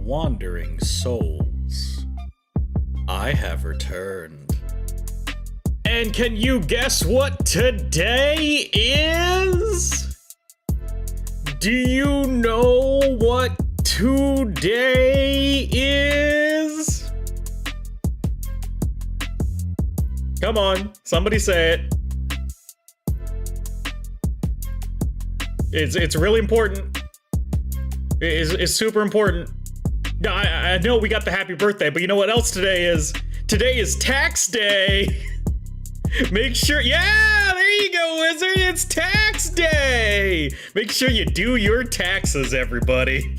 wandering souls. I have returned. And can you guess what today is? Do you know what today is? Come on, somebody say it. It's really important. It's super important. I know we got the happy birthday, but you know what else today is? Today is tax day. Make sure, yeah, there you go, Wizard. It's tax day. Make sure you do your taxes, everybody.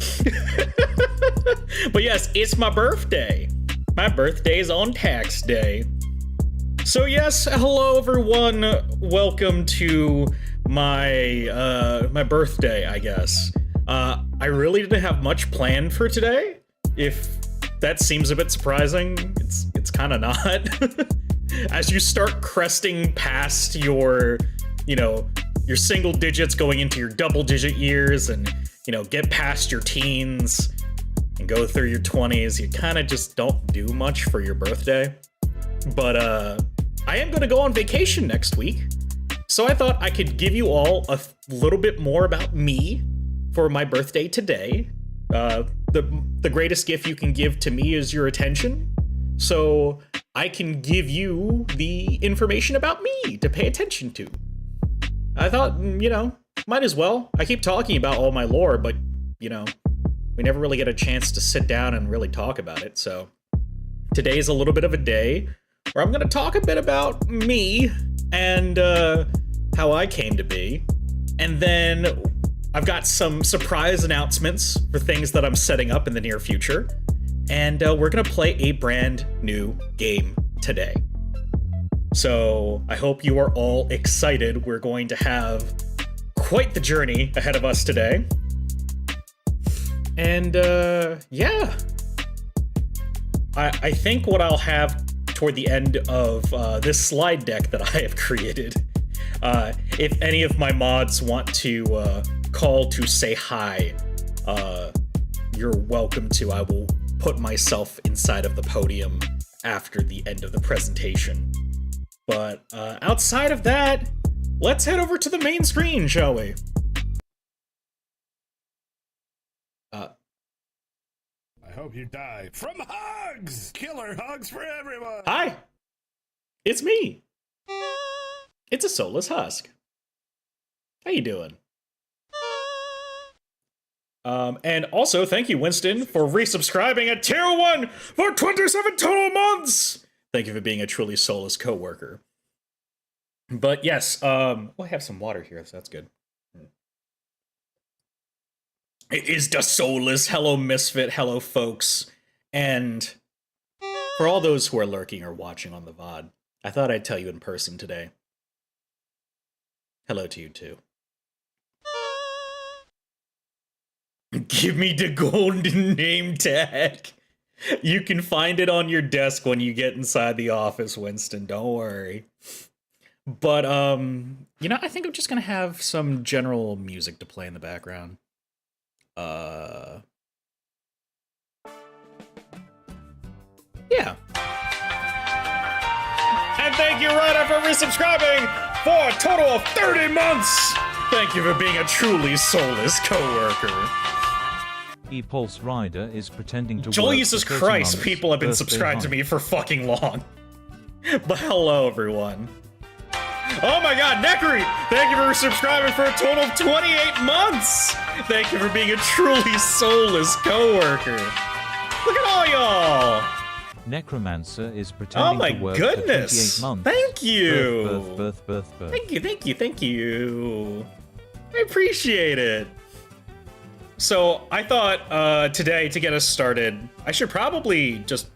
But yes, it's my birthday. My birthday is on tax day. So yes, hello everyone. Welcome to my my birthday, I guess. I really didn't have much planned for today. If that seems a bit surprising, it's kind of not. As you start cresting past your, your single digits going into your double digit years and, get past your teens and go through your 20s, you kind of just don't do much for your birthday. But I am going to go on vacation next week. So I thought I could give you all a little bit more about me for my birthday today. The greatest gift you can give to me is your attention. So I can give you the information about me to pay attention to. I thought, might as well. I keep talking about all my lore, but, we never really get a chance to sit down and really talk about it. So today is a little bit of a day where I'm going to talk a bit about me and how I came to be. And then I've got some surprise announcements for things that I'm setting up in the near future. And we're going to play a brand new game today. So I hope you are all excited. We're going to have quite the journey ahead of us today. And yeah. I think what I'll have toward the end of this slide deck that I have created, if any of my mods want to call to say hi, you're welcome to. I will put myself inside of the podium after the end of the presentation. But outside of that, let's head over to the main screen, shall we? I hope you die from hugs! Killer hugs for everyone! Hi! It's me! It's a Soulless Husk. How you doing? And also, thank you, Winston, for resubscribing at Tier 1 for 27 total months! Thank you for being a truly soulless coworker. But yes, I have some water here, so that's good. It is the Soulless. Hello, Misfit. Hello, folks. And for all those who are lurking or watching on the VOD, I thought I'd tell you in person today. Hello to you, too. Give me the golden name tag. You can find it on your desk when you get inside the office, Winston. Don't worry. But, I think I'm just gonna have some general music to play in the background. Yeah. And thank you, Ryder, for resubscribing for a total of 30 months! Thank you for being a truly soulless coworker. E-Pulse Rider is pretending to Jesus Christ, people have been subscribed to me for fucking long. But hello, everyone. Oh my god, Neckery! Thank you for subscribing for a total of 28 months! Thank you for being a truly soulless coworker. Look at all y'all! Necromancer is pretending to work for 28 months. Thank you! Birth. Thank you. I appreciate it. So, I thought today, to get us started, I should probably just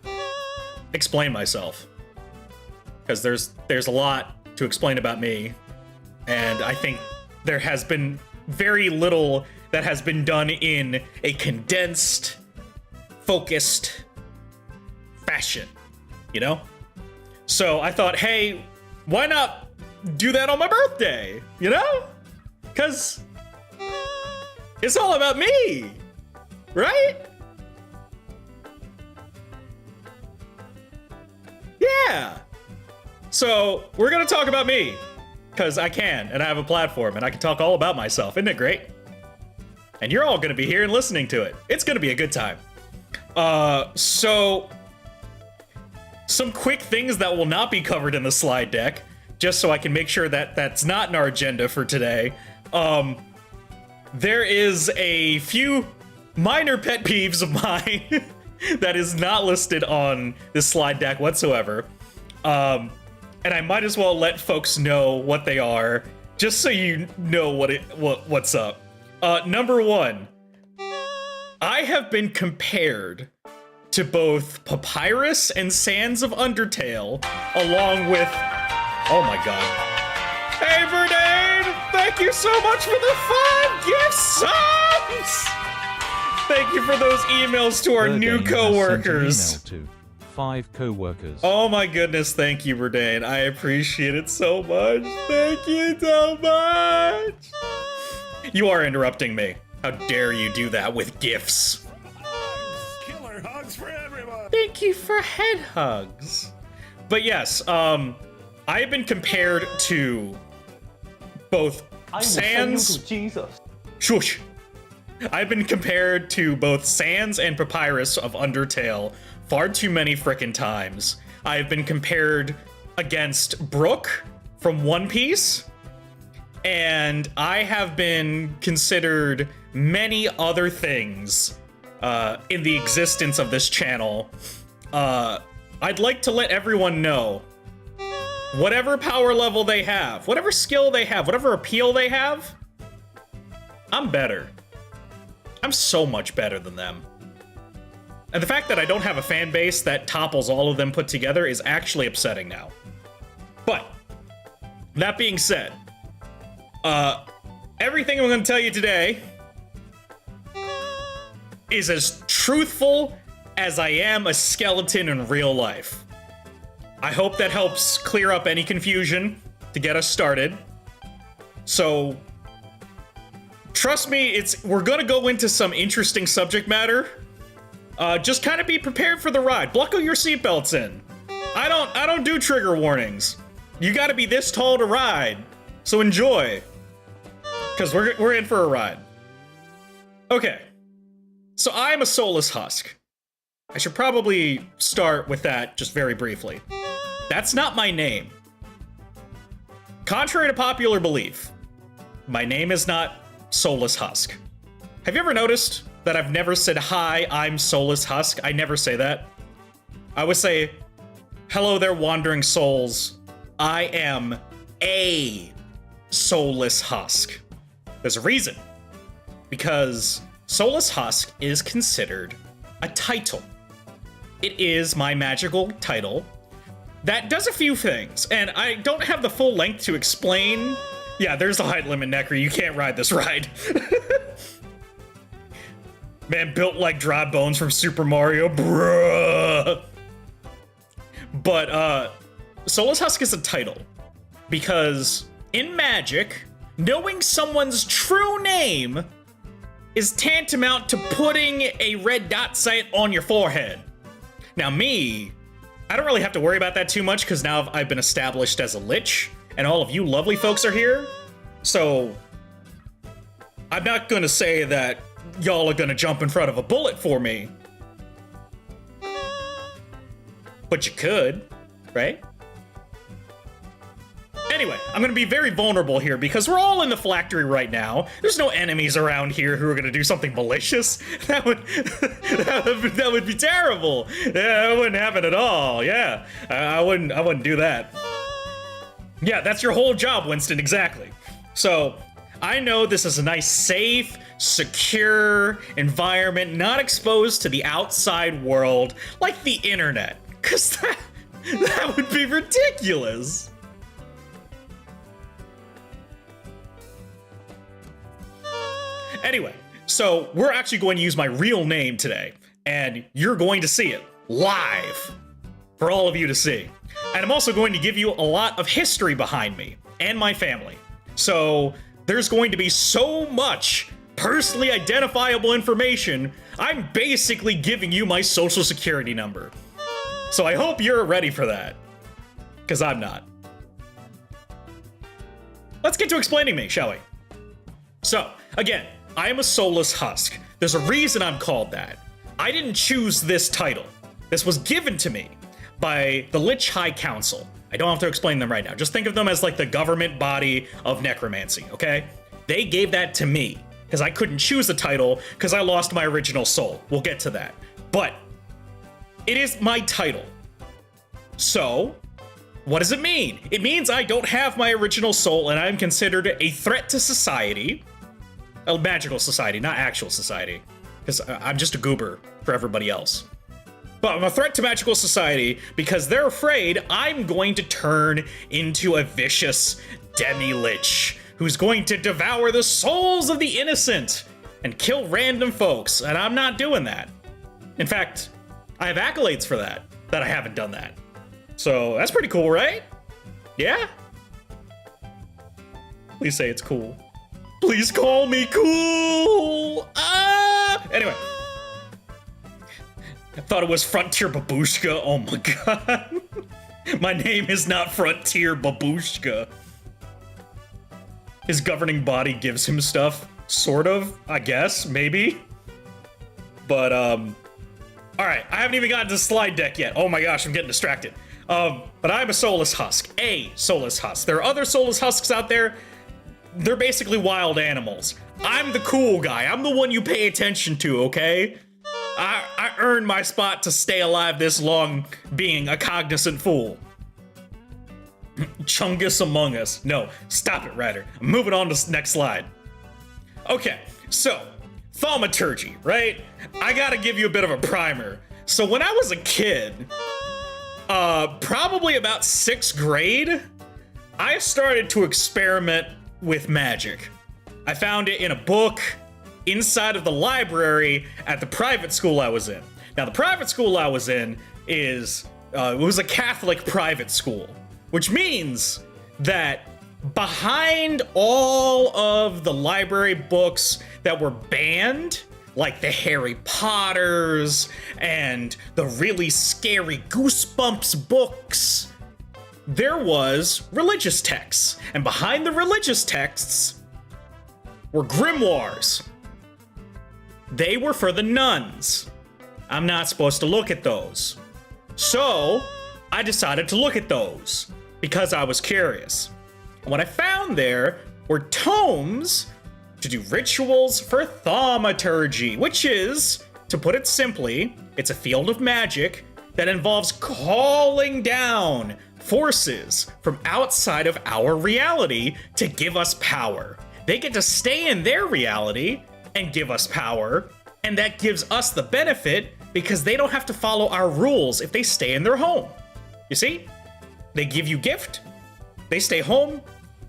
explain myself. Because there's a lot to explain about me, and I think there has been very little that has been done in a condensed, focused fashion, So I thought, hey, why not do that on my birthday, Because it's all about me, right? Yeah. So we're gonna talk about me, because I can, and I have a platform, and I can talk all about myself. Isn't it great? And you're all gonna be here and listening to it. It's gonna be a good time. So some quick things that will not be covered in the slide deck, just so I can make sure that that's not in our agenda for today. There is a few minor pet peeves of mine that is not listed on this slide deck whatsoever. And I might as well let folks know what they are, just so you know what's up. Number one, I have been compared to both Papyrus and Sands of Undertale, along with... Oh my god. Hey, Verdane! Thank you so much for the 5 gift subs! Thank you for those emails to our new co-workers. To 5 co-workers. Oh my goodness, thank you, Verdane. I appreciate it so much. Thank you so much. You are interrupting me. How dare you do that with gifts? Killer hugs for everyone. Thank you for head hugs. But yes, I have been compared to both Sans... Jesus. Shush. I've been compared to both Sans and Papyrus of Undertale far too many frickin' times. I've been compared against Brook from One Piece, and I have been considered many other things in the existence of this channel. I'd like to let everyone know, whatever power level they have, whatever skill they have, whatever appeal they have, I'm better. I'm so much better than them. And the fact that I don't have a fan base that topples all of them put together is actually upsetting now. But, that being said, everything I'm gonna tell you today is as truthful as I am a skeleton in real life. I hope that helps clear up any confusion to get us started. So, trust me, we're gonna go into some interesting subject matter. Just kind of be prepared for the ride. Buckle your seatbelts in. I don't do trigger warnings. You gotta be this tall to ride. So enjoy. Because we're in for a ride. Okay. So I'm a Soulless Husk. I should probably start with that just very briefly. That's not my name. Contrary to popular belief, my name is not Soulless Husk. Have you ever noticed that I've never said, "Hi, I'm Soulless Husk"? I never say that. I would say, "Hello there, wandering souls. I am a Soulless Husk." There's a reason. Because Soulless Husk is considered a title. It is my magical title that does a few things, and I don't have the full length to explain. Yeah, there's the height limit, Necri. You can't ride this ride. Man, built like dry bones from Super Mario, bruh. But, Soulless Husk is a title because in Magic, knowing someone's true name is tantamount to putting a red dot sight on your forehead. Now me, I don't really have to worry about that too much because now I've been established as a lich, and all of you lovely folks are here, so I'm not gonna say that y'all are gonna jump in front of a bullet for me. But you could, right? Anyway, I'm gonna be very vulnerable here because we're all in the phylactery right now. There's no enemies around here who are gonna do something malicious. That would be terrible. Yeah, that wouldn't happen at all. Yeah, I wouldn't do that. Yeah, that's your whole job, Winston, exactly. So, I know this is a nice, safe, secure environment, not exposed to the outside world like the internet, because that would be ridiculous. Anyway, so we're actually going to use my real name today, and you're going to see it live for all of you to see. And I'm also going to give you a lot of history behind me and my family. So there's going to be so much personally identifiable information, I'm basically giving you my social security number. So I hope you're ready for that. because I'm not. Let's get to explaining me, shall we? So, again, I am a soulless husk. There's a reason I'm called that. I didn't choose this title. This was given to me by the Lich High Council. I don't have to explain them right now. Just think of them as like the government body of necromancy, okay? They gave that to me because I couldn't choose a title because I lost my original soul. We'll get to that. But it is my title. So, what does it mean? It means I don't have my original soul and I'm considered a threat to society. A magical society, not actual society. Because I'm just a goober for everybody else. But I'm a threat to magical society because they're afraid I'm going to turn into a vicious demi-lich who's going to devour the souls of the innocent and kill random folks, and I'm not doing that. In fact, I have accolades for that I haven't done that. So that's pretty cool, right? Yeah? Please say it's cool. Please call me cool! Anyway. I thought it was Frontier Babushka. Oh my god. My name is not Frontier Babushka. His governing body gives him stuff. Sort of, I guess, maybe. But, alright, I haven't even gotten to the slide deck yet. Oh my gosh, I'm getting distracted. But I'm a soulless husk. A soulless husk. There are other soulless husks out there. They're basically wild animals. I'm the cool guy. I'm the one you pay attention to, okay? I earned my spot to stay alive this long being a cognizant fool. Chungus among us. No, stop it, Ryder. I'm moving on to the next slide. Okay, so, thaumaturgy, right? I gotta give you a bit of a primer. So when I was a kid, probably about 6th grade, I started to experiment with magic. I found it in a book inside of the library at the private school I was in. Now, the private school I was in is, it was a Catholic private school, which means that behind all of the library books that were banned, like the Harry Potters and the really scary Goosebumps books, there was religious texts. And behind the religious texts were grimoires. They were for the nuns. I'm not supposed to look at those. So I decided to look at those because I was curious. What I found there were tomes to do rituals for thaumaturgy, which is, to put it simply, it's a field of magic that involves calling down forces from outside of our reality to give us power. They get to stay in their reality and give us power, and that gives us the benefit because they don't have to follow our rules if they stay in their home. You see? They give you gift, they stay home,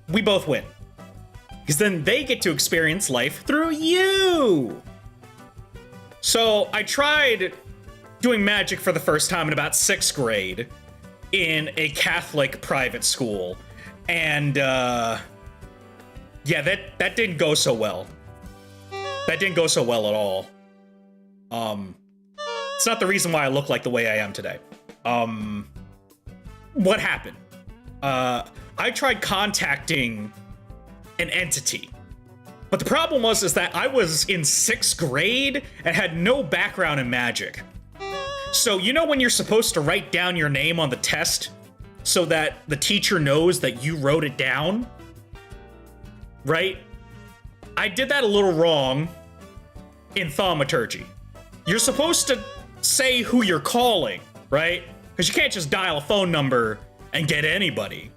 we both win. Because then they get to experience life through you. So I tried doing magic for the first time in about 6th grade in a Catholic private school. And yeah, that didn't go so well. That didn't go so well at all. It's not the reason why I look like the way I am today. What happened? I tried contacting an entity. But the problem is that I was in 6th grade and had no background in magic. So you know when you're supposed to write down your name on the test so that the teacher knows that you wrote it down? Right? I did that a little wrong in thaumaturgy. You're supposed to say who you're calling, right? Because you can't just dial a phone number and get anybody.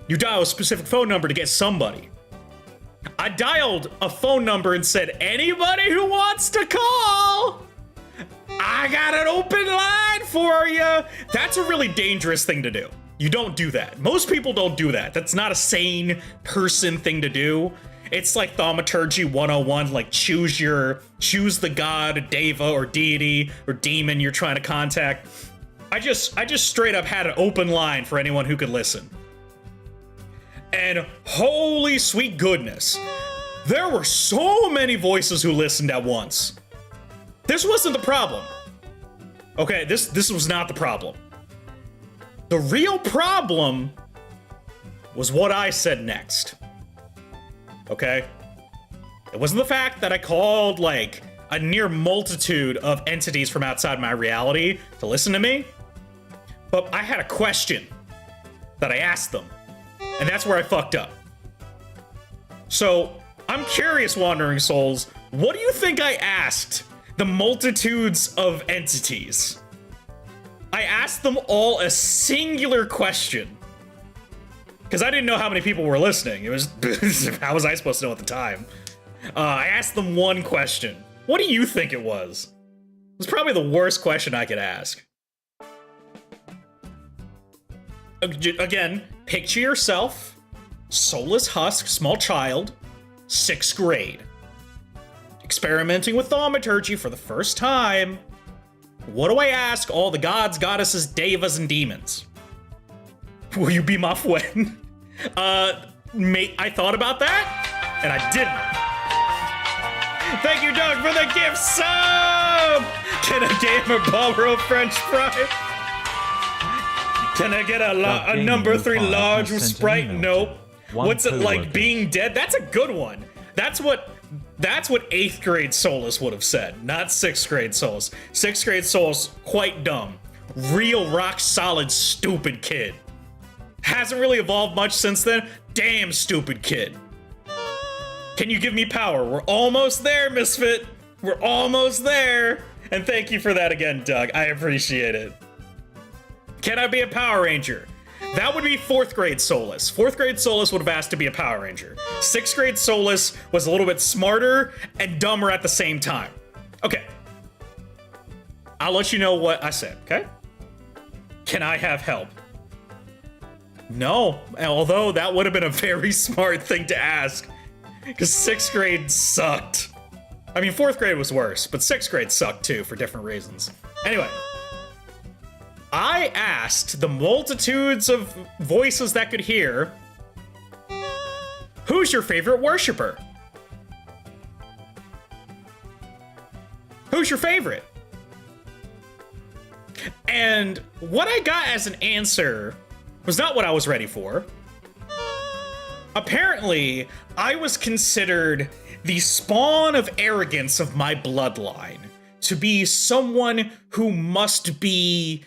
You dial a specific phone number to get somebody. I dialed a phone number and said, anybody who wants to call, I got an open line for you. That's a really dangerous thing to do. You don't do that. Most people don't do that. That's not a sane person thing to do. It's like thaumaturgy 101, like choose the god, deva, or deity, or demon you're trying to contact. I just straight up had an open line for anyone who could listen. And holy sweet goodness, there were so many voices who listened at once. This wasn't the problem. Okay, this was not the problem. The real problem was what I said next. Okay? It wasn't the fact that I called, like, a near multitude of entities from outside my reality to listen to me, but I had a question that I asked them, and that's where I fucked up. So, I'm curious, Wandering Souls, what do you think I asked the multitudes of entities? I asked them all a singular question. Because I didn't know how many people were listening. It was, how was I supposed to know at the time? I asked them one question. What do you think it was? It was probably the worst question I could ask. Again, picture yourself, soulless Husk, small child, 6th grade. Experimenting with thaumaturgy for the first time. What do I ask all the gods, goddesses, devas, and demons? Will you be my friend? I thought about that, and I didn't. Thank you, Doug, for the gift sub! Can a gamer borrow French fry? Can I get a number 3 large with Sprite? Nope. What's it like being dead? That's a good one. That's what 8th grade Soulless would have said, not 6th grade Soulless. 6th grade Soulless, quite dumb. Real rock solid stupid kid. Hasn't really evolved much since then. Damn stupid kid. Can you give me power? We're almost there, Misfit. We're almost there. And thank you for that again, Doug. I appreciate it. Can I be a Power Ranger? That would be 4th grade Soulless. 4th grade Soulless would have asked to be a Power Ranger. 6th grade Soulless was a little bit smarter and dumber at the same time. Okay. I'll let you know what I said, okay? Can I have help? No, although that would have been a very smart thing to ask. Because 6th grade sucked. I mean, 4th grade was worse, but 6th grade sucked too for different reasons. Anyway, I asked the multitudes of voices that could hear, who's your favorite worshiper? Who's your favorite? And what I got as an answer was not what I was ready for. Apparently, I was considered the spawn of arrogance of my bloodline, to be someone who must be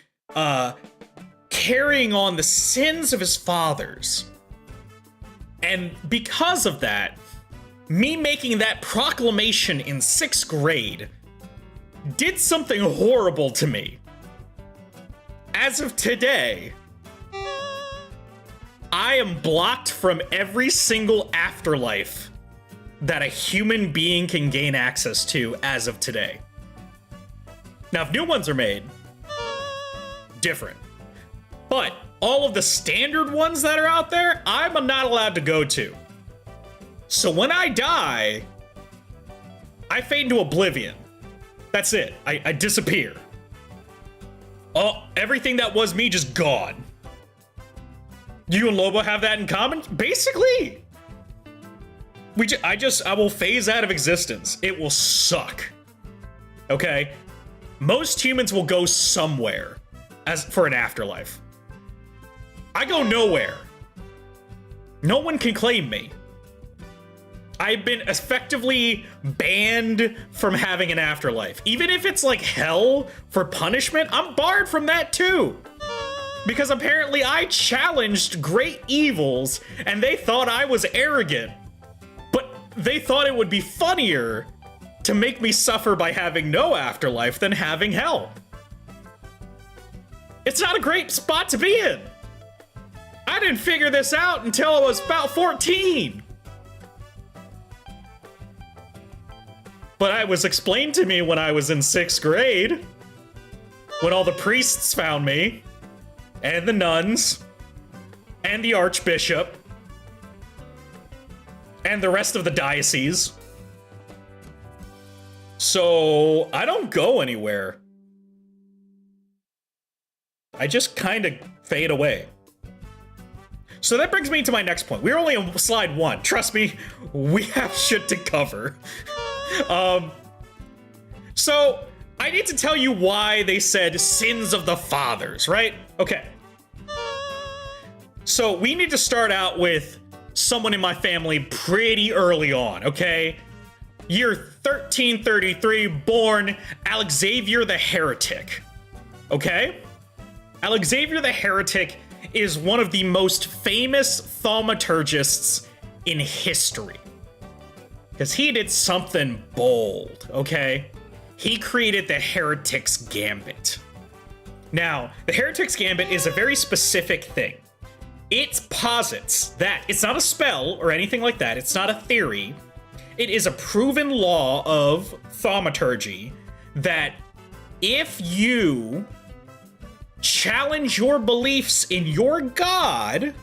carrying on the sins of his fathers. And because of that, me making that proclamation in 6th grade did something horrible to me. As of today, I am blocked from every single afterlife that a human being can gain access to as of today. Now, if new ones are made, different. But all of the standard ones that are out there, I'm not allowed to go to. So when I die, I fade into oblivion. That's it. I disappear. Oh, everything that was me just gone. You and Lobo have that in common? Basically. I will phase out of existence. It will suck. Okay? Most humans will go somewhere as for an afterlife. I go nowhere. No one can claim me. I've been effectively banned from having an afterlife. Even if it's like hell for punishment, I'm barred from that too. Because apparently I challenged great evils and they thought I was arrogant. But they thought it would be funnier to make me suffer by having no afterlife than having hell. It's not a great spot to be in. I didn't figure this out until I was about 14. But it was explained to me when I was in 6th grade, when all the priests found me, and the nuns, and the archbishop, and the rest of the diocese. So I don't go anywhere. I just kind of fade away. So that brings me to my next point. We're only on slide 1. Trust me, we have shit to cover. So I need to tell you why they said sins of the fathers, right? Okay. So we need to start out with someone in my family pretty early on, okay? Year 1333, born Alexavier the Heretic, okay? Alexavier the Heretic is one of the most famous thaumaturgists in history. Because he did something bold, okay? He created the Heretic's Gambit. Now, the Heretic's Gambit is a very specific thing. It posits that it's not a spell or anything like that. It's not a theory. It is a proven law of thaumaturgy that if you challenge your beliefs in your god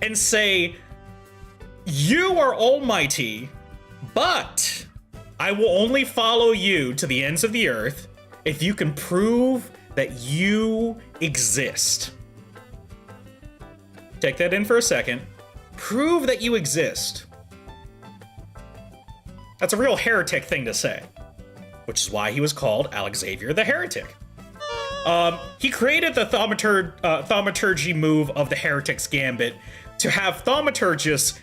and say, you are almighty, but I will only follow you to the ends of the earth if you can prove that you exist. Take that in for a second. Prove that you exist. That's a real heretic thing to say, which is why he was called Alexavier the Heretic. He created the thaumaturgy move of the Heretic's Gambit to have thaumaturgists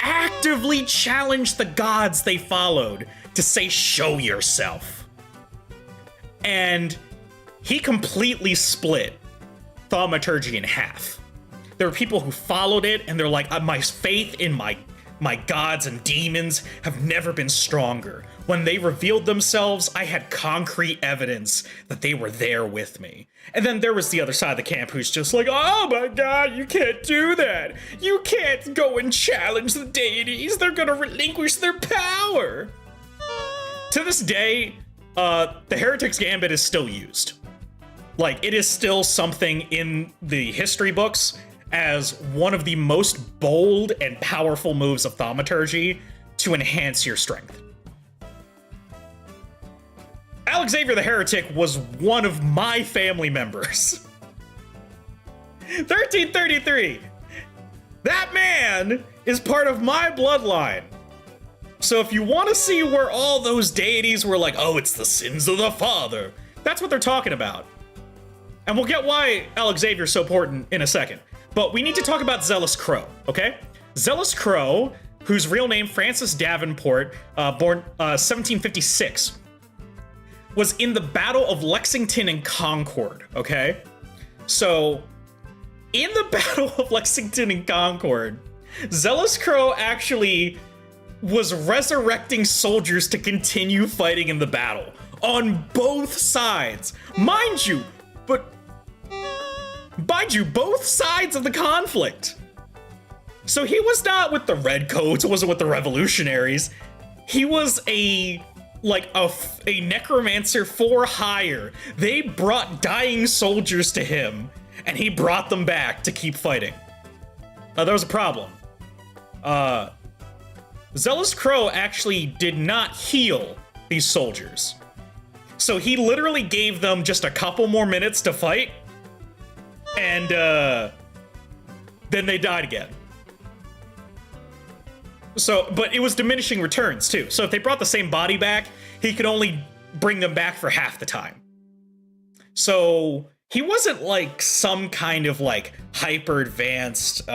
actively challenge the gods they followed to say, show yourself. And he completely split thaumaturgy in half. There were people who followed it and they're like, my faith in my gods and demons have never been stronger. When they revealed themselves, I had concrete evidence that they were there with me. And then there was the other side of the camp who's just like, oh my god, you can't do that. You can't go and challenge the deities. They're gonna relinquish their power. To this day, the Heretic's Gambit is still used. Like, it is still something in the history books as one of the most bold and powerful moves of thaumaturgy to enhance your strength. Alexavier the Heretic was one of my family members. 1333. That man is part of my bloodline. So if you want to see where all those deities were like, oh, it's the sins of the father, that's what they're talking about. And we'll get why Alexavier's so important in a second. But we need to talk about Zealous Crow, okay? Zealous Crow, whose real name Francis Davenport, born 1756, was in the Battle of Lexington and Concord, okay? So, in the Battle of Lexington and Concord, Zealous Crow actually was resurrecting soldiers to continue fighting in the battle on both sides. Mind you, both sides of the conflict. So he was not with the Redcoats, wasn't with the Revolutionaries. He was a necromancer for hire. They brought dying soldiers to him, and he brought them back to keep fighting. Now, there was a problem. Zealous Crow actually did not heal these soldiers. So he literally gave them just a couple more minutes to fight, and then they died again. So, but it was diminishing returns too. So if they brought the same body back, he could only bring them back for half the time. So he wasn't like some kind of like hyper advanced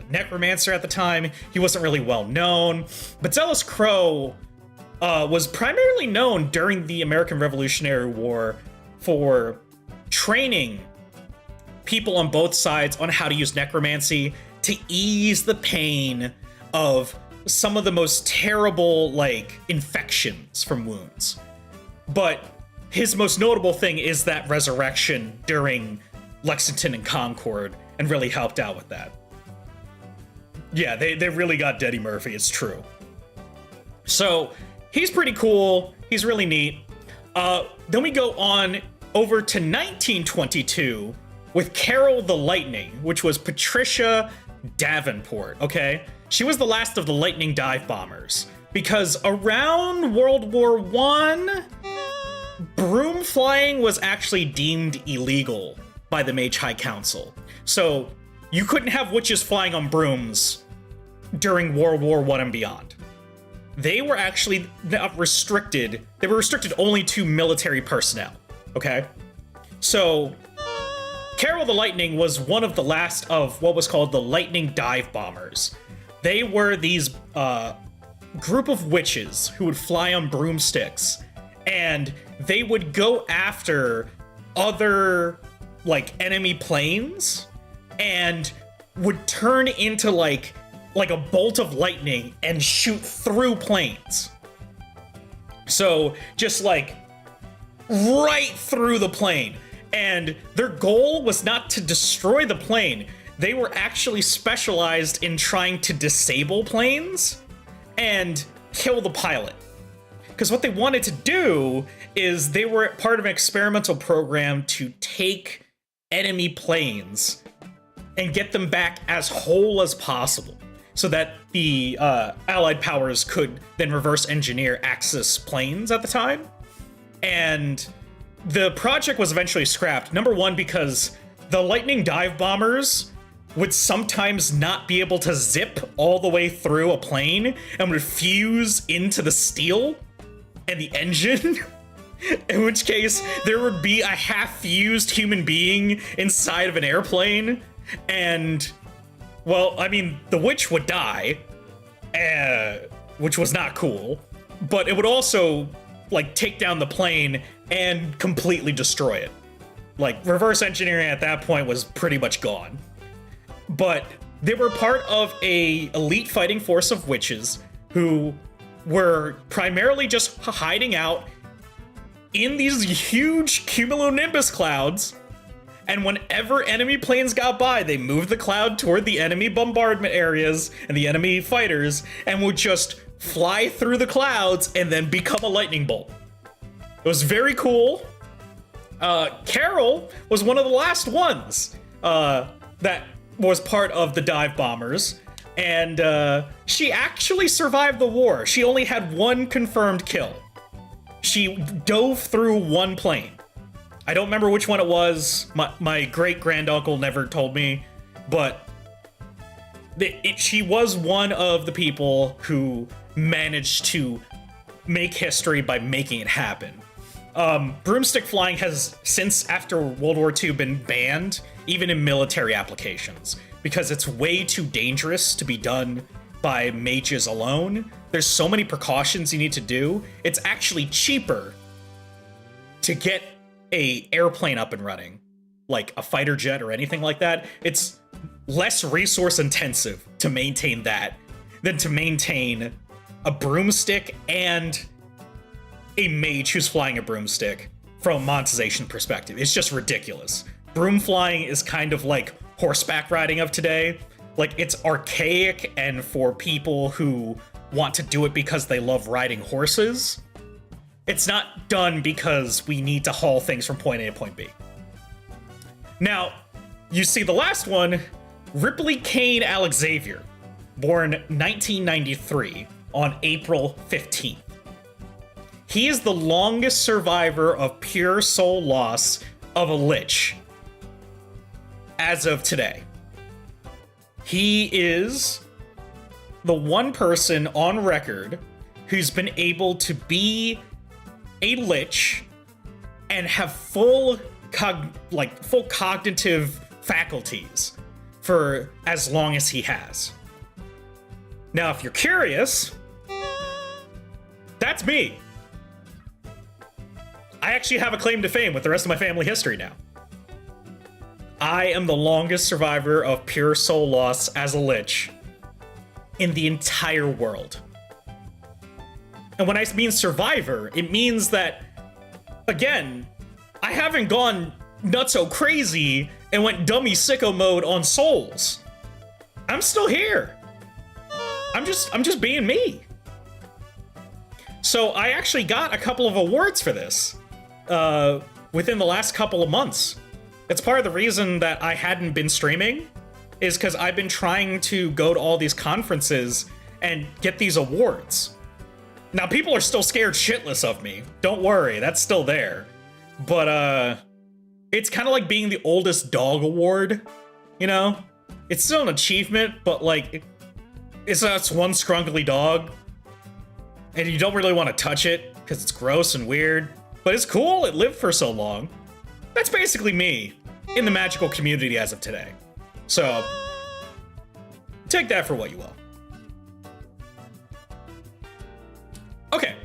necromancer at the time. He wasn't really well known. But Zealous Crow was primarily known during the American Revolutionary War for training people on both sides on how to use necromancy to ease the pain of some of the most terrible, like, infections from wounds. But his most notable thing is that resurrection during Lexington and Concord, and really helped out with that. Yeah, they really got Eddie Murphy, it's true. So, he's pretty cool, he's really neat. Then we go on over to 1922 with Carol the Lightning, which was Patricia Davenport, okay? She was the last of the Lightning dive bombers, because around World War I, broom flying was actually deemed illegal by the Mage High Council. So you couldn't have witches flying on brooms during World War I and beyond. They were actually not restricted. They were restricted only to military personnel, okay? So Carol the Lightning was one of the last of what was called the Lightning Dive Bombers. They were these group of witches who would fly on broomsticks, and they would go after other, like, enemy planes, and would turn into, like a bolt of lightning and shoot through planes. So, just, like, right through the plane. And their goal was not to destroy the plane. They were actually specialized in trying to disable planes and kill the pilot. Because what they wanted to do is they were part of an experimental program to take enemy planes and get them back as whole as possible, so that the Allied powers could then reverse engineer Axis planes at the time. And the project was eventually scrapped. Number one, because the Lightning Dive Bombers would sometimes not be able to zip all the way through a plane and would fuse into the steel and the engine. In which case, there would be a half-fused human being inside of an airplane. And, well, I mean, the witch would die, which was not cool. But it would also, like, take down the plane and completely destroy it. Like, reverse engineering at that point was pretty much gone. But they were part of a elite fighting force of witches who were primarily just hiding out in these huge cumulonimbus clouds, and whenever enemy planes got by, they moved the cloud toward the enemy bombardment areas and the enemy fighters, and would just fly through the clouds and then become a lightning bolt. It was very cool. Carol was one of the last ones that was part of the dive bombers, and she actually survived the war. She only had one confirmed kill. She dove through one plane. I don't remember which one it was. My great-granduncle never told me, but she was one of the people who managed to make history by making it happen. Broomstick flying has, since after World War II, been banned, even in military applications, because it's way too dangerous to be done by mages alone. There's so many precautions you need to do. It's actually cheaper to get a airplane up and running, like a fighter jet or anything like that. It's less resource intensive to maintain that than to maintain a broomstick and a mage who's flying a broomstick from a monetization perspective. It's just ridiculous. Broom flying is kind of like horseback riding of today. Like, it's archaic, and for people who want to do it because they love riding horses. It's not done because we need to haul things from point A to point B. Now, you see the last one, Ripley Kane Alexavier, born 1993 on April 15th. He is the longest survivor of pure soul loss of a lich as of today. He is the one person on record who's been able to be a lich and have full cognitive faculties for as long as he has. Now, if you're curious, that's me. I actually have a claim to fame with the rest of my family history now. I am the longest survivor of pure soul loss as a lich in the entire world. And when I mean survivor, it means that, again, I haven't gone nutso crazy and went dummy sicko mode on souls. I'm still here. I'm just being me. So I actually got a couple of awards for this within the last couple of months. It's part of the reason that I hadn't been streaming, is because I've been trying to go to all these conferences and get these awards. Now, people are still scared shitless of me. Don't worry, that's still there. But it's kind of like being the oldest dog award, you know? It's still an achievement, but like, it's one scrunkly dog, and you don't really want to touch it because it's gross and weird. But it's cool, it lived for so long. That's basically me. in the magical community as of today. So, take that for what you will. Okay.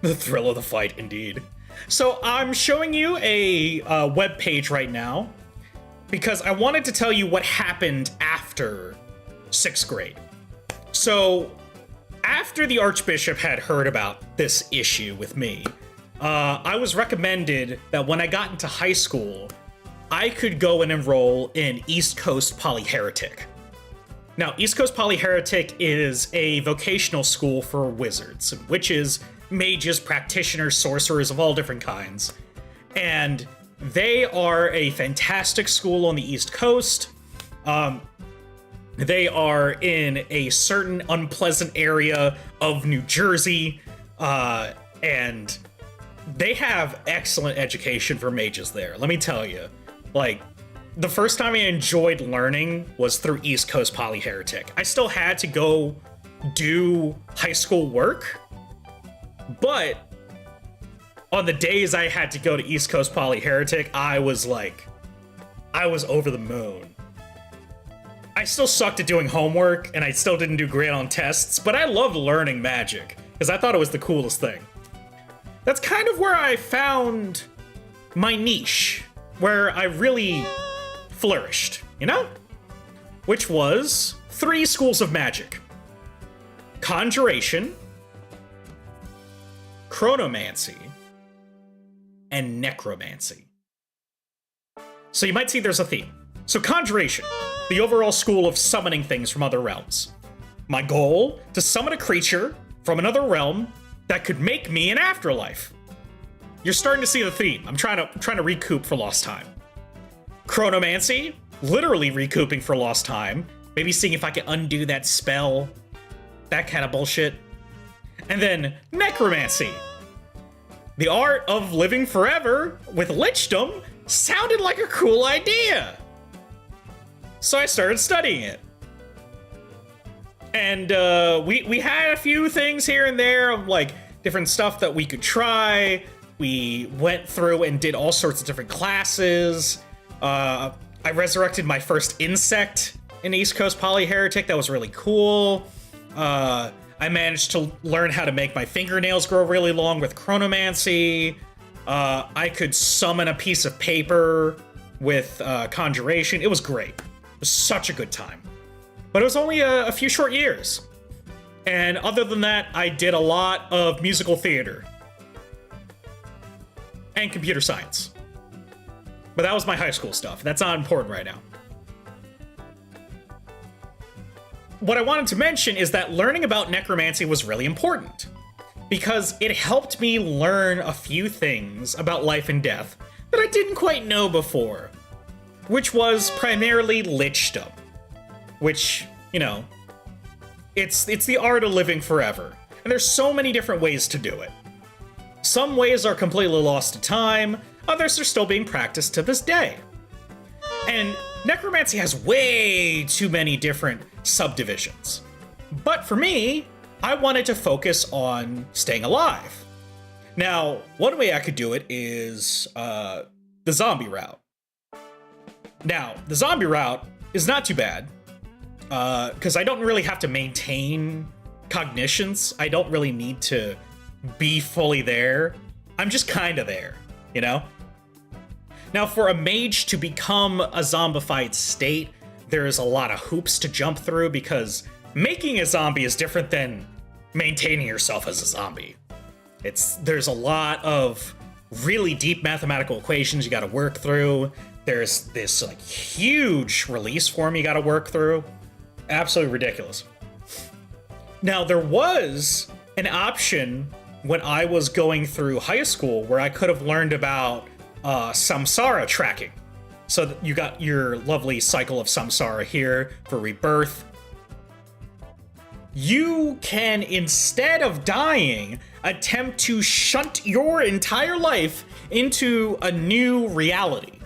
The thrill of the fight, indeed. So I'm showing you a web page right now because I wanted to tell you what happened after 6th grade. So after the Archbishop had heard about this issue with me, I was recommended that when I got into high school, I could go and enroll in East Coast Polyheretic. Now, East Coast Polyheretic is a vocational school for wizards, witches, mages, practitioners, sorcerers of all different kinds. And they are a fantastic school on the East Coast. They are in a certain unpleasant area of New Jersey, and they have excellent education for mages there. Let me tell you, like, the first time I enjoyed learning was through East Coast Polyheretic. I still had to go do high school work, but on the days I had to go to East Coast Polyheretic, I was over the moon. I still sucked at doing homework, and I still didn't do great on tests, but I loved learning magic, because I thought it was the coolest thing. That's kind of where I found my niche, where I really flourished, you know? Which was 3 schools of magic. Conjuration, chronomancy, and necromancy. So you might see there's a theme. So conjuration, the overall school of summoning things from other realms. My goal, to summon a creature from another realm that could make me an afterlife. You're starting to see the theme. I'm trying to recoup for lost time. Chronomancy, literally recouping for lost time. Maybe seeing if I can undo that spell. That kind of bullshit. And then necromancy. The art of living forever with lichdom sounded like a cool idea. So I started studying it. And we had a few things here and there of like different stuff that we could try. We went through and did all sorts of different classes. I resurrected my first insect in East Coast Polyheretic. That was really cool. I managed to learn how to make my fingernails grow really long with chronomancy. I could summon a piece of paper with conjuration. It was great. It was such a good time. But it was only a few short years. And other than that, I did a lot of musical theater. And computer science. But that was my high school stuff. That's not important right now. What I wanted to mention is that learning about necromancy was really important, because it helped me learn a few things about life and death that I didn't quite know before, which was primarily lichdom, which, you know, it's the art of living forever, and there's so many different ways to do it. Some ways are completely lost to time, others are still being practiced to this day. And necromancy has way too many different subdivisions. But for me, I wanted to focus on staying alive. Now, one way I could do it is the zombie route. Now, the zombie route is not too bad, because I don't really have to maintain cognitions. I don't really need to be fully there. I'm just kind of there, you know? Now, for a mage to become a zombified state, there's a lot of hoops to jump through, because making a zombie is different than maintaining yourself as a zombie. There's a lot of really deep mathematical equations you gotta work through. There's this like huge release form you gotta work through. Absolutely ridiculous. Now, there was an option when I was going through high school where I could have learned about samsara tracking. So that you got your lovely cycle of samsara here for rebirth. You can, instead of dying, attempt to shunt your entire life into a new reality.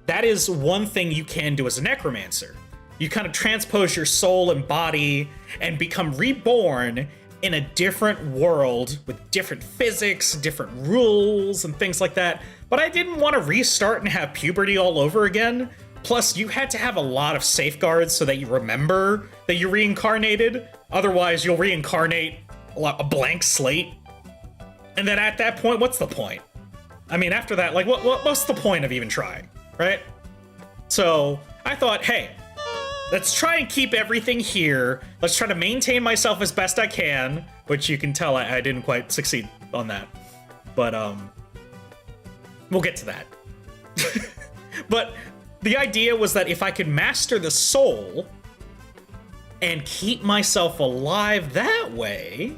That is one thing you can do as a necromancer. You kind of transpose your soul and body and become reborn in a different world with different physics, different rules, and things like that. But I didn't want to restart and have puberty all over again. Plus, you had to have a lot of safeguards so that you remember that you reincarnated. Otherwise, you'll reincarnate a blank slate. And then at that point, what's the point? I mean, after that, like, what's the point of even trying, right? So I thought, hey, let's try and keep everything here. Let's try to maintain myself as best I can, which you can tell I didn't quite succeed on that. But, we'll get to that. But the idea was that if I could master the soul and keep myself alive that way,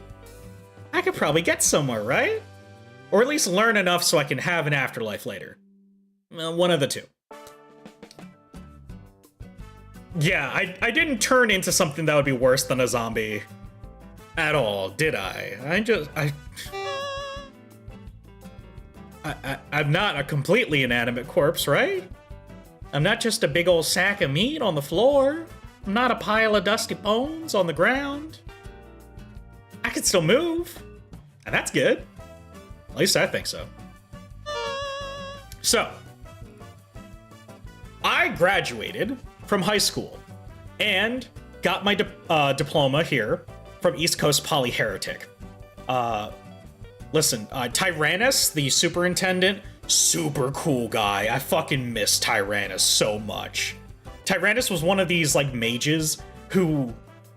I could probably get somewhere, right? Or at least learn enough so I can have an afterlife later. One of the two. Yeah, I didn't turn into something that would be worse than a zombie at all, did I? I'm not a completely inanimate corpse, right? I'm not just a big old sack of meat on the floor. I'm not a pile of dusty bones on the ground. I can still move, and that's good. At least I think so. So, I graduated from high school and got my diploma here from East Coast Poly Heretic. Listen, Tyrannus, the superintendent, super cool guy. I fucking miss Tyrannus so much. Tyrannus was one of these, like, mages who...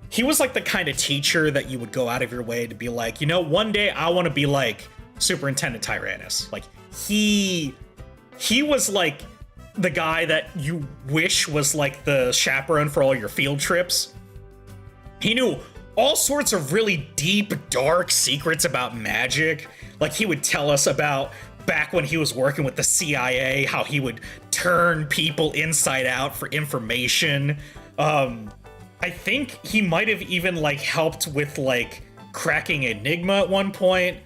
He was, like, the kind of teacher that you would go out of your way to be like, you know, one day I want to be like Superintendent Tyrannus. Like, he was, like, the guy that you wish was, like, the chaperone for all your field trips. He knew all sorts of really deep, dark secrets about magic. Like, he would tell us about back when he was working with the CIA, how he would turn people inside out for information. I think he might have even, like, helped with, like, cracking Enigma at one point.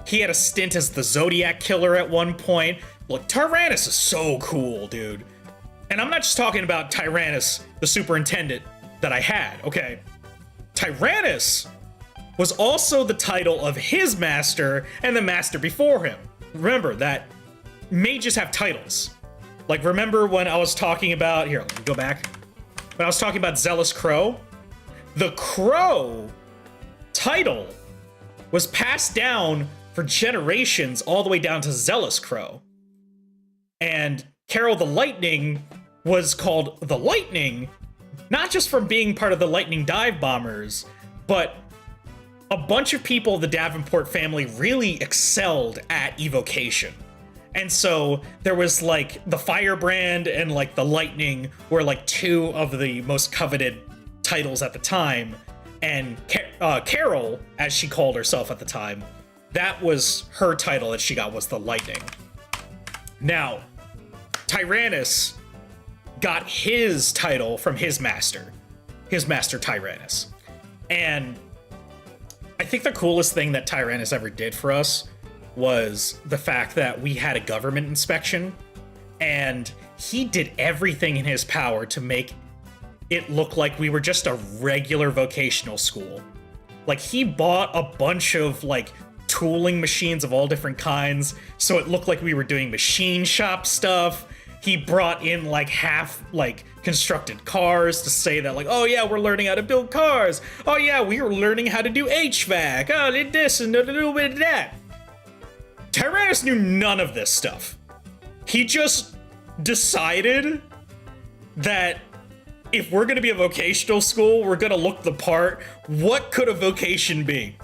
He had a stint as the Zodiac Killer at one point. Look, Tyrannus is so cool, dude. And I'm not just talking about Tyrannus, the superintendent that I had, okay? Tyrannus was also the title of his master and the master before him. Remember that mages have titles. Like, remember when I was talking about... Here, let me go back. When I was talking about Zealous Crow, the Crow title was passed down for generations all the way down to Zealous Crow. And Carol the Lightning was called the Lightning, not just from being part of the Lightning Dive Bombers, but a bunch of people of the Davenport family really excelled at evocation. And so there was, like, the Firebrand and, like, the Lightning were, like, two of the most coveted titles at the time. And Carol, as she called herself at the time, that was her title that she got, was the Lightning. Now, Tyrannus got his title from his master Tyrannus. And I think the coolest thing that Tyrannus ever did for us was the fact that we had a government inspection, and he did everything in his power to make it look like we were just a regular vocational school. Like, he bought a bunch of, like, tooling machines of all different kinds, so it looked like we were doing machine shop stuff. He brought in, like, half, like, constructed cars to say that, like, oh yeah, we're learning how to build cars. Oh yeah, we were learning how to do HVAC. Oh, did this and a little bit of that. Tyrannus knew none of this stuff. He just decided that if we're gonna be a vocational school, we're gonna look the part. What could a vocation be?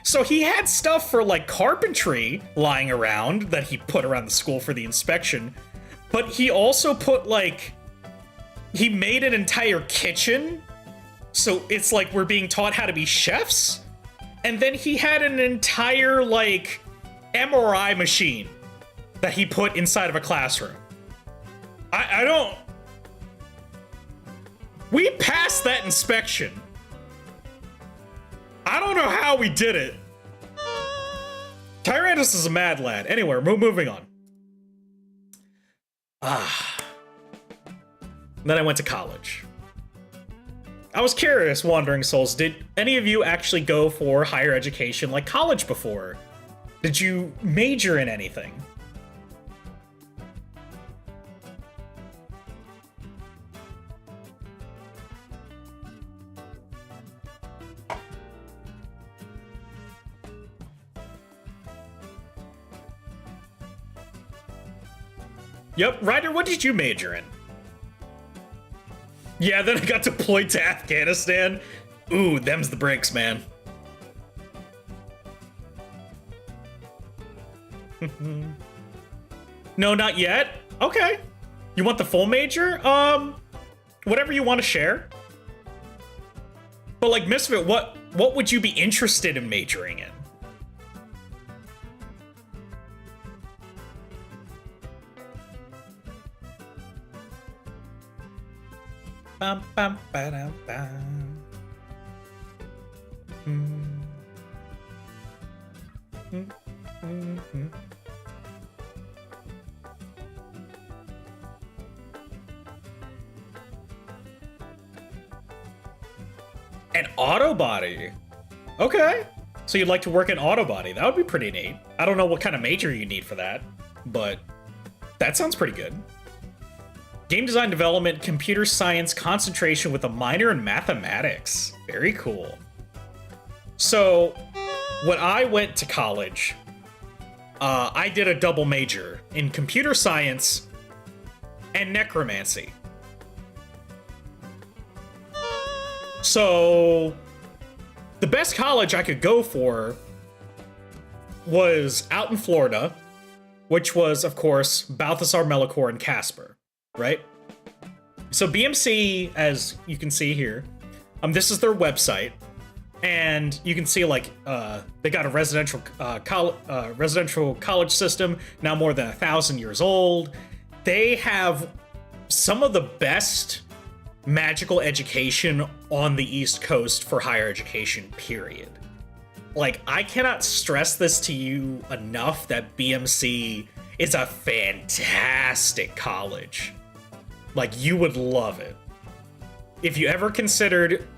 So he had stuff for, like, carpentry lying around that he put around the school for the inspection, but he also put, like, he made an entire kitchen, so it's like we're being taught how to be chefs. And then he had an entire, like, MRI machine that he put inside of a classroom. I don't... We passed that inspection. I don't know how we did it. Tyrannus is a mad lad. Anyway, moving on. Then I went to college. I was curious, Wandering Souls, did any of you actually go for higher education like college before? Did you major in anything? Yep, Ryder, what did you major in? Yeah, then I got deployed to Afghanistan. Ooh, them's the breaks, man. No, not yet. Okay. You want the full major? Whatever you want to share. But like Misfit, what would you be interested in majoring in? Bum, bum, ba-dum, bum. An auto body. Okay. So you'd like to work in auto body. That would be pretty neat. I don't know what kind of major you need for that, but that sounds pretty good. Game design development, computer science concentration with a minor in mathematics. Very cool. So when I went to college, I did a double major in computer science and necromancy. So the best college I could go for was out in Florida, which was, of course, Balthasar, Melchior, and Casper, right? So BMC, as you can see here, this is their website, and you can see like they got a residential college system now more than 1,000 years old. They have some of the best magical education on the East Coast for higher education, period. Like, I cannot stress this to you enough that BMC is a fantastic college. Like, you would love it. If you ever considered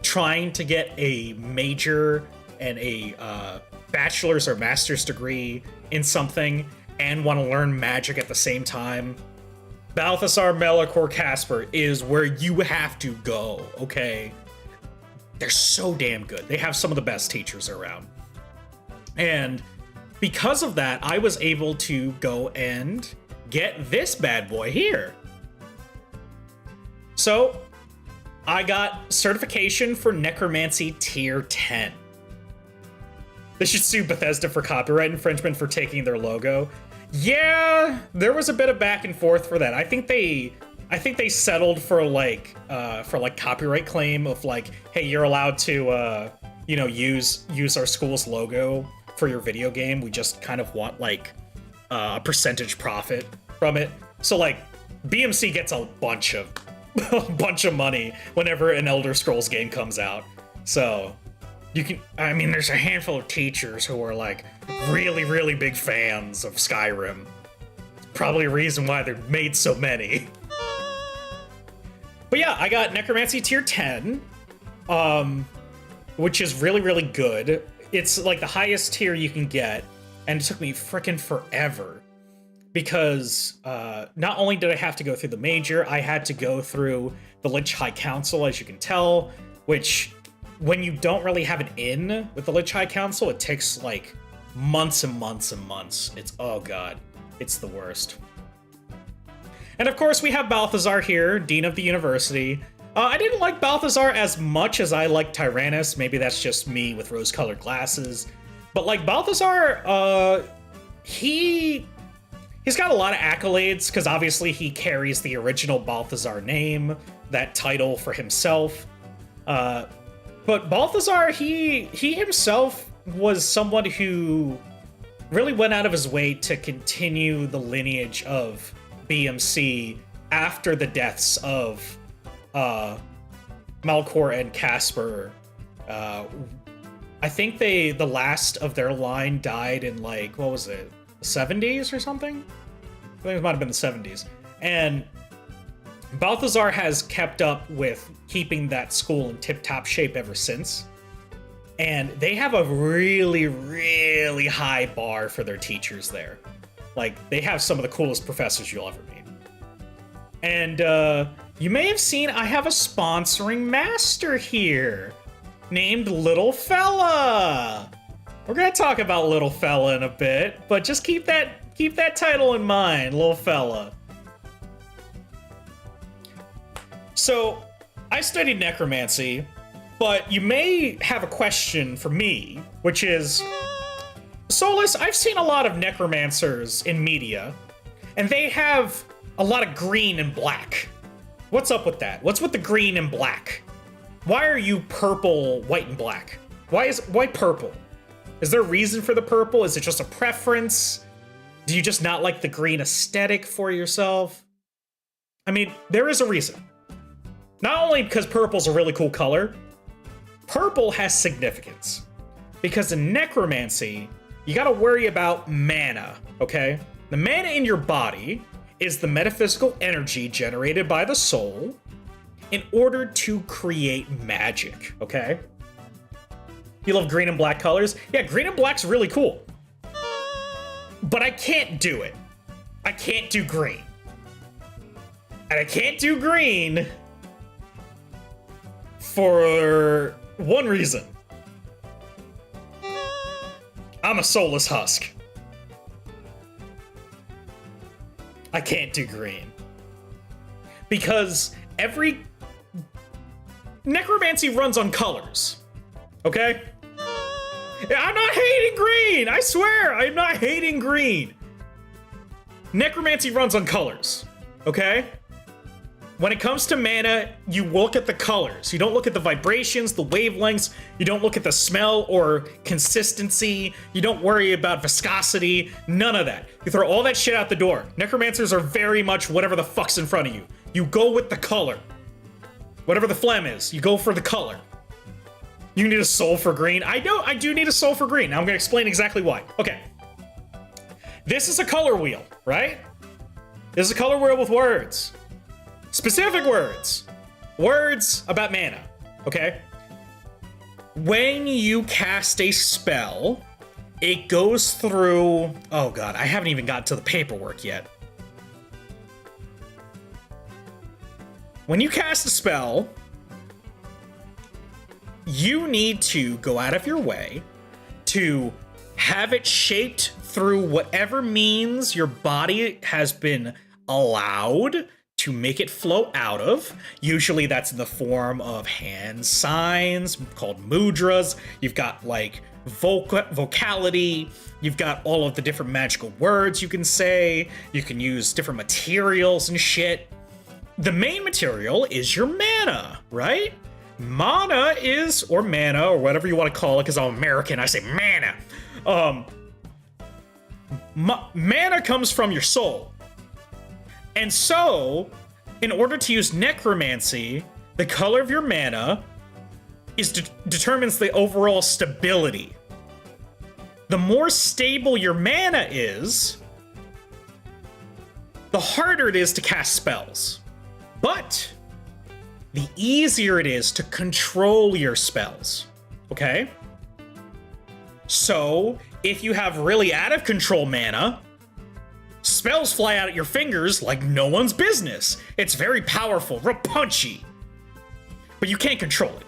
trying to get a major and a bachelor's or master's degree in something and want to learn magic at the same time, Balthasar, Melchior, Casper is where you have to go, okay? They're so damn good. They have some of the best teachers around. And because of that, I was able to go and get this bad boy here. So I got certification for Necromancy Tier 10. They should sue Bethesda for copyright infringement for taking their logo. Yeah, there was a bit of back and forth for that. I think they settled for like copyright claim of like, hey, you're allowed to use our school's logo for your video game. We just kind of want like a percentage profit from it. So like BMC gets a bunch of money whenever an Elder Scrolls game comes out. So there's a handful of teachers who are like really, really big fans of Skyrim. Probably a reason why they've made so many. But yeah, I got Necromancy Tier 10, which is really, really good. It's like the highest tier you can get, and it took me frickin' forever. Because not only did I have to go through the major, I had to go through the Lich High Council, as you can tell, which when you don't really have an in with the Lich High Council, it takes like months and months and months. It's, oh god, it's the worst. And of course we have Balthazar here, Dean of the University. I didn't like Balthazar as much as I liked Tyrannus. Maybe that's just me with rose-colored glasses. But like Balthazar, he's got a lot of accolades because obviously he carries the original Balthazar name, that title for himself. But Balthazar, he himself was someone who really went out of his way to continue the lineage of BMC after the deaths of Melchior and Casper. I think the last of their line died in like, what was it, the 70s or something? I think it might have been the 70s. And Balthazar has kept up with keeping that school in tip-top shape ever since. And they have a really, really high bar for their teachers there. Like, they have some of the coolest professors you'll ever meet. And you may have seen I have a sponsoring master here named Little Fella. We're gonna talk about Little Fella in a bit, but just keep that title in mind, Little Fella. So, I studied necromancy, but you may have a question for me, which is, Soulless, I've seen a lot of necromancers in media, and they have a lot of green and black. What's up with that? What's with the green and black? Why are you purple, white, and black? Why purple? Is there a reason for the purple? Is it just a preference? Do you just not like the green aesthetic for yourself? I mean, there is a reason. Not only because purple's a really cool color, purple has significance. Because in necromancy, you gotta worry about mana, okay? The mana in your body is the metaphysical energy generated by the soul in order to create magic, okay? You love green and black colors? Yeah, green and black's really cool. But I can't do it. I can't do green. And I can't do green for one reason. I'm a soulless husk. I can't do green. Because every necromancy runs on colors. Okay? I'm not hating green! I swear, I'm not hating green. Necromancy runs on colors. Okay? When it comes to mana, you look at the colors. You don't look at the vibrations, the wavelengths. You don't look at the smell or consistency. You don't worry about viscosity. None of that. You throw all that shit out the door. Necromancers are very much whatever the fuck's in front of you. You go with the color. Whatever the phlegm is, you go for the color. You need a soul for green. I do need a soul for green. Now I'm gonna explain exactly why. Okay. This is a color wheel, right? This is a color wheel with words. Specific words. Words about mana, okay? When you cast a spell, it goes through... Oh god, I haven't even gotten to the paperwork yet. When you cast a spell, you need to go out of your way to have it shaped through whatever means your body has been allowed to make it flow out of. Usually that's in the form of hand signs called mudras. You've got like vocality. You've got all of the different magical words you can say. You can use different materials and shit. The main material is your mana, right? Mana is, or mana, or whatever you want to call it, because I'm American, I say mana. Mana comes from your soul. And so, in order to use necromancy, the color of your mana determines the overall stability. The more stable your mana is, the harder it is to cast spells. But the easier it is to control your spells, okay? So, if you have really out of control mana, spells fly out at your fingers like no one's business. It's very powerful, real punchy, but you can't control it.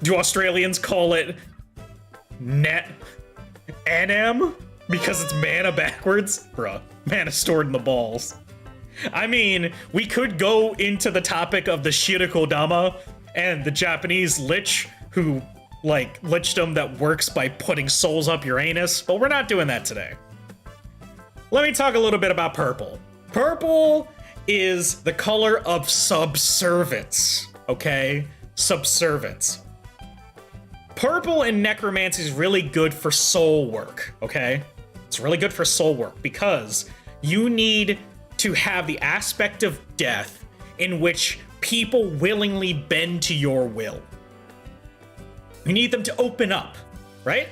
Do Australians call it NM because it's mana backwards? Bruh, mana stored in the balls. I mean, we could go into the topic of the Shirikodama and the Japanese lich who, like, lichdom that works by putting souls up your anus, but we're not doing that today. Let me talk a little bit about purple. Purple is the color of subservience, okay? Subservience. Purple in necromancy is really good for soul work, okay? It's really good for soul work because you need to have the aspect of death in which people willingly bend to your will. You need them to open up, right?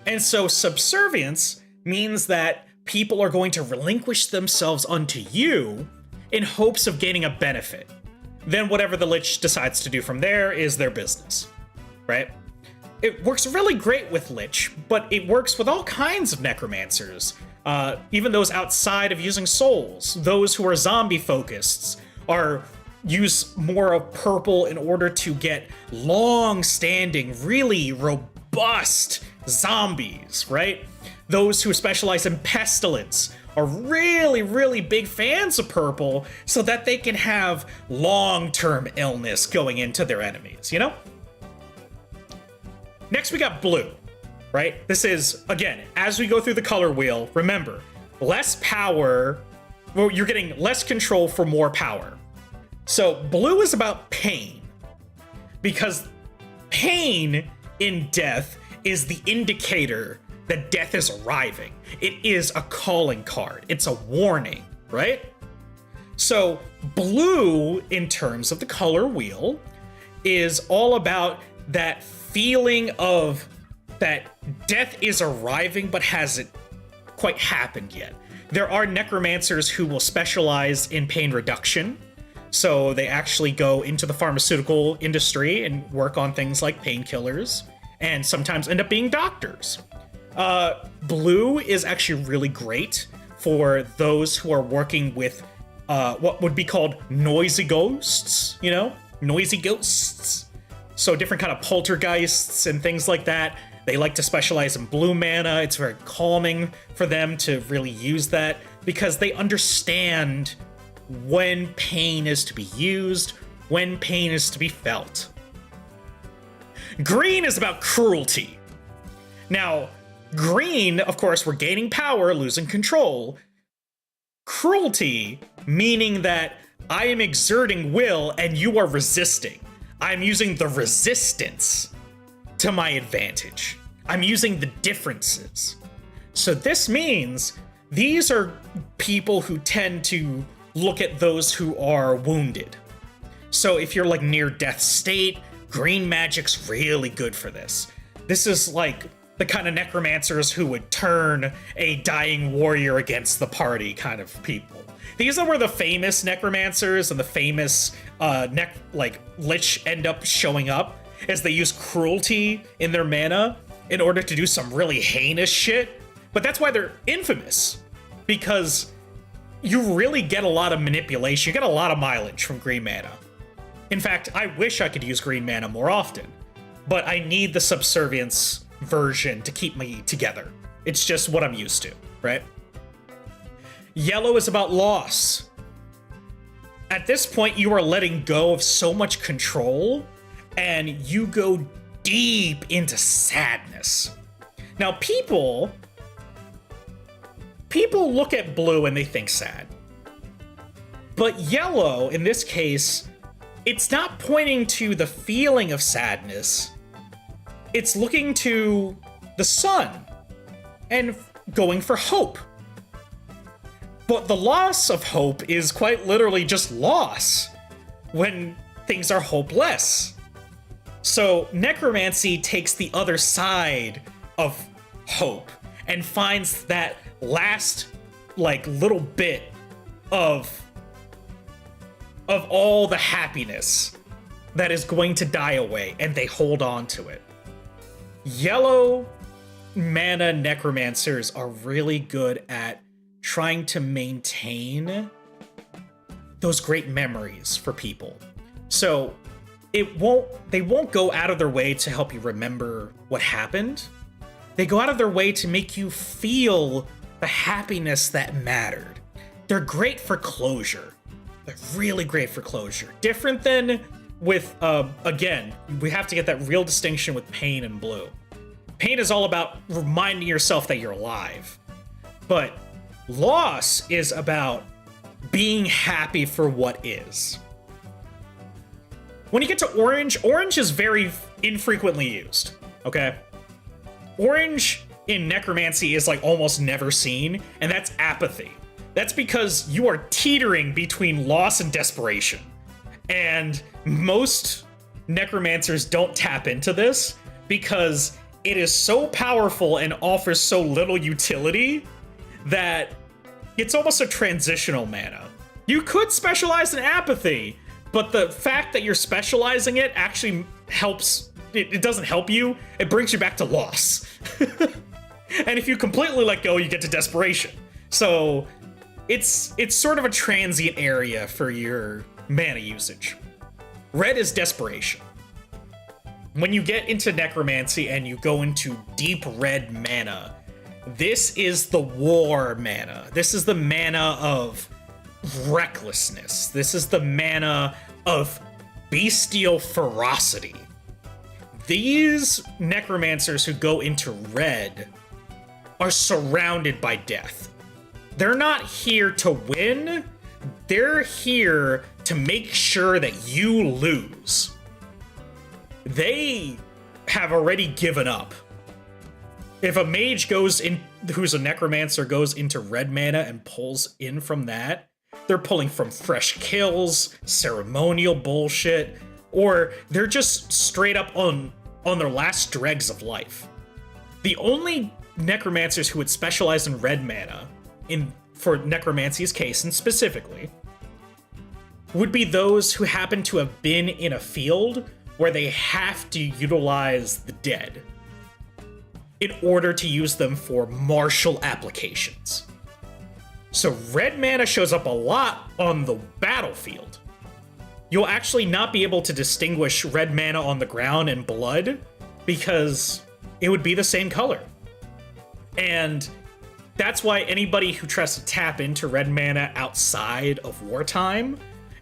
And so subservience means that people are going to relinquish themselves unto you in hopes of gaining a benefit. Then whatever the Lich decides to do from there is their business, right? It works really great with Lich, but it works with all kinds of necromancers, even those outside of using souls. Those who are zombie focused use more of purple in order to get long-standing, really robust zombies, right? Those who specialize in pestilence are really, really big fans of purple so that they can have long-term illness going into their enemies, you know? Next, we got blue, right? This is, again, as we go through the color wheel, remember, less power, well, you're getting less control for more power. So blue is about pain, because pain in death is the indicator that death is arriving. It is a calling card. It's a warning, right? So blue, in terms of the color wheel, is all about that feeling of that death is arriving but hasn't quite happened yet. There are necromancers who will specialize in pain reduction. So they actually go into the pharmaceutical industry and work on things like painkillers, and sometimes end up being doctors. Blue is actually really great for those who are working with what would be called noisy ghosts, you know? Noisy ghosts. So different kind of poltergeists and things like that. They like to specialize in blue mana. It's very calming for them to really use that because they understand when pain is to be used, when pain is to be felt. Green is about cruelty. Now, green, of course, we're gaining power, losing control. Cruelty, meaning that I am exerting will and you are resisting. I'm using the resistance to my advantage. I'm using the differences. So this means these are people who tend to look at those who are wounded. So if you're like near death state, green magic's really good for this. This is like the kind of necromancers who would turn a dying warrior against the party kind of people. These are where the famous necromancers and the famous lich end up showing up, as they use cruelty in their mana in order to do some really heinous shit. But that's why they're infamous, because you really get a lot of manipulation, you get a lot of mileage from green mana. In fact, I wish I could use green mana more often, but I need the subservience version to keep me together. It's just what I'm used to, right? Yellow is about loss. At this point, you are letting go of so much control, and you go deep into sadness. Now, people look at blue and they think sad. But yellow, in this case, it's not pointing to the feeling of sadness. It's looking to the sun and going for hope. But the loss of hope is quite literally just loss when things are hopeless. So necromancy takes the other side of hope and finds that last little bit of all the happiness that is going to die away, and they hold on to it. Yellow mana necromancers are really good at trying to maintain those great memories for people. So they won't go out of their way to help you remember what happened. They go out of their way to make you feel the happiness that mattered. They're great for closure. They're really great for closure. Different than with, again, we have to get that real distinction with pain and blue. Pain is all about reminding yourself that you're alive. But loss is about being happy for what is. When you get to orange, orange is very infrequently used, okay? Orange in necromancy is almost never seen, and that's apathy. That's because you are teetering between loss and desperation. And most necromancers don't tap into this because it is so powerful and offers so little utility that it's almost a transitional mana. You could specialize in apathy, but the fact that you're specializing it actually helps. It doesn't help you. It brings you back to loss. And if you completely let go, you get to desperation. So it's sort of a transient area for your mana usage. Red is desperation. When you get into necromancy and you go into deep red mana, this is the war mana. This is the mana of recklessness. This is the mana of bestial ferocity. These necromancers who go into red are surrounded by death. They're not here to win. They're here to make sure that you lose. They have already given up. If a mage goes in, who's a necromancer, goes into red mana and pulls in from that, they're pulling from fresh kills, ceremonial bullshit, or they're just straight up on their last dregs of life. The only necromancers who would specialize in red mana, for necromancy's case and specifically, would be those who happen to have been in a field where they have to utilize the dead in order to use them for martial applications. So red mana shows up a lot on the battlefield. You'll actually not be able to distinguish red mana on the ground and blood because it would be the same color. And that's why anybody who tries to tap into red mana outside of wartime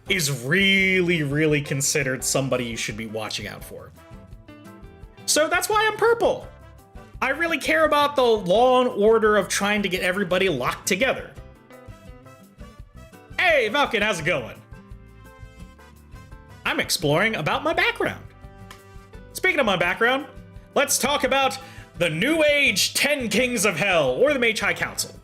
is really, really considered somebody you should be watching out for. So that's why I'm purple. I really care about the law and order of trying to get everybody locked together. Hey, Falcon, how's it going? I'm exploring about my background. Speaking of my background, let's talk about the New Age 10 Kings of Hell, or the Mage High Council.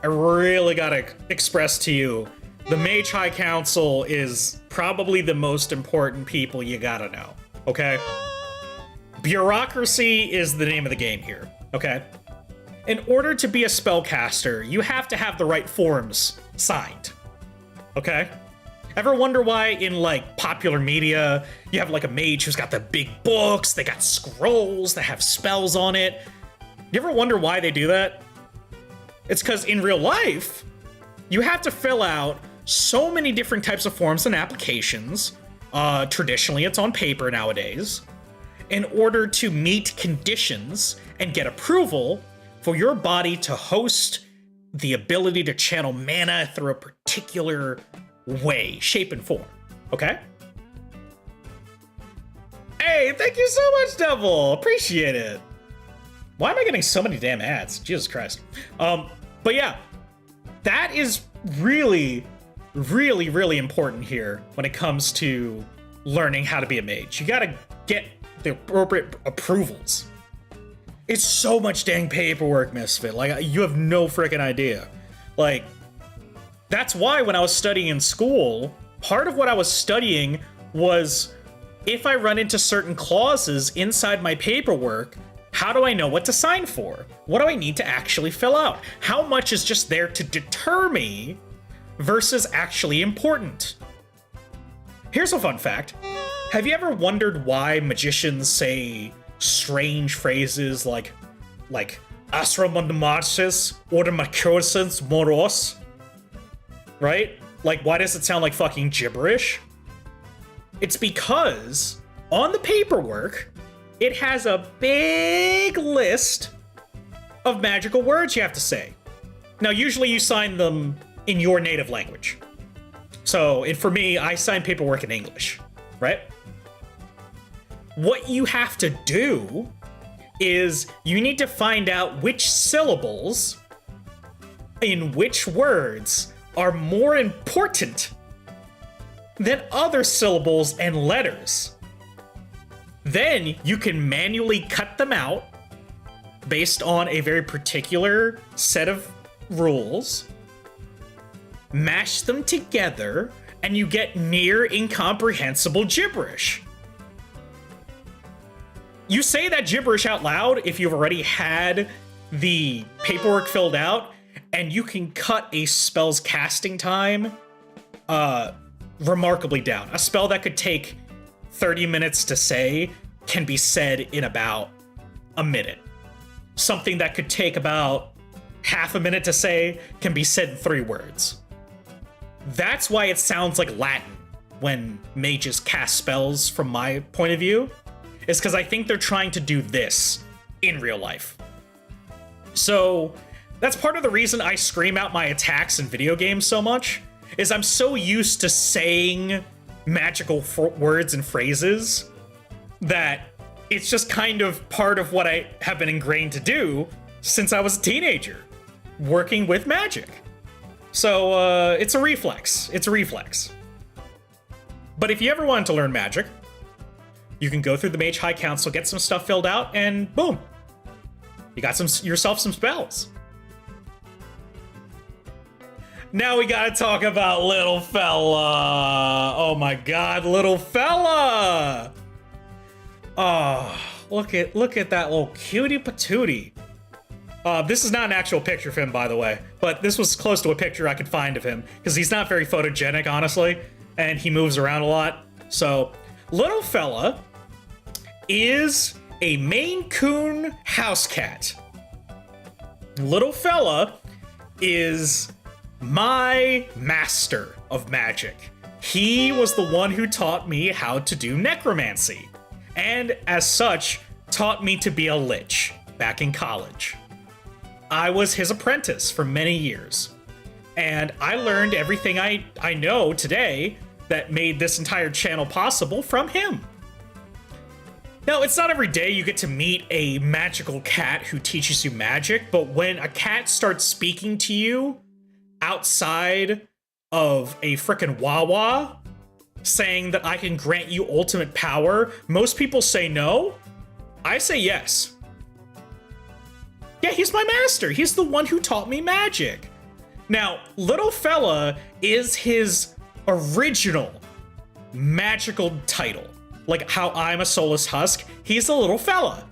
I really gotta express to you, the Mage High Council is probably the most important people you gotta know, okay? Bureaucracy is the name of the game here, okay? In order to be a spellcaster, you have to have the right forms signed, okay? Ever wonder why in, like, popular media, you have, like, a mage who's got the big books, they got scrolls that have spells on it? You ever wonder why they do that? It's because in real life, you have to fill out so many different types of forms and applications. Traditionally, it's on paper nowadays, in order to meet conditions and get approval for your body to host the ability to channel mana through a particular way, shape, and form. Okay? Hey, thank you so much, Devil! Appreciate it. Why am I getting so many damn ads? Jesus Christ. But yeah, that is really, really, really important here when it comes to learning how to be a mage. You gotta get the appropriate approvals. It's so much dang paperwork, Misfit. Like, you have no freaking idea. Like, that's why when I was studying in school, part of what I was studying was if I run into certain clauses inside my paperwork, how do I know what to sign for? What do I need to actually fill out? How much is just there to deter me versus actually important? Here's a fun fact. Have you ever wondered why magicians say strange phrases like Asramondamarsis or the Macursens Moros? Right? Like, why does it sound like fucking gibberish? It's because on the paperwork, it has a big list of magical words you have to say. Now, usually you sign them in your native language. So, for me, I sign paperwork in English, right? What you have to do is you need to find out which syllables in which words are more important than other syllables and letters. Then you can manually cut them out based on a very particular set of rules, mash them together, and you get near incomprehensible gibberish. You say that gibberish out loud if you've already had the paperwork filled out, and you can cut a spell's casting time remarkably down. A spell that could take 30 minutes to say can be said in about a minute. Something that could take about half a minute to say can be said in 3 words. That's why it sounds like Latin when mages cast spells, from my point of view, is because I think they're trying to do this in real life. So that's part of the reason I scream out my attacks in video games so much, is I'm so used to saying magical words and phrases that it's just kind of part of what I have been ingrained to do since I was a teenager, working with magic. So it's a reflex. It's a reflex. But if you ever wanted to learn magic, you can go through the Mage High Council, get some stuff filled out, and boom, you got yourself some spells. Now we gotta talk about little fella. Oh my god, little fella! Oh, look at that little cutie patootie. This is not an actual picture of him, by the way, but this was close to a picture I could find of him, because he's not very photogenic, honestly, and he moves around a lot. So, little fella is a Maine Coon house cat. Little fella is my master of magic. He was the one who taught me how to do necromancy, and as such, taught me to be a lich back in college. I was his apprentice for many years, and I learned everything I know today that made this entire channel possible from him. Now, it's not every day you get to meet a magical cat who teaches you magic, but when a cat starts speaking to you outside of a frickin' Wawa, saying that I can grant you ultimate power, most people say no. I say yes. Yeah, he's my master. He's the one who taught me magic. Now, little fella is his original magical title. Like how I'm a Soulless Husk, he's a little fella.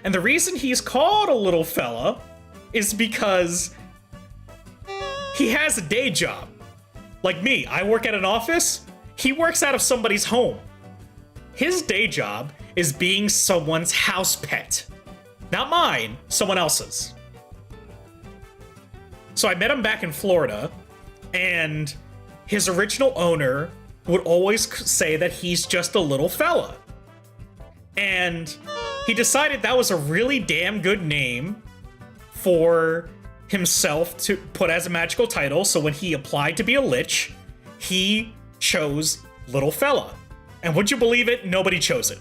And the reason he's called a little fella is because he has a day job. Like me, I work at an office. He works out of somebody's home. His day job is being someone's house pet. Not mine, someone else's. So I met him back in Florida, and his original owner would always say that he's just a little fella. And he decided that was a really damn good name for himself to put as a magical title, so when he applied to be a lich, he chose little fella. And would you believe it? Nobody chose it.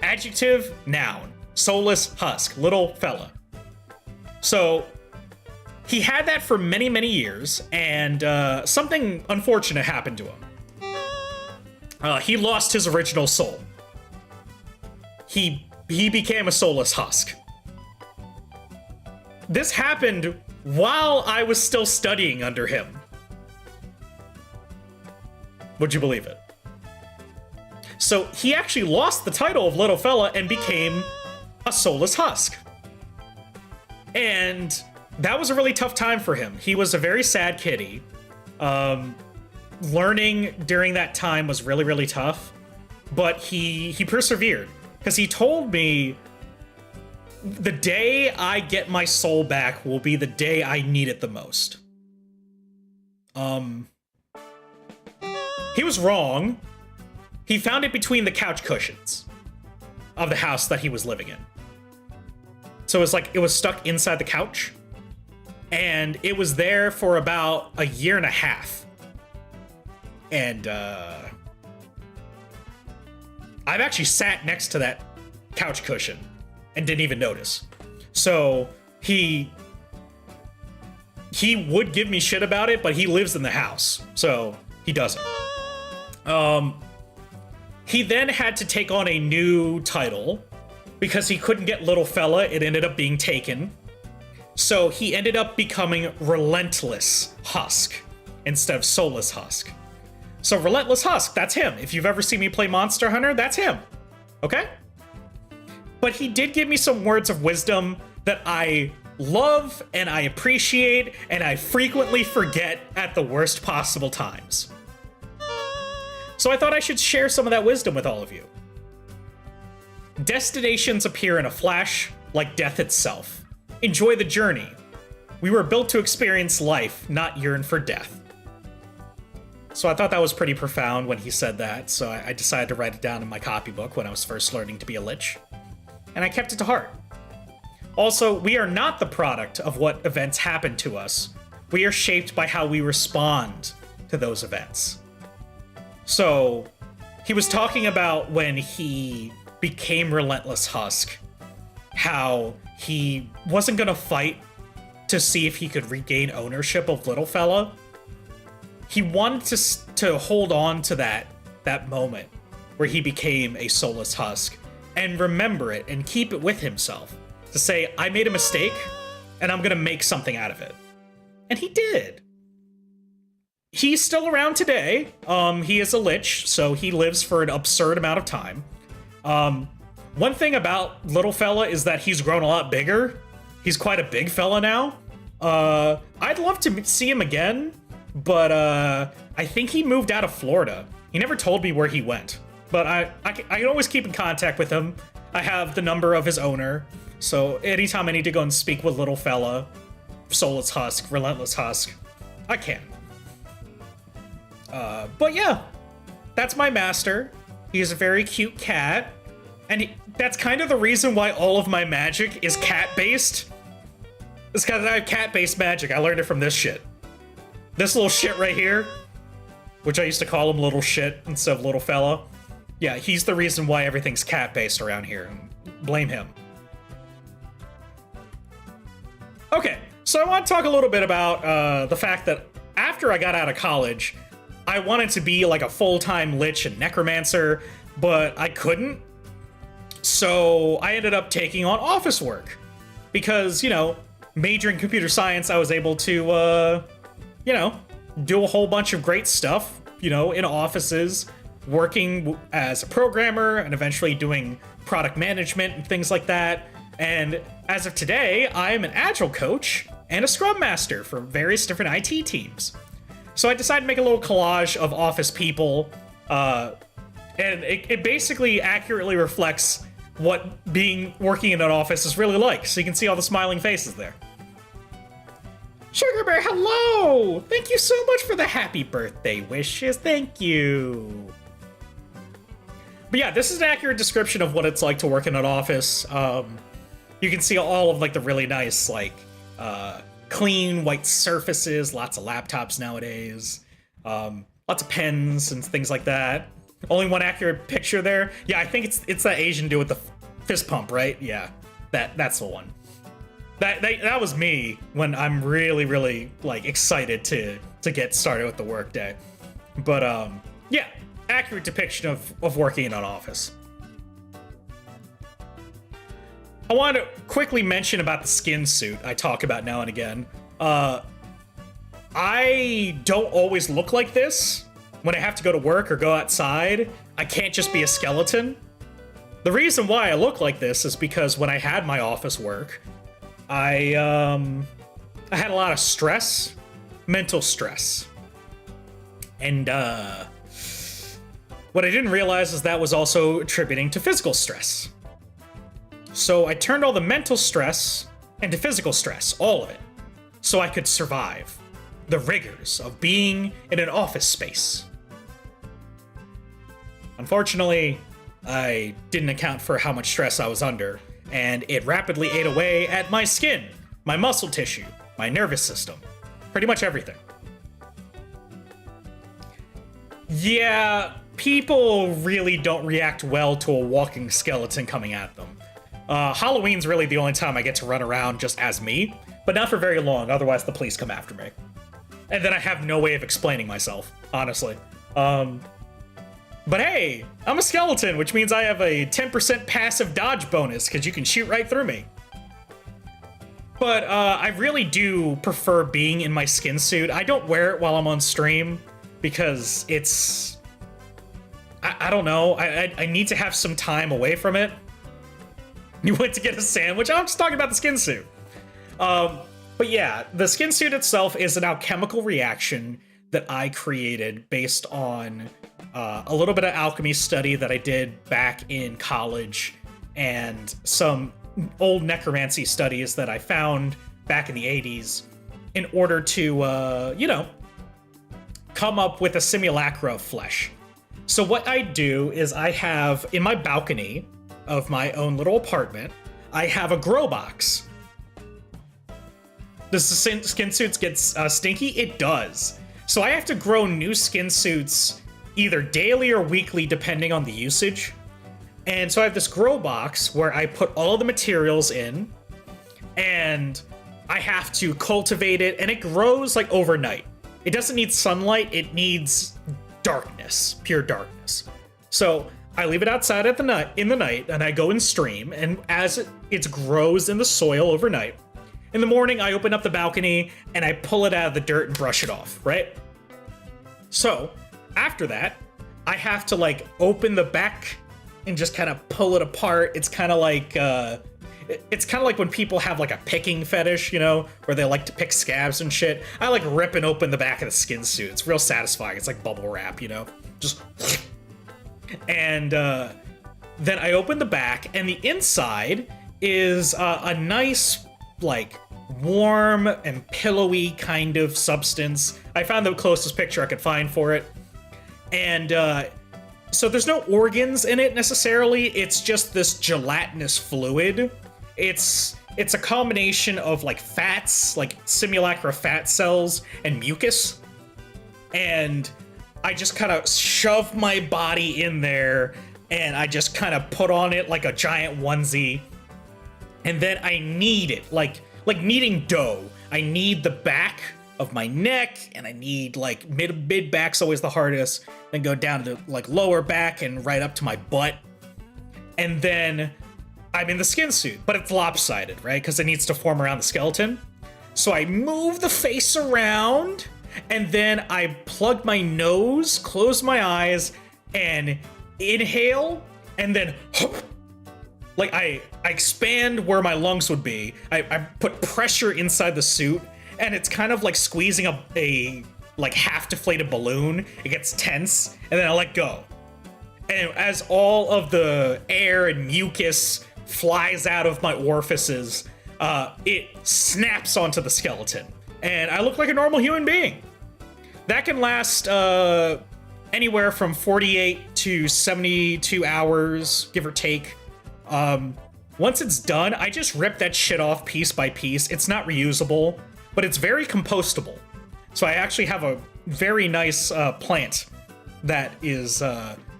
Adjective, noun. Soulless Husk, little fella. So he had that for many, many years, and something unfortunate happened to him. He lost his original soul. He became a Soulless Husk. This happened while I was still studying under him. Would you believe it? So he actually lost the title of little fella and became a Soulless Husk. And that was a really tough time for him. He was a very sad kitty. Learning during that time was really, really tough, but he persevered, because he told me the day I get my soul back will be the day I need it the most. He was wrong. He found it between the couch cushions of the house that he was living in. So it's like it was stuck inside the couch, and it was there for about a year and a half. And I've actually sat next to that couch cushion and didn't even notice. So he would give me shit about it, but he lives in the house, so he doesn't. He then had to take on a new title because he couldn't get little fella. It ended up being taken. So he ended up becoming Relentless Husk instead of Soulless Husk. So Relentless Husk, that's him. If you've ever seen me play Monster Hunter, that's him. Okay? But he did give me some words of wisdom that I love and I appreciate and I frequently forget at the worst possible times. So I thought I should share some of that wisdom with all of you. Destinations appear in a flash, like death itself. Enjoy the journey. We were built to experience life, not yearn for death. So I thought that was pretty profound when he said that, so I decided to write it down in my copybook when I was first learning to be a lich. And I kept it to heart. Also, we are not the product of what events happen to us. We are shaped by how we respond to those events. So, he was talking about when he became Relentless Husk, how he wasn't gonna fight to see if he could regain ownership of Little Fella. He wanted to hold on to that moment where he became a Soulless Husk and remember it and keep it with himself to say, I made a mistake and I'm gonna make something out of it. And he did. He's still around today. He is a lich, so he lives for an absurd amount of time. One thing about Little Fella is that he's grown a lot bigger. He's quite a big fella now. I'd love to see him again, but I think he moved out of Florida. He never told me where he went, but I can always keep in contact with him. I have the number of his owner, so anytime I need to go and speak with Little Fella, Soulless Husk, Relentless Husk, I can. But yeah, that's my master. He's a very cute cat, and that's kind of the reason why all of my magic is cat-based. It's because I have cat-based magic. I learned it from this shit. This little shit right here, which I used to call him Little Shit instead of Little Fella. Yeah, he's the reason why everything's cat-based around here. Blame him. Okay, so I want to talk a little bit about the fact that after I got out of college, I wanted to be like a full-time lich and necromancer, but I couldn't. So I ended up taking on office work because, you know, majoring in computer science, I was able to, you know, do a whole bunch of great stuff, you know, in offices, working as a programmer and eventually doing product management and things like that. And as of today, I am an Agile coach and a Scrum Master for various different IT teams. So I decided to make a little collage of office people, and it basically accurately reflects what working in an office is really like. So you can see all the smiling faces there. Sugar Bear, hello! Thank you so much for the happy birthday wishes. Thank you. But yeah, this is an accurate description of what it's like to work in an office. You can see all of like the really nice, like, clean white surfaces, lots of laptops nowadays, lots of pens and things like that. Only one accurate picture there. Yeah, I think it's that Asian dude with the fist pump, right? Yeah, that's the one. That was me when I'm really like excited to get started with the workday. But yeah, accurate depiction of working in an office. I want to quickly mention about the skin suit I talk about now and again. I don't always look like this. When I have to go to work or go outside, I can't just be a skeleton. The reason why I look like this is because when I had my office work, I had a lot of stress, mental stress. And what I didn't realize is that was also attributing to physical stress. So I turned all the mental stress into physical stress, all of it, so I could survive the rigors of being in an office space. Unfortunately, I didn't account for how much stress I was under, and it rapidly ate away at my skin, my muscle tissue, my nervous system, pretty much everything. Yeah, people really don't react well to a walking skeleton coming at them. Halloween's really the only time I get to run around just as me, but not for very long, otherwise the police come after me. And then I have no way of explaining myself, honestly. But hey, I'm a skeleton, which means I have a 10% passive dodge bonus, because you can shoot right through me. But I really do prefer being in my skin suit. I don't wear it while I'm on stream, because it's... I don't know, I need to have some time away from it. You went to get a sandwich? I'm just talking about the skin suit. But yeah, the skin suit itself is an alchemical reaction that I created based on a little bit of alchemy study that I did back in college and some old necromancy studies that I found back in the 80s in order to, come up with a simulacra of flesh. So what I do is I have, in my balcony of my own little apartment, I have a grow box. Does the skin suits get stinky? It does. So I have to grow new skin suits either daily or weekly depending on the usage. And so I have this grow box where I put all of the materials in and I have to cultivate it, and it grows like overnight. It doesn't need sunlight, it needs darkness, pure darkness. So I leave it outside in the night and I go and stream, and as it grows in the soil overnight, in the morning I open up the balcony and I pull it out of the dirt and brush it off, right? So after that, I have to like open the back and just kind of pull it apart. It's kind of like when people have like a picking fetish, you know, where they like to pick scabs and shit. I like ripping open the back of the skin suit. It's real satisfying. It's like bubble wrap, you know, just. And then I open the back, and the inside is a nice, like, warm and pillowy kind of substance. I found the closest picture I could find for it. And so there's no organs in it necessarily. It's just this gelatinous fluid. It's a combination of like fats, like simulacra fat cells, and mucus. And I just kind of shove my body in there, and I just kind of put on it like a giant onesie. And then I knead it like kneading dough. I knead the back of my neck, and I knead like mid back's always the hardest, then go down to like lower back and right up to my butt. And then I'm in the skin suit, but it's lopsided, right? Because it needs to form around the skeleton. So I move the face around, and then I plug my nose, close my eyes, and inhale, and then like I expand where my lungs would be. I put pressure inside the suit, and it's kind of like squeezing a like half deflated balloon. It gets tense, and then I let go. And as all of the air and mucus flies out of my orifices, it snaps onto the skeleton, and I look like a normal human being. That can last anywhere from 48 to 72 hours, give or take. Once it's done, I just rip that shit off piece by piece. It's not reusable, but it's very compostable. So I actually have a very nice plant that is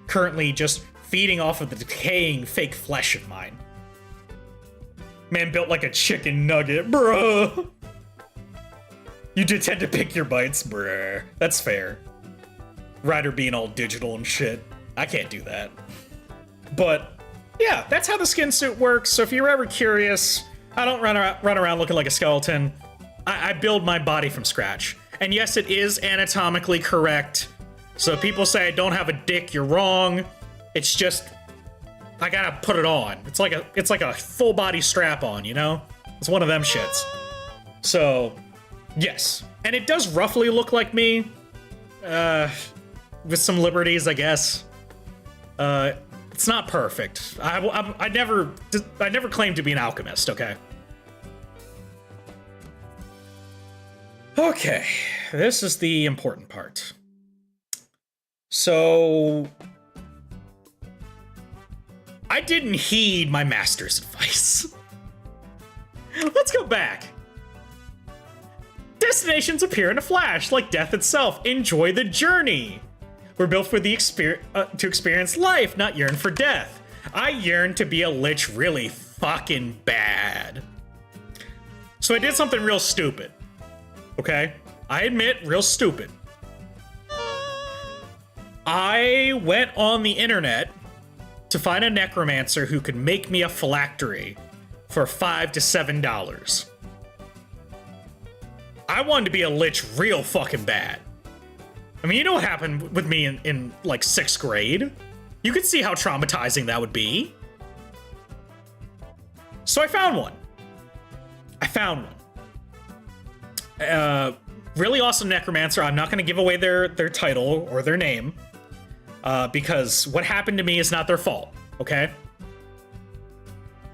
currently just feeding off of the decaying fake flesh of mine. Man built like a chicken nugget, bruh. You did tend to pick your bites, bruh. That's fair. Ryder being all digital and shit. I can't do that. But yeah, that's how the skin suit works. So if you're ever curious, I don't run around looking like a skeleton. I build my body from scratch. And yes, it is anatomically correct. So if people say I don't have a dick, you're wrong. It's just I gotta put it on. It's like a full body strap on, you know? It's one of them shits. So yes, and it does roughly look like me, with some liberties, I guess. It's not perfect. I never claimed to be an alchemist. Okay. Okay, this is the important part. So I didn't heed my master's advice. Let's go back. Destinations appear in a flash, like death itself. Enjoy the journey. We're built for the to experience life, not yearn for death. I yearn to be a lich really fucking bad. So I did something real stupid. Okay? I admit, real stupid. I went on the internet to find a necromancer who could make me a phylactery for $5 to $7. I wanted to be a lich real fucking bad. I mean, you know what happened with me in like 6th grade? You could see how traumatizing that would be. So I found one. Really awesome necromancer. I'm not going to give away their title or their name because what happened to me is not their fault, okay?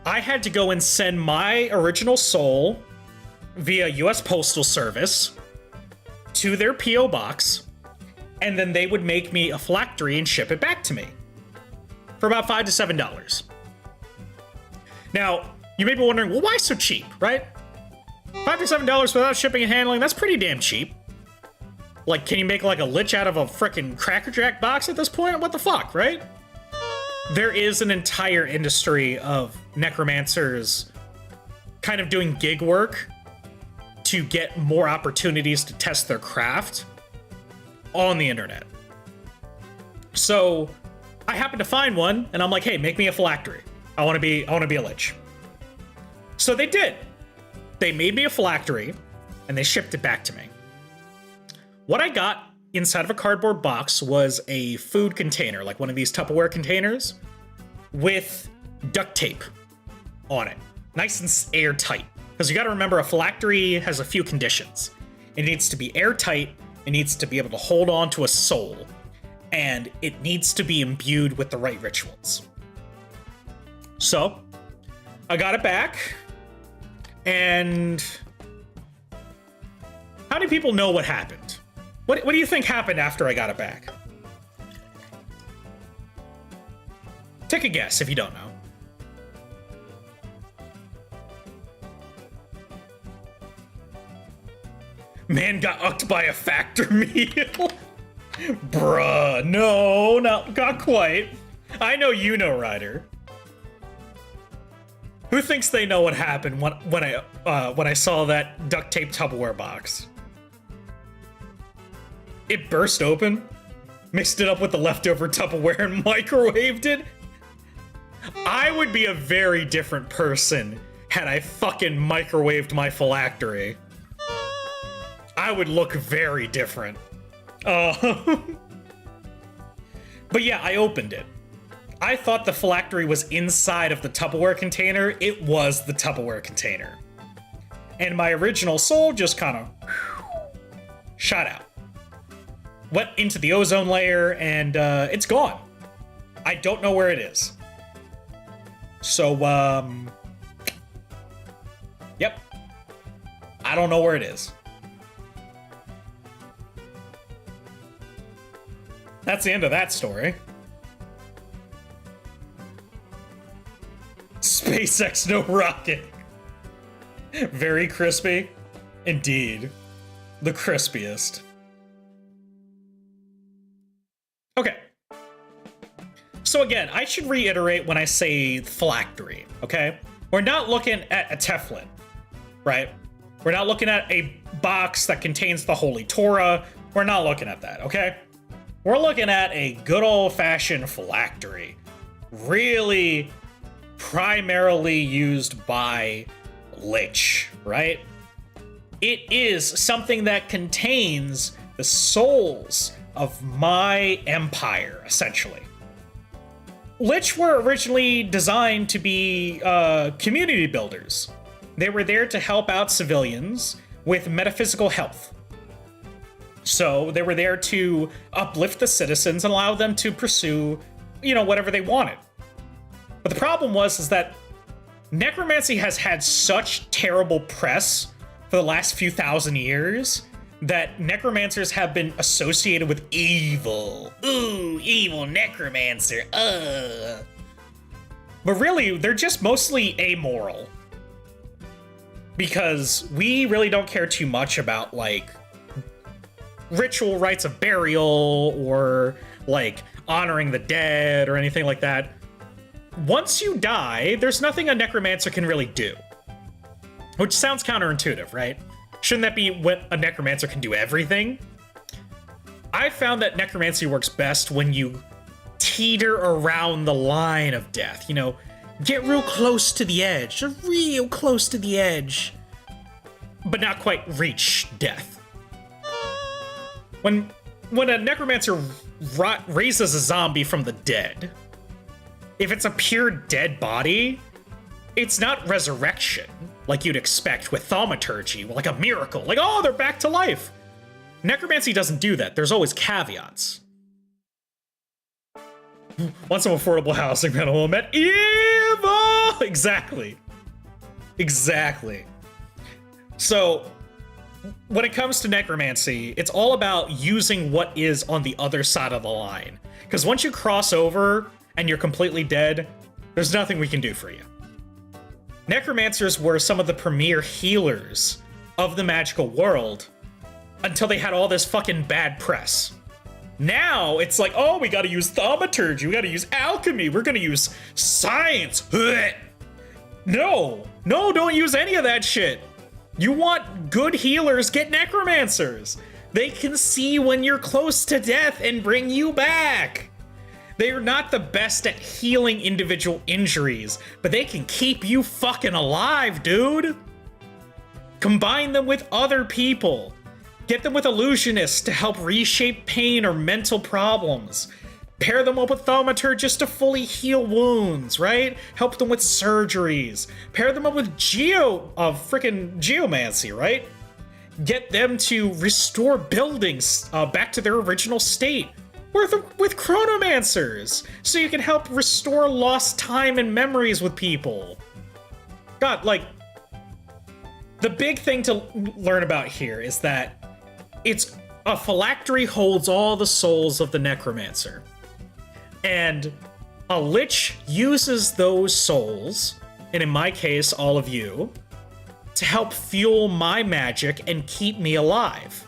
I had to go and send my original soul via US Postal Service to their P.O. box, and then they would make me a phylactery and ship it back to me for about $5 to $7. Now, you may be wondering, well, why so cheap, right? $5 to $7 without shipping and handling, that's pretty damn cheap. Like, can you make like a lich out of a frickin' Cracker Jack box at this point? What the fuck, right? There is an entire industry of necromancers kind of doing gig work to get more opportunities to test their craft on the internet. So I happened to find one, and I'm like, hey, make me a phylactery. I want to be a lich. So they did. They made me a phylactery, and they shipped it back to me. What I got inside of a cardboard box was a food container, like one of these Tupperware containers, with duct tape on it. Nice and airtight. Because you got to remember, a phylactery has a few conditions. It needs to be airtight, it needs to be able to hold on to a soul, and it needs to be imbued with the right rituals. So, I got it back, and how many people know what happened? What do you think happened after I got it back? Take a guess if you don't know. Man got ucked by a factor meal. Bruh, no, not quite. I know you know, Ryder. Who thinks they know what happened when I saw that duct tape Tupperware box? It burst open, mixed it up with the leftover Tupperware, and microwaved it. I would be a very different person had I fucking microwaved my phylactery. I would look very different. But yeah, I opened it. I thought the phylactery was inside of the Tupperware container. It was the Tupperware container. And my original soul just kind of shot out. Went into the ozone layer, and it's gone. I don't know where it is. So, yep. I don't know where it is. That's the end of that story. SpaceX, no rocket. Very crispy. Indeed. The crispiest. Okay. So again, I should reiterate when I say phylactery, okay? We're not looking at a Teflon, right? We're not looking at a box that contains the Holy Torah. We're not looking at that, okay? We're looking at a good old-fashioned phylactery. Really primarily used by Lich, right? It is something that contains the souls of my empire, essentially. Lich were originally designed to be community builders. They were there to help out civilians with metaphysical health. So they were there to uplift the citizens and allow them to pursue, whatever they wanted. But the problem is that necromancy has had such terrible press for the last few thousand years that necromancers have been associated with evil. Ooh, evil necromancer, But really, they're just mostly amoral. Because we really don't care too much about, ritual rites of burial or, honoring the dead or anything like that. Once you die, there's nothing a necromancer can really do. Which sounds counterintuitive, right? Shouldn't that be what a necromancer can do, everything? I found that necromancy works best when you teeter around the line of death. Get real close to the edge, real close to the edge, but not quite reach death. When a necromancer raises a zombie from the dead, if it's a pure dead body, it's not resurrection like you'd expect with thaumaturgy, like a miracle, like, oh, they're back to life. Necromancy doesn't do that. There's always caveats. Want some affordable housing, man? Oh, met evil! Exactly. Exactly. So, when it comes to necromancy, it's all about using what is on the other side of the line. Because once you cross over and you're completely dead, there's nothing we can do for you. Necromancers were some of the premier healers of the magical world until they had all this fucking bad press. Now it's like, oh, we gotta use thaumaturgy, we gotta use alchemy, we're gonna use science. No, don't use any of that shit. You want good healers, get necromancers. They can see when you're close to death and bring you back. They are not the best at healing individual injuries, but they can keep you fucking alive, dude. Combine them with other people. Get them with illusionists to help reshape pain or mental problems. Pair them up with thaumaturgists to fully heal wounds, right? Help them with surgeries. Pair them up with geomancy, right? Get them to restore buildings back to their original state. With chronomancers, so you can help restore lost time and memories with people. God, like, the big thing to learn about here is that it's a phylactery holds all the souls of the necromancer. And a lich uses those souls, and in my case, all of you, to help fuel my magic and keep me alive.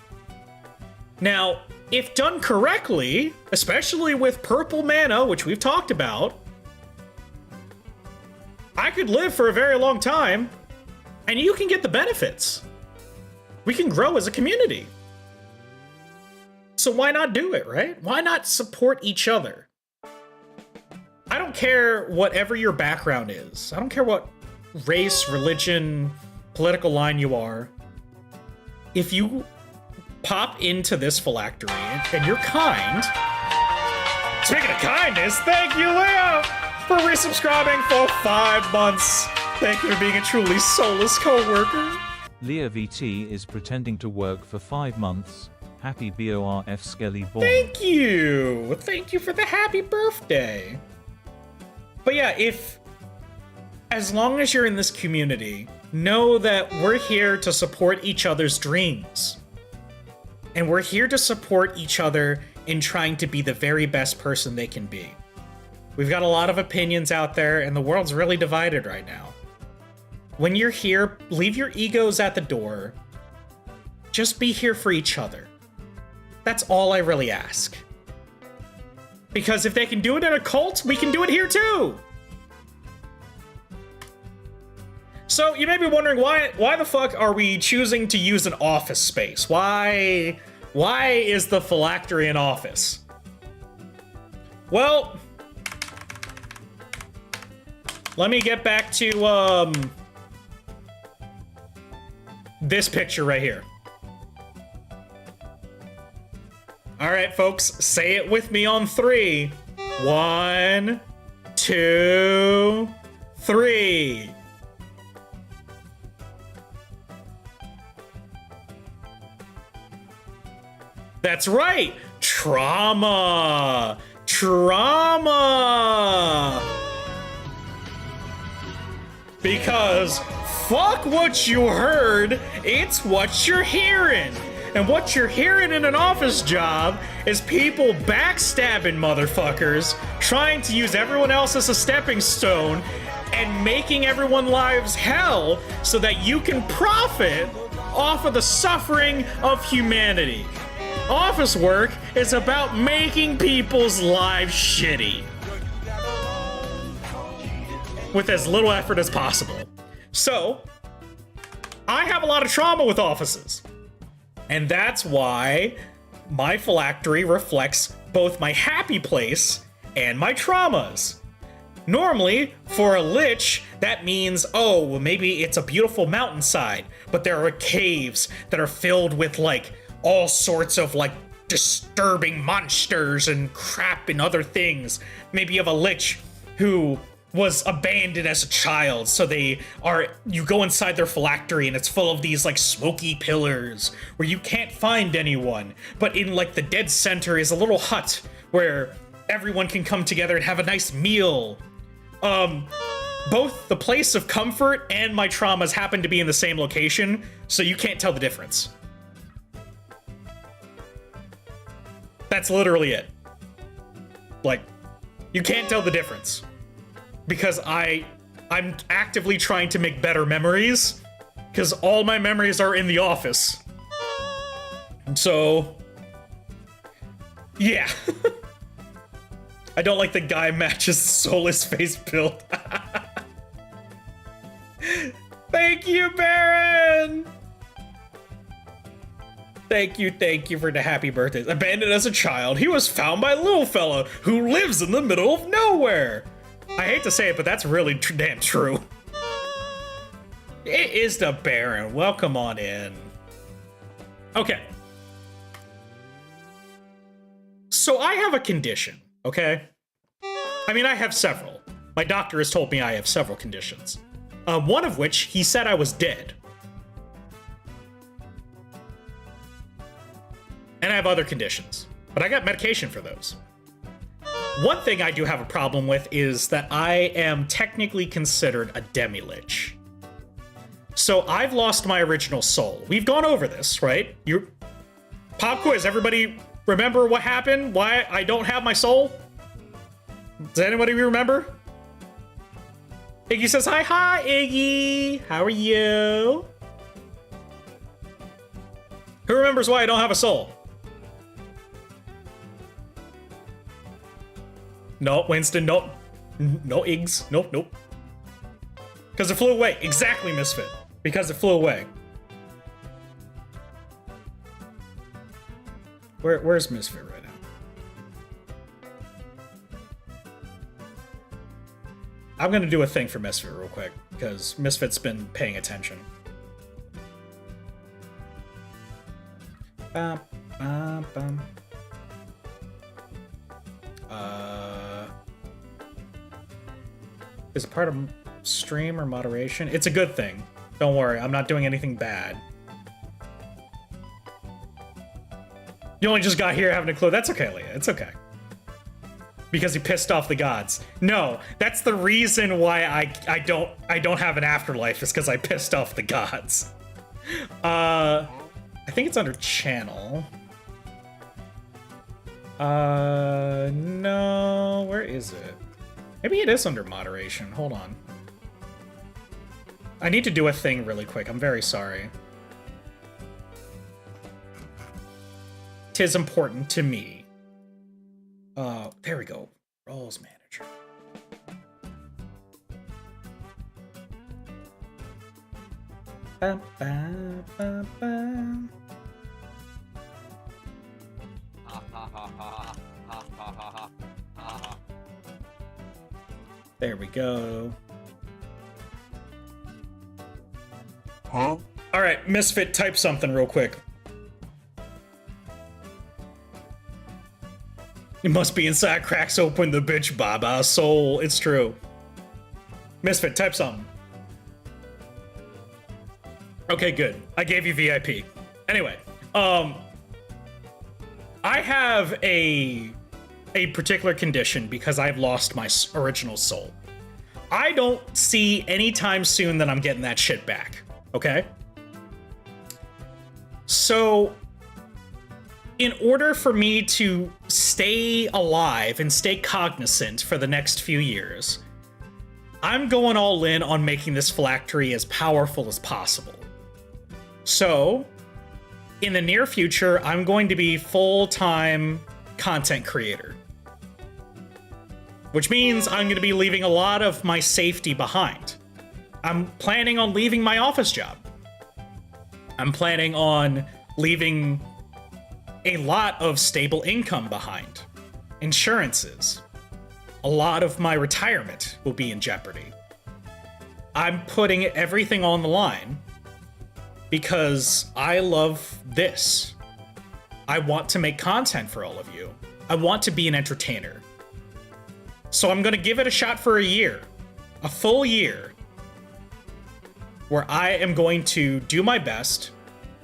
Now, if done correctly, especially with purple mana, which we've talked about, I could live for a very long time, and you can get the benefits. We can grow as a community. So why not do it, right? Why not support each other? I don't care whatever your background is. I don't care what race, religion, political line you are. If you pop into this phylactery and you're kind. Speaking of kindness, thank you, Leo, for resubscribing for 5 months. Thank you for being a truly soulless co-worker. Leah VT is pretending to work for 5 months. Happy BORF Skelly Born. Thank you. Thank you for the happy birthday. But yeah, as long as you're in this community, know that we're here to support each other's dreams. And we're here to support each other in trying to be the very best person they can be. We've got a lot of opinions out there, and the world's really divided right now. When you're here, leave your egos at the door. Just be here for each other. That's all I really ask. Because if they can do it in a cult, we can do it here too! So, you may be wondering, why the fuck are we choosing to use an office space? Why is the phylactery an office? Well, let me get back to, this picture right here. Alright, folks, say it with me on 3. 1, 2, 3. That's right! Trauma! Trauma! Because fuck what you heard, it's what you're hearing. And what you're hearing in an office job is people backstabbing motherfuckers, trying to use everyone else as a stepping stone, and making everyone's lives hell so that you can profit off of the suffering of humanity. Office work is about making people's lives shitty with as little effort as possible. So, I have a lot of trauma with offices. And that's why my phylactery reflects both my happy place and my traumas. Normally, for a lich, that means, oh, well, maybe it's a beautiful mountainside, but there are caves that are filled with, like, all sorts of, like, disturbing monsters and crap and other things. Maybe you have a lich who was abandoned as a child, so you go inside their phylactery and it's full of these like smoky pillars where you can't find anyone, but in like the dead center is a little hut where everyone can come together and have a nice meal. Both the place of comfort and my traumas happen to be in the same location, so you can't tell the difference. That's literally it. Like, you can't tell the difference. Because I'm actively trying to make better memories, because all my memories are in the office. So, yeah. I don't like the guy matches Soulless face build. Thank you, Baron! Thank you for the happy birthdays. Abandoned as a child, he was found by a little fella who lives in the middle of nowhere. I hate to say it, but that's really damn true. It is the Baron. Welcome on in. Okay. So I have a condition, okay? I mean, I have several. My doctor has told me I have several conditions. One of which, he said I was dead. And I have other conditions, but I got medication for those. One thing I do have a problem with is that I am technically considered a demi-lich. So I've lost my original soul. We've gone over this, right? Pop quiz, everybody remember what happened? Why I don't have my soul? Does anybody remember? Iggy says, hi, Iggy. How are you? Who remembers why I don't have a soul? No, Winston, no. No, Iggs. Nope, nope. Because it flew away. Exactly, Misfit. Because it flew away. Where's Misfit right now? I'm gonna do a thing for Misfit real quick, because Misfit's been paying attention. Bum, bum, bum. Is it part of stream or moderation? It's a good thing. Don't worry, I'm not doing anything bad. You only just got here having a clue. That's okay, Leah. It's okay. Because he pissed off the gods. No, that's the reason why I don't have an afterlife, is because I pissed off the gods. I think it's under channel. No, where is it? Maybe it is under moderation. Hold on. I need to do a thing really quick. I'm very sorry. 'Tis important to me. There we go. Roles manager. Bum, bum, bum, bum. There we go. Huh? All right, Misfit, type something real quick. It must be inside cracks open the bitch Baba soul. It's true. Misfit, type something. Okay, good. I gave you VIP. Anyway, I have a particular condition because I've lost my original soul. I don't see anytime soon that I'm getting that shit back, okay? So, in order for me to stay alive and stay cognizant for the next few years, I'm going all in on making this phylactery as powerful as possible. So, in the near future, I'm going to be full-time content creator. Which means I'm going to be leaving a lot of my safety behind. I'm planning on leaving my office job. I'm planning on leaving a lot of stable income behind. Insurances. A lot of my retirement will be in jeopardy. I'm putting everything on the line because I love this. I want to make content for all of you. I want to be an entertainer. So I'm gonna give it a shot for a year. a full year where I am going to do my best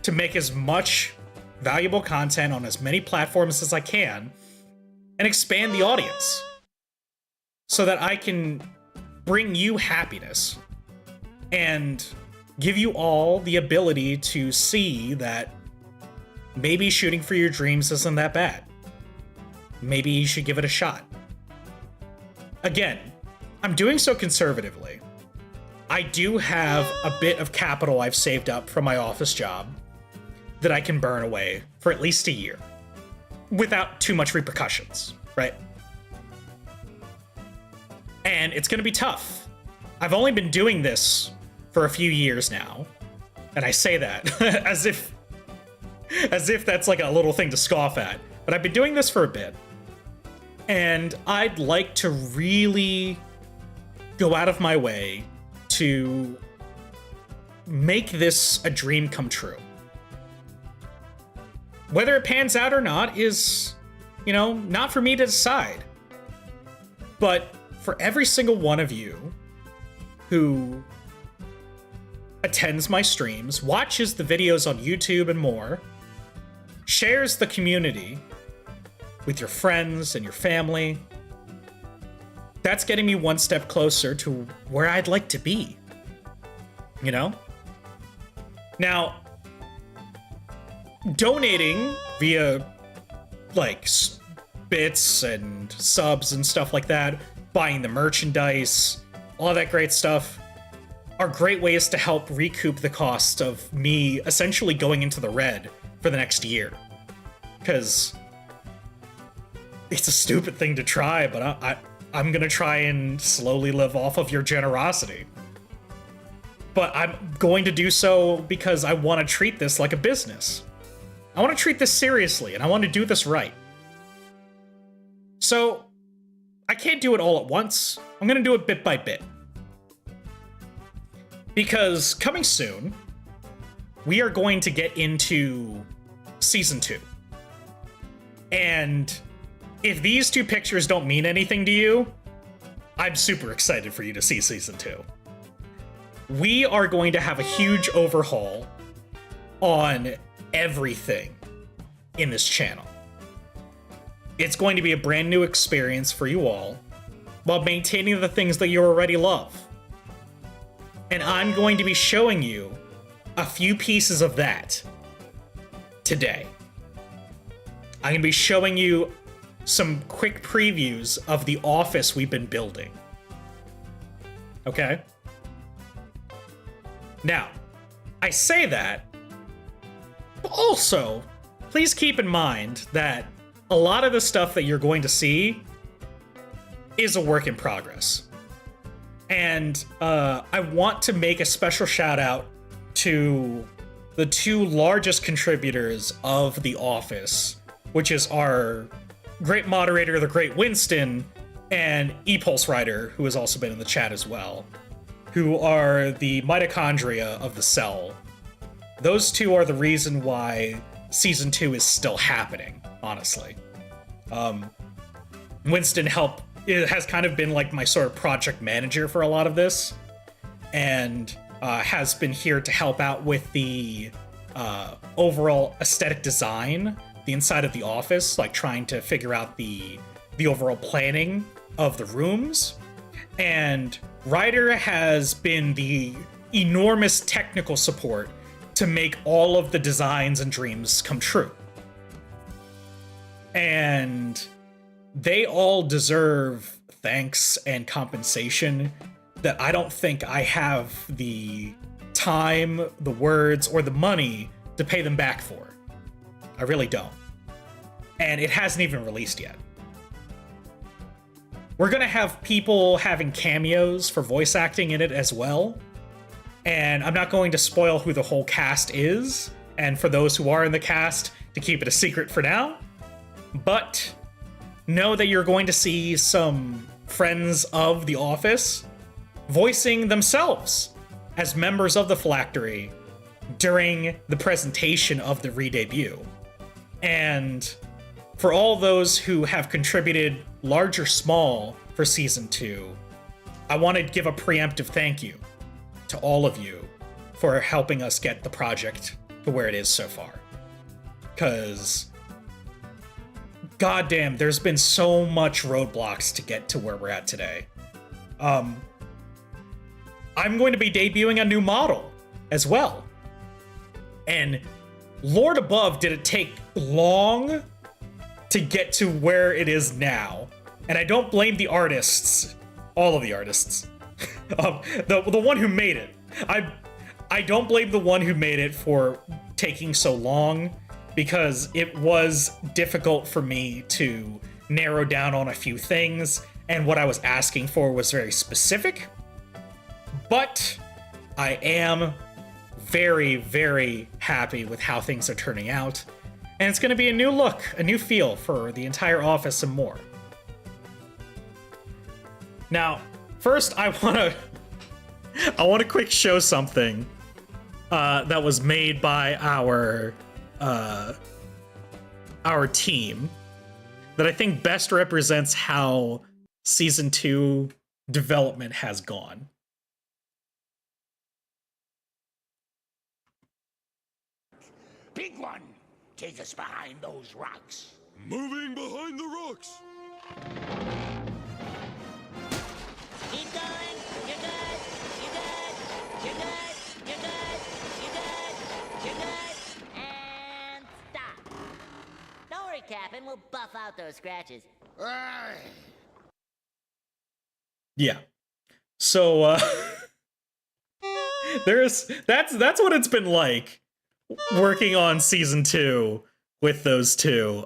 to make as much valuable content on as many platforms as I can and expand the audience so that I can bring you happiness and give you all the ability to see that maybe shooting for your dreams isn't that bad. Maybe you should give it a shot. Again, I'm doing so conservatively. I do have a bit of capital I've saved up from my office job that I can burn away for at least a year without too much repercussions, right? And it's gonna be tough. I've only been doing this for a few years now, and I say that as if that's like a little thing to scoff at, but I've been doing this for a bit, and I'd like to really go out of my way to make this a dream come true. Whether it pans out or not is, not for me to decide. But for every single one of you who attends my streams, watches the videos on YouTube and more, shares the community with your friends and your family, that's getting me one step closer to where I'd like to be. Now, donating via bits and subs and stuff like that, buying the merchandise, all that great stuff, are great ways to help recoup the cost of me essentially going into the red for the next year. Because it's a stupid thing to try, but I'm gonna try and slowly live off of your generosity. But I'm going to do so because I want to treat this like a business. I want to treat this seriously, and I want to do this right. So, I can't do it all at once. I'm going to do it bit by bit. Because coming soon, we are going to get into Season 2. And if these two pictures don't mean anything to you, I'm super excited for you to see Season 2. We are going to have a huge overhaul on everything in this channel. It's going to be a brand new experience for you all, while maintaining the things that you already love. And I'm going to be showing you a few pieces of that today. I'm going to be showing you some quick previews of the office we've been building. Okay? Now, I say that, but also, please keep in mind that a lot of the stuff that you're going to see is a work in progress. And I want to make a special shout out to the two largest contributors of The Office, which is our great moderator, the great Winston, and ePulse Writer, who has also been in the chat as well, who are the mitochondria of the cell. Those two are the reason why Season 2 is still happening, honestly. Winston has kind of been like my sort of project manager for a lot of this, and has been here to help out with the overall aesthetic design, the inside of the office, like trying to figure out the overall planning of the rooms. And Ryder has been the enormous technical support to make all of the designs and dreams come true. And they all deserve thanks and compensation that I don't think I have the time, the words, or the money to pay them back for. I really don't. And it hasn't even released yet. We're gonna have people having cameos for voice acting in it as well. And I'm not going to spoil who the whole cast is, and for those who are in the cast, to keep it a secret for now. But know that you're going to see some friends of The Office voicing themselves as members of the Phylactery during the presentation of the re-debut. And for all those who have contributed, large or small, for Season 2, I want to give a preemptive thank you to all of you for helping us get the project to where it is so far. Because, goddamn, there's been so much roadblocks to get to where we're at today. I'm going to be debuting a new model as well. And Lord above, did it take long to get to where it is now. And I don't blame the artists, all of the artists, the one who made it. I don't blame the one who made it for taking so long, because it was difficult for me to narrow down on a few things, and what I was asking for was very specific. But I am very, very happy with how things are turning out, and it's going to be a new look, a new feel for the entire office and more. Now, first I want to quick show something that was made by our team that I think best represents how Season 2 development has gone. Big one, take us behind those rocks. Moving behind the rocks. Keep going. You're good. You're good. You're good. You're good. You're good. You're good. And stop. Don't worry, Captain. We'll buff out those scratches. Yeah. So that's what it's been like working on Season 2 with those two.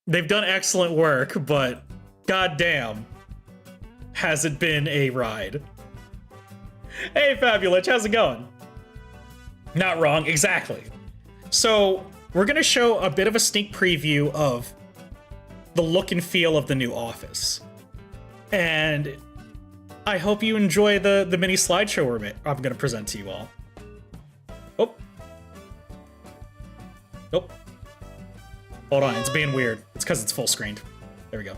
They've done excellent work, but goddamn, has it been a ride. Hey Fabulous, how's it going? Not wrong, exactly. So we're gonna show a bit of a sneak preview of the look and feel of the new office. And I hope you enjoy the mini slideshow I'm gonna present to you all. Oh. Nope. Hold on, it's being weird. It's because it's full screened. There we go.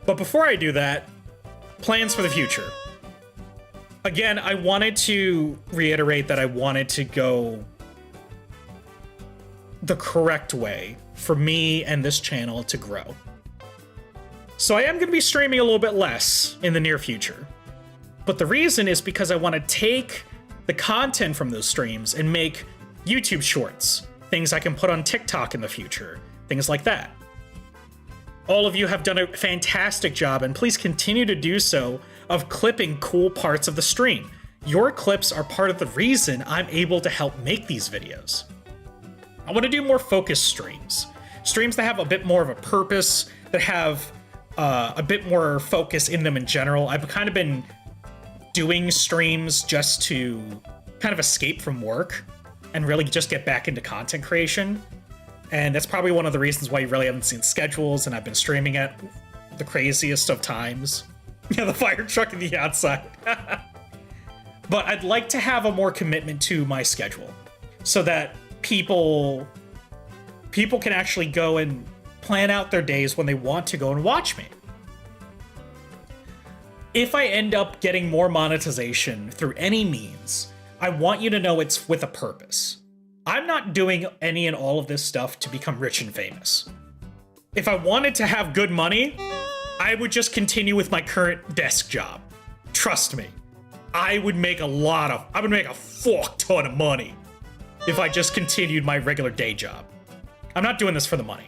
But before I do that, plans for the future. Again, I wanted to reiterate that I wanted to go the correct way for me and this channel to grow. So I am going to be streaming a little bit less in the near future. But the reason is because I want to take the content from those streams and make YouTube shorts, things I can put on TikTok in the future, things like that. All of you have done a fantastic job, and please continue to do so, of clipping cool parts of the stream. Your clips are part of the reason I'm able to help make these videos. I want to do more focused streams. Streams that have a bit more of a purpose, that have a bit more focus in them in general. I've kind of been doing streams just to kind of escape from work and really just get back into content creation. And that's probably one of the reasons why you really haven't seen schedules, and I've been streaming at the craziest of times. Yeah, the fire truck in the outside. But I'd like to have a more commitment to my schedule so that people can actually go and plan out their days when they want to go and watch me. If I end up getting more monetization through any means, I want you to know it's with a purpose. I'm not doing any and all of this stuff to become rich and famous. If I wanted to have good money, I would just continue with my current desk job. Trust me, I would make a fuck ton of money if I just continued my regular day job. I'm not doing this for the money.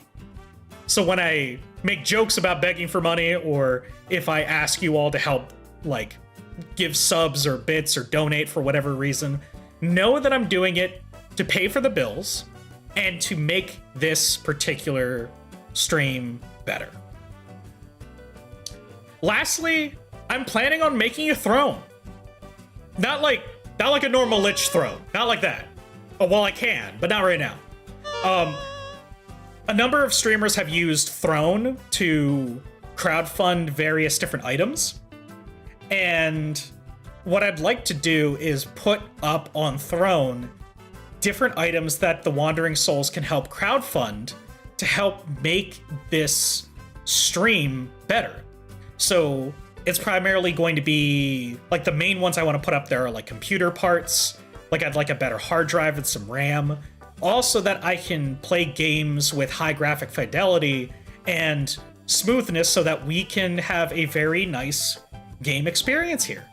So when I make jokes about begging for money, or if I ask you all to help, like, give subs or bits or donate for whatever reason, know that I'm doing it to pay for the bills and to make this particular stream better. Lastly, I'm planning on making a throne. Not like a normal Lich throne. Not like that. Oh, well, I can, but not right now. A number of streamers have used Throne to crowdfund various different items. And what I'd like to do is put up on Throne different items that the Wandering Souls can help crowdfund to help make this stream better. So it's primarily going to be like the main ones I want to put up there are like computer parts. Like I'd like a better hard drive and some RAM. Also that I can play games with high graphic fidelity and smoothness so that we can have a very nice game experience here.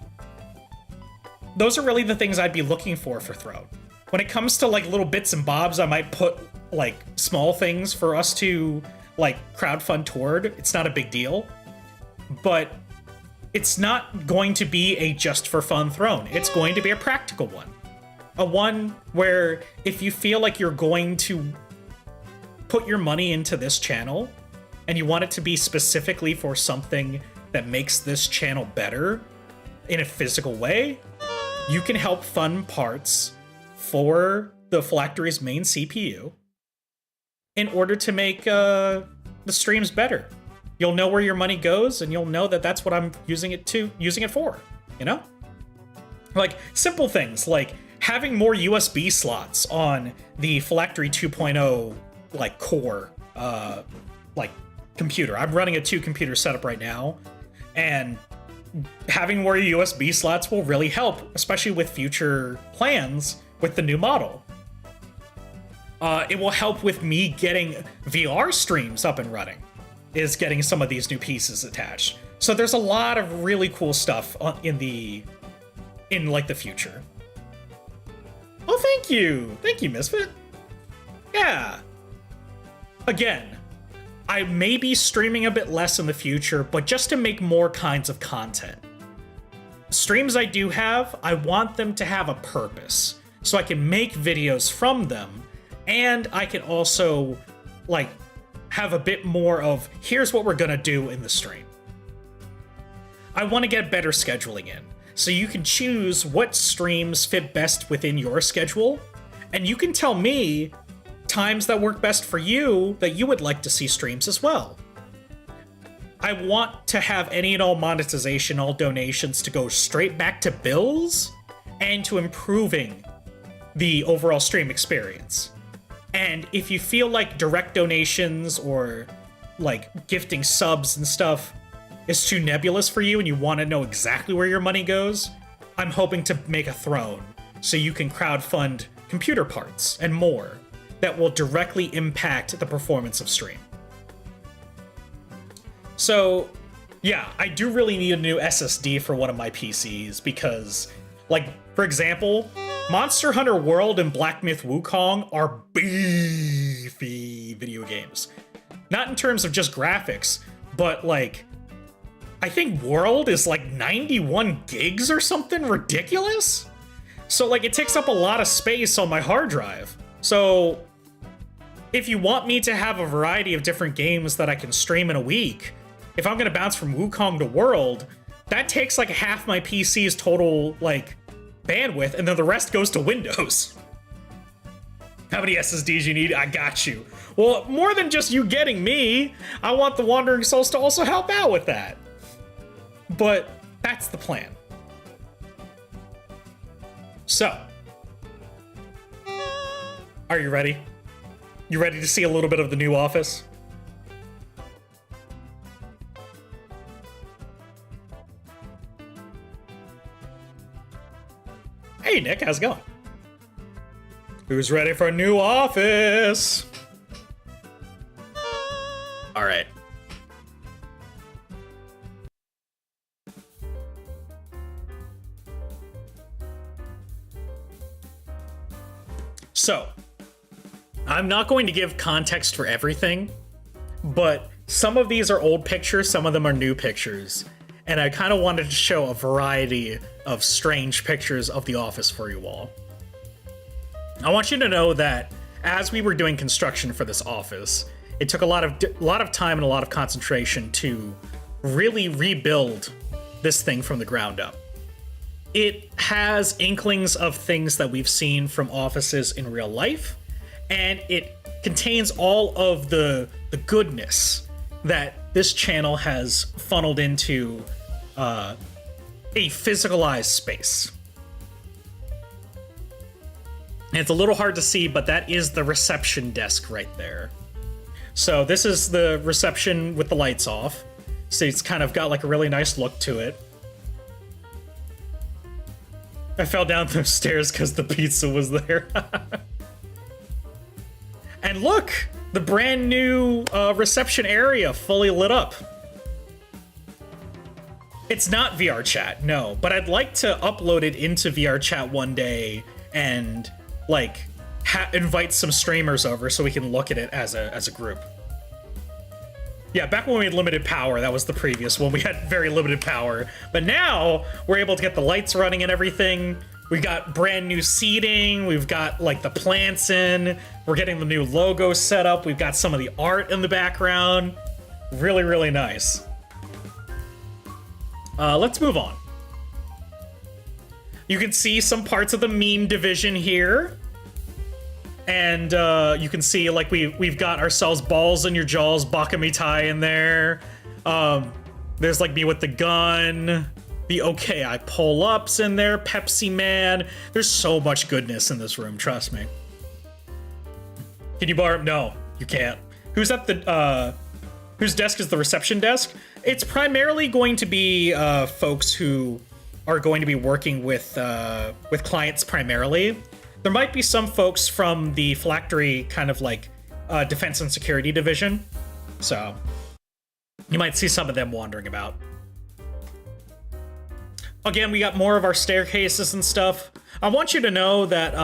Those are really the things I'd be looking for Throne. When it comes to like little bits and bobs, I might put like small things for us to like crowdfund toward. It's not a big deal, but it's not going to be a just for fun Throne. It's going to be a practical one. A one where if you feel like you're going to put your money into this channel and you want it to be specifically for something that makes this channel better in a physical way, you can help fund parts for the phylactery's main CPU in order to make the streams better. You'll know where your money goes, and you'll know that that's what I'm using it for, you know? Like, simple things, like having more USB slots on the Phylactery 2.0, like, core, like, computer. I'm running a 2-computer setup right now, and having more USB slots will really help, especially with future plans with the new model. It will help with me getting VR streams up and running, is getting some of these new pieces attached. So there's a lot of really cool stuff in like the future. Oh, thank you, Misfit. Yeah. Again, I may be streaming a bit less in the future, but just to make more kinds of content. Streams I do have, I want them to have a purpose, so I can make videos from them, and I can also, like, have a bit more of, here's what we're gonna do in the stream. I want to get better scheduling in, so you can choose what streams fit best within your schedule, and you can tell me times that work best for you that you would like to see streams as well. I want to have any and all monetization, all donations to go straight back to bills and to improving the overall stream experience. And if you feel like direct donations or like gifting subs and stuff is too nebulous for you and you want to know exactly where your money goes, I'm hoping to make a Throne so you can crowdfund computer parts and more that will directly impact the performance of stream. So, yeah, I do really need a new SSD for one of my PCs because, like, for example, Monster Hunter World and Black Myth Wukong are beefy video games. Not in terms of just graphics, but, like, I think World is like 91 gigs or something ridiculous? So, like, it takes up a lot of space on my hard drive. So, if you want me to have a variety of different games that I can stream in a week, if I'm gonna bounce from Wukong to World, that takes like half my PC's total, like, bandwidth, and then the rest goes to Windows. How many SSDs you need? I got you. Well, more than just you getting me, I want the Wandering Souls to also help out with that. But that's the plan. So, are you ready? You ready to see a little bit of the new office? Hey Nick, how's it going? Who's ready for a new office? All right. So, I'm not going to give context for everything, but some of these are old pictures, some of them are new pictures, and I kind of wanted to show a variety of strange pictures of the office for you all. I want you to know that as we were doing construction for this office, it took a lot of time and a lot of concentration to really rebuild this thing from the ground up. It has inklings of things that we've seen from offices in real life, and it contains all of the goodness that this channel has funneled into a physicalized space. And it's a little hard to see, but that is the reception desk right there. So this is the reception with the lights off. So it's kind of got like a really nice look to it. I fell down those stairs because the pizza was there. And look, the brand new reception area fully lit up. It's not VR chat, no, but I'd like to upload it into VR chat one day and like invite some streamers over so we can look at it as a group. Yeah, back when we had limited power, that was the previous one. We had very limited power, but now we're able to get the lights running and everything. We got brand new seating. We've got like the plants in. We're getting the new logo set up. We've got some of the art in the background. Really, really nice. Let's move on. You can see some parts of the meme division here. And you can see like we've got ourselves balls in your jaws, Bakamitai in there. There's like me with the gun. The okay, I pull ups in there, Pepsi Man. There's so much goodness in this room, trust me. Can you borrow? No, you can't. Who's at the whose desk is the reception desk? It's primarily going to be folks who are going to be working with clients primarily. There might be some folks from the phylactery kind of like defense and security division. So you might see some of them wandering about. Again, we got more of our staircases and stuff. I want you to know that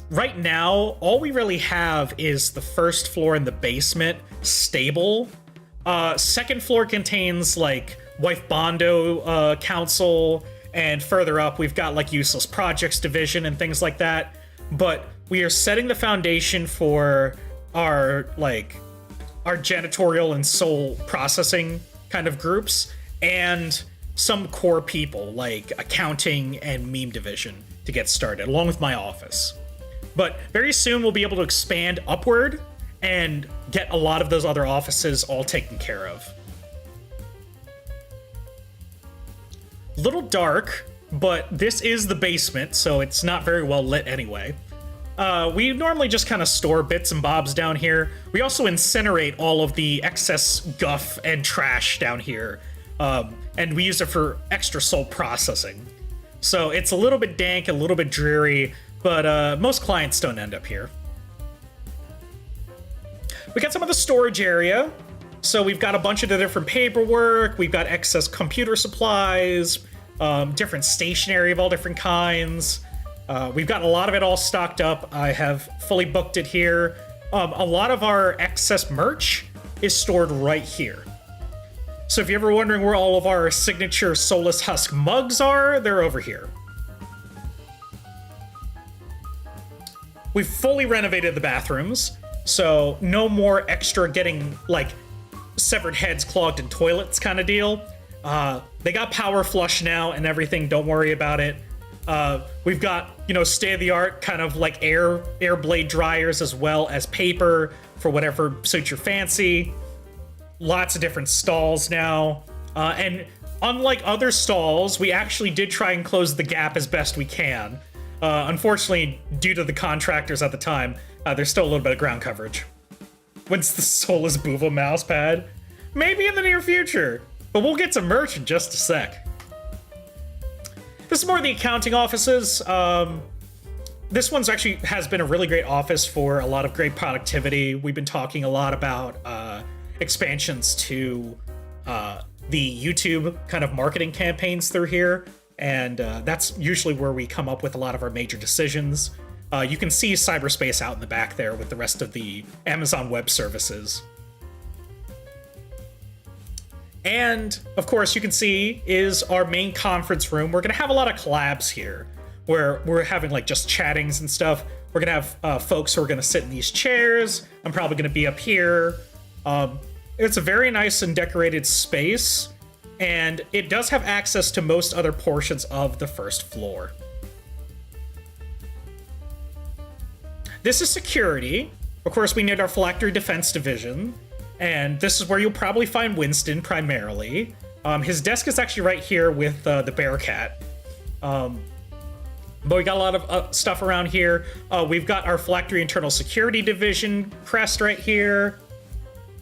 right now, all we really have is the first floor and the basement stable. Second floor contains like Wife Bondo Council, and further up we've got like Useless Projects Division and things like that. But we are setting the foundation for our janitorial and soul processing kind of groups, and some core people like accounting and meme division to get started, along with my office. But very soon we'll be able to expand upward and get a lot of those other offices all taken care of. Little dark, but this is the basement, so it's not very well lit anyway. We normally just kind of store bits and bobs down here. We also incinerate all of the excess guff and trash down here. And we use it for extra soul processing. So it's a little bit dank, a little bit dreary, but most clients don't end up here. We got some of the storage area. So we've got a bunch of the different paperwork. We've got excess computer supplies, different stationery of all different kinds. We've got a lot of it all stocked up. I have fully booked it here. A lot of our excess merch is stored right here. So if you're ever wondering where all of our signature Soulless Husk mugs are, they're over here. We've fully renovated the bathrooms, so no more extra getting like severed heads clogged in toilets kind of deal. They got power flush now and everything, don't worry about it. We've got, state-of-the-art kind of like air blade dryers, as well as paper for whatever suits your fancy. Lots of different stalls now. And unlike other stalls, we actually did try and close the gap as best we can. Unfortunately, due to the contractors at the time, there's still a little bit of ground coverage. When's the Soulless Buva mouse pad? Maybe in the near future, but we'll get to merch in just a sec. This is more of the accounting offices. This one's actually has been a really great office for a lot of great productivity. We've been talking a lot about expansions to the YouTube kind of marketing campaigns through here, and that's usually where we come up with a lot of our major decisions. You can see cyberspace out in the back there with the rest of the Amazon Web Services. And, of course, you can see is our main conference room. We're going to have a lot of collabs here, where we're having, like, just chattings and stuff. We're going to have folks who are going to sit in these chairs. I'm probably going to be up here. It's a very nice and decorated space, and it does have access to most other portions of the first floor. This is security. Of course, we need our phylactery defense division. And this is where you'll probably find Winston primarily. His desk is actually right here with the Bearcat. But we got a lot of stuff around here. We've got our phylactery internal security division crest right here.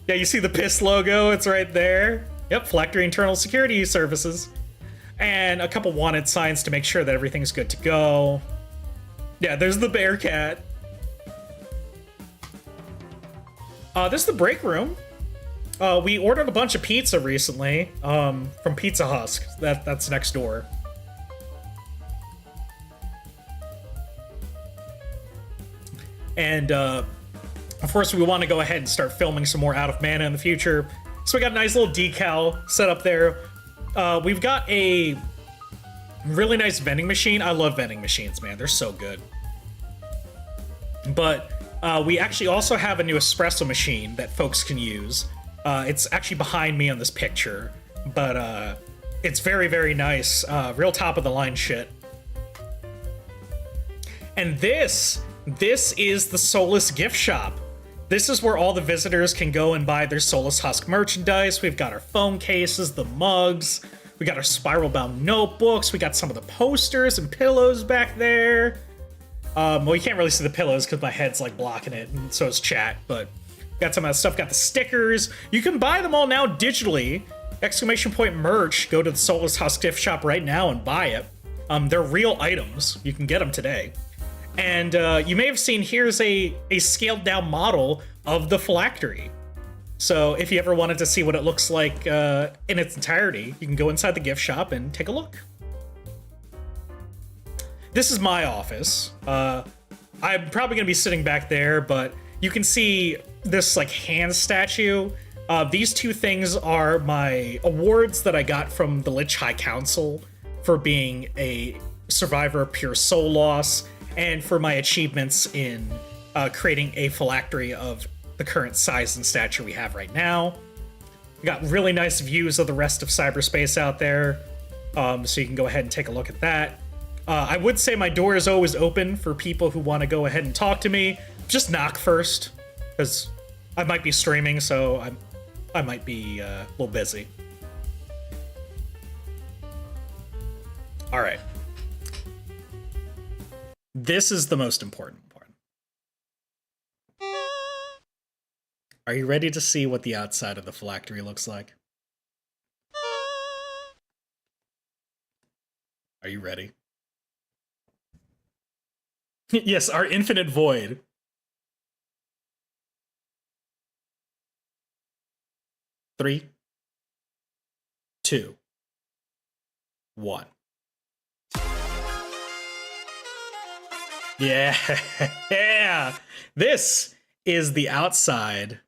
Yeah, you see the piss logo? It's right there. Yep, Phylactery Internal Security Services. And a couple wanted signs to make sure that everything's good to go. Yeah, there's the bear cat. This is the break room. We ordered a bunch of pizza recently from Pizza Husk. That's next door. And of course, we want to go ahead and start filming some more Out of Mana in the future. So we got a nice little decal set up there. We've got a really nice vending machine. I love vending machines, man. They're so good. But we actually also have a new espresso machine that folks can use. It's actually behind me on this picture, but it's very, very nice. Real top of the line shit. And this is the Soulless gift shop. This is where all the visitors can go and buy their Soulless Husk merchandise. We've got our phone cases, the mugs, we got our spiral bound notebooks, we got some of the posters and pillows back there. Well, you can't really see the pillows because my head's like blocking it, and so is chat, but got some of that stuff, got the stickers. You can buy them all now digitally. ! Merch, go to the Soulless Husk gift shop right now and buy it. They're real items. You can get them today. And you may have seen here's a scaled down model of the phylactery. So if you ever wanted to see what it looks like in its entirety, you can go inside the gift shop and take a look. This is my office. I'm probably gonna be sitting back there, but you can see this like hand statue. These two things are my awards that I got from the Lich High Council for being a survivor of pure soul loss, and for my achievements in creating a phylactery of the current size and stature we have right now. We got really nice views of the rest of cyberspace out there, so you can go ahead and take a look at that. I would say my door is always open for people who want to go ahead and talk to me. Just knock first, because I might be streaming, so I might be a little busy. All right. This is the most important part. Are you ready to see what the outside of the phylactery looks like? Are you ready? Yes, our infinite void. Three, two, one. Yeah. This is the outside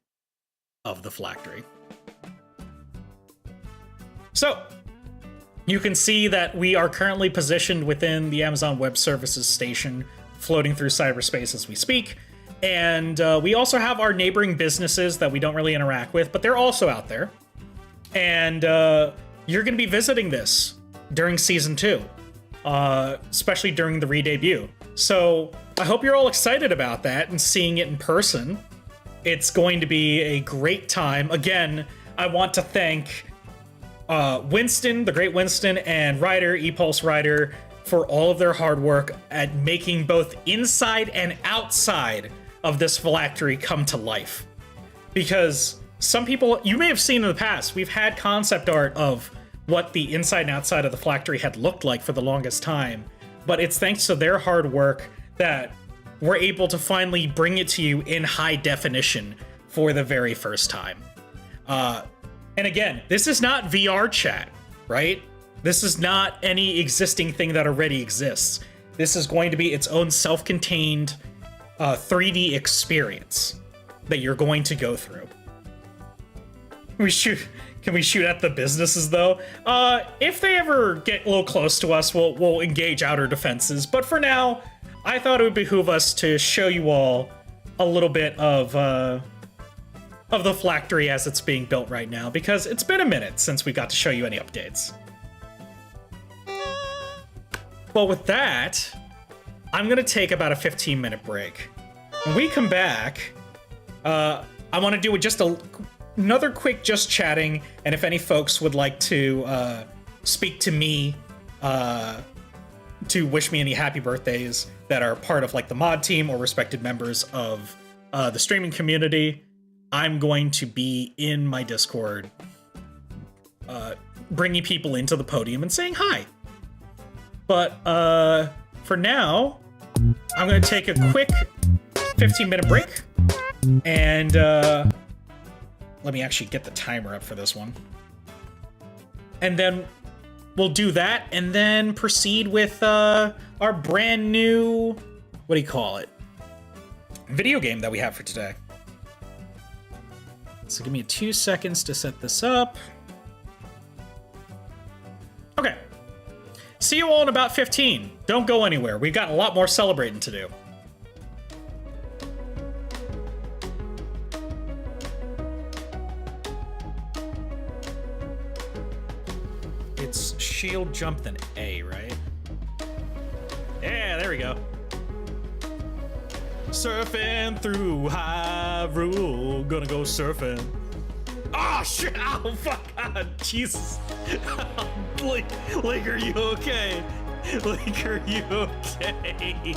of the phylactery. So, you can see that we are currently positioned within the Amazon Web Services station, floating through cyberspace as we speak. And we also have our neighboring businesses that we don't really interact with, but they're also out there. And you're going to be visiting this during Season 2, especially during the re-debut. So I hope you're all excited about that and seeing it in person. It's going to be a great time. Again, I want to thank Winston, the great Winston, and Ryder, ePulse Ryder, for all of their hard work at making both inside and outside of this phylactery come to life. Because some people, you may have seen in the past, we've had concept art of what the inside and outside of the phylactery had looked like for the longest time, but it's thanks to their hard work that we're able to finally bring it to you in high definition for the very first time. And again, this is not VR chat, right? This is not any existing thing that already exists. This is going to be its own self-contained 3D experience that you're going to go through. Can we shoot at the businesses though? If they ever get a little close to us, we'll engage outer defenses. But for now, I thought it would behoove us to show you all a little bit of the phylactery as it's being built right now, because it's been a minute since we got to show you any updates. Well, with that, I'm gonna take about a 15-minute break. When we come back, I want to do just another quick just chatting, and if any folks would like to speak to me to wish me any happy birthdays that are part of like the mod team or respected members of the streaming community, I'm going to be in my Discord, bringing people into the podium and saying hi. But for now, I'm going to take a quick 15-minute break, and let me actually get the timer up for this one. And then we'll do that, and then proceed with our brand new, what do you call it? Video game that we have for today. So give me 2 seconds to set this up. Okay. See you all in about 15. Don't go anywhere. We've got a lot more celebrating to do. It's shield jump then A, right? Yeah, there we go. Surfing through Hyrule, gonna go surfing. Oh shit! Oh fuck! God, Jesus! Link, are you okay? Link, are you okay?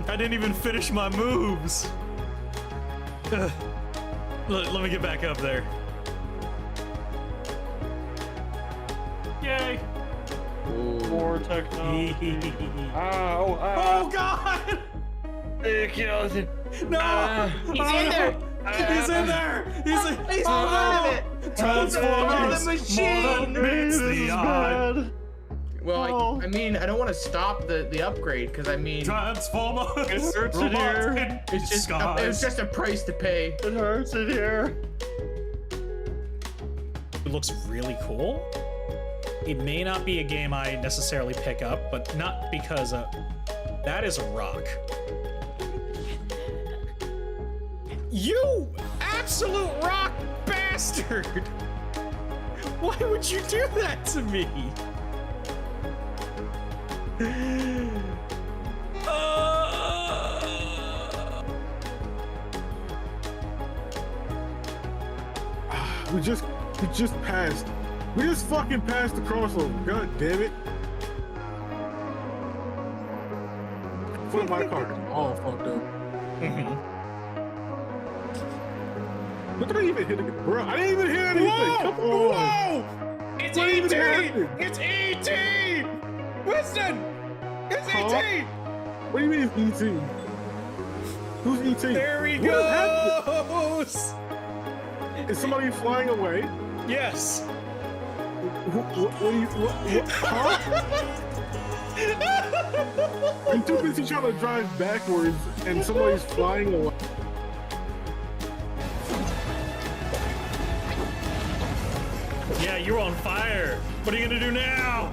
I didn't even finish my moves. Let me get back up there. Yay! More technology. Oh god! It kills him. No! He's in there! He's in there! He's out of it! Transformers! The machine! Meets the eye. Well, I mean, I don't want to stop the upgrade because I mean, Transformers! It hurts in here. it's just a price to pay. It hurts in here. It looks really cool. It may not be a game I necessarily pick up, but not because that is a rock. You absolute rock bastard! Why would you do that to me? We just passed. We just fucking passed the crossover. God damn it. Fuck my car. All fucked up. What did I even hit again? Bro, I didn't even hit anything. Come on. Whoa! It's What even 18! happened? It's 18! Listen! It's Huh? 18! What do you mean it's ET? Who's ET? There he What is happening? goes! Is somebody flying away? Yes. What are you, what, huh? I'm too busy trying to drive backwards and somebody's flying away. Yeah, you're on fire. What are you gonna do now?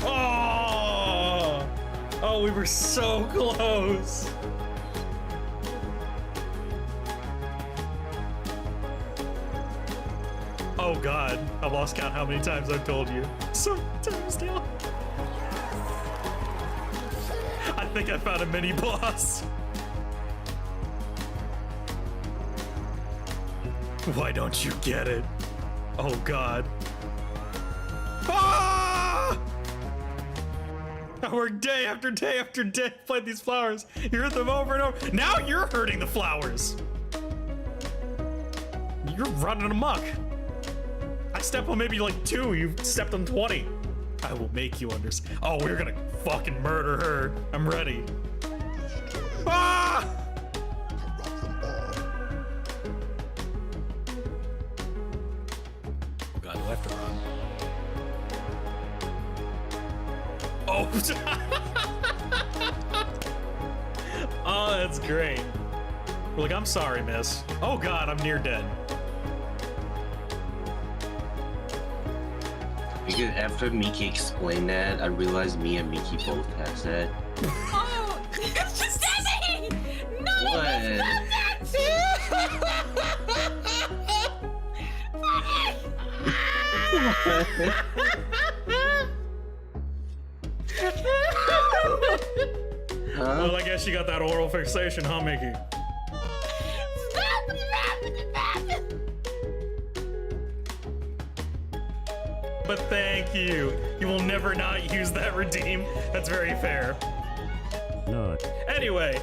Oh! Oh, we were so close. Oh god, I lost count how many times I've told you. So many times now. I think I found a mini boss. Why don't you get it? Oh god. Ah! I work day after day after day to plant these flowers. You hurt them over and over. Now you're hurting the flowers. You're running amok. I step on maybe like 2, you've stepped on 20. I will make you understand. Oh, we're gonna fucking murder her. I'm ready. Ah! Oh god, do I have to run? Oh! Oh, that's great. We're like, I'm sorry, miss. Oh god, I'm near dead. Because after Miki explained that, I realized me and Miki both have that. Oh, it's just Desi! No, What? Huh? Well, I guess you got that oral fixation, huh, Mickey? But thank you. You will never not use that redeem. That's very fair. No. Anyway,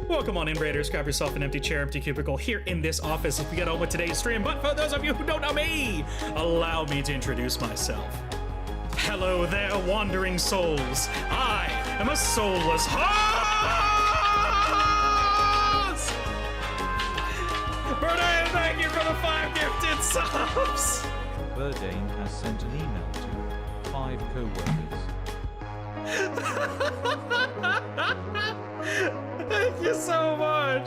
welcome on in, Raiders. Grab yourself an empty chair, empty cubicle here in this office as we get on with today's stream. But for those of you who don't know me, allow me to introduce myself. Hello there, wandering souls. I am a soulless host! Bernard, thank you for the 5 gifted subs! Burdane has sent an email to 5 co-workers. Thank you so much!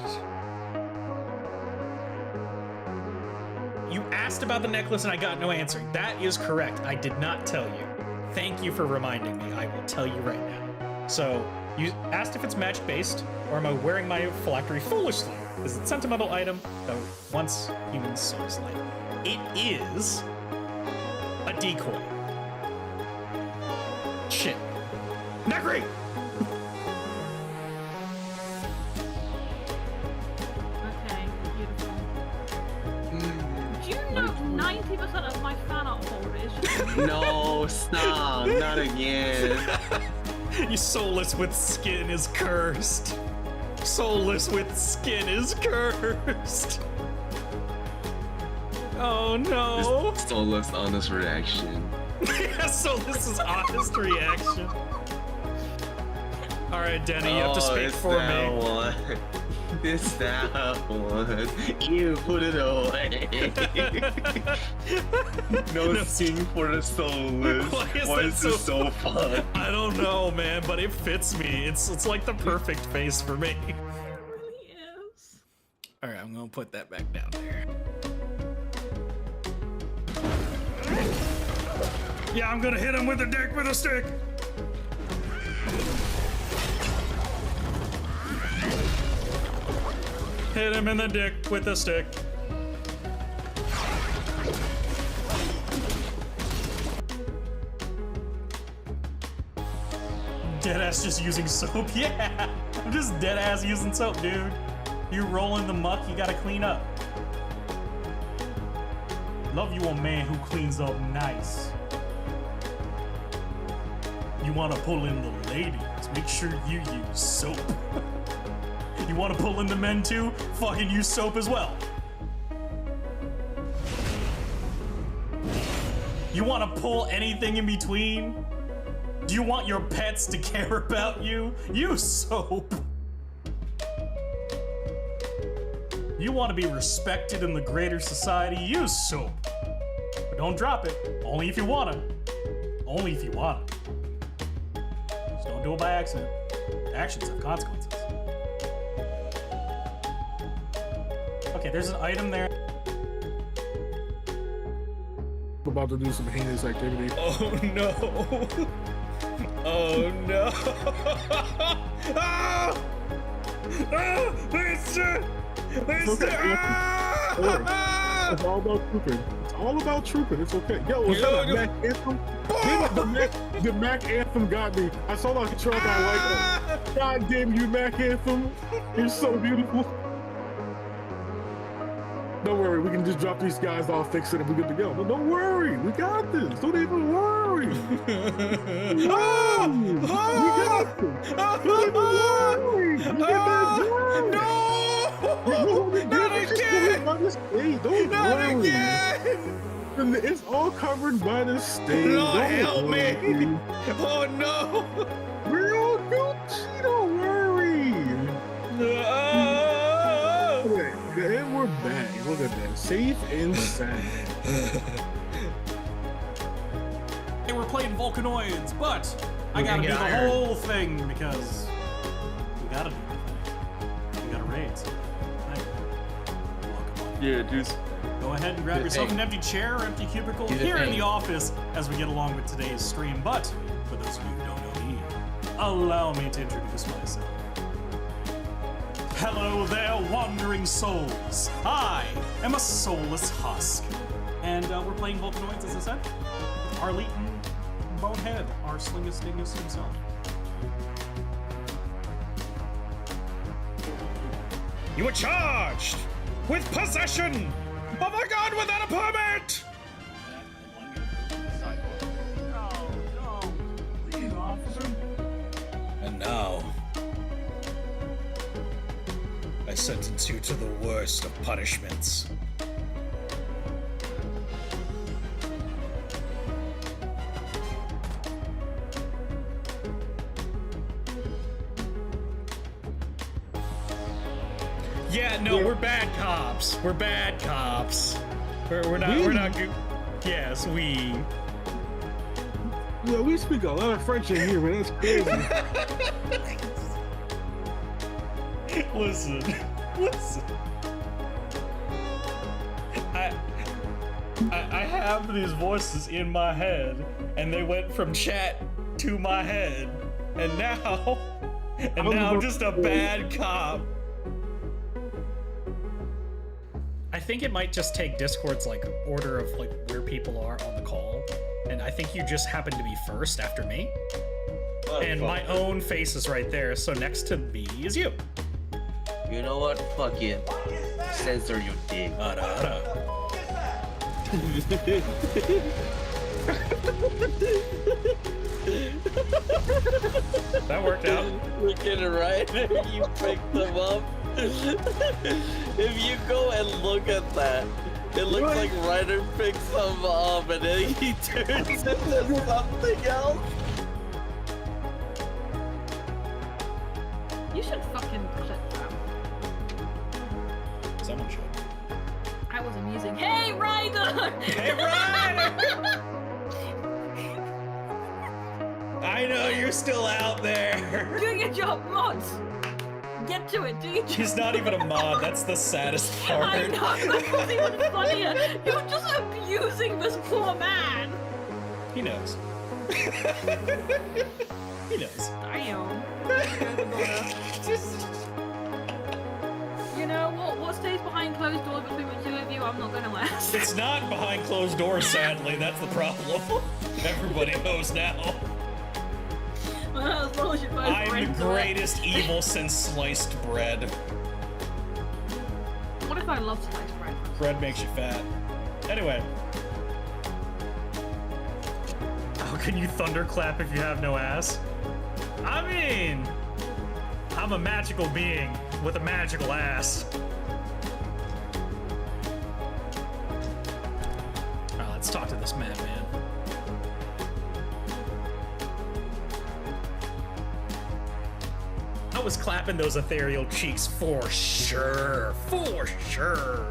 You asked about the necklace and I got no answer. That is correct. I did not tell you. Thank you for reminding me. I will tell you right now. So, you asked if it's match-based, or am I wearing my phylactery foolishly? Is it a sentimental item that once humans saw as light? It is a decoy. Shit. Neckery! Okay, beautiful. Do you know 90% of my fan art folder is just No, stop, not again. You soulless with skin is cursed. Soulless with skin is cursed. Oh no. Soulless honest reaction. Yeah, soulless is honest reaction. Alright, Denny, you have to speak it's for that me. One. It's that one. You put it away. No sing for the soulless. Why is that this so fun? I don't know, man, but it fits me. It's like the perfect face for me. it really is. Alright, I'm gonna put that back down there. Yeah, I'm gonna hit him with the dick with a stick. Hit him in the dick with a stick. Deadass just using soap? Yeah! I'm just deadass using soap, dude. You roll in the muck, you gotta clean up. Love you a man who cleans up nice. You wanna pull in the ladies, make sure you use soap. You wanna pull in the men too? Fucking use soap as well. You wanna pull anything in between? Do you want your pets to care about you? Use soap. You wanna be respected in the greater society? Use soap. But don't drop it, only if you wanna. Only if you wanna. Just don't do it by accident. Actions have consequences. Okay, there's an item there. I'm about to do some heinous activity. Oh no! Oh no! Ah! Ah! Listen! Listen! Ah! It's all about trooping. It's all about trooping. It's okay. Yo, was that a Mac anthem? The Mac anthem got me. I saw my control. I like it. God damn you, Mac anthem. It's so beautiful. Don't worry, we can just drop these guys off, fix it, and we're good to go. But don't worry, we got this. Don't even worry. We got this. Don't even worry. We get that done. No! Not again! Don't Not worry. again! It's all covered by the state. Lord, Don't help me! worry. Oh no! We're all Gucci. Don't worry. And we're back. Look at that. Safe and sound. Hey, we're playing Volcanoids, but I gotta do the whole thing because we gotta do the thing. We gotta raid. So, Yeah, just go ahead and grab yourself an empty chair or empty cubicle here in the office as we get along with today's stream. But for those of you who don't know me, allow me to introduce myself. Hello there, wandering souls. I am a soulless husk. And we're playing Volcanoids, as I said. Arleton Bonehead, our Slingus Dingus himself. You are charged with possession of a gun without a permit! Oh, no. Please, officer. And now, I sentence you to the worst of punishments. Yeah, no, we're bad cops. We're bad cops. We're not good. Yes, we. Yeah, we speak a lot of French in here, man. That's crazy. Listen. I have these voices in my head, and they went from chat to my head, and now I'm just a bad cop. I think it might just take Discord's like order of like where people are on the call, and I think you just happen to be first after me. And my own face is right there, so next to me is you. You know what? Fuck it. Censor your dick. That worked out. Look at it right there. You picked them up. If you go and look at that, it looks like Ryder picks them up and then he turns into something else. You should fucking clip that. Someone should. I was amusing. Hey, Ryder! Hey, Ryder! I know you're still out there. Do your job, mods! Get to it, do your job. He's not even a mod, that's the saddest part. I know, that was even funnier. You're just abusing this poor man. He knows. He knows. Damn. You know what stays behind closed doors between the two of you? I'm not gonna last. It's not behind closed doors, sadly. That's the problem. Everybody knows now. As long as you're both I'm friends, the greatest evil since sliced bread. What if I love sliced bread? Bread makes you fat. Anyway. How can you thunderclap if you have no ass? I mean, I'm a magical being with a magical ass. Alright, let's talk to this madman. I was clapping those ethereal cheeks for sure. For sure.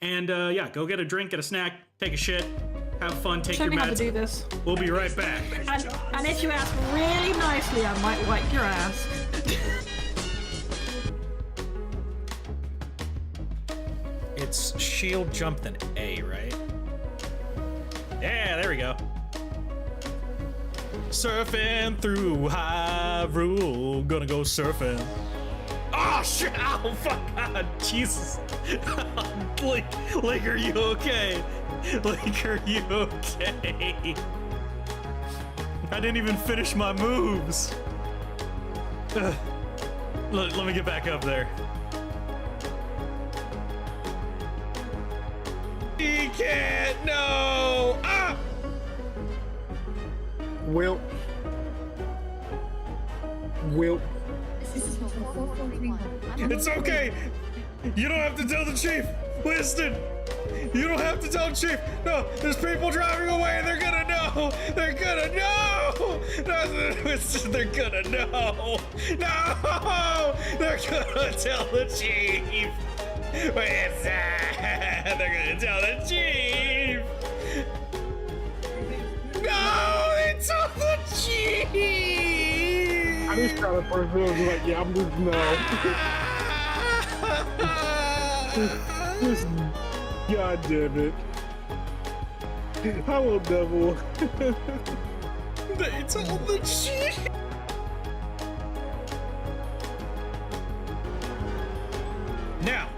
And yeah, go get a drink, get a snack, take a shit, have fun, take Show your me how to meds. do this. We'll be right back. And if you ask really nicely, I might wipe your ass. It's shield jump then A, right? Yeah, there we go. Surfing through Hyrule, gonna go surfing. Oh shit! Oh fuck! God, Jesus! Link, are you okay? Link, are you okay? I didn't even finish my moves. Let me get back up there. He can't. No! Ah! Well. It's okay. You don't have to tell the chief. Winston, you don't have to tell the chief. No, there's people driving away. They're gonna know. They're gonna know. No, Winston, they're gonna know. No, they're gonna tell the chief. Winston, they're gonna tell the chief. No, they told the chief. I just got a first was like, yeah, I'm losing now. Just, God damn it. I will double. They told the chief. Now.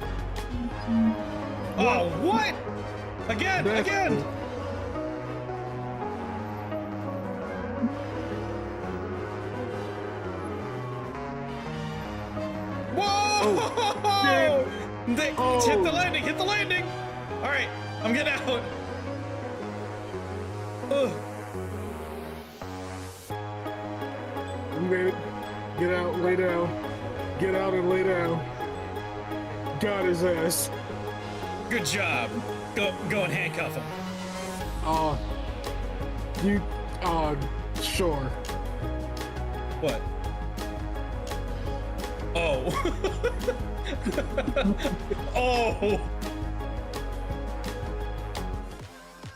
Oh, what? Again, again. Whoa! Hit the landing, hit the landing! Alright, I'm getting out. Ugh. Get out, lay down. Get out and lay down. Got his ass. Good job. Go and handcuff him. Sure. What? Oh. Oh.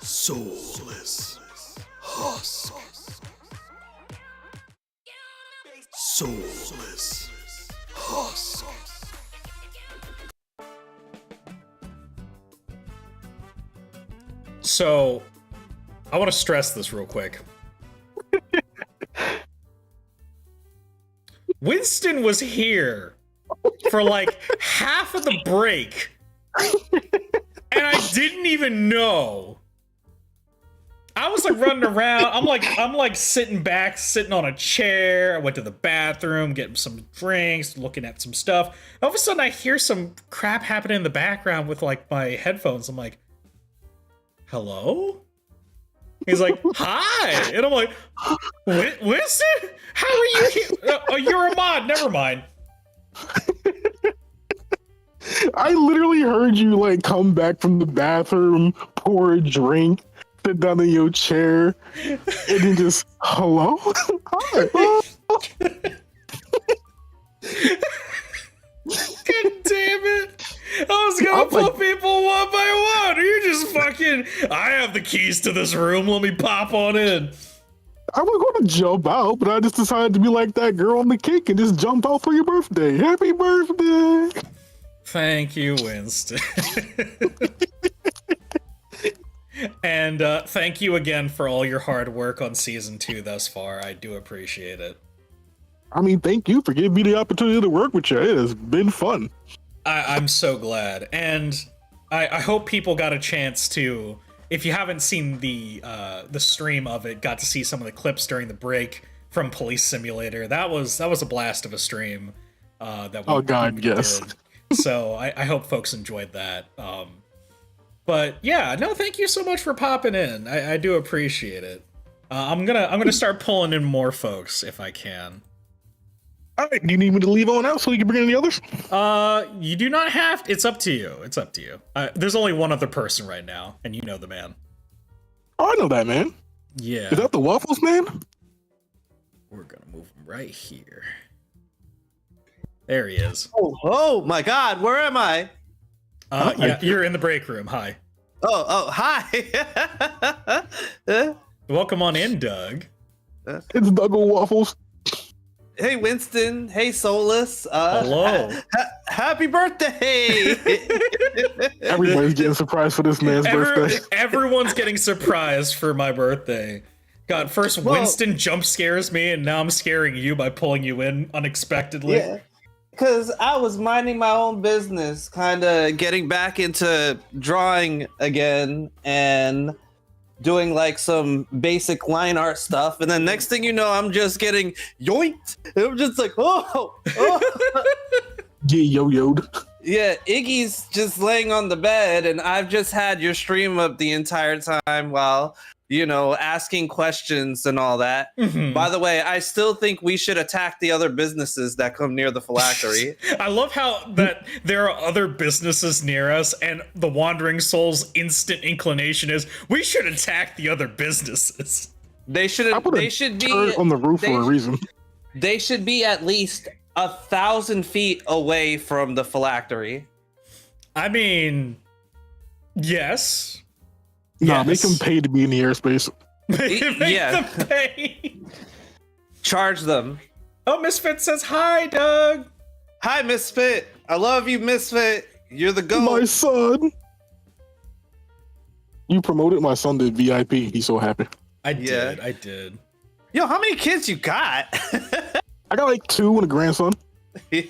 Soulless. Husk. Soulless. Husk. So, I want to stress this real quick. Winston was here for like half of the break, and I didn't even know. I was like running around. I'm like sitting back, sitting on a chair. I went to the bathroom, getting some drinks, looking at some stuff. All of a sudden, I hear some crap happening in the background with like my headphones. I'm like, "Hello?" He's like, "Hi," and I'm like, "Winston, how are you here?" Oh, you're a mod. Never mind. I literally heard you like come back from the bathroom, pour a drink, sit down in your chair, and then just hello. Hi. God damn it! I was gonna put people one by one. You just fucking. I have the keys to this room. Let me pop on in. I was going to jump out, but I just decided to be like that girl on the cake and just jump out for your birthday. Happy birthday! Thank you, Winston. And thank you again for all your hard work on season 2 thus far. I do appreciate it. I mean, thank you for giving me the opportunity to work with you. It has been fun. I'm so glad, and I hope people got a chance to. If you haven't seen the stream of it, got to see some of the clips during the break from Police Simulator. That was a blast of a stream. We yes. did. So I hope folks enjoyed that. But yeah, no, thank you so much for popping in. I do appreciate it. I'm gonna start pulling in more folks if I can. All right, do you need me to leave on out so we can bring in the others? You do not have to. It's up to you. It's up to you. There's only one other person right now, and you know the man. Oh, I know that man. Yeah. Is that the Waffles man? We're gonna move him right here. There he is. Oh my God, where am I? Yeah, you're in the break room. Hi. Oh, hi. Welcome on in, Doug. It's Doug Waffles. Hey, Winston. Hey, Soulless. Hello. Happy birthday! Everybody's getting surprised for this man's birthday. Everyone's getting surprised for my birthday. God, first Winston jump scares me, and now I'm scaring you by pulling you in unexpectedly. Yeah, because I was minding my own business, kind of getting back into drawing again, and doing like some basic line art stuff, and then next thing you know, I'm just getting yoinked. I'm just like, oh. Get yo-yoed. Yeah, Iggy's just laying on the bed, and I've just had your stream up the entire time while, asking questions and all that. Mm-hmm. By the way, I still think we should attack the other businesses that come near the phylactery. I love how that there are other businesses near us, and the Wandering Soul's instant inclination is we should attack the other businesses. They should be on the roof for a reason. They should be at least 1,000 feet away from the phylactery. I mean, yes. Nah, make them pay to be in the airspace. Make them pay. Charge them. Oh, Misfit says hi, Doug. Hi, Misfit. I love you, Misfit. You're the GOAT. My son. You promoted my son to VIP. He's so happy. I did. Yo, how many kids you got? I got like 2 and a grandson. But,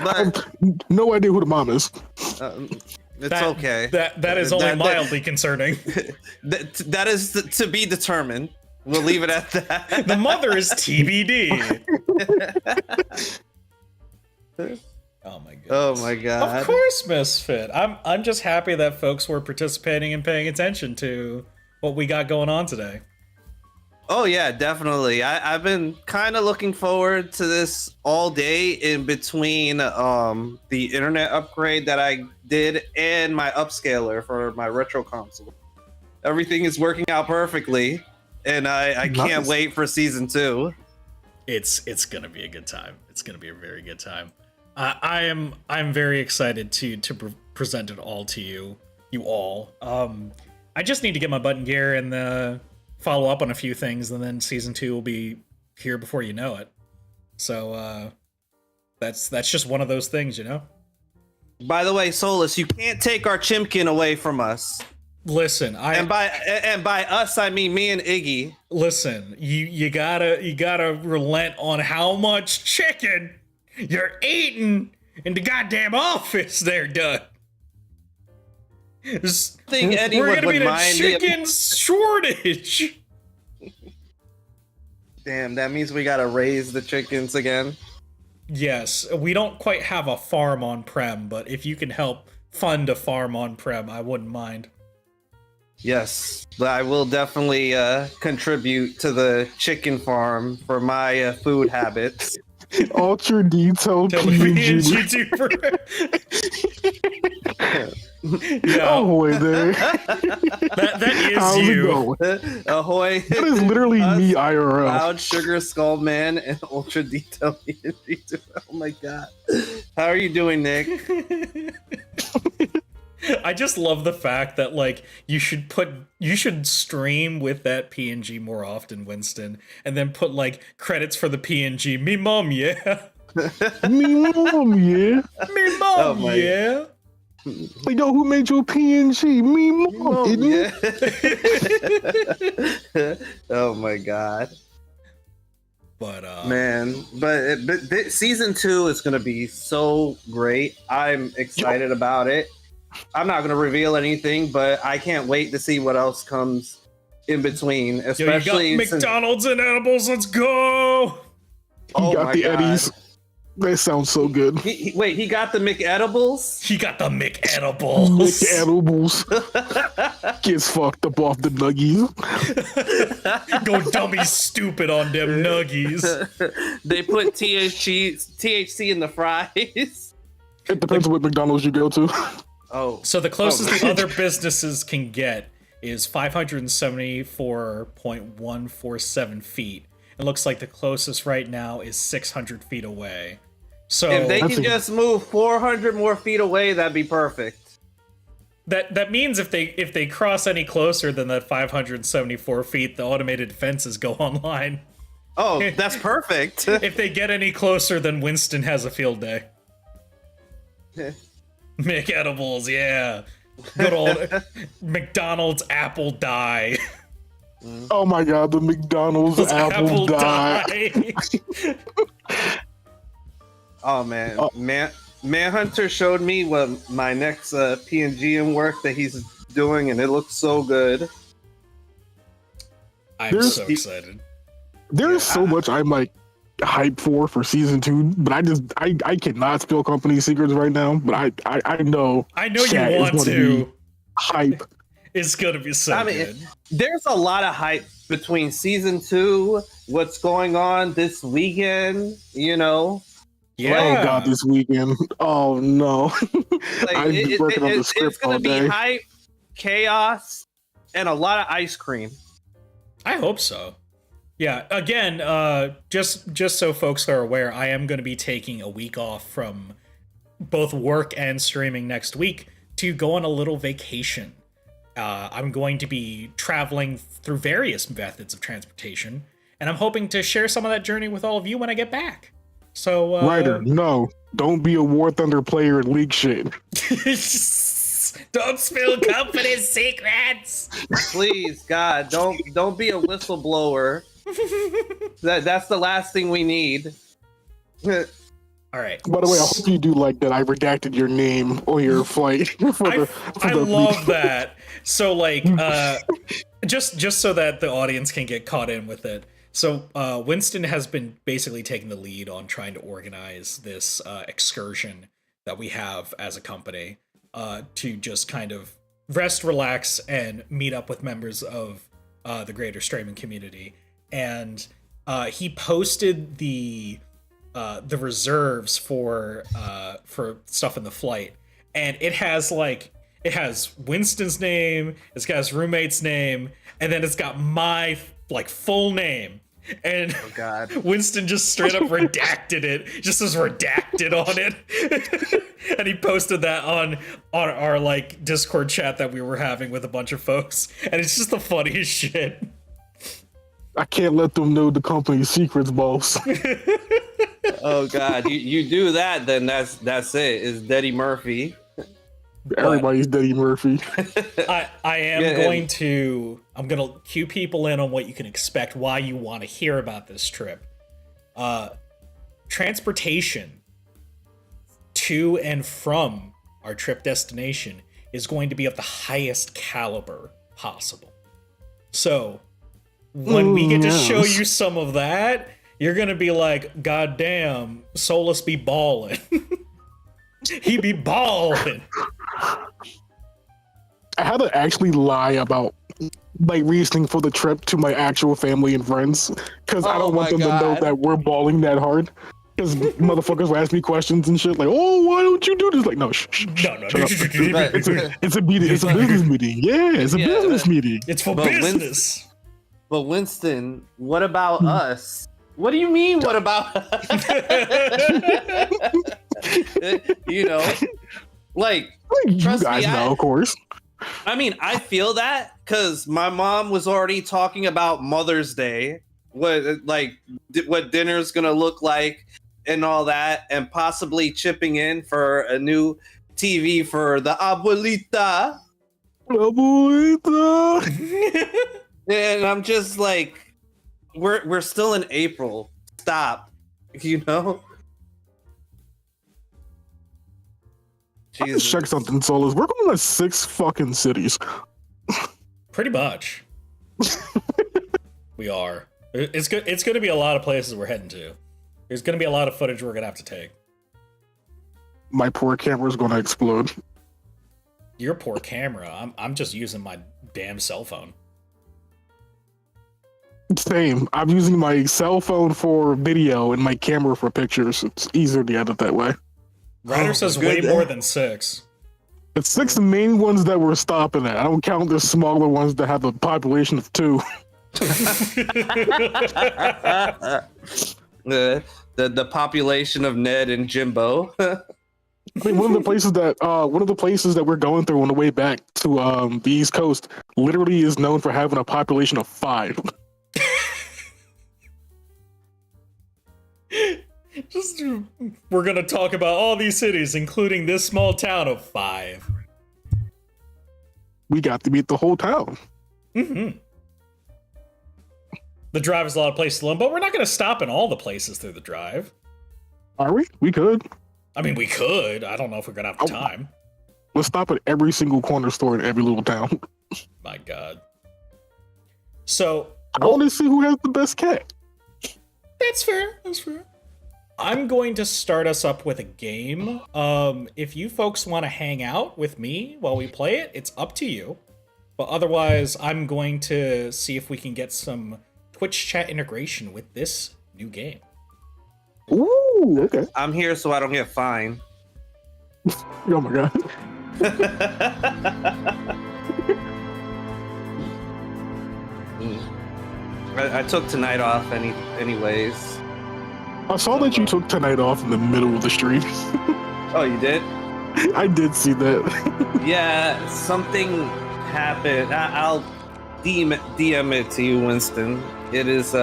I have no idea who the mom is. It's okay. That is only mildly concerning. That is to be determined. We'll leave it at that. The mother is TBD. Oh my god. Oh my god. Of course, Misfit. I'm just happy that folks were participating and paying attention to what we got going on today. Oh yeah, definitely. I've been kind of looking forward to this all day in between the internet upgrade that I did and my upscaler for my retro console. Everything is working out perfectly, and I can't wait for season 2. It's gonna be a good time. It's gonna be a very good time. I'm very excited to present it all to you all. I just need to get my button gear and follow up on a few things, and then season 2 will be here before you know it. So that's just one of those things, you know. By the way, Soulless, you can't take our chimkin away from us. Listen, and by us I mean me and Iggy. Listen, you gotta relent on how much chicken you're eating in the goddamn office there, Doug. Think anyone We're gonna would be in a mind chicken shortage. Damn, that means we gotta raise the chickens again. Yes, we don't quite have a farm on Prem, but if you can help fund a farm on Prem, I wouldn't mind. Yes, I will definitely contribute to the chicken farm for my food habits. Ultra detailed PNG. Yeah. Ahoy there. That is How's you. It going? Ahoy. That is literally me IRL. Loud Sugar Skull Man and Ultra Detailed PNG. Oh my god. How are you doing, Nick? I just love the fact that like you should stream with that PNG more often, Winston, and then put like credits for the PNG. Me mom, yeah. Me mom, yeah. Me mom, yeah. Like, yo, who made your PNG? Me mom, yeah. Oh my god. But man, but season 2 is gonna be so great. I'm excited about it. I'm not going to reveal anything, but I can't wait to see what else comes in between. Especially you got McDonald's and edibles. Let's go. He got the Eddies. That sounds so good. Wait, he got the McEdibles? He got the McEdibles. McEdibles. Gets fucked up off the nuggies. Go dummy stupid on them nuggies. They put THC in the fries. It depends on what McDonald's you go to. Oh. So the closest the other businesses can get is 574.147 feet. It looks like the closest right now is 600 feet away. So if they can just move 400 more feet away, that'd be perfect. That means if they cross any closer than that 574 feet, the automated fences go online. Oh, that's perfect. If they get any closer, then Winston has a field day. McEdibles, yeah. Good old McDonald's apple die. Oh my god, the McDonald's apple die. Oh man, Manhunter showed me what my next PNG work that he's doing, and it looks so good. I'm so excited. There's so much I'm like hype for season 2, but I cannot spill company secrets right now. But I know you want to. Hype. It's gonna be so good. There's a lot of hype between season 2, what's going on this weekend, you know. Yeah. Oh god, this weekend. Oh no. Like, I've been working on the script it's gonna all day. be hype, chaos, and a lot of ice cream. I hope so. Yeah, again, just so folks are aware, I am going to be taking a week off from both work and streaming next week to go on a little vacation. I'm going to be traveling through various methods of transportation, and I'm hoping to share some of that journey with all of you when I get back. So, Ryder, no, don't be a War Thunder player and leak shit. Don't spill company secrets. Please, God, don't be a whistleblower. That's the last thing we need. All right. By the way, I hope you do like that I redacted your name or your flight. I love that. So like, just so that the audience can get caught in with it. So Winston has been basically taking the lead on trying to organize this excursion that we have as a company to just kind of rest, relax, and meet up with members of the greater streaming community. and he posted the reserves for stuff in the flight, and it has Winston's name, it's got his roommate's name, and then it's got my full name. And Oh God. Winston just straight up redacted it, just says redacted on it. And he posted that on our Discord chat that we were having with a bunch of folks. And it's just the funniest shit. I can't let them know the company's secrets, boss. Oh God. You do that, then that's it. It's Eddie Murphy. Everybody's Eddie Murphy. I'm gonna cue people in on what you can expect, why you want to hear about this trip. Transportation to and from our trip destination is going to be of the highest caliber possible. So when we get to show you some of that, you're gonna be like, God damn, Soulless be ballin'. He be ballin'. I had to actually lie about reasoning for the trip to my actual family and friends, because I don't want them to know that we're balling that hard. Because motherfuckers will ask me questions and shit like, "Oh, why don't you do this?" Like, no, shut up. It's a meeting. It's a business meeting. Yeah, it's a business meeting. It's for business. But Winston, what about us? What do you mean? What about us? You guys know, of course. I mean, I feel that because my mom was already talking about Mother's Day, what dinner's gonna look like, and all that, and possibly chipping in for a new TV for the abuelita. And I'm just like, we're still in April. Stop, Let's check something, Soulless. We're going to 6 fucking cities. Pretty much. We are. It's going to be a lot of places we're heading to. There's going to be a lot of footage we're going to have to take. My poor camera's going to explode. Your poor camera. I'm just using my damn cell phone. Same. I'm using my cell phone for video and my camera for pictures. It's easier to edit that way. Ryder says way more than 6. It's 6 main ones that we're stopping at. I don't count the smaller ones that have a population of 2. The population of Ned and Jimbo. I mean, one of the places that we're going through on the way back to the East Coast literally is known for having a population of 5. We're gonna talk about all these cities, including this small town of 5. We got to beat the whole town. Mm-hmm. The drive is a lot of places alone, but we're not gonna stop in all the places through the drive. Are we? We could. I mean, we could. I don't know if we're gonna have the time. Let's stop at every single corner store in every little town. My God. So I want to see who has the best cat. That's fair. That's fair. I'm going to start us up with a game. If you folks want to hang out with me while we play it, it's up to you. But otherwise, I'm going to see if we can get some Twitch chat integration with this new game. Ooh, okay. I'm here so I don't get fined. Oh my God. I took tonight off anyways. I saw that you took tonight off in the middle of the stream. Oh, you did? I did see that. Yeah, something happened. I'll DM it to you, Winston. It is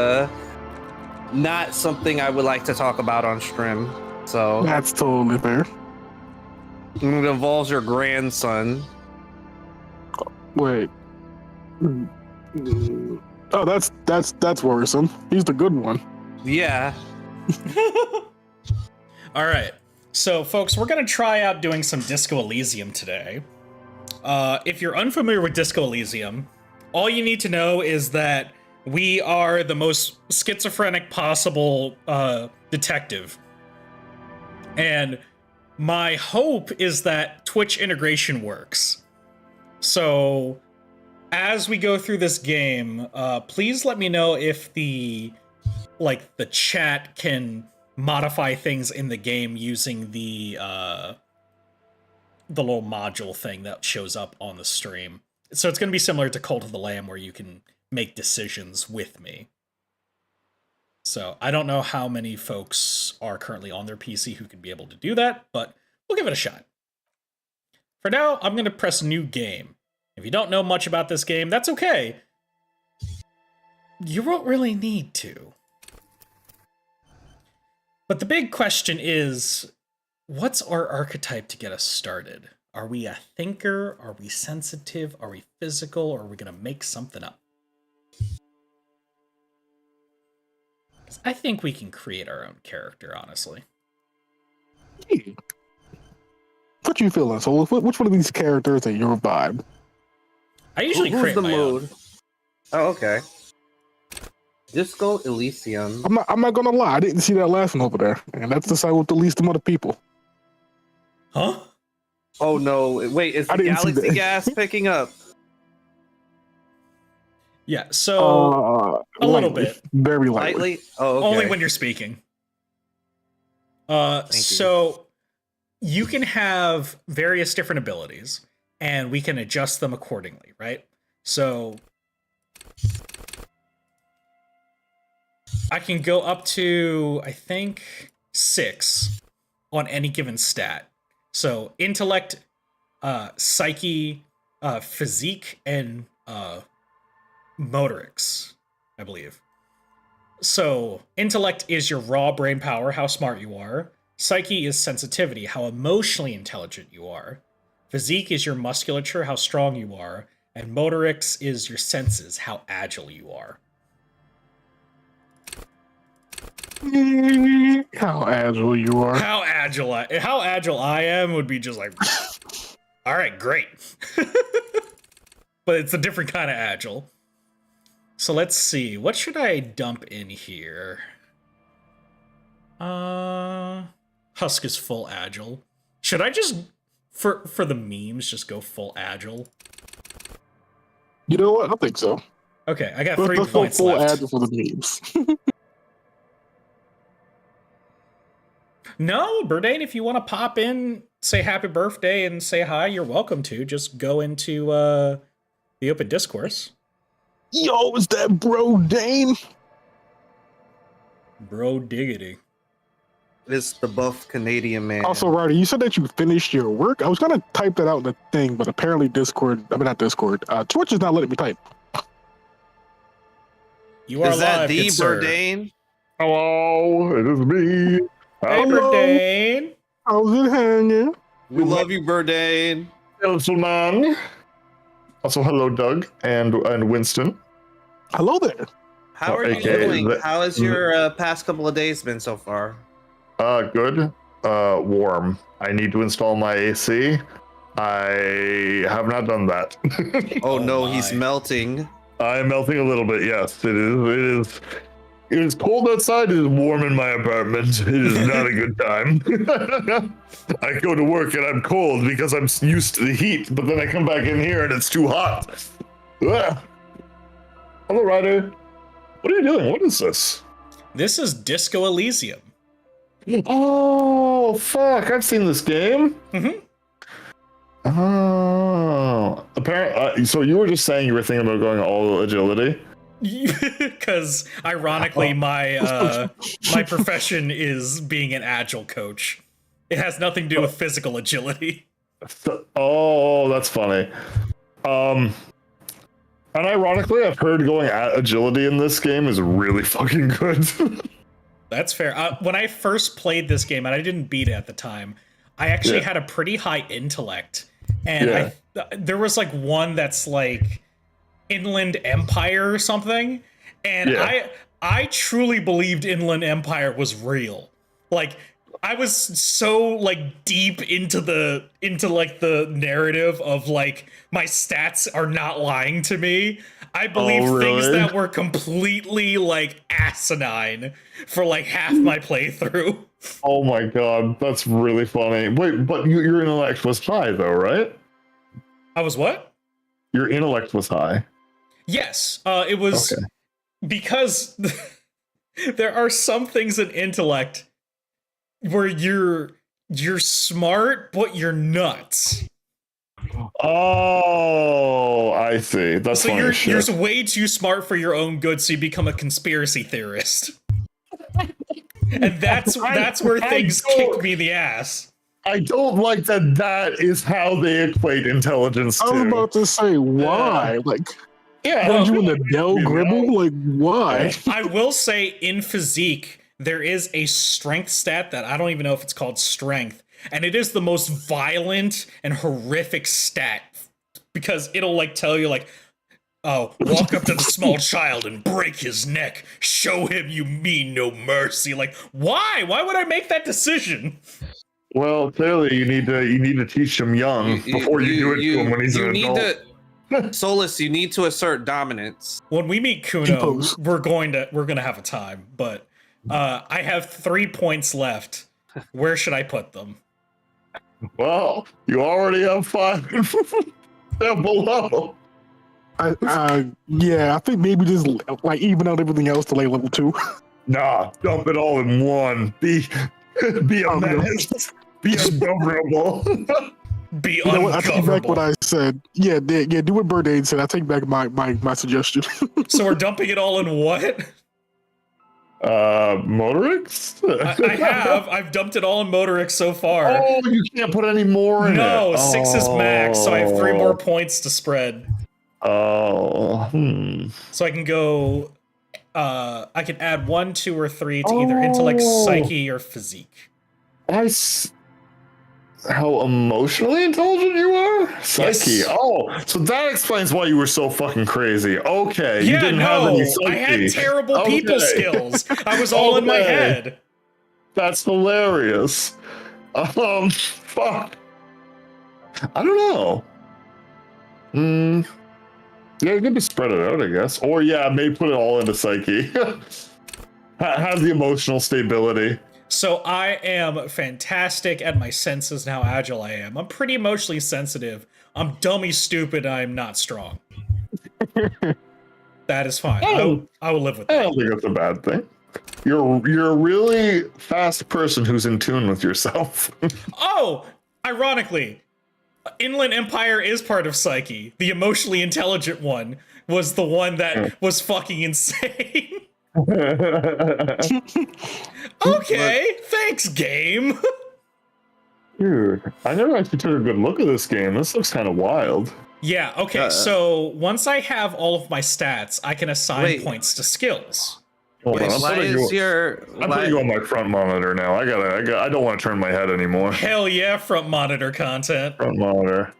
not something I would like to talk about on stream. So that's totally fair. It involves your grandson. Wait. Oh, that's worrisome. He's the good one. Yeah. All right. So, folks, we're going to try out doing some Disco Elysium today. If you're unfamiliar with Disco Elysium, all you need to know is that we are the most schizophrenic possible detective. And my hope is that Twitch integration works. So as we go through this game, please let me know if the chat can modify things in the game using the little module thing that shows up on the stream. So it's going to be similar to Cult of the Lamb, where you can make decisions with me. So I don't know how many folks are currently on their PC who could be able to do that, but we'll give it a shot. For now, I'm going to press New Game. If you don't know much about this game, that's okay. You won't really need to. But the big question is, what's our archetype to get us started? Are we a thinker? Are we sensitive? Are we physical? Or are we going to make something up? I think we can create our own character, honestly. What you feeling? So, which one of these characters are your vibe? I usually Who's create the my mood? own. Oh, okay. Just go Elysium. I'm not gonna lie, I didn't see that last one over there, and that's the side with the least amount of people. Huh? Oh no! Wait, is the galaxy gas picking up? Yeah, so a little bit. Very lightly. Lightly? Oh, okay. Only when you're speaking. So you can have various different abilities, and we can adjust them accordingly, right? So I can go up to, I think, 6 on any given stat. So intellect, psyche, physique, and motorics, I believe. So intellect is your raw brain power, how smart you are. Psyche is sensitivity, how emotionally intelligent you are. Physique is your musculature, how strong you are. And motorics is your senses, how agile you are. How agile you are. How agile I am would be just like, all right, great. But it's a different kind of agile. So let's see, what should I dump in here? Husk is full agile. Should I just, for the memes, just go full agile? You know what? I think so. Okay, I got Let's 3 go points full left. agile for the memes. No, Burdane, if you want to pop in, say happy birthday and say hi, you're welcome to. Just go into the open discourse. Yo, is that Bro Dane? Bro diggity. It's the buff Canadian man. Also, Ryder, you said that you finished your work. I was gonna type that out in the thing, but apparently not Discord. Twitch is not letting me type. You are Is that live, the good sir. Burdane? Hello, it is me. Hey, Burdane. How's it hanging? We love you, Burdane. Man. Also, hello, Doug and Winston. Hello there. How are you doing? How has your past couple of days been so far? Good. Warm. I need to install my AC. I have not done that. Oh no, he's melting. I'm melting a little bit. Yes, it is. It is cold outside. It is warm in my apartment. It is not a good time. I go to work and I'm cold because I'm used to the heat, but then I come back in here and it's too hot. Ugh. Hello, Ryder. What are you doing? What is this? This is Disco Elysium. Oh, fuck. I've seen this game. Mm-hmm. Oh. Apparently, so you were just saying you were thinking about going all agility? Because ironically, my profession is being an agile coach. It has nothing to do with physical agility. Oh, that's funny. And ironically, I've heard going at agility in this game is really fucking good. That's fair. When I first played this game, and I didn't beat it at the time, I actually had a pretty high intellect. And there was like one that's like Inland Empire or something, and I truly believed Inland Empire was real. Like I was so like deep into like the narrative of like my stats are not lying to me. I believed things that were completely like asinine for like half my playthrough. Oh my god, that's really funny. Wait, but your intellect was high though, right? I was what? Your intellect was high. Yes, it was Okay. because there are some things in intellect where you're smart, but you're nuts. Oh, I see. That's So funny you're as shit. way too smart for your own good, so you become a conspiracy theorist. And that's where things kick me in the ass. I don't like that is how they equate intelligence to. I was about to say, why? Like, yeah, you in the Dell Gribble? Like, why? I will say in physique, there is a strength stat that I don't even know if it's called strength. And it is the most violent and horrific stat. Because it'll like tell you like, oh, walk up to the small child and break his neck. Show him you mean no mercy. Like, why? Why would I make that decision? Well, clearly you need to teach him young before you do it to him when he's an adult. Soulless, you need to assert dominance. When we meet Kuno, we're gonna have a time, but I have 3 points left. Where should I put them? Well, you already have 5. They're below. Yeah, I think maybe just like even out everything else to like level 2. Nah, dump it all in one. Be a menace. Be ungovernable. Be you know what? I take back what I said. Yeah, do what Bird said. I take back my suggestion. So we're dumping it all in what? Motorix? I've dumped it all in Motorix so far. Oh, you can't put any more in it. No, 6 is max, so I have 3 more points to spread. Oh, So I can go. I can add 1, 2, or 3 to either intellect, psyche, or physique. How emotionally intelligent you are? Psyche. Yes. Oh, so that explains why you were so fucking crazy. Okay. Yeah, you didn't have any psyche. I had terrible people skills. I was all in my head. That's hilarious. Fuck. I don't know. Yeah, you could be spread it out, I guess. Or yeah, maybe put it all into psyche. Have the emotional stability. So I am fantastic at my senses and how agile I am. I'm pretty emotionally sensitive. I'm dummy stupid. I'm not strong. That is fine. I will live with that. I don't think that's a bad thing. You're a really fast person who's in tune with yourself. Oh, ironically, Inland Empire is part of Psyche. The emotionally intelligent one was the one that was fucking insane. Okay, thanks, game. Dude, I never actually took a good look at this game. This looks kind of wild. Yeah, okay, so once I have all of my stats, I can assign points to skills. Hold on, I'm putting you on my front monitor now. I don't want to turn my head anymore. Hell yeah, front monitor content. Front monitor.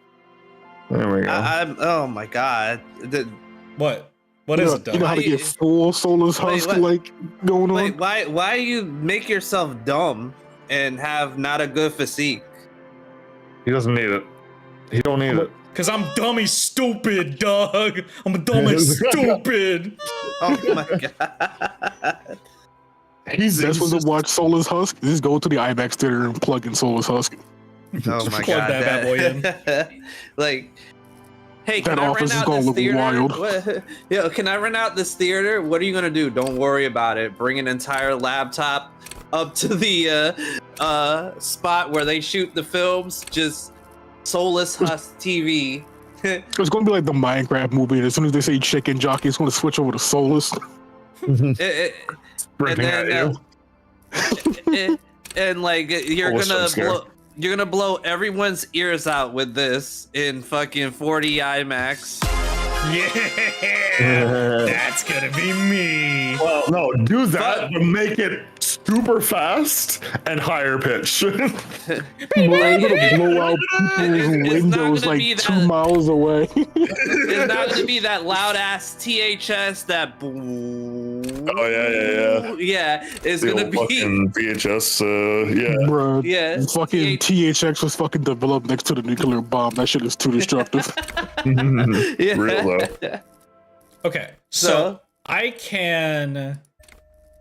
There we go. Oh my god. What? What is it, Doug? You know how to get full Soulless Husk like going on? Why you make yourself dumb and have not a good physique? He doesn't need it. He don't need it. Cause I'm dummy stupid, Doug. I'm dummy stupid. Oh my god. That's when to watch Soulless Husk. Just go to the IMAX theater and plug in Soulless Husk. Oh my Plug god. that bad boy in. Like, hey, That can I office rent is out gonna this look theater? wild. Yeah, can I rent out this theater? What are you gonna do? Don't worry about it. Bring an entire laptop up to the spot where they shoot the films. Just Soulless Husk TV. It's gonna be like the Minecraft movie. As soon as they say chicken jockey, it's gonna switch over to Soulless. And like you're gonna blow everyone's ears out with this in fucking 4D IMAX. Yeah, that's gonna be me. Well, no, do that, but make it super fast and higher pitch. We're gonna blow out people's windows like 2 miles away. It's not gonna be that loud ass THS that. Oh yeah. Yeah, it's The gonna old be fucking VHS. Yeah. Bruh, Yeah, fucking THX was fucking developed next to the nuclear bomb. That shit is too destructive. Yeah. Real though. Okay, so I can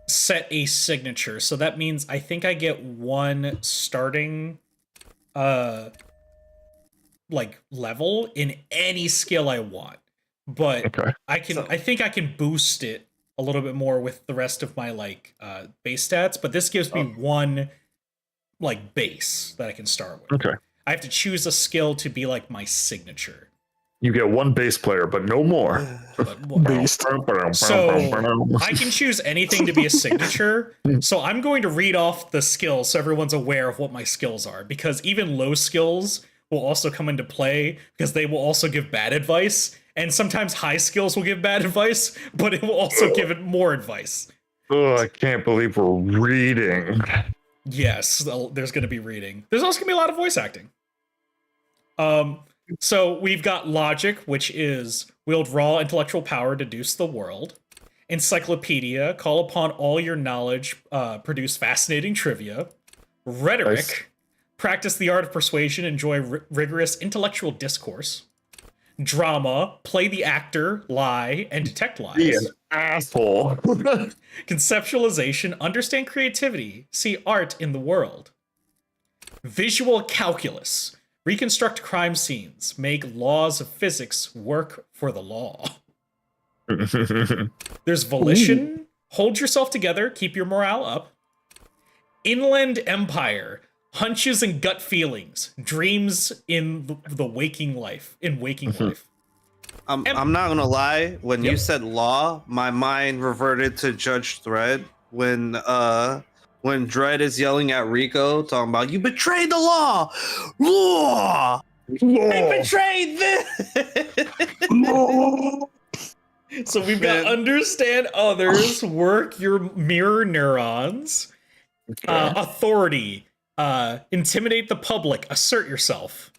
set a signature. So that means I think I get 1 starting like level in any skill I want. But I think I can boost it a little bit more with the rest of my like base stats, but this gives me one like base that I can start with. Okay. I have to choose a skill to be like my signature. You get one bass player, but no more. So I can choose anything to be a signature. So I'm going to read off the skills so everyone's aware of what my skills are, because even low skills will also come into play because they will also give bad advice. And sometimes high skills will give bad advice, but it will also give it more advice. Oh, I can't believe we're reading. Yes, there's going to be reading. There's also going to be a lot of voice acting. So we've got logic, which is wield raw intellectual power to deduce the world. Encyclopedia, call upon all your knowledge, produce fascinating trivia. Rhetoric, practice the art of persuasion, enjoy rigorous intellectual discourse. Drama, play the actor, lie, and detect lies. Be an asshole. Conceptualization, understand creativity, see art in the world. Visual calculus, reconstruct crime scenes, make laws of physics work for the law. There's volition, hold yourself together, keep your morale up. Inland empire, hunches and gut feelings, dreams in the waking life, life. I'm not gonna lie. When you said law, my mind reverted to Judge Dredd when Dredd is yelling at Rico, talking about you betrayed the law. They betrayed this. So we've got understand others, work your mirror neurons, authority. Intimidate the public, assert yourself.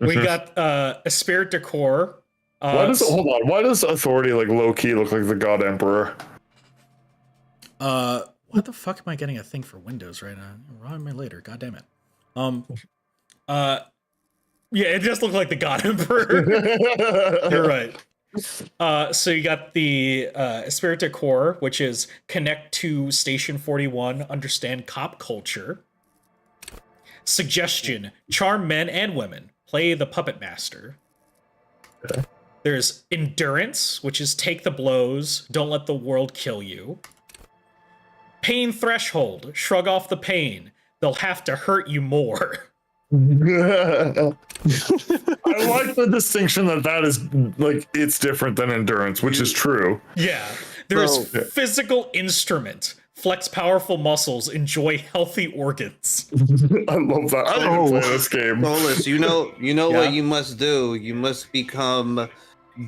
We got Esprit de Corps. Why does authority like low key look like the God Emperor? What the fuck am I getting a thing for Windows right now? Wrong me later, god damn it. Yeah, it just looked like the God Emperor. You're right. So you got the Esprit de Corps, which is connect to Station 41, understand cop culture. Suggestion, charm men and women, play the puppet master. Okay. There's endurance, which is take the blows, don't let the world kill you. Pain threshold, shrug off the pain, they'll have to hurt you more. I like the distinction that is like it's different than endurance, which is true. Yeah. There's physical instrument. Flex powerful muscles, enjoy healthy organs. I love that. I didn't play this game. Soulless, you know what you must do? You must become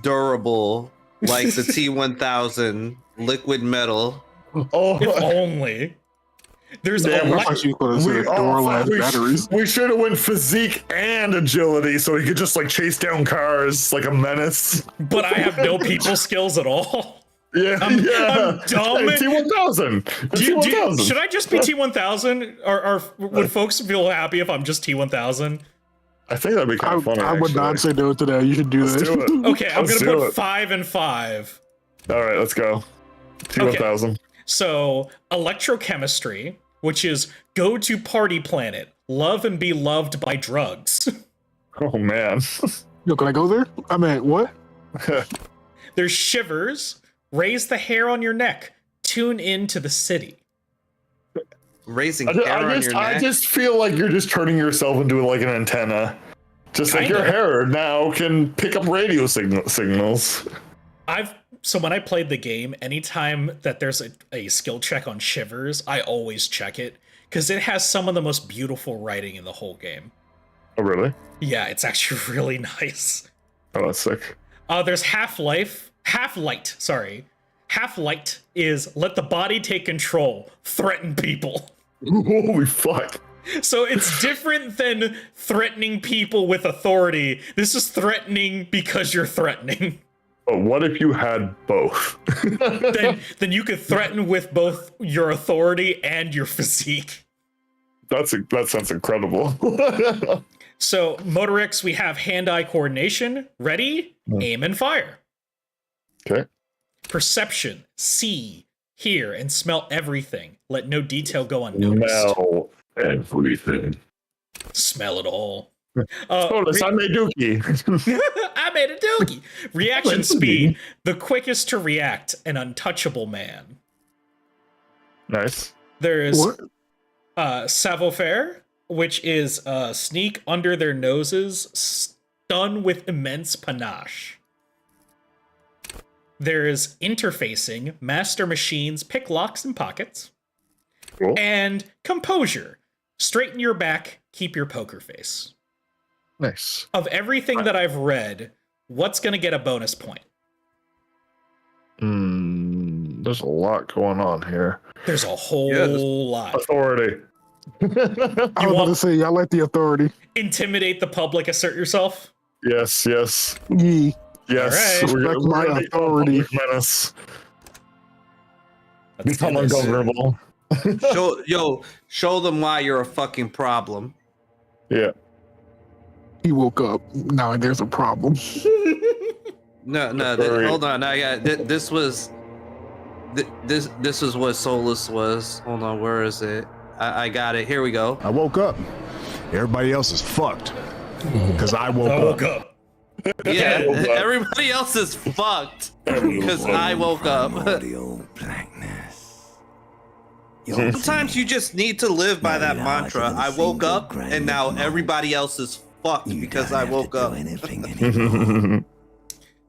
durable like the T-1000 liquid metal. Oh, if only. There's we should have went physique and agility so he could just like chase down cars like a menace. But I have no people skills at all. Yeah, I'm dumb. Hey, T-1000. Should I just be T-1000? Or would folks feel happy if I'm just T-1000? I think that'd be kind of funny. I would not say no to that. You should do Let's that. do it. Okay, I'm going to put 5 and 5. All right, let's go. T-1000. Okay. So, electrochemistry, which is go to party planet, love and be loved by drugs. Oh, man. Yo, can I go there? I mean, what? There's shivers, raise the hair on your neck, tune in to the city. Raising hair on your neck? I just feel like you're just turning yourself into like an antenna. Just like your hair now can pick up radio signals. So when I played the game, anytime that there's a skill check on shivers, I always check it because it has some of the most beautiful writing in the whole game. Oh, really? Yeah, it's actually really nice. Oh, that's sick. There's Half-Light, sorry. Half-Light is let the body take control, threaten people. Holy fuck. So it's different than threatening people with authority. This is threatening because you're threatening. But what if you had both? then you could threaten with both your authority and your physique. That sounds incredible. So motorics, we have hand-eye coordination, ready, aim and fire. Okay. Perception, see, hear, and smell everything. Let no detail go unnoticed. Smell everything. Smell it all. Soulless, I made Dookie. I made a dookie. Reaction speed, the quickest to react, an untouchable man. Nice. There's Savoir-faire, which is sneak under their noses, stun with immense panache. There's interfacing, master machines, pick locks and pockets. Cool. And composure, straighten your back, keep your poker face. Nice. Of everything that I've read, what's going to get a bonus point? There's a lot going on here. There's a whole lot. Authority. I was about to say, I like the authority. Intimidate the public, assert yourself? Yes. Yeah. Yes. All right. We're My gonna authority. menace. Let's Become do this. ungovernable. Show them why you're a fucking problem. Yeah. He woke up. Now there's a problem. No, hold on. This was what Soulless was. Hold on, where is it? I got it. Here we go. I woke up. Everybody else is fucked. Because I woke up. Yeah, everybody else is fucked because I woke up. Sometimes you just need to live by that mantra. I woke up and now everybody else is fucked because I woke up.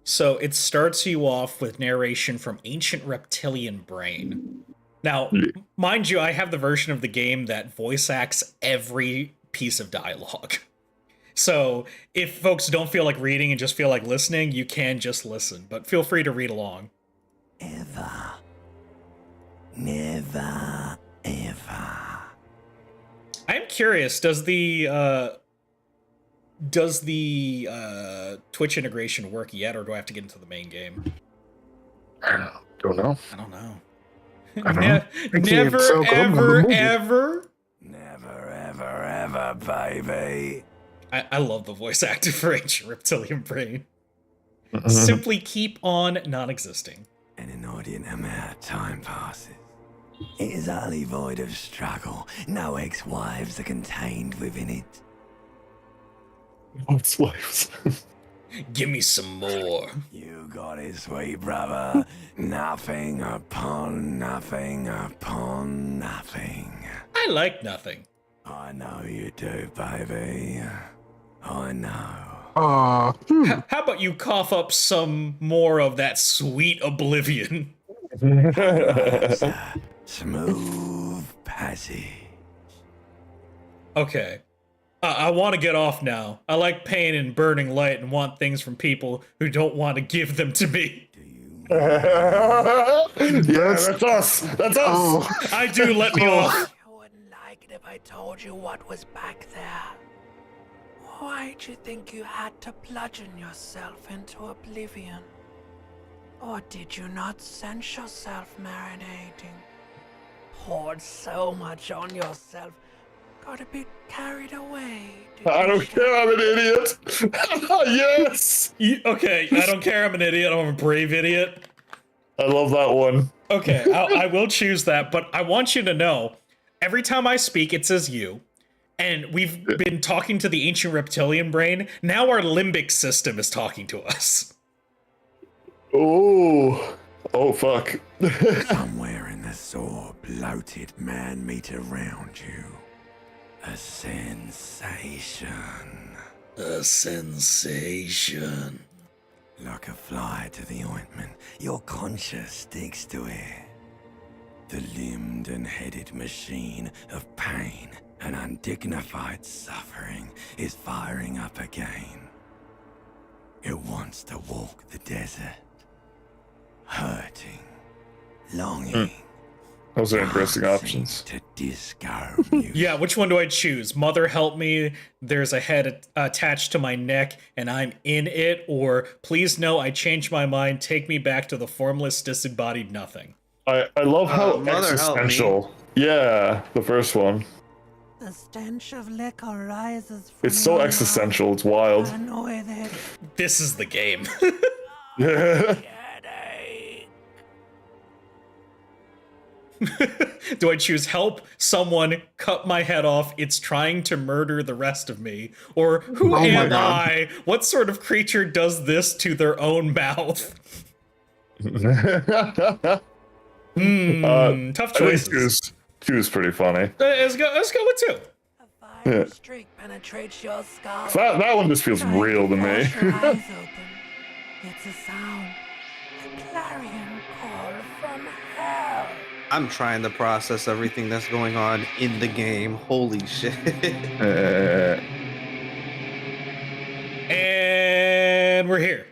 So it starts you off with narration from Ancient Reptilian Brain. Now, mind you, I have the version of the game that voice acts every piece of dialogue. So if folks don't feel like reading and just feel like listening, you can just listen, but feel free to read along. Never, ever. I'm curious, does the Twitch integration work yet, or do I have to get into the main game? I don't know. I don't know. Never, Ever, baby. I love the voice actor for Ancient Reptilian Brain. Simply keep on non-existing. An inordinate amount of time passes. It is utterly void of struggle. No ex-wives are contained within it. Ex-wives. Give me some more. You got it, sweet brother. Nothing upon nothing upon nothing. I like nothing. I know you do, baby. I know. How about you cough up some more of that sweet oblivion? Smooth passage. Okay. I want to get off now. I like pain and burning light and want things from people who don't want to give them to me. Yeah, that's us. That's us. Oh. I do, let me off. I wouldn't like it if I told you what was back there. Why'd you think you had to bludgeon yourself into oblivion? Or did you not sense yourself marinating? Poured so much on yourself, got a bit carried away. I don't care, I'm an idiot. Yes. Okay, I don't care, I'm an idiot, I'm a brave idiot. I love that one. Okay, I will choose that, but I want you to know, every time I speak, it says you. And we've been talking to the Ancient Reptilian Brain. Now our limbic system is talking to us. Oh fuck. Somewhere in the sore, bloated man meat around you. A sensation. A sensation. Like a fly to the ointment, your conscience sticks to it. The limbed and headed machine of pain and undignified suffering is firing up again. It wants to walk the desert, hurting, longing. Those are interesting options. To disco music. Yeah, which one do I choose? Mother help me, there's a head attached to my neck and I'm in it, or please no, I changed my mind, take me back to the formless, disembodied nothing. I love how Mother existential. Yeah, the first one. The stench of liquor rises from It's so your existential, it's wild. mouth, and with it, This is the game. Yeah. headache. Do I choose help someone cut my head off? It's trying to murder the rest of me. Or who am I? What sort of creature does this to their own mouth? Tough choices. Two's pretty funny. Let's go with 2. Yeah. Streak penetrates your skull. That one just feels real to me. Force your eyes open. It's a sound. A clarion call from hell. I'm trying to process everything that's going on in the game. Holy shit. And we're here.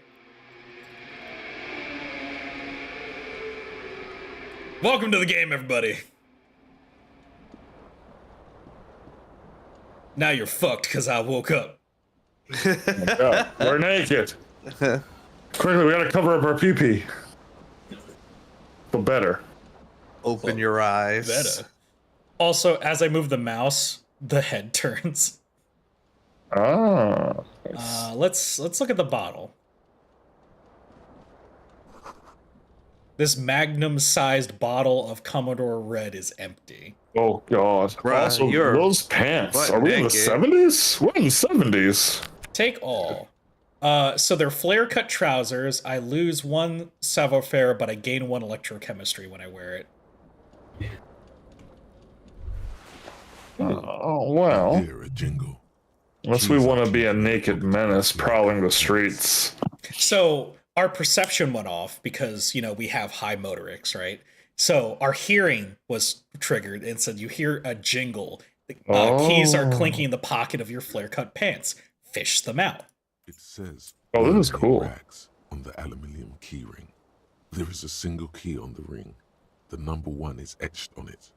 Welcome to the game, everybody. Now you're fucked because I woke up. Yeah, we're naked. Quickly, we gotta cover up our pee-pee. But better. Open your eyes. Better. Also, as I move the mouse, the head turns. Ah. Let's look at the bottle. This magnum-sized bottle of Commodore Red is empty. Oh God! Bruh, also, you're those pants. butt Are we in the naked. 70s? We're in the 70s. Take all. So they're flare-cut trousers. I lose 1 savoir-faire, but I gain 1 electrochemistry when I wear it. Oh well. Hear a jingle. Unless we want to be a naked menace prowling the streets. So our perception went off because, we have high motorics, right? So our hearing was triggered and said, you hear a jingle. Keys are clinking in the pocket of your flare-cut pants. Fish them out. It says. Oh, this is cool. Racks on the aluminium key ring. There is a single key on the ring. The number 1 is etched on it.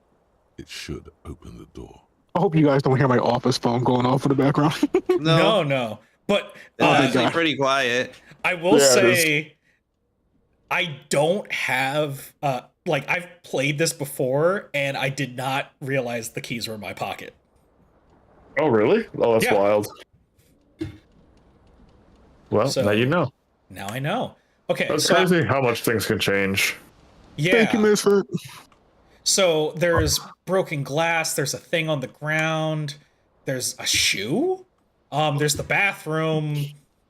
It should open the door. I hope you guys don't hear my office phone going off in the background. No. But It's actually pretty quiet. I will say, I don't have I've played this before and I did not realize the keys were in my pocket. Oh really? Oh, that's wild. Well, So- now you know. Now I know. Okay, That's so crazy how much things can change. Thank you, Misfit. So there's broken glass, there's a thing on the ground, there's a shoe, there's the bathroom,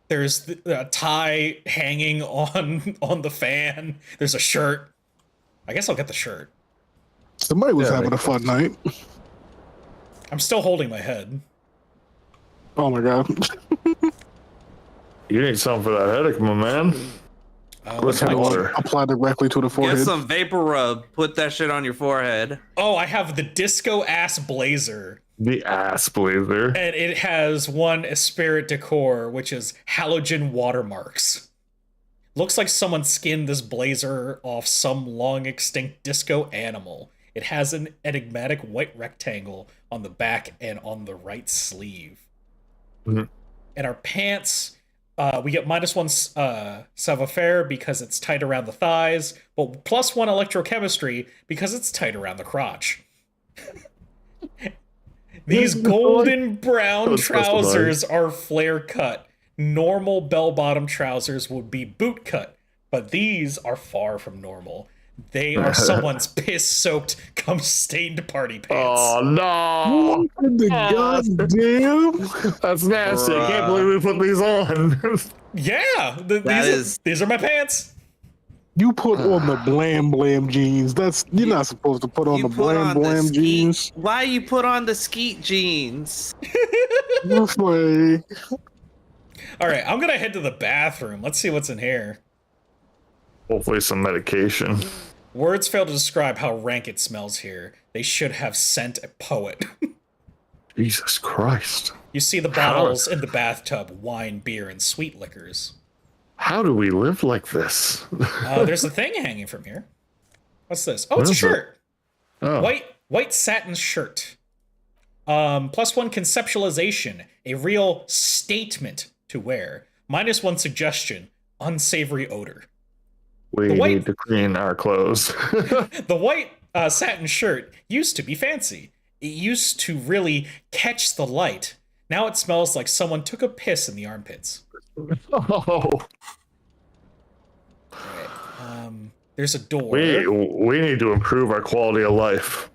there's a tie hanging on the fan, there's a shirt. I guess I'll get the shirt. Somebody was having a fun night. I'm still holding my head. Oh my God. You need something for that headache, my man. Let's have water. Apply directly to the forehead. Get some vapor rub. Put that shit on your forehead. Oh, I have the disco ass blazer. The ass blazer. And it has 1 Esprit decor, which is halogen watermarks. Looks like someone skinned this blazer off some long extinct disco animal. It has an enigmatic white rectangle on the back and on the right sleeve. Mm-hmm. And our pants, we get -1 savoir-faire because it's tight around the thighs, but +1 electrochemistry because it's tight around the crotch. These golden brown trousers are flare cut. Normal bell-bottom trousers would be boot cut, but these are far from normal. They are someone's piss-soaked, cum-stained party pants. Oh no! Goddamn! That's nasty. I can't believe we put these on. Yeah, these are my pants. You put on the blam blam jeans. You're not supposed to put on the blam blam jeans. Why you put on the skeet jeans? This way. All right, I'm gonna head to the bathroom. Let's see what's in here. Hopefully some medication. Words fail to describe how rank it smells here. They should have sent a poet. Jesus Christ. You see the bottles in the bathtub, wine, beer, and sweet liquors. How do we live like this? There's a thing hanging from here. What's this? Oh, it's a shirt. Oh. White satin shirt. +1 conceptualization, a real statement to wear. -1 suggestion, unsavory odor. We need to clean our clothes. The white satin shirt used to be fancy. It used to really catch the light. Now it smells like someone took a piss in the armpits. Oh. Right. There's a door. We need to improve our quality of life,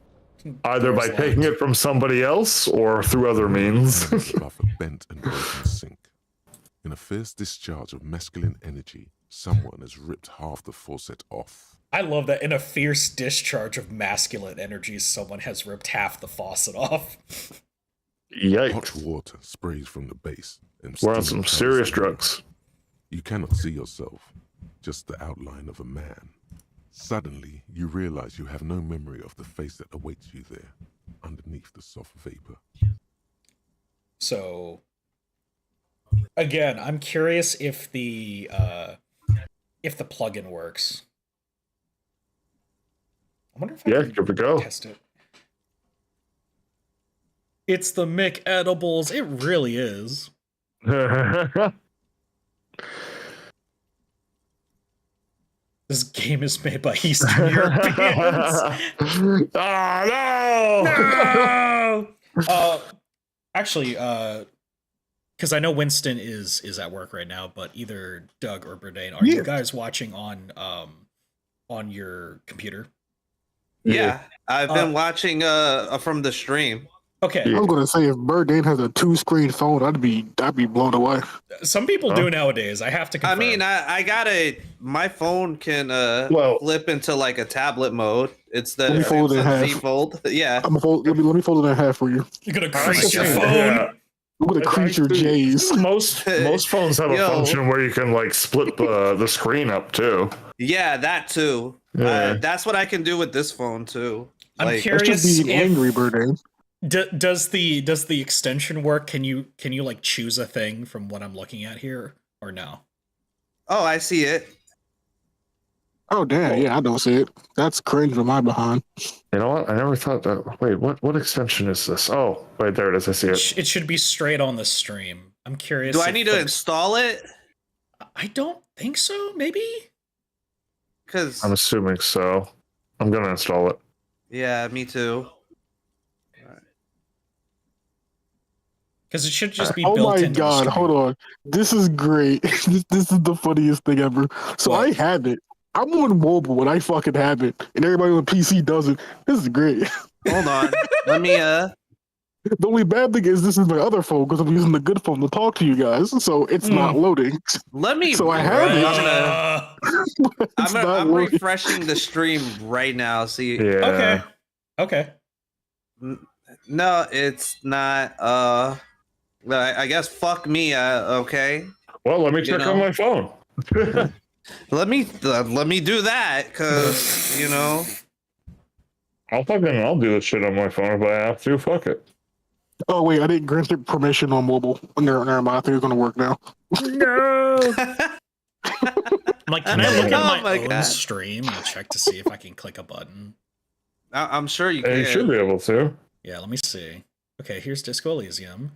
either by taking it from somebody else or through other means. Above a bent and broken sink. In a fierce discharge of masculine energy, someone has ripped half the faucet off. I love that. In a fierce discharge of masculine energy, someone has ripped half the faucet off. Yikes. Hot water sprays from the base. And We're on steam some serious covers the room. drugs. You cannot see yourself, just the outline of a man. Suddenly, you realize you have no memory of the face that awaits you there, underneath the soft vapor. So, again, I'm curious if the plugin works. I wonder if I can give it a go. test it. It's the Mick Edibles. It really is. This game is made by Eastern Europeans. Oh, no! Actually, because I know Winston is at work right now, but either Doug or Bourdain, are you guys watching on your computer? Yeah, I've been watching from the stream. Okay. I was gonna say if Bourdain has a 2-screen phone, I'd be blown away. Some people do nowadays. I have to confirm. I mean, I got my phone can flip into like a tablet mode. It's the Let me fold it in half. Z Fold. Yeah. Let me fold it in half for you. You're gonna crease your phone. Yeah. I'm gonna crease your J's. Most phones have a function where you can like split the screen up too. Yeah, that too. Yeah. That's what I can do with this phone too. I'm curious. That's just being if, angry, Bourdain. Does the extension work? Can you like choose a thing from what I'm looking at here, or no? Oh, I see it. Oh damn, yeah, I don't see it. That's cringe on my behind. You know what? I never thought that. Wait, what extension is this? Oh, wait, there it is. I see it. It should be straight on the stream. I'm curious. Do I need to install it? I don't think so. Maybe. Because I'm assuming so. I'm gonna install it. Yeah, me too. Because it should just be oh built my into god, the stream. hold on. This is great. this is the funniest thing ever. So I have it. I'm on mobile and I fucking have it. And everybody on PC doesn't. This is great. Hold on. Let me The only bad thing is this is my other phone because I'm using the good phone to talk to you guys. So it's not loading. Let me. So I have it. I'm refreshing the stream right now. See. Yeah. Okay. No, it's not. I guess fuck me. Okay. Well, let me check on my phone. let me do that, cause you know. I'll do this shit on my phone if I have to. Fuck it. Oh wait, I didn't grant it permission on mobile. Never mind. I think it's gonna work now. No. I'm like, can I look at my own God. stream and check to see if I can click a button? I'm sure you can. You should be able to. Yeah, let me see. Okay, here's Disco Elysium.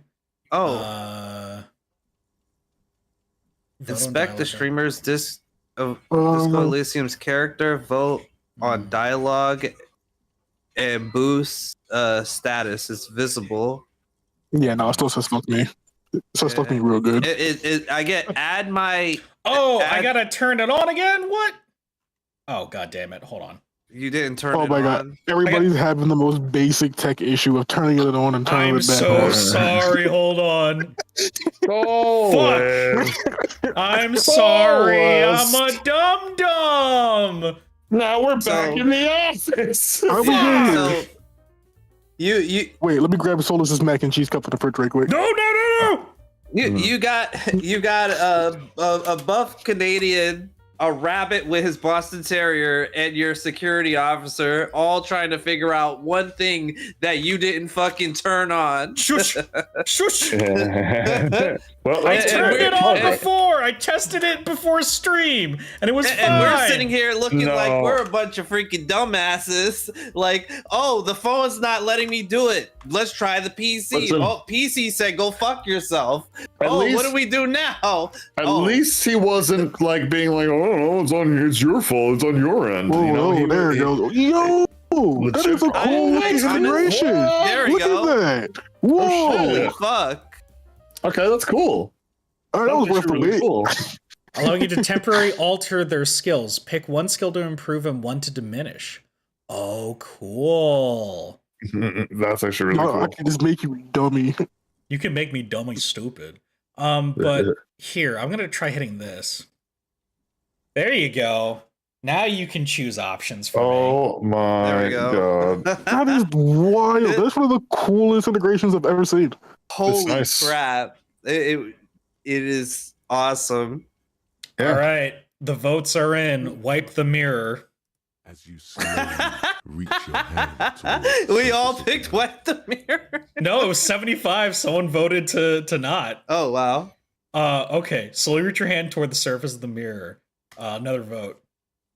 Oh. Inspect the dialogue. streamer's Disco Elysium's character, vote on dialogue, and boost status is visible. Yeah, no, it still says fuck me. It says fuck me real good. I get add my. I gotta turn it on again? What? Oh, god damn it. Hold on. You didn't turn it Oh my god. on. Everybody's having the most basic tech issue of turning it on and turning I'm it back so on. sorry. Hold on. Oh, Fuck. I'm sorry. I'm a dum-dum. Now we're back in the office. Are we here? So, you Wait, let me grab Soulless's mac and cheese cup for the fridge right quick. No. you got a buff Canadian, a rabbit with his Boston Terrier, and your security officer all trying to figure out one thing that you didn't fucking turn on. Shush. Shush. Well, I turned it on before. I tested it before stream, and it was fine. And we're sitting here looking No. like we're a bunch of freaking dumbasses. Like, oh, the phone's not letting me do it. Let's try the PC. Listen. Oh, PC said go fuck yourself. At Oh, least- what do we do now? At least he wasn't like being like, oh, it's your fault. It's on your end. Whoa, you know, whoa, there it goes. Yo, that is a cool integration. There we Look go. at that. Whoa. Holy fuck. Okay, that's cool. All right, that was worth the really wait. cool. Allowing you to temporarily alter their skills. Pick one skill to improve and one to diminish. Oh, cool. That's actually really No, cool. I can just make you dummy. You can make me dummy stupid. But here, I'm gonna try hitting this. There you go. Now you can choose options for me. Oh my There we go. god. That is wild. That's one of the coolest integrations I've ever seen. Holy nice. crap! It is awesome. Yeah. All right, the votes are in. Wipe the mirror. As you slowly reach your hand towards the We all surface of picked the Wipe the Mirror. No, it was 75. Someone voted to not. Oh wow. Okay, slowly reach your hand toward the surface of the mirror. Another vote.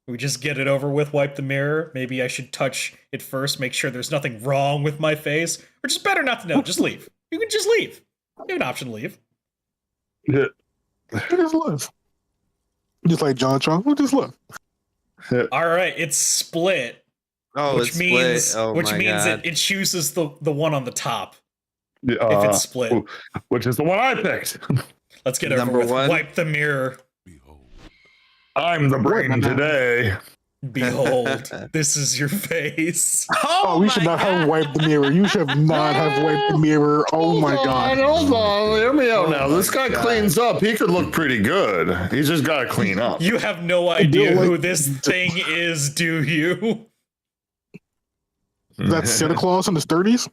We just get it over with, wipe the mirror. Maybe I should touch it first, make sure there's nothing wrong with my face. Or just better not to know, just leave. You can just leave. You have an option to leave. Yeah. Just left. Just like John Trump, we just left. Alright, it's split. Oh, which it's means split. Oh my God. it chooses the one on the top. Yeah, If it's split. Which is the one I picked. Let's get over Number with. one. Wipe the mirror. behold. I'm the brain today. Behold, this is your face. Oh, we should not have wiped the mirror. You should not have wiped the mirror. Oh my god. Hold on, hear me out now. my This guy God. cleans up. He could look pretty good. He's just got to clean up. You have no idea like- who this thing is, do you? That's Santa Claus in his 30s?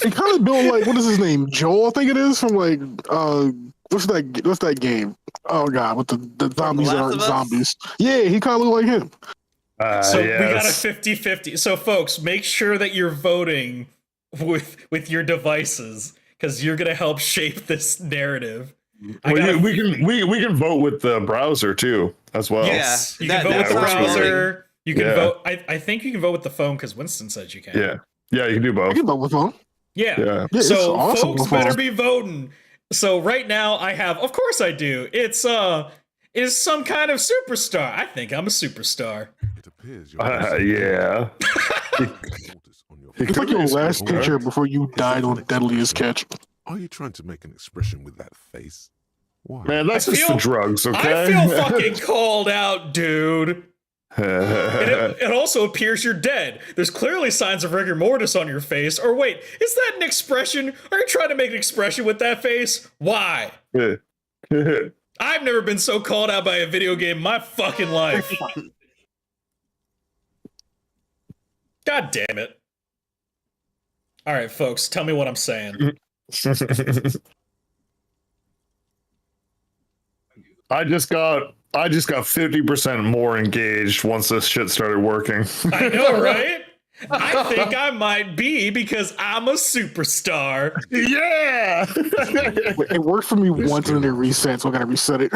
He kind of built like, what is his name? Joel, I think it is, from like, what's that game? Oh god, with the zombies Last that aren't of Us? zombies. Yeah, he kind of look like him. So we got a yes. 50-50. So folks, make sure that you're voting with your devices, because you're gonna help shape this narrative. Well, we can vote with the browser too, as well. Yeah. You can vote with the that sounds browser. You can Yeah. vote. I think you can vote with the phone because Winston says you can. Yeah. Yeah, you can do I both. can vote with him. Yeah. Yeah. Yeah, it's So awesome folks with better phone. be voting. So right now I have, of course I do. It's is some kind of superstar. I think I'm a superstar. It appears you're Yeah. It's like your last picture before you died on Deadliest Catch. Are you trying to make an expression with that face? Why? Man, that's I just feel- the drugs, okay? I feel fucking called out, dude. It also appears you're dead. There's clearly signs of rigor mortis on your face. Or wait, is that an expression? Are you trying to make an expression with that face? Why? I've never been so called out by a video game in my fucking life. God damn it. All right, folks, tell me what I'm saying. I just got 50% more engaged once this shit started working. I know, right? I think I might be because I'm a superstar. Yeah. It worked for me once and then it reset, so I gotta reset it.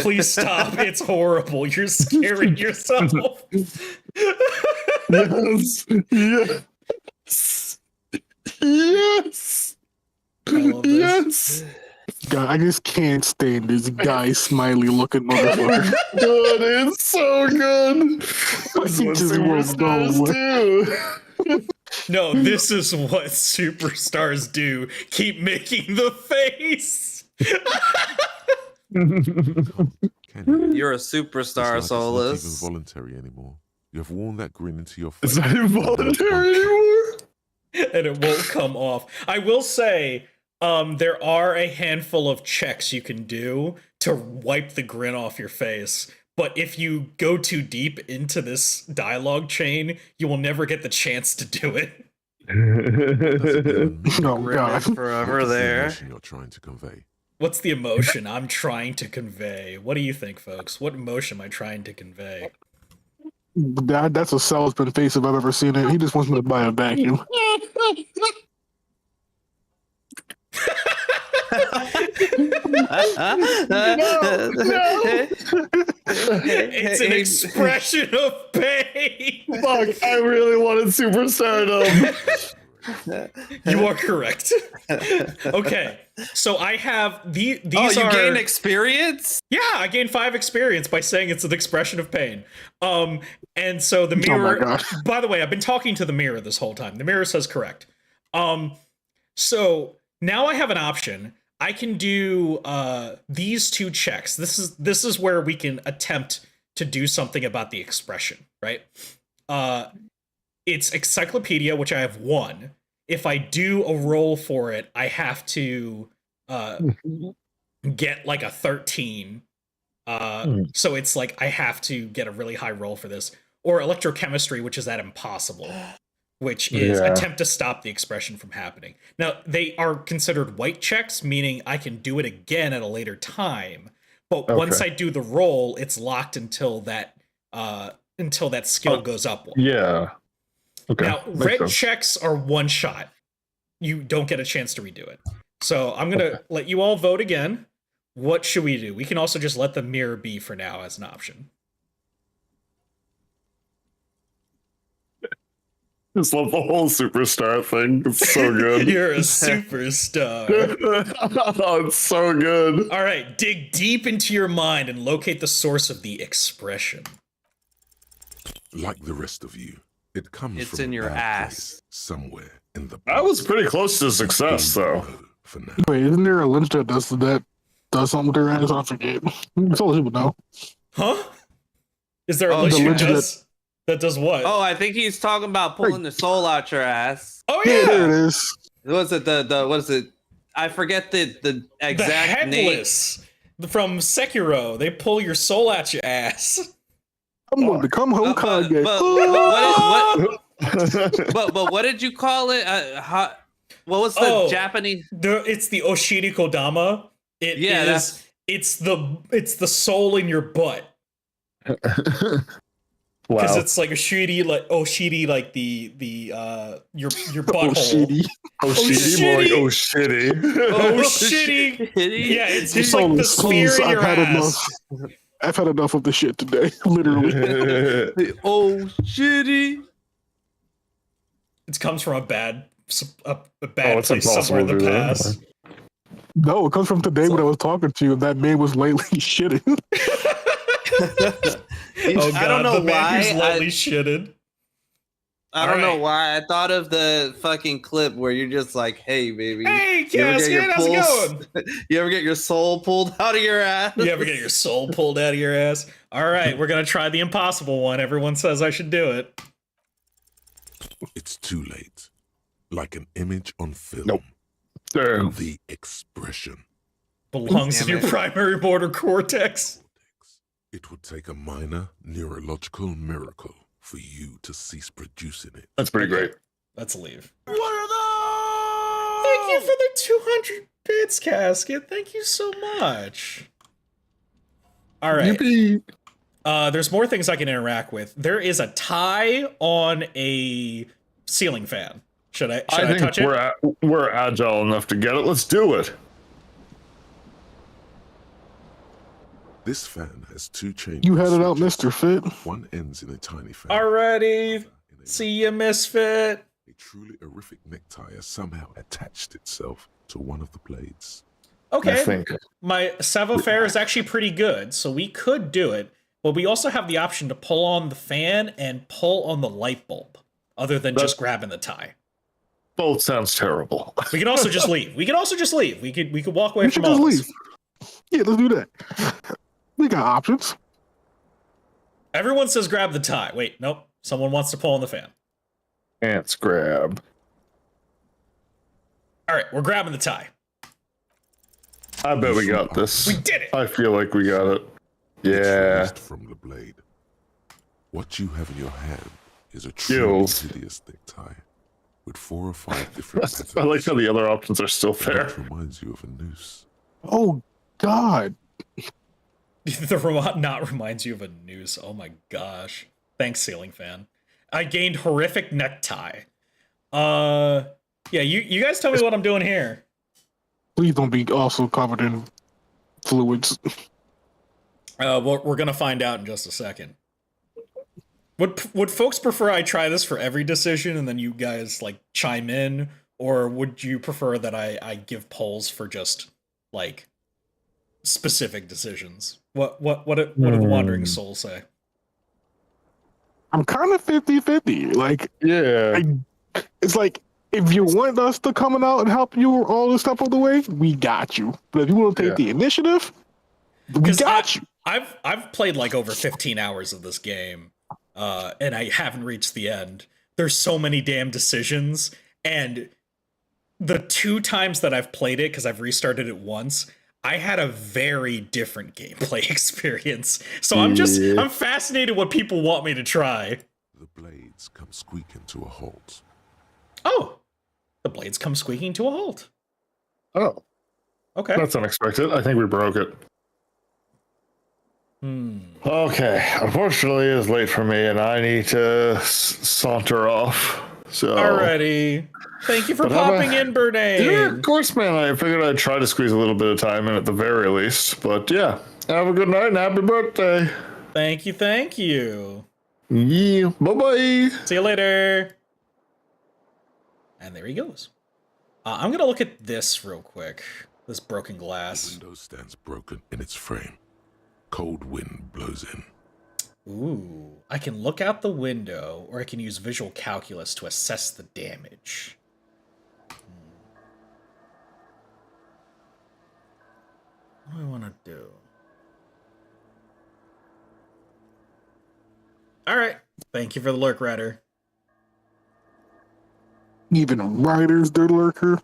Please stop. It's horrible. You're scaring yourself. Yes. Yes. Yes. I love this. Yes. God, I just can't stand this guy smiley looking motherfucker. Good. It's so good. This He is just what won't go superstars do. No, this is what superstars do. Keep making the face. You're a superstar, It's not even Soulless. voluntary anymore. You have worn that grin into your It's face. not involuntary anymore. And it won't come off. I will say, there are a handful of checks you can do to wipe the grin off your face. But if you go too deep into this dialogue chain, you will never get the chance to do it. Oh god. Forever there. Emotion you're trying to convey. What's the emotion I'm trying to convey? What do you think, folks? What emotion am I trying to convey? That's a salesman face if I've ever seen it. He just wants me to buy a vacuum. It's an expression of pain. Fuck, I really wanted superstardom. You are correct. Okay, so I have these. Oh, you are gain experience? Yeah, I gained 5 experience by saying it's an expression of pain. And so the Oh my mirror. God. By the way, I've been talking to the mirror this whole time. The mirror says correct. So now I have an option. I can do these two checks. This is where we can attempt to do something about the expression, right? It's Encyclopedia, which I have 1. If I do a roll for it, I have to get like a 13. So it's like I have to get a really high roll for this. Or electrochemistry, which is at impossible, which is attempt to stop the expression from happening. Now, they are considered white checks, meaning I can do it again at a later time. But once I do the roll, it's locked until that skill goes up 1. Yeah. Okay. Now, red checks are 1 shot. You don't get a chance to redo it. So I'm going to let you all vote again. What should we do? We can also just let the mirror be for now as an option. Just love the whole superstar thing. It's so good. You're a superstar. Oh, it's so good. All right, dig deep into your mind and locate the source of the expression. Like the rest of you, it comes It's from in a your bad ass. place somewhere in the I was pretty close to success, though. For now. Wait, isn't there a lynch that does something with their ass? I forget. So people know. Huh? Is there a Oh, lynch the that does what? Oh, I think he's talking about pulling the soul out your ass. Oh Yeah, yeah. there it is. What is it? What is it? I forget the exact the headless from Sekiro. They pull your soul out your ass. I'm going to come home, Kage. But what did you call it? What was the Japanese? It's the Oshiri Kodama. It's the soul in your butt. Because it's like Oshiri, like the your butthole. Oshiri, more like oh shitty. Oh shitty. Yeah, it's just like the spear in your ass. I've had enough of the shit today, literally. Oh shitty. It comes from a bad it's place somewhere in the impossible to do past. No, it comes from today when I was talking to you. That man was lately shitting. Oh god, I don't know the man why. who's lately shitted. I don't know why. I thought of the fucking clip where you're just like, "Hey, baby, Hey, Casket, how's it going? You ever get your soul pulled out of your ass? You ever get your soul pulled out of your ass? All right, we're gonna try the impossible one. Everyone says I should do it. It's too late. Like an image on film. Nope. Damn. The expression belongs in your primary motor cortex. It would take a minor neurological miracle for you to cease producing it. That's pretty great. Let's leave. What are those? Thank you for the 200 bits, Casket. Thank you so much. All right. Yippee. There's more things I can interact with. There is a tie on a ceiling fan. Should I touch it? We're agile enough to get it. Let's do it. This fan has 2 chambers. You had it out, Mr. Fit. One ends in a tiny fan. Alrighty. See ya, Misfit. A truly horrific necktie has somehow attached itself to one of the blades. Okay. My Savofair is actually pretty good, so we could do it. But we also have the option to pull on the fan and pull on the light bulb, other than just grabbing the tie. Both sounds terrible. We can also just leave. We could walk away from just all leave. this. Yeah, let's do that. We got options. Everyone says grab the tie. Wait, nope. Someone wants to pull on the fan. Ants grab. All right, we're grabbing the tie. I bet we got this. We did it. I feel like we got it. Yeah. It's released from the blade. What you have in your hand is a truly hideous necktie with 4 or 5 different patterns. I like how the other options are still there. It reminds you of a noose. Oh, God. The knot reminds you of a noose. Oh my gosh. Thanks, ceiling fan. I gained horrific necktie. Yeah, you guys tell me what I'm doing here. Please don't be also covered in fluids. We're gonna find out in just a second. Would folks prefer I try this for every decision and then you guys like chime in, or would you prefer that I give polls for just like specific decisions? What do the Wandering Souls say? I'm kind of 50-50. Like, yeah, it's like If you want us to come out and help you all the step of the way, we got you. But if you want to take the initiative, we got you. I've played like over 15 hours of this game, and I haven't reached the end. There's so many damn decisions, and the 2 times that I've played it, because I've restarted it once, I had a very different gameplay experience. So I'm fascinated what people want me to try. The blades come squeaking to a halt. Oh, the blades come squeaking to a halt. Oh. Okay. That's unexpected. I think we broke it. Okay. Unfortunately, it's late for me, and I need to saunter off. So. Alrighty. Thank you for popping in, Bernay. Yeah, of course, man. I figured I'd try to squeeze a little bit of time in at the very least. But yeah, have a good night and happy birthday. Thank you, thank you. Yeah, bye-bye. See you later. And there he goes. I'm going to look at this real quick. This broken glass. The window stands broken in its frame. Cold wind blows in. Ooh, I can look out the window, or I can use visual calculus to assess the damage. What do I want to do? All right. Thank you for the lurk, Rider. Even Ryder's their lurker.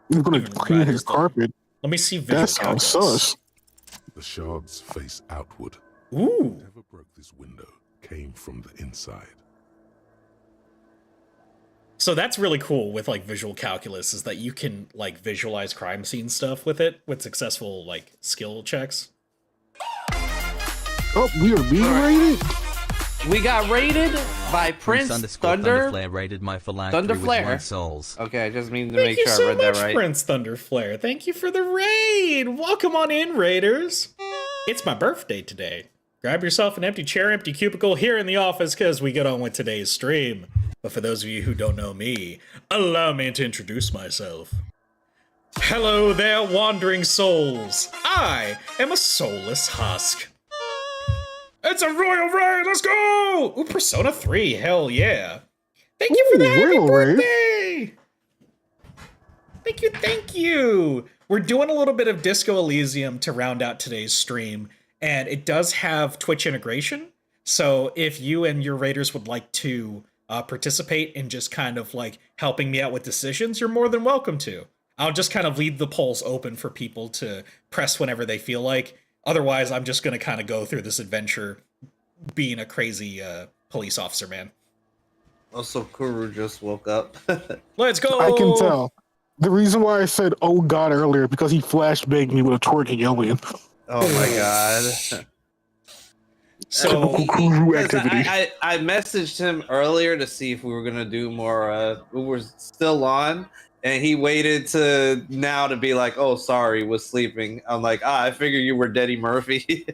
He's gonna clean his carpet. Let me see visual That sounds sus. The shards face outward. Ooh. Whoever broke this window came from the inside. So that's really cool with like visual calculus, is that you can like visualize crime scene stuff with it with successful like skill checks. Oh, we are being raided. We got raided by Prince Thunder. Thunderflare raided my Thunder phylactery Flare. with 1 souls. Okay, I just mean to Thank make you sure so I read much, that right. Prince Thunderflare. Thank you for the raid. Welcome on in, Raiders. It's my birthday today. Grab yourself an empty chair, empty cubicle here in the office, because we get on with today's stream. But for those of you who don't know me, allow me to introduce myself. Hello there, wandering souls. I am a soulless husk. It's a royal raid, let's go! Ooh, Persona 3, hell yeah. Thank you for the happy birthday! Thank you! We're doing a little bit of Disco Elysium to round out today's stream, and it does have Twitch integration, so if you and your raiders would like to participate in just kind of like helping me out with decisions, you're more than welcome to. I'll just kind of leave the polls open for people to press whenever they feel like. Otherwise, I'm just going to kind of go through this adventure being a crazy police officer, man. Also, Kuru just woke up. Let's go! I can tell. The reason why I said, oh God, earlier, because he flashbanged me with a twerking alien. Oh my God. So, Kuru activity. I messaged him earlier to see if we were going to do more, we were still on. And he waited to now to be like, oh, sorry, was sleeping. I'm like, I figured you were Eddie Murphy.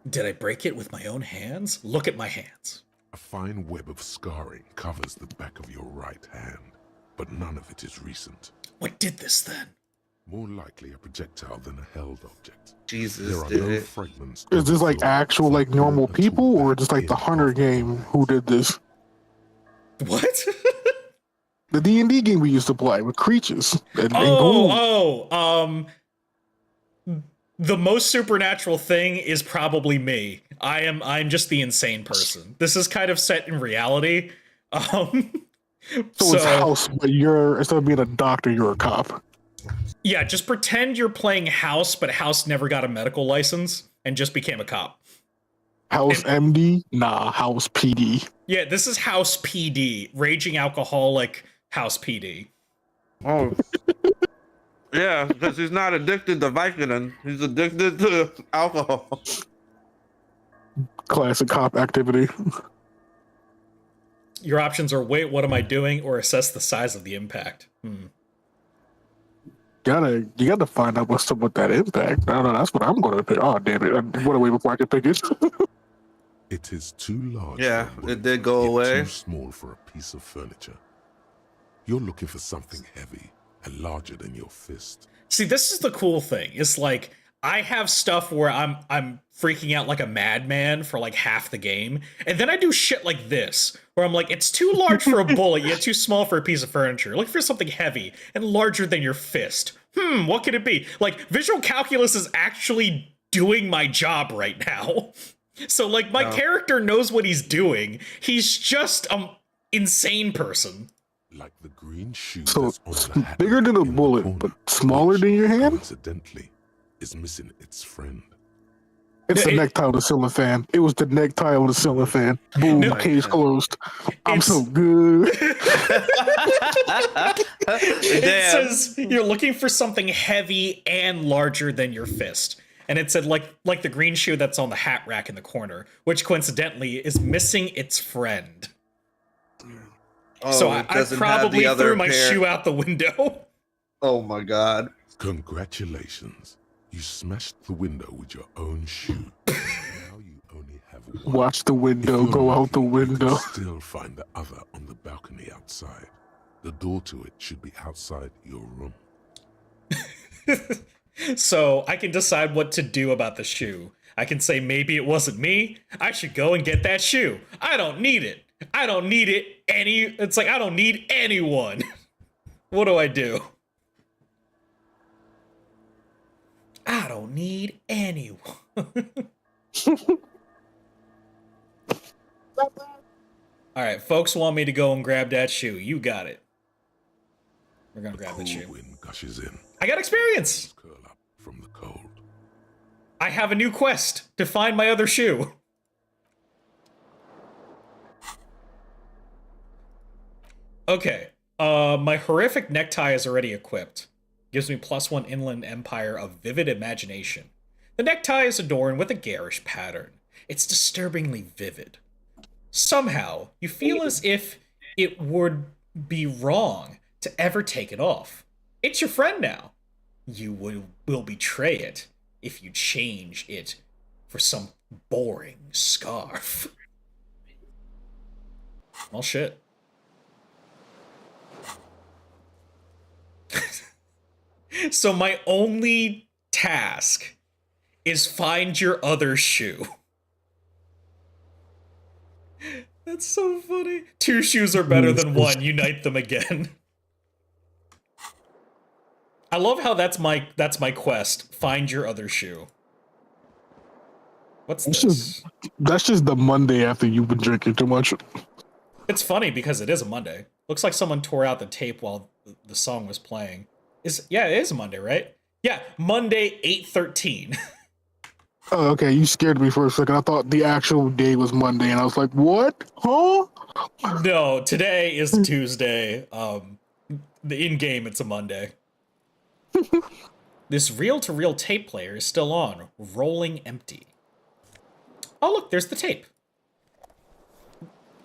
Did I break it with my own hands? Look at my hands. A fine web of scarring covers the back of your right hand, but none of it is recent. What did this then? More likely a projectile than a held object. Jesus, there are no fragments. Is this like actual like normal people, or just like the Hunter game who did this? What? The D&D game we used to play with creatures. And the most supernatural thing is probably me. I'm just the insane person. This is kind of set in reality. So it's House, but instead of being a doctor, you're a cop. Yeah, just pretend you're playing House, but House never got a medical license and just became a cop. House MD? Nah, House PD. Yeah, this is House PD. Raging alcoholic House PD. Oh. Yeah, because he's not addicted to Vicodin. He's addicted to alcohol. Classic cop activity. Your options are wait, what am I doing? Or assess the size of the impact. You gotta find out what's up with that impact. I don't know, that's what I'm gonna pick. Oh damn it. I went away before I could pick it. It is too large. Yeah, it did go yet away. Too small for a piece of furniture. You're looking for something heavy and larger than your fist. See, this is the cool thing. It's like, I have stuff where I'm freaking out like a madman for like half the game, and then I do shit like this, where I'm like, it's too large for a bullet, yet too small for a piece of furniture. Look for something heavy and larger than your fist. What could it be? Like, visual calculus is actually doing my job right now. So, like, my character knows what he's doing. He's just insane person. Like the green shoe So that's on the hat bigger than a in the bullet, corner, but smaller which, than your hand? coincidentally, is missing its friend. It's the necktie of the ceiling fan. It was the necktie of the ceiling fan. Boom, case closed. I'm so good. It says you're looking for something heavy and larger than your fist. And it said like the green shoe that's on the hat rack in the corner, which coincidentally is missing its friend. So I probably threw my shoe out the window. Oh my god. Congratulations. You smashed the window with your own shoe. Now you only have one. Watch the window go out the window. You can still find the other on the balcony outside. The door to it should be outside your room. So I can decide what to do about the shoe. I can say maybe it wasn't me. I should go and get that shoe. I don't need it. I don't need it it's like I don't need anyone. What do I do? I don't need anyone. Alright, folks want me to go and grab that shoe. You got it. We're gonna grab the shoe. Wind gushes in. I got experience! Curl up from the cold. I have a new quest to find my other shoe. Okay, my horrific necktie is already equipped. Gives me +1 Inland Empire of vivid imagination. The necktie is adorned with a garish pattern. It's disturbingly vivid. Somehow, you feel as if it would be wrong to ever take it off. It's your friend now. You will betray it if you change it for some boring scarf. Well, shit. So my only task is find your other shoe. That's so funny. 2 shoes are better than 1. Unite them again. I love how that's my quest. Find your other shoe. What's this? That's just the Monday after you've been drinking too much. It's funny because it is a Monday. Looks like someone tore out the tape while the song was playing. Yeah, it is a Monday, right? Yeah, Monday 8/13. Oh, okay. You scared me for a second. I thought the actual day was Monday, and I was like, "What? Huh?" No, today is Tuesday. In game, it's a Monday. This reel-to-reel tape player is still on, rolling empty. Oh, look, there's the tape.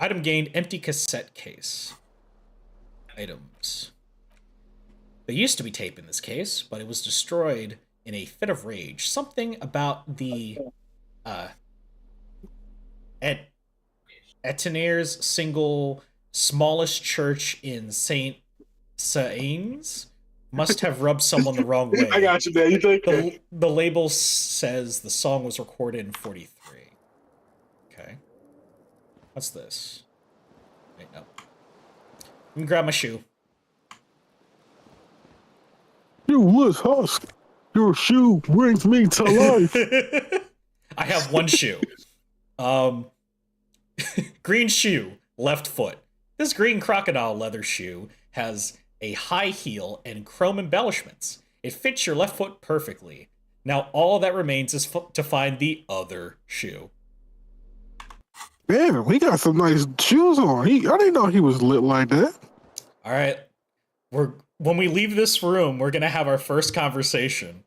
Item gained, empty cassette case. Items. There used to be tape in this case, but it was destroyed in a fit of rage. Something about the Etienne's single smallest church in Saint Saëns must have rubbed someone the wrong way. I got you, man. You think the label says the song was recorded in 43. Okay. What's this? Wait, no. Let me grab my shoe. You was Husk. Your shoe brings me to life. I have 1 shoe. Green shoe, left foot. This green crocodile leather shoe has a high heel and chrome embellishments. It fits your left foot perfectly. Now all that remains is to find the other shoe. Man, we got some nice shoes on. I didn't know he was lit like that. All right. When we leave this room, we're going to have our first conversation.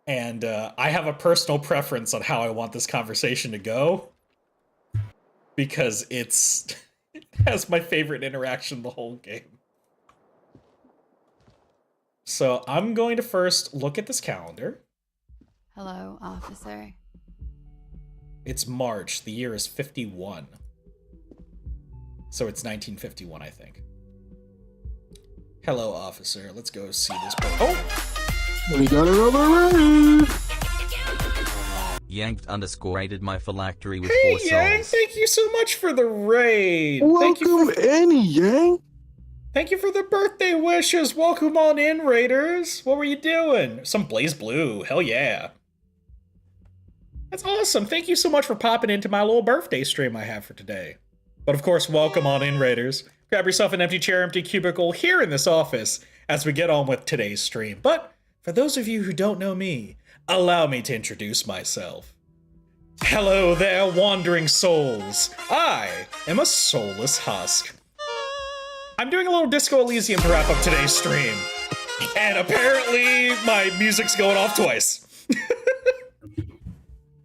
And I have a personal preference on how I want this conversation to go. Because it has my favorite interaction the whole game. So I'm going to first look at this calendar. Hello, officer. It's March. The year is 51. So it's 1951, I think. Hello, officer. Let's go see this boat. Oh! We got another raid! Yanked rated my phylactery with Hey, 4 Yang, souls. thank you so much for the raid. Welcome, Annie, Yang. Thank you for the birthday wishes. Welcome on in, Raiders. What were you doing? Some Blaze Blue. Hell yeah. That's awesome. Thank you so much for popping into my little birthday stream I have for today. But of course, welcome on in, Raiders. Grab yourself an empty chair, empty cubicle here in this office as we get on with today's stream. But for those of you who don't know me, allow me to introduce myself. Hello there, wandering souls. I am a soulless husk. I'm doing a little Disco Elysium to wrap up today's stream. And apparently my music's going off twice.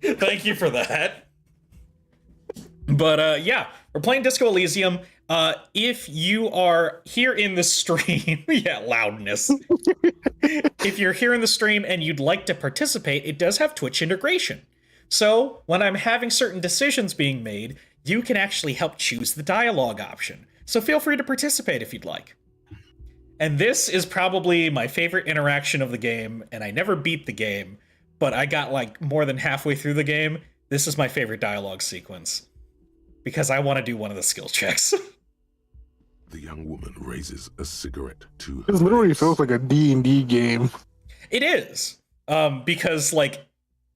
Thank you for that. But yeah, we're playing Disco Elysium. If you are here in the stream, yeah, loudness. If you're here in the stream and you'd like to participate, it does have Twitch integration. So when I'm having certain decisions being made, you can actually help choose the dialogue option. So feel free to participate if you'd like. And this is probably my favorite interaction of the game, and I never beat the game, but I got like more than halfway through the game. This is my favorite dialogue sequence because I want to do one of the skill checks. The young woman raises a cigarette to her. This literally feels like a D&D game. It is, because like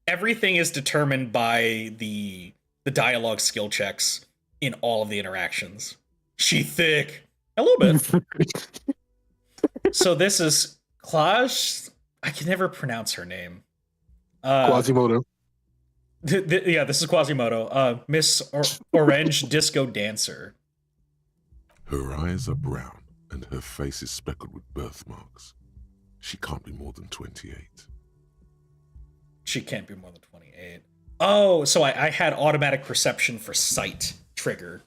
everything is determined by the dialogue skill checks in all of the interactions. She thick. A little bit. So this is Klaj. I can never pronounce her name. Quasimodo. Yeah, this is Quasimodo. Miss Orange Disco Dancer. Her eyes are brown and her face is speckled with birthmarks. She can't be more than 28. She can't be more than 28. Oh, so I had automatic perception for sight triggered.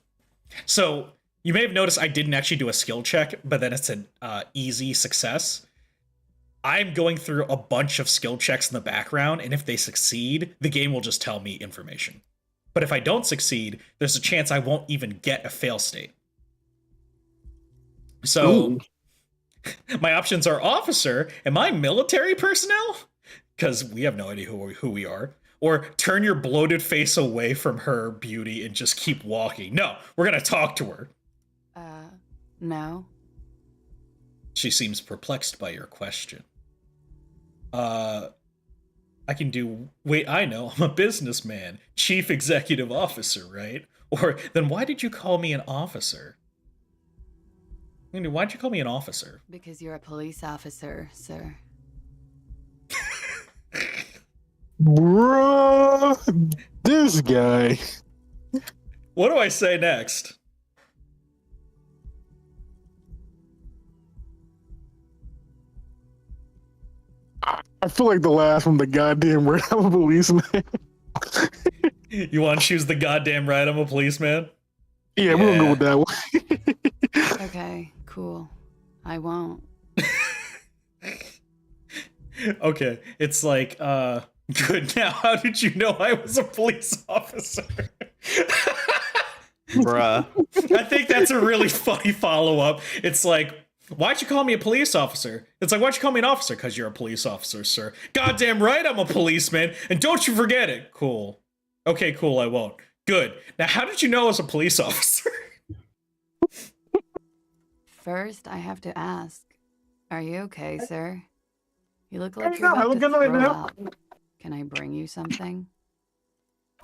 So you may have noticed I didn't actually do a skill check, but then it's an easy success. I'm going through a bunch of skill checks in the background, and if they succeed, the game will just tell me information. But if I don't succeed, there's a chance I won't even get a fail state. So my options are officer. Am I military personnel? Because we have no idea who we are. Or turn your bloated face away from her beauty and just keep walking. No, we're going to talk to her. No. She seems perplexed by your question. I can do... Wait, I know. I'm a businessman. Chief executive officer, right? Or then why did you call me an officer? Why'd you call me an officer? Because you're a police officer, sir. Bruh, this guy. What do I say next? I feel like the last one, the goddamn word, I'm a policeman. You want to choose the goddamn right? I'm a policeman? Yeah, we're gonna go with that one. Okay, cool. I won't. Okay, it's like, good. Now, how did you know I was a police officer? Bruh. I think that's a really funny follow-up. It's like, why'd you call me a police officer? It's like, why'd you call me an officer? Because you're a police officer, sir. Goddamn right I'm a policeman, and don't you forget it. Cool. Okay, cool, I won't. Good. Now, how did you know I was a police officer? First, I have to ask, are you okay, sir? You look like Hey, you're no, about I'm to good right throw now. up. Can I bring you something?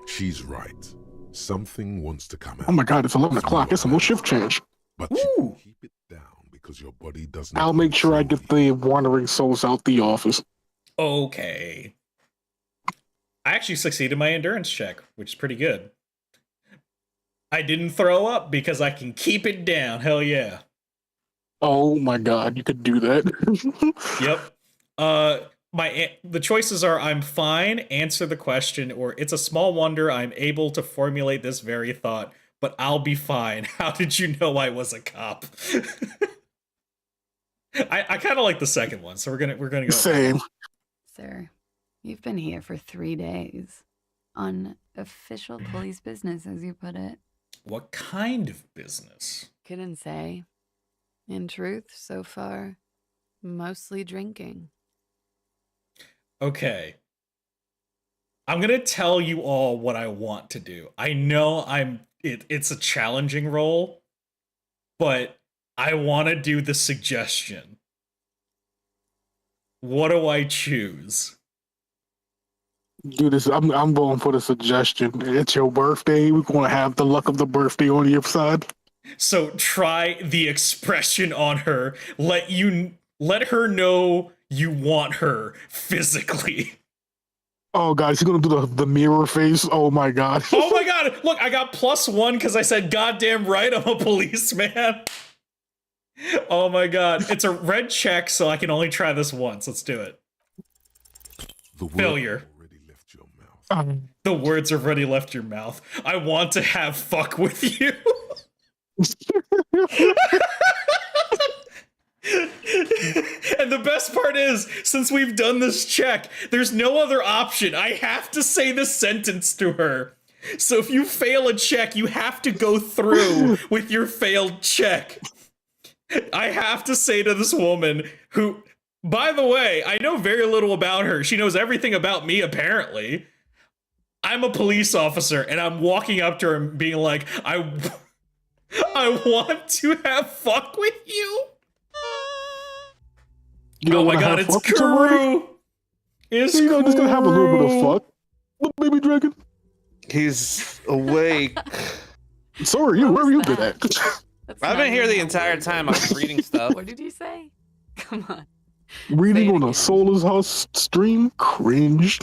She's right. Something wants to come out. Oh my god, it's 11 o'clock. It's a little shift change. But you keep it down because your body doesn't. I'll make sure I get the wandering souls out the office. Okay. I actually succeeded my endurance check, which is pretty good. I didn't throw up because I can keep it down. Hell yeah. Oh my god, you could do that. Yep. The choices are I'm fine, answer the question, or it's a small wonder I'm able to formulate this very thought, but I'll be fine. How did you know I was a cop? I kind of like the second one, so we're gonna go. Same. Sir, you've been here for 3 days. On official police business, as you put it. What kind of business? Couldn't say. In truth, so far, mostly drinking. Okay. I'm gonna tell you all what I want to do. I know it's a challenging role, but I want to do the suggestion. What do I choose? Do this. I'm going for the suggestion. It's your birthday. We're gonna have the luck of the birthday on your side. So try the expression on her. Let her know you want her physically. Oh, guys, he's gonna do the mirror face. Oh my god. Oh my god! Look, I got +1 because I said goddamn right I'm a policeman. Oh my god. It's a red check, so I can only try this once. Let's do it. Failure. The words have already left your mouth. I want to have fuck with you. And the best part is, since we've done this check, there's no other option. I have to say this sentence to her. So if you fail a check, you have to go through with your failed check. I have to say to this woman, who, by the way, I know very little about her. She knows everything about me, apparently. I'm a police officer, and I'm walking up to her and being like, I want to have fuck with you. Oh my god, it's Kuru! It's You know, just gonna have a little bit of fuck. Little baby dragon. He's awake. So are you. Where have you been at? I've been here the entire time. I was reading stuff. What did you say? Come on. Reading on a Soulless Husk stream? Cringe.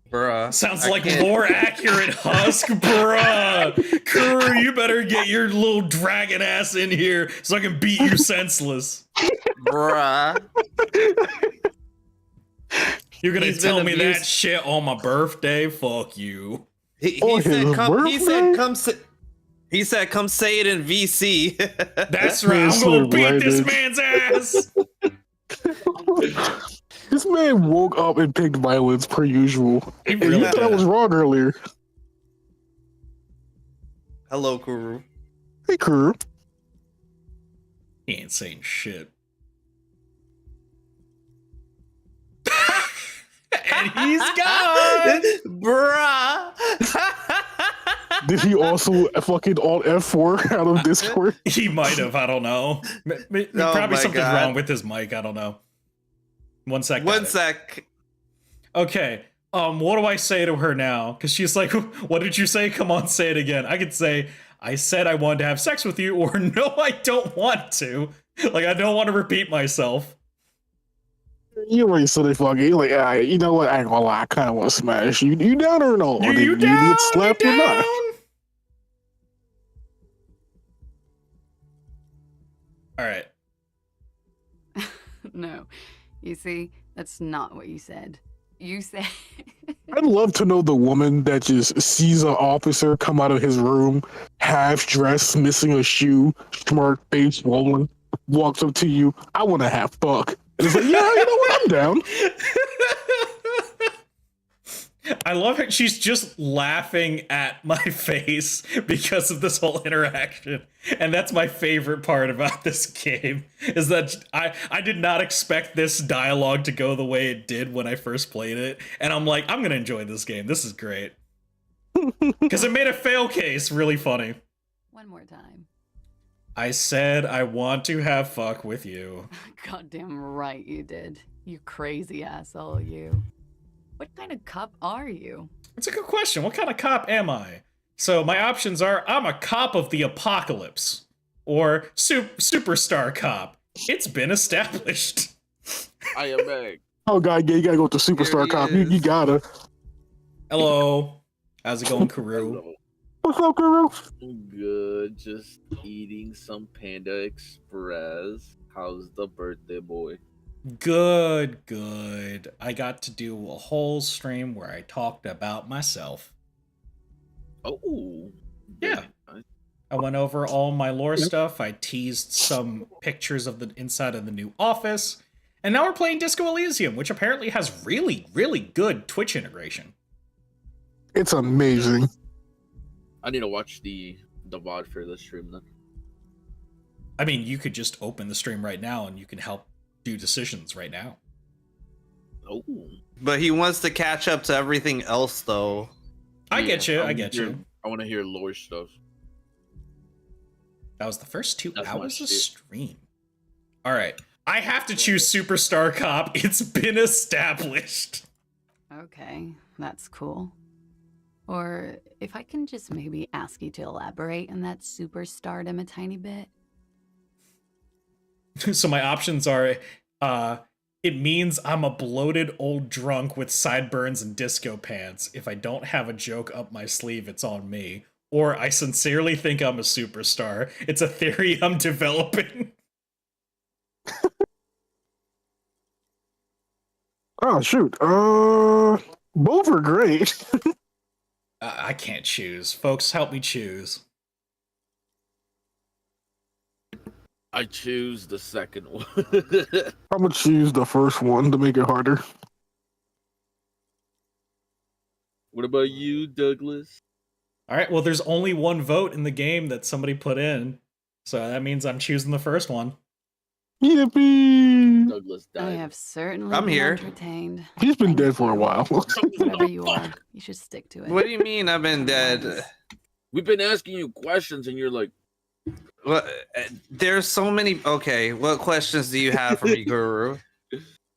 Bruh. Sounds like more accurate, Husk, bruh. Kuru, you better get your little dragon ass in here so I can beat you senseless. Bruh. You're gonna tell me that shit on my birthday? Fuck you. He said, come say it in VC. That's right. I'm gonna beat this man's ass. This man woke up and picked violence per usual. He really You thought I was wrong earlier. Hello, Kuru. Hey, Kuru. He ain't saying shit. And he's gone, bruh. Did he also fucking alt F4 out of Discord? He might have. I don't know. Probably something's wrong with his mic. I don't know. One sec. One sec. Okay. What do I say to her now? Because she's like, "What did you say? Come on, say it again." I could say, "I said I wanted to have sex with you," or "No, I don't want to." Like, I don't want to repeat myself. You already said it, fucking. You're like, you know what? I ain't gonna lie. I kind of want to smash you. You down or no? Or You did you get slapped or not? All right. No. You see, that's not what you said. You said... I'd love to know the woman that just sees an officer come out of his room, half dressed, missing a shoe, smart face swollen, walks up to you. I want to have fuck. And it's like, yeah, you know what? I'm down. I love it. She's just laughing at my face because of this whole interaction. And that's my favorite part about this game, is that I did not expect this dialogue to go the way it did when I first played it. And I'm like, I'm going to enjoy this game. This is great. Because it made a fail case really funny. One more time. I said I want to have fuck with you. Goddamn right you did. You crazy asshole, you. What kind of cop are you? It's a good question. What kind of cop am I? So my options are, I'm a cop of the apocalypse, or superstar cop. It's been established. I am back. Oh, God, yeah, you gotta go with the superstar cop. You gotta. Hello. How's it going, Kuru? What's up, Kuru? Good. Just eating some Panda Express. How's the birthday boy? Good, good. I got to do a whole stream where I talked about myself. Oh. Yeah. I went over all my lore stuff. I teased some pictures of the inside of the new office. And now we're playing Disco Elysium, which apparently has really, really good Twitch integration. It's amazing. I need to watch the VOD for the stream then. I mean, you could just open the stream right now and you can help do decisions right now. Oh. But he wants to catch up to everything else, though. I get you. I get hear, you. I want to hear lore stuff. That was the first 2 That's my hours of shit. stream. All right. I have to choose Superstar Cop. It's been established. Okay, that's cool. Or if I can just maybe ask you to elaborate on that superstardom a tiny bit. So my options are, it means I'm a bloated old drunk with sideburns and disco pants. If I don't have a joke up my sleeve, it's on me. Or I sincerely think I'm a superstar. It's a theory I'm developing. Oh shoot. Both are great. I can't choose. Folks, help me choose. I choose the second one. I'm gonna choose the first one to make it harder. What about you, Douglas? All right, well, there's only one vote in the game that somebody put in. So that means I'm choosing the first one. Yippee! Douglas I died. have certainly I'm been here. entertained. He's been dead for a while. Whatever you are, you should stick to it. What do you mean I've been dead? We've been asking you questions, and you're like, Well, there's so many. Okay, what questions do you have for me, Guru?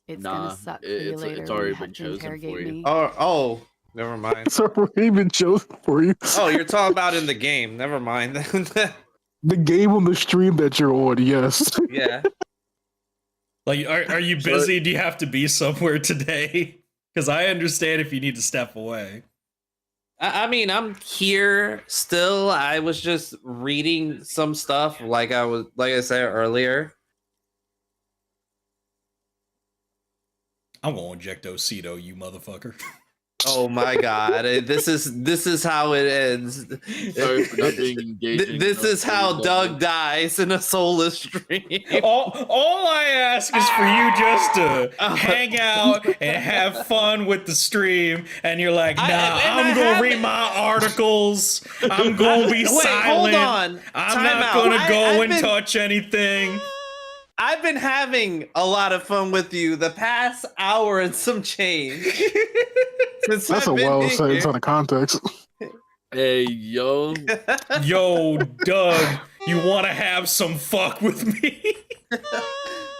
It's nah, gonna suck for you later. it's when already you have been to chosen for interrogate you. me. Oh, never mind. It's already been chosen for you. Oh, you're talking about in the game. Never mind. The game on the stream that you're on, yes. Yeah. Like, are you busy? Do you have to be somewhere today? Because I understand if you need to step away. I mean, I'm here still. I was just reading some stuff, like I said earlier. I'm gonna inject Ocido, you motherfucker. Oh my god, this is how it ends. Sorry for not being engaging. This is how Doug dies in a Soulless stream. All I ask is for you just to hang out and have fun with the stream, and you're like, nah, I'm gonna read my articles. I'm gonna be silent. Hold on. I'm Time not out. gonna go I've and been- touch anything. I've been having a lot of fun with you the past hour and some change. Since That's I've a been well in said here. ton of context. Hey, yo. Yo, Doug, you wanna have some fuck with me?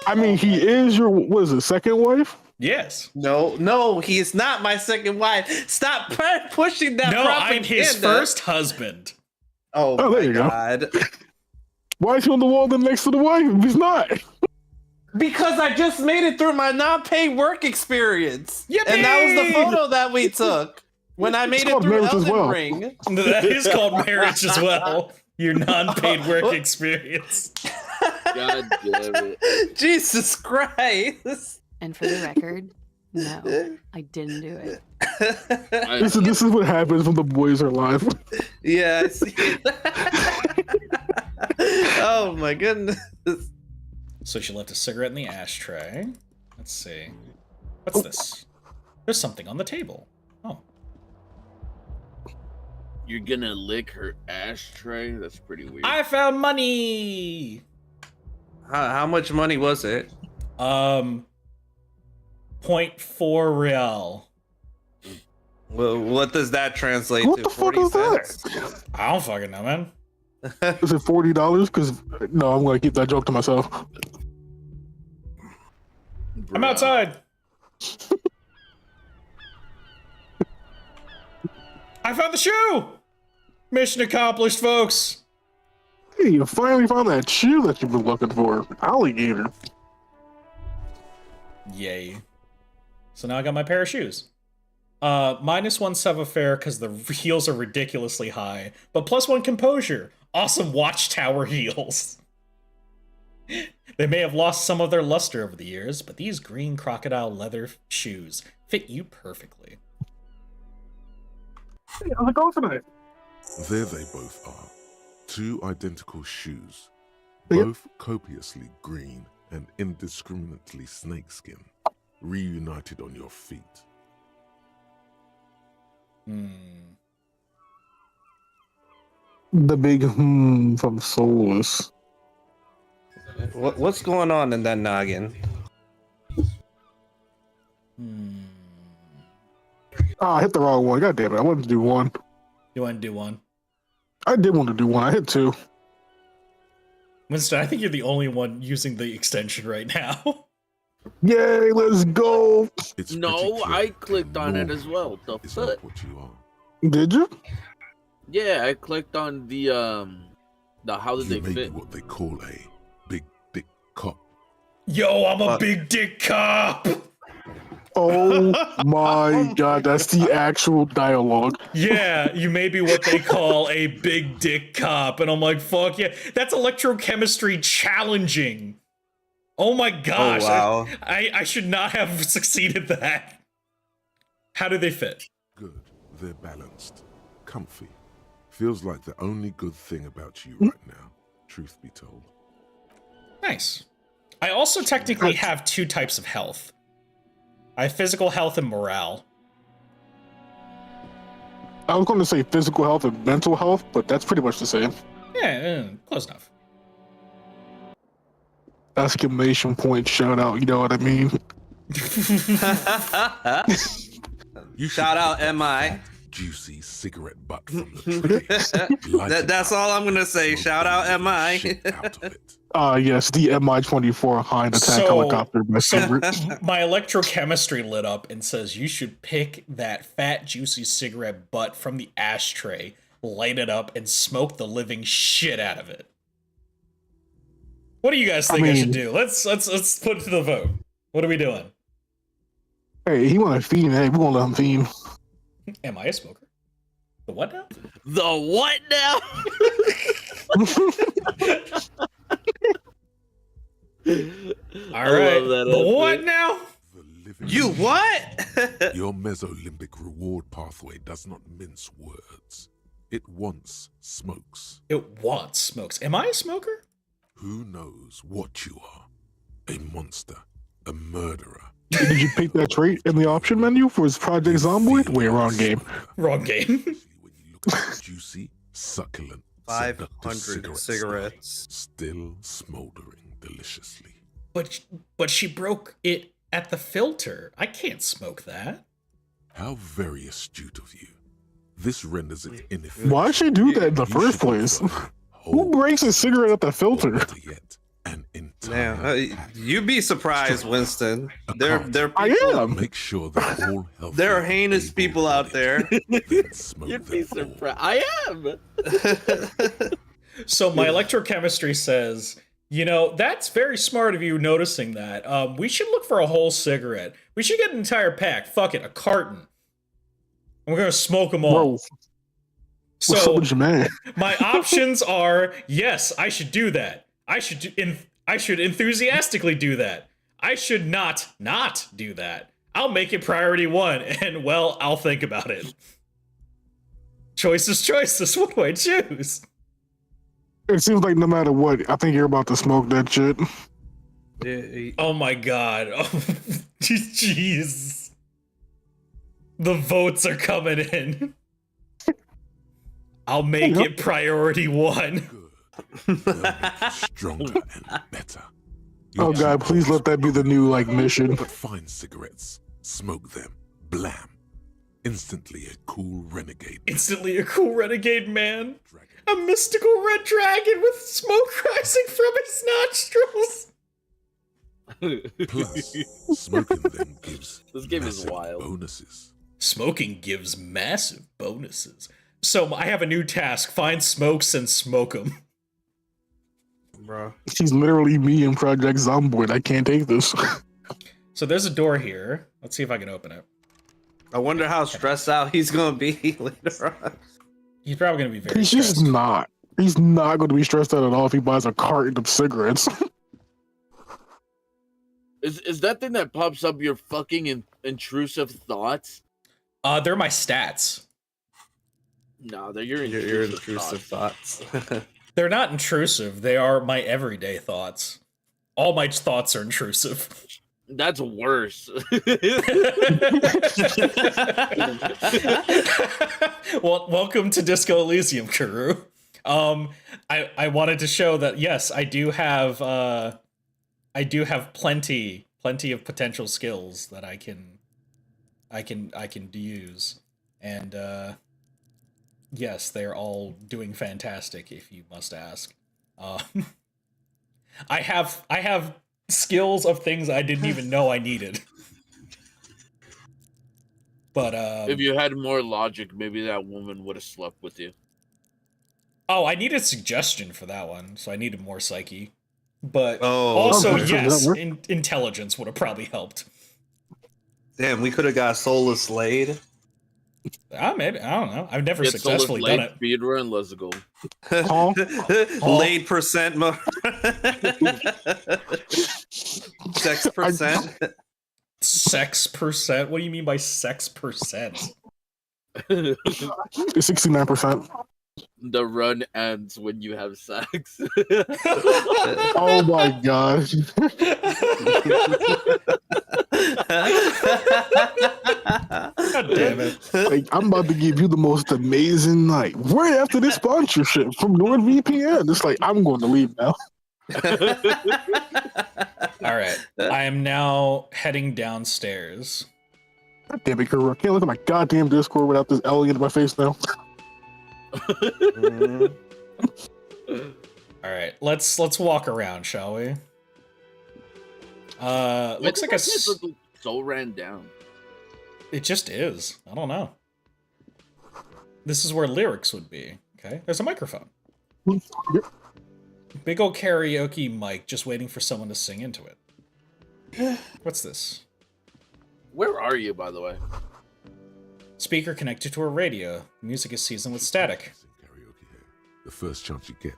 I mean, he is your, what is it, second wife? Yes. No, he's not my second wife. Stop pushing that No, propaganda. I'm his first husband. Oh, Oh, there my you go. god. Why is he on the wall then next to the wife if he's not? Because I just made it through my non-paid work experience. Yippee! And that was the photo that we took when I made It's it called through marriage as Elden well. Ring. That is called marriage as well. Your non-paid work experience. God damn it. Jesus Christ. And for the record, no, I didn't do it. This is what happens when the boys are live. Yeah, I see. Oh my goodness. So she left a cigarette in the ashtray. Let's see. What's this? There's something on the table. Oh. You're gonna lick her ashtray? That's pretty weird. I found money! How much money was it? 0.4 real. Well, what does that translate What to? the fuck 40 is that? cents? I don't fucking know, man. Is it $40? Because no, I'm gonna keep that joke to myself. I'm outside. I found the shoe! Mission accomplished, folks. Hey, you finally found that shoe that you've been looking for. Alligator. Yay. So now I got my pair of shoes. -1 Savoir-faire because the heels are ridiculously high, but +1 composure. Awesome watchtower heels. They may have lost some of their luster over the years, but these green crocodile leather shoes fit you perfectly. Hey, how's it going tonight? There they both are. Two identical shoes. Yep. Both copiously green and indiscriminately snakeskin. Reunited on your feet. The big from Soulless. What's going on in that noggin? I hit the wrong one. God damn it! I wanted to do one. You want to do one? I did want to do one. I hit two. Winston, I think you're the only one using the extension right now. Yay! Let's go. No, I clicked on it as well. The fuck? Did you? Yeah, I clicked on the how did they fit? What they call a big dick cop. Yo, I'm a big dick cop. Oh my god, that's the actual dialogue. Yeah, you may be what they call a big dick cop. And I'm like, fuck yeah. That's electrochemistry challenging. Oh my gosh. Oh, wow. I should not have succeeded that. How do they fit? Good. They're balanced. Comfy. Feels like the only good thing about you right now, truth be told. Nice. I also technically have 2 types of health. I have physical health and morale. I was going to say physical health and mental health, but that's pretty much the same. Yeah, close enough. Exclamation point, shout out, you know what I mean? Shout out MI. Juicy cigarette butt from the tree. That's all I'm gonna say. Shout out MI. Yes, the Mi-24 hind attack helicopter. My favorite. My electrochemistry lit up and says you should pick that fat, juicy cigarette butt from the ashtray, light it up, and smoke the living shit out of it. What do you guys think I should do? Let's put it to the vote. What are we doing? Hey, he want to fiend. Hey, we're gonna let him fiend. Am I a smoker? The what now? The what now? All right. The what now? You what? Your mesolimbic reward pathway does not mince words. It wants smokes. It wants smokes. Am I a smoker? Who knows what you are? A monster. A murderer. Did you pick that trait in the option menu for his Project Zomboid? Wait, wrong game. Wrong game. Juicy, succulent, 500 cigarettes. Still smoldering deliciously. But she broke it at the filter. I can't smoke that. How very astute of you. This renders it ineffective. Why'd she do that in the first place? Who breaks a cigarette at the filter? Man, you'd be surprised, Winston. There people, I am. Make sure they're all healthy. There are heinous people out there. You'd be surprised. I am. So my electrochemistry says, you know, that's very smart of you noticing that. We should look for a whole cigarette. We should get an entire pack. Fuck it, a carton. And we're gonna smoke them all. Bro. So my options are: yes, I should do that. I should enthusiastically do that. I should not do that. I'll make it priority 1, and well, I'll think about it. Choices. What do I choose? It seems like no matter what, I think you're about to smoke that shit. Oh my god. Oh, jeez. The votes are coming in. I'll make it priority 1. Stronger and better. Oh god, please let that be the new mission. But find cigarettes, smoke them, blam. Instantly a cool renegade. Instantly a cool renegade man. A mystical red dragon with smoke rising from his nostrils. Plus, smoking them gives this game is wild. Bonuses. Smoking gives massive bonuses. So I have a new task: find smokes and smoke them. Bro, she's literally me in Project Zomboid. I can't take this. So there's a door here. Let's see if I can open it. I wonder how stressed out he's gonna be later on. He's probably gonna be very. He's just not. He's not going to be stressed out at all if he buys a carton of cigarettes. Is that thing that pops up your fucking intrusive thoughts? They're my stats. No, they're your intrusive thoughts. They're not intrusive. They are my everyday thoughts. All my thoughts are intrusive. That's worse. Well, welcome to Disco Elysium, Kuru. I wanted to show that yes, I do have plenty of potential skills that I can I can use, and yes, they're all doing fantastic. If you must ask, I have skills of things I didn't even know I needed. But if you had more logic, maybe that woman would have slept with you. Oh, I needed suggestion for that one, so I needed more psyche. But Oh, also, okay. yes, intelligence would have probably helped. Damn, we could have got Soulless laid. Maybe, I don't know. I've never Get successfully Soulless done it. speedrun, let's go. Laid percent. Sex percent. Sex percent? What do you mean by sex percent? 69%. The run ends when you have sex. Oh my gosh. God damn it. Like, I'm about to give you the most amazing night. Right after this sponsorship from NordVPN. It's like, I'm going to leave now. Alright. I am now heading downstairs. God damn it, Kuro. I can't look at my goddamn Discord without this alien in my face now. Alright, let's walk around, shall we? Looks like so ran down. It just is. I don't know. This is where lyrics would be. Okay, there's a microphone. Big old karaoke mic, just waiting for someone to sing into it. What's this? Where are you, by the way? Speaker connected to a radio. Music is seasoned with static. The first chance you get.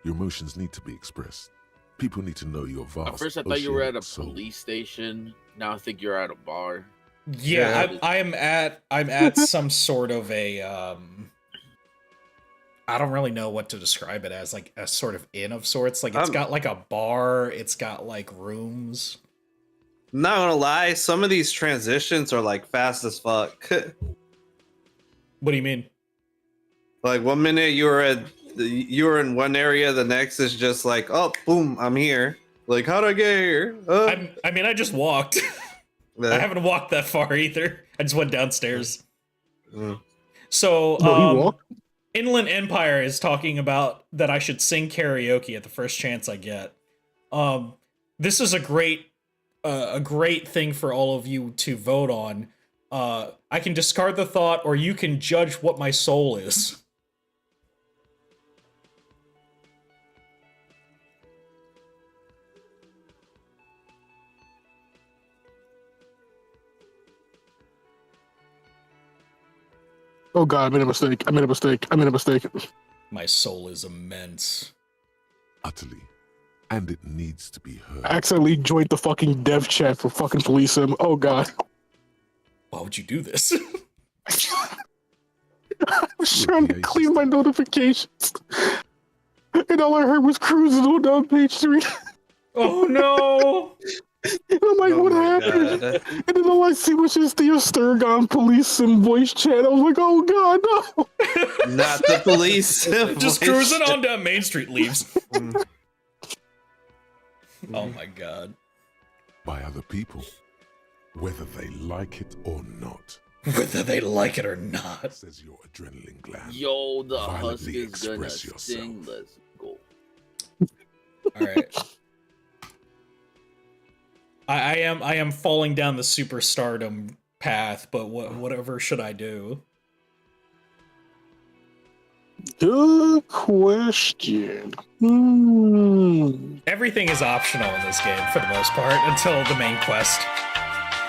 Your emotions need to be expressed. People need to know your vast. At first, I thought you were at a soul. police station. Now I think you're at a bar. Yeah, I'm at some sort of a I don't really know what to describe it as, like a sort of inn of sorts. Like it's got like a bar, it's got like rooms. Not gonna lie, some of these transitions are like fast as fuck. What do you mean? Like 1 minute you were in one area, the next is just like, oh, boom, I'm here. Like, how'd I get here? I mean, I just walked. I haven't walked that far either. I just went downstairs. So, Inland Empire is talking about that I should sing karaoke at the first chance I get. This is a great thing for all of you to vote on. I can discard the thought, or you can judge what my soul is. Oh god, I made a mistake. I made a mistake. My soul is immense. Utterly. And it needs to be heard. I accidentally joined the fucking dev chat for fucking Elysium. Oh god. Why would you do this? I was trying to clean my notifications. And all I heard was cruising on down page 3. Oh no! And I'm like, what happened? God. And then all I see was just the Sturgon police and voice chat. I was like, oh god, no! Not the police. Just cruising on down Main Street leaves. Oh my god. By other people. Whether they like it or not. Whether they like it or not. Says your adrenaline gland. Yo, the Husk Violently is gonna express yourself. sing. Let's go. Alright. I am falling down the superstardom path, but whatever should I do? Good question. Everything is optional in this game for the most part until the main quest.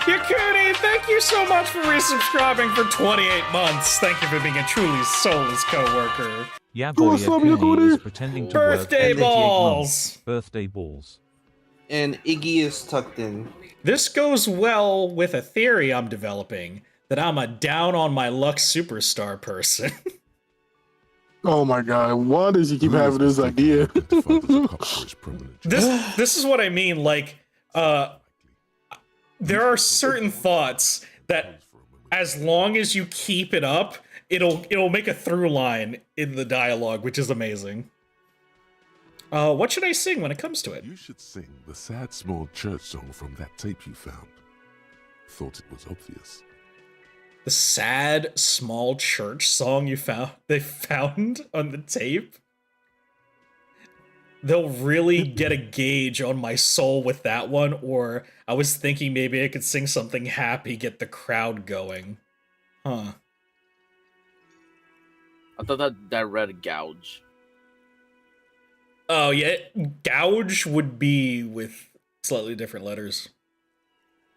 Yakuni, thank you so much for resubscribing for 28 months. Thank you for being a truly soulless coworker. Yeah, boy, Yakuni is pretending to Birthday work for 88 balls! months. Birthday balls. And Iggy is tucked in. This goes well with a theory I'm developing that I'm a down on my luck superstar person. Oh my god, why does he keep having this idea? This is what I mean, like, there are certain thoughts that as long as you keep it up, it'll make a through line in the dialogue, which is amazing. What should I sing when it comes to it? You should sing the sad small church song from that tape you found. Thought it was obvious. The sad small church song they found on the tape. They'll really get a gauge on my soul with that one, or I was thinking maybe I could sing something happy, get the crowd going. Huh. I thought that read gouge. Oh yeah, gouge would be with slightly different letters.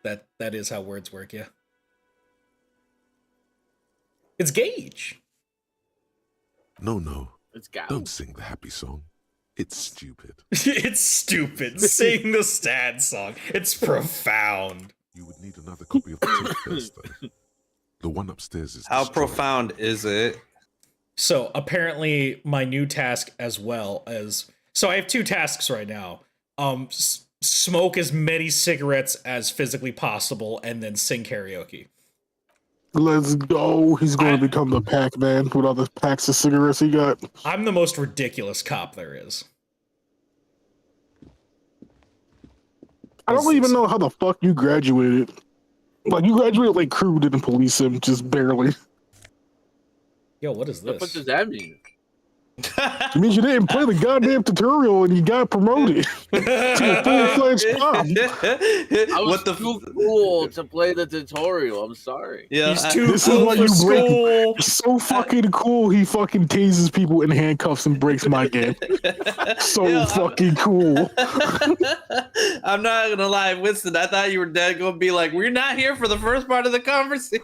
That is how words work, yeah. It's gauge. No. It's gouge. Don't sing the happy song. It's stupid. It's stupid. Sing the sad song. It's profound. You would need another copy of the tape first, though. The one upstairs is How destroyed. profound is it? So apparently my new task as well as... So I have 2 tasks right now. Smoke as many cigarettes as physically possible and then sing karaoke. Let's go. He's going to become the Pac-Man with all the packs of cigarettes he got. I'm the most ridiculous cop there is. I don't even know how the fuck you graduated. Like, you graduated like crew didn't police him, just barely. Yo, what is this? What does that mean? It means you didn't play the goddamn tutorial and you got promoted to a full-fledged cop. I was too cool to play the tutorial. I'm sorry. Yeah, He's too This is cool why for you break. school. He's so fucking cool. He fucking tases people in handcuffs and breaks my game. So Yeah, fucking cool. I'm not gonna lie, Winston. I thought you were dead. Gonna be like, we're not here for the first part of the conversation.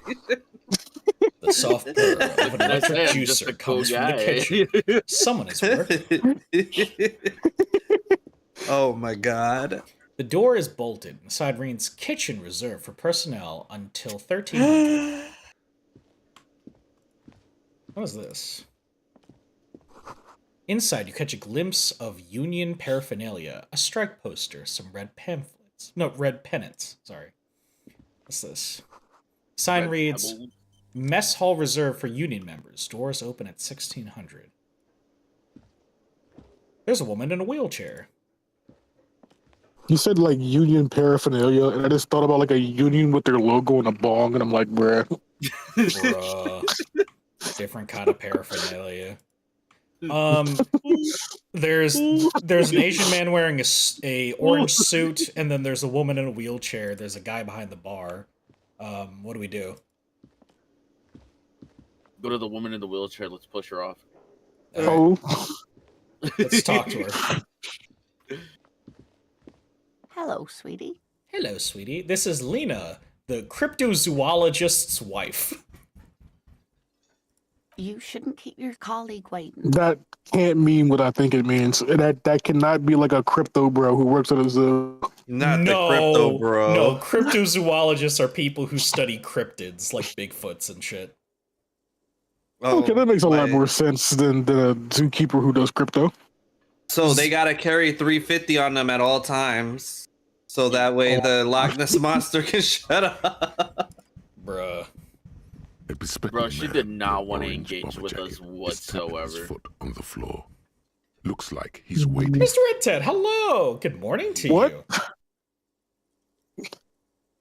The soft purr of an electric I'm just a juicer cool comes from the guy. kitchen. Someone is working. Oh my god. The door is bolted. Inside reads kitchen reserved for personnel until 1300. What is this? Inside, you catch a glimpse of Union paraphernalia, a strike poster, some red pamphlets. No, red pennants. Sorry. What's this? Sign Red reads, pebbles. Mess hall reserved for Union members. Doors open at 1600. There's a woman in a wheelchair. You said like union paraphernalia, and I just thought about like a union with their logo and a bong, and I'm like, bruh. Bruh. Different kind of paraphernalia. There's an Asian man wearing a orange suit, and then there's a woman in a wheelchair. There's a guy behind the bar. What do we do? Go to the woman in the wheelchair. Let's push her off. Oh. Let's talk to her. Hello, sweetie. Hello, sweetie. This is Lena, the cryptozoologist's wife. You shouldn't keep your colleague waiting. That can't mean what I think it means. That cannot be like a crypto bro who works at a zoo. Not the crypto bro. No, cryptozoologists are people who study cryptids, like Bigfoots and shit. Oh, Okay, that makes a lot wait. more sense than a zookeeper who does crypto. So they gotta carry 350 on them at all times, so that way the Loch Ness monster can shut up. Bruh. Bro, she did not want to orange engage bomber with us jacket is tapping his whatsoever. foot on the floor. Looks like he's waiting. Mr. Red Ted, hello. Good morning to What? you.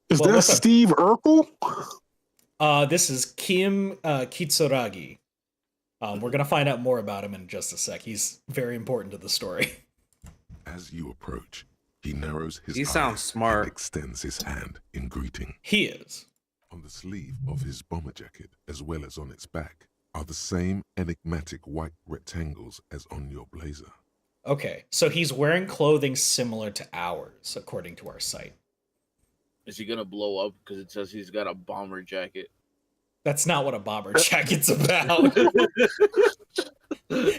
Is Well, that what's up? Steve Urkel? This is Kim Kitsuragi. We're gonna find out more about him in just a sec. He's very important to the story. As you approach, he narrows his He eyes sounds smart. and extends his hand in greeting. He is. On the sleeve of his bomber jacket, as well as on its back, are the same enigmatic white rectangles as on your blazer. Okay, so he's wearing clothing similar to ours, according to our site. Is he gonna blow up because it says he's got a bomber jacket? That's not what a bomber jacket's about.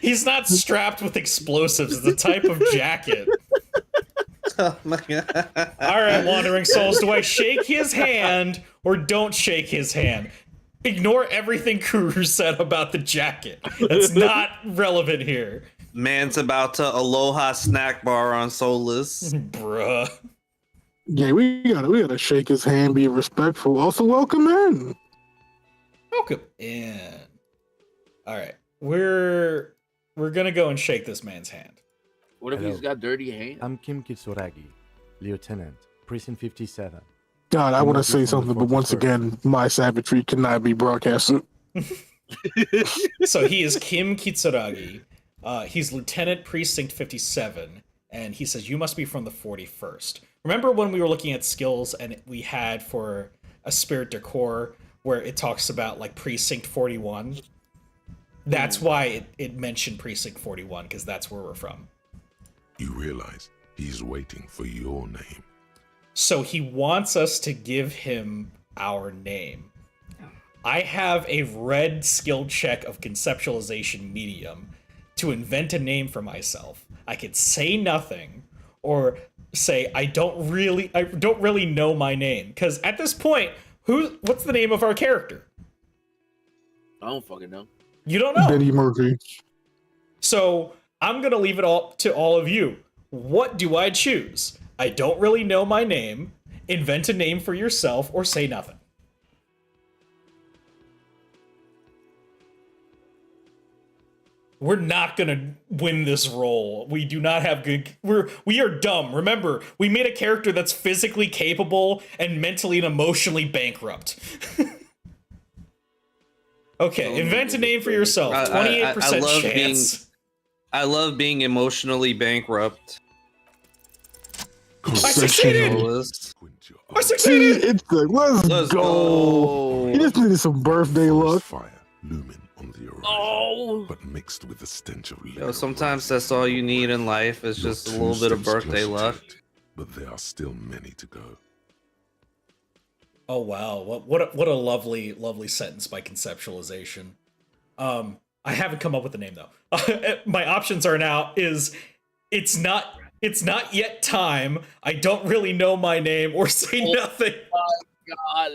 He's not strapped with explosives. It's a type of jacket. Oh my god. All right, Wandering Souls, do I shake his hand or don't shake his hand? Ignore everything Kuru said about the jacket. That's not relevant here. Man's about to aloha snack bar on Soulless. Bruh. Yeah, we gotta shake his hand, be respectful. Also, welcome in. Welcome in. All right, we're gonna go and shake this man's hand. What if he's got dirty hands? I'm Kim Kitsuragi, Lieutenant, Prison 57. God, I I'm want to lucky say from the something, but once 41st. again, my savagery cannot be broadcasted. So he is Kim Kitsuragi. He's Lieutenant Precinct 57, and he says, you must be from the 41st. Remember when we were looking at skills and we had for a Spirit Decor where it talks about like Precinct 41? That's why it mentioned Precinct 41, because that's where we're from. You realize he's waiting for your name. So he wants us to give him our name. I have a red skill check of conceptualization medium to invent a name for myself. I could say nothing or say I don't really know my name, because at this point, what's the name of our character? I don't fucking know. You don't know. Betty Murphy. So I'm gonna leave it all to all of you. What do I choose? I don't really know my name, invent a name for yourself, or say nothing. We're not gonna win this role. We do not have good. We are dumb. Remember, we made a character that's physically capable and mentally and emotionally bankrupt. Okay, invent a name for yourself. 28% chance. I love being emotionally bankrupt. I succeeded. I succeeded. It's like, let's go. He just needed some birthday luck. Fire looming on the horizon, Oh. but mixed with the stench of Yo, sometimes that's all you need in life is just a little bit of birthday luck. But there are still many to go. Oh wow, what a lovely sentence by conceptualization. I haven't come up with a name though. My options are now is it's not yet time. I don't really know my name, or say nothing. God,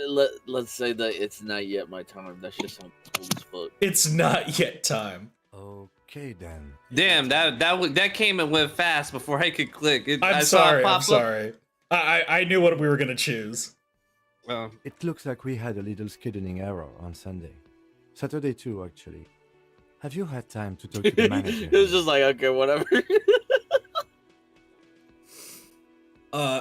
let's say that it's not yet my time. That shit sounds cool as fuck. It's not yet time. Okay then. Damn, that came and went fast before I could click. I'm sorry. I knew what we were gonna choose. Well, it looks like we had a little scheduling error on Sunday. Saturday too, actually. Have you had time to talk to the manager? It was just like, okay, whatever.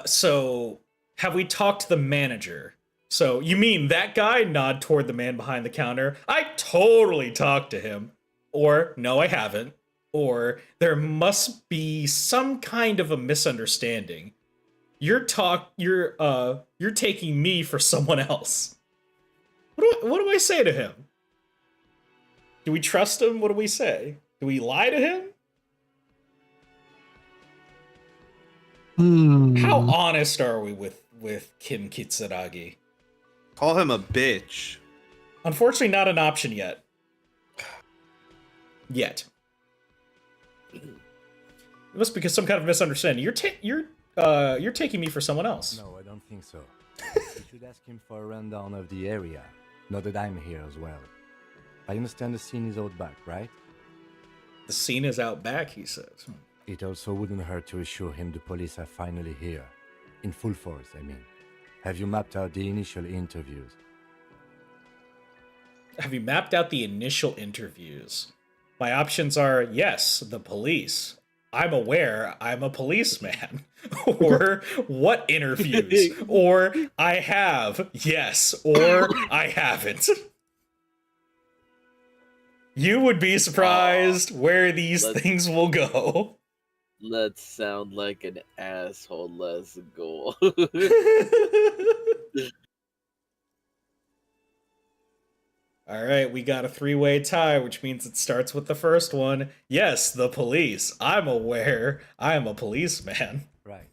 So have we talked to the manager? So you mean that guy? Nod toward the man behind the counter. I totally talked to him. Or no, I haven't. Or there must be some kind of a misunderstanding. You're taking me for someone else. What do I say to him? Do we trust him? What do we say? Do we lie to him? How honest are we with Kim Kitsuragi? Call him a bitch. Unfortunately, not an option yet. It must be some kind of misunderstanding. You're taking me for someone else. No, I don't think so. You should ask him for a rundown of the area. Now that I'm here as well. I understand the scene is out back, right? The scene is out back, he says. It also wouldn't hurt to assure him the police are finally here. In full force, I mean. Have you mapped out the initial interviews? Have you mapped out the initial interviews? My options are yes, the police. I'm aware I'm a policeman. Or what interviews? Or I have, yes, or I haven't. You would be surprised where these things will go. Let's sound like an asshole. Let's go. All right, we got a three-way tie, which means it starts with the first one. Yes, the police. I'm aware I am a policeman. Right.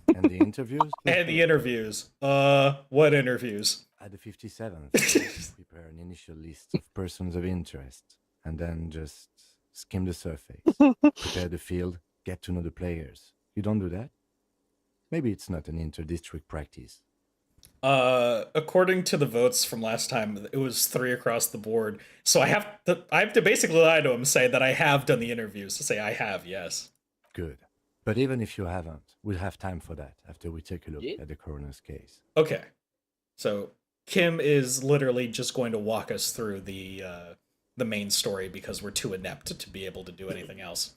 And the interviews? And the interviews. What interviews? At the 57th, prepare an initial list of persons of interest, and then just skim the surface. Prepare the field, get to know the players. You don't do that? Maybe it's not an inter-district practice. According to the votes from last time, it was 3 across the board. So I have to basically lie to him, say that I have done the interviews, to say I have, yes. Good. But even if you haven't, we'll have time for that after we take a look at the coroner's case. Okay. So Kim is literally just going to walk us through the main story because we're too inept to be able to do anything else.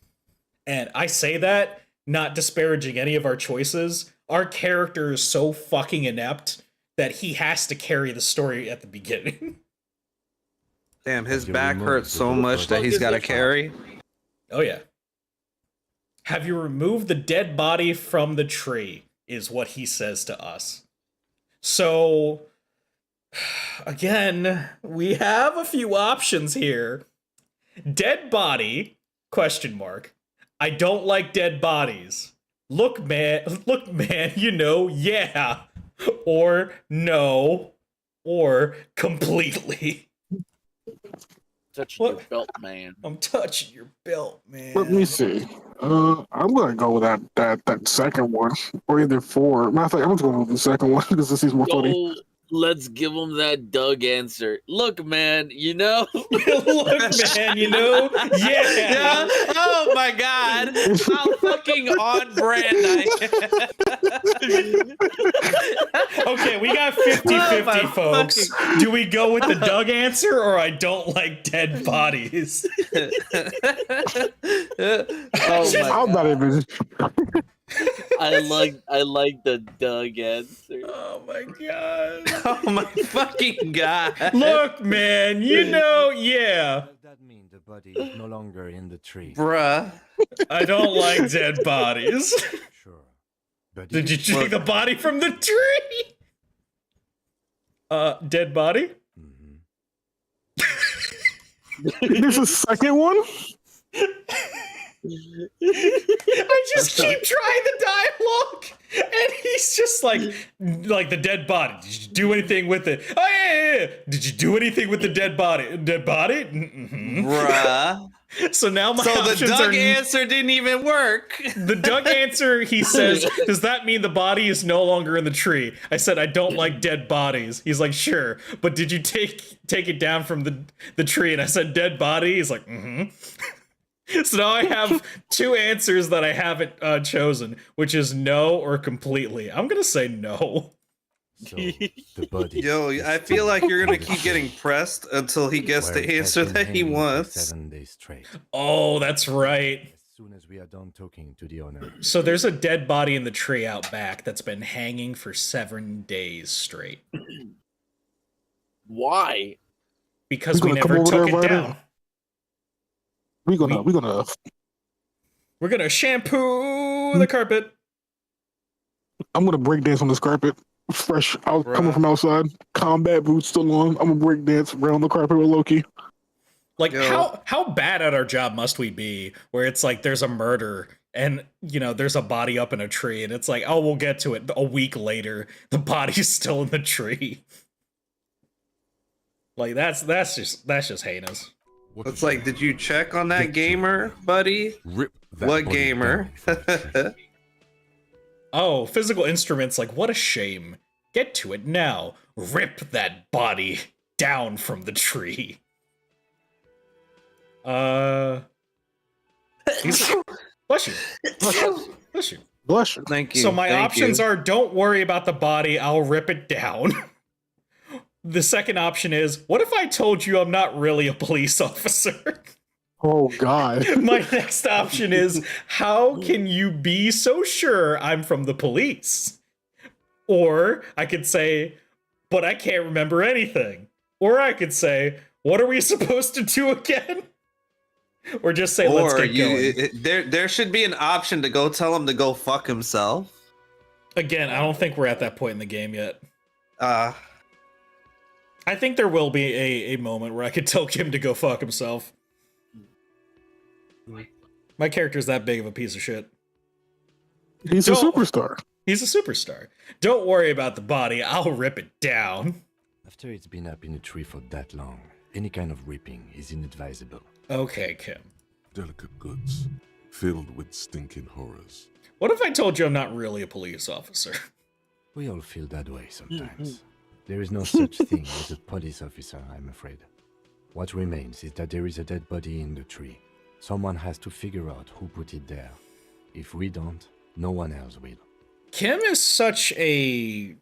And I say that not disparaging any of our choices. Our character is so fucking inept that he has to carry the story at the beginning. Damn, his back hurts so much that he's got to carry. Oh yeah. Have you removed the dead body from the tree? Is what he says to us. So, again, we have a few options here. Dead body, question mark. I don't like dead bodies. Look, man, you know, yeah. Or no. Or completely. Touching your belt, man. I'm touching your belt, man. Let me see. I'm gonna go with that second one, or either 4. Matter of fact, I'm just gonna go with the second one because this seems more funny. Oh, let's give him that Doug answer. Look, man, you know. Look, man, you know. Yeah. Oh my God. How fucking on brand I am. Okay, we got 50-50, folks. Do we go with the Doug answer or I don't like dead bodies? I'm not even. I like the Doug answer. Oh my God. Oh my fucking God. Look, man, you know, yeah. That mean the body is no longer in the tree. Bruh. I don't like dead bodies. Sure. Did you take the body from the tree? Dead body? There's a second one? I just keep trying the dialogue, and he's just like the dead body. Did you do anything with it? Oh yeah. Did you do anything with the dead body? Dead body? Mm-hmm. Bruh. So now my So the options Doug are answer didn't even work. the Doug answer. He says, "Does that mean the body is no longer in the tree?" I said, "I don't like dead bodies." He's like, "Sure, but did you take it down from the tree?" And I said, "Dead body." He's like, "Mm-hmm." So now I have 2 answers that I haven't chosen, which is no or completely. I'm gonna say no. So the body. Yo, I feel like you're gonna keep getting pressed until he gets the answer that he wants. 7 days straight. Oh, that's right. As soon as we are done talking to the owner. So there's a dead body in the tree out back that's been hanging for 7 days straight. Why? Because we never took it down. We're gonna shampoo the carpet. I'm gonna break dance on this carpet. Fresh out coming from outside. Combat boots still on. I'm gonna break dance around the carpet with Loki. Like how bad at our job must we be where it's like there's a murder and you know there's a body up in a tree and it's like, oh, we'll get to it a week later. The body's still in the tree. Like that's just heinous. It's like, did you check on that gamer, buddy? Rip that what body gamer? Oh, physical instruments, like what a shame. Get to it now. Rip that body down from the tree. Bless you. Bless you. Bless you. Thank you. So my Thank options you. are don't worry about the body, I'll rip it down. The second option is, what if I told you I'm not really a police officer? Oh, God. My next option is, how can you be so sure I'm from the police? Or I could say, but I can't remember anything. Or I could say, what are we supposed to do again? Or just say, let's get going. There should be an option to go tell him to go fuck himself. Again, I don't think we're at that point in the game yet. I think there will be a moment where I could tell Kim to go fuck himself. My character's that big of a piece of shit. He's a superstar. He's a superstar. Don't worry about the body, I'll rip it down. After it's been up in a tree for that long, any kind of ripping is inadvisable. Okay, Kim. Delicate goods, filled with stinking horrors. What if I told you I'm not really a police officer? We all feel that way sometimes. There is no such thing as a police officer, I'm afraid. What remains is that there is a dead body in the tree. Someone has to figure out who put it there. If we don't, no one else will. Kim is such a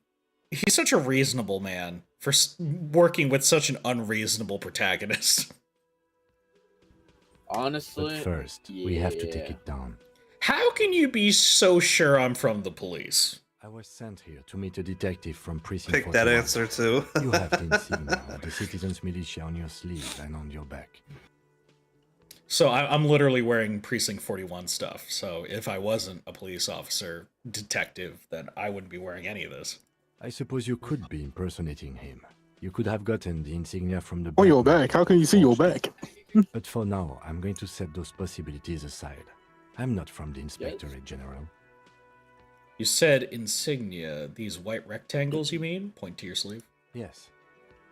reasonable man for working with such an unreasonable protagonist. Honestly, but first, we have to take it down. How can you be so sure I'm from the police? I was sent here to meet a detective from Precinct Pick that 41. answer too. You have the insignia of the Citizens Militia on your sleeve and on your back. So I'm literally wearing Precinct 41 stuff. So if I wasn't a police officer, detective, then I wouldn't be wearing any of this. I suppose you could be impersonating him. You could have gotten the insignia from the On your back? How can you see your back? But for now, I'm going to set those possibilities aside. I'm not from the Inspectorate General. You said insignia. These white rectangles, you mean? Point to your sleeve. Yes.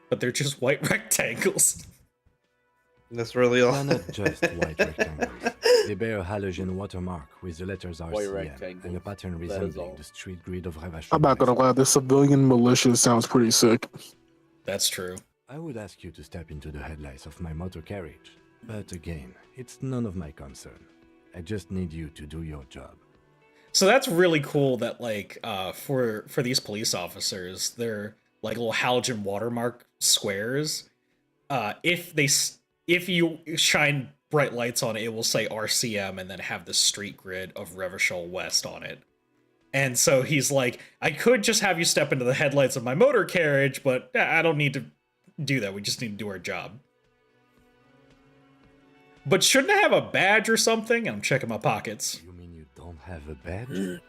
But they're just white rectangles. That's really all. They're not just white rectangles. They bear a halogen watermark with the letters RCM and a pattern resembling the street grid of Ravage. I'm not gonna lie, the civilian militia sounds pretty sick. That's true. I would ask you to step into the headlights of my motor carriage. But again, it's none of my concern. I just need you to do your job. So that's really cool that, like, for these police officers, they're like little halogen watermark squares. If you shine bright lights on it, it will say RCM and then have the street grid of Revachol West on it. And so he's like, I could just have you step into the headlights of my motor carriage, but I don't need to do that. We just need to do our job. But shouldn't I have a badge or something? I'm checking my pockets. You mean you don't have a badge?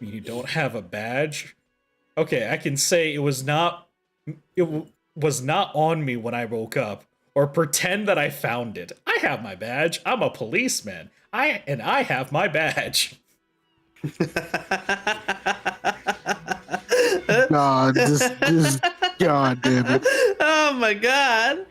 You don't have a badge? Okay, I can say it was not on me when I woke up, or pretend that I found it. I have my badge. I'm a policeman. I have my badge. God, just God damn it. Oh my god.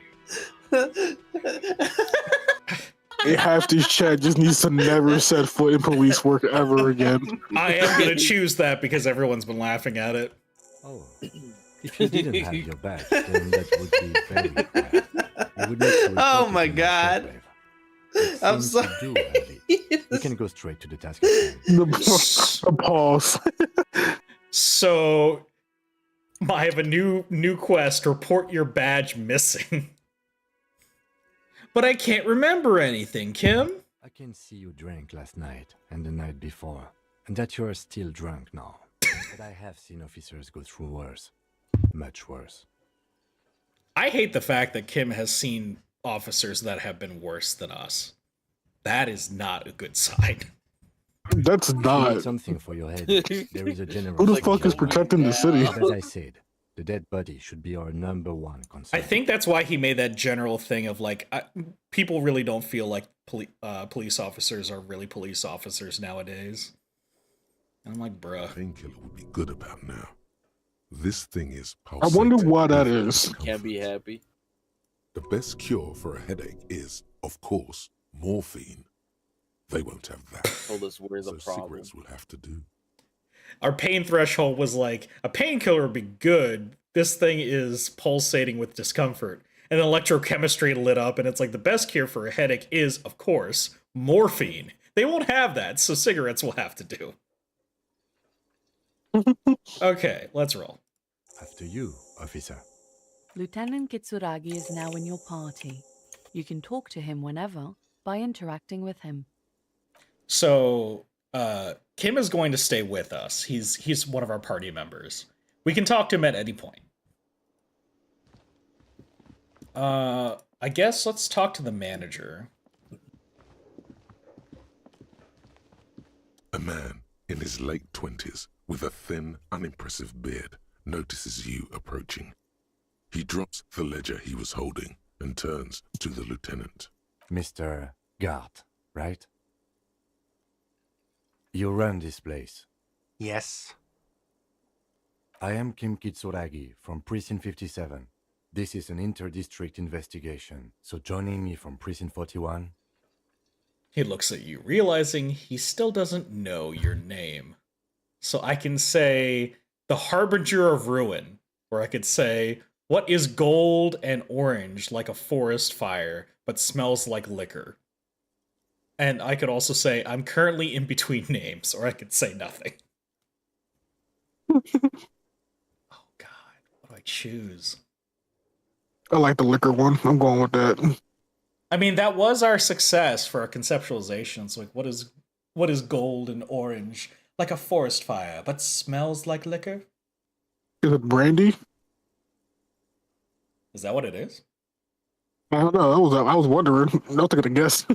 Half this chat just needs to never set foot in police work ever again. I am gonna choose that because everyone's been laughing at it. Oh, if you didn't have your badge, then that would be very bad. You would need to report Oh it my in the god. shortwave. I'm Seems sorry. you do have it. We can go straight to the task at hand. The pause. So I have a new quest, report your badge missing. But I can't remember anything, Kim. I can see you drank last night and the night before, and that you are still drunk now. But I have seen officers go through worse. Much worse. I hate the fact that Kim has seen officers that have been worse than us. That is not a good sign. That's You need not. something for your head. There is a general. Who the fuck is protecting the city? As I said, the dead body should be our #1 concern. I think that's why he made that general thing of like, people really don't feel like police officers are really police officers nowadays. And I'm like, bruh. Painkiller would be good about now. This thing is I wonder pulsating why that with is. discomfort. Can't be happy. The best cure for a headache is, of course, morphine. They won't have that. Told us we're the So problem. cigarettes will have to do. Our pain threshold was like, a painkiller would be good. This thing is pulsating with discomfort. And electrochemistry lit up, and it's like, the best cure for a headache is, of course, morphine. They won't have that, so cigarettes will have to do. Okay, let's roll. After you, officer. Lieutenant Kitsuragi is now in your party. You can talk to him whenever by interacting with him. So, Kim is going to stay with us. He's one of our party members. We can talk to him at any point. I guess let's talk to the manager. A man in his late 20s with a thin, unimpressive beard notices you approaching. He drops the ledger he was holding and turns to the lieutenant. Mr. Gart, right? You run this place. Yes. I am Kim Kitsuragi from Precinct 57. This is an inter-district investigation, so joining me from Precinct 41... He looks at you, realizing he still doesn't know your name. So I can say, the Harbinger of Ruin, or I could say, what is gold and orange like a forest fire, but smells like liquor? And I could also say, I'm currently in between names, or I could say nothing. Oh God, what do I choose? I like the liquor one. I'm going with that. I mean, that was our success for our conceptualization. It's like, what is gold and orange like a forest fire, but smells like liquor? Is it brandy? Is that what it is? I don't know. I was wondering. I was taking a guess.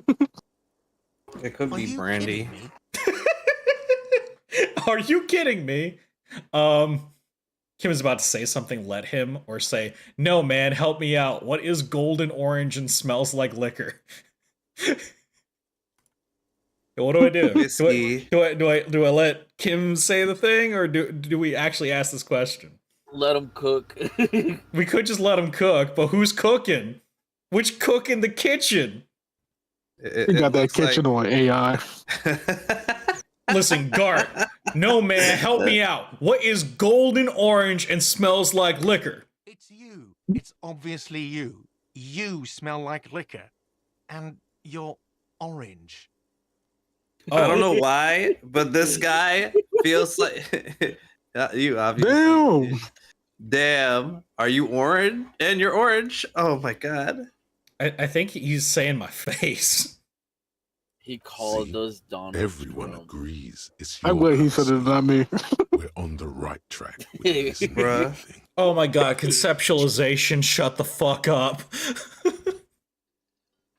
It could be brandy. Are you kidding me? Kim is about to say something, let him, or say, no man, help me out. What is golden orange and smells like liquor? What do I do? Do I let Kim say the thing, or do we actually ask this question? Let him cook. We could just let him cook, but who's cooking? Which cook in the kitchen? You got that kitchen on AI. Listen, Gart. No man, help me out. What is golden orange and smells like liquor? It's you. It's obviously you. You smell like liquor. And you're orange. I don't know why, but this guy feels like you obviously. Damn. Are you orange? And you're orange? Oh my god. I think he's saying my face. He called us Donald Everyone Trump. agrees it's I'm glad he said it, not me. We're on the right track. With this Bruh. thing. Oh my god, conceptualization, shut the fuck up.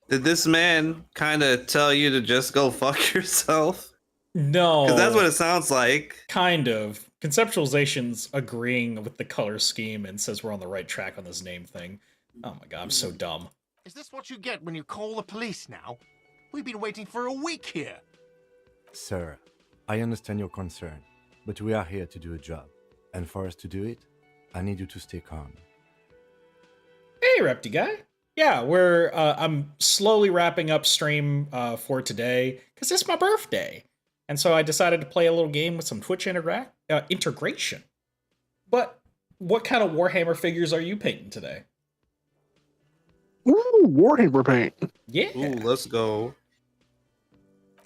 Did this man kind of tell you to just go fuck yourself? No. Because that's what it sounds like. Kind of. Conceptualization's agreeing with the color scheme and says we're on the right track on this name thing. Oh my god, I'm so dumb. Is this what you get when you call the police now? We've been waiting for a week here. Sir, I understand your concern, but we are here to do a job. And for us to do it, I need you to stay calm. Hey, Repty guy. Yeah, I'm slowly wrapping up stream for today because it's my birthday. And so I decided to play a little game with some Twitch integration. But what kind of Warhammer figures are you painting today? Ooh, Warhammer paint. Yeah. Ooh, let's go.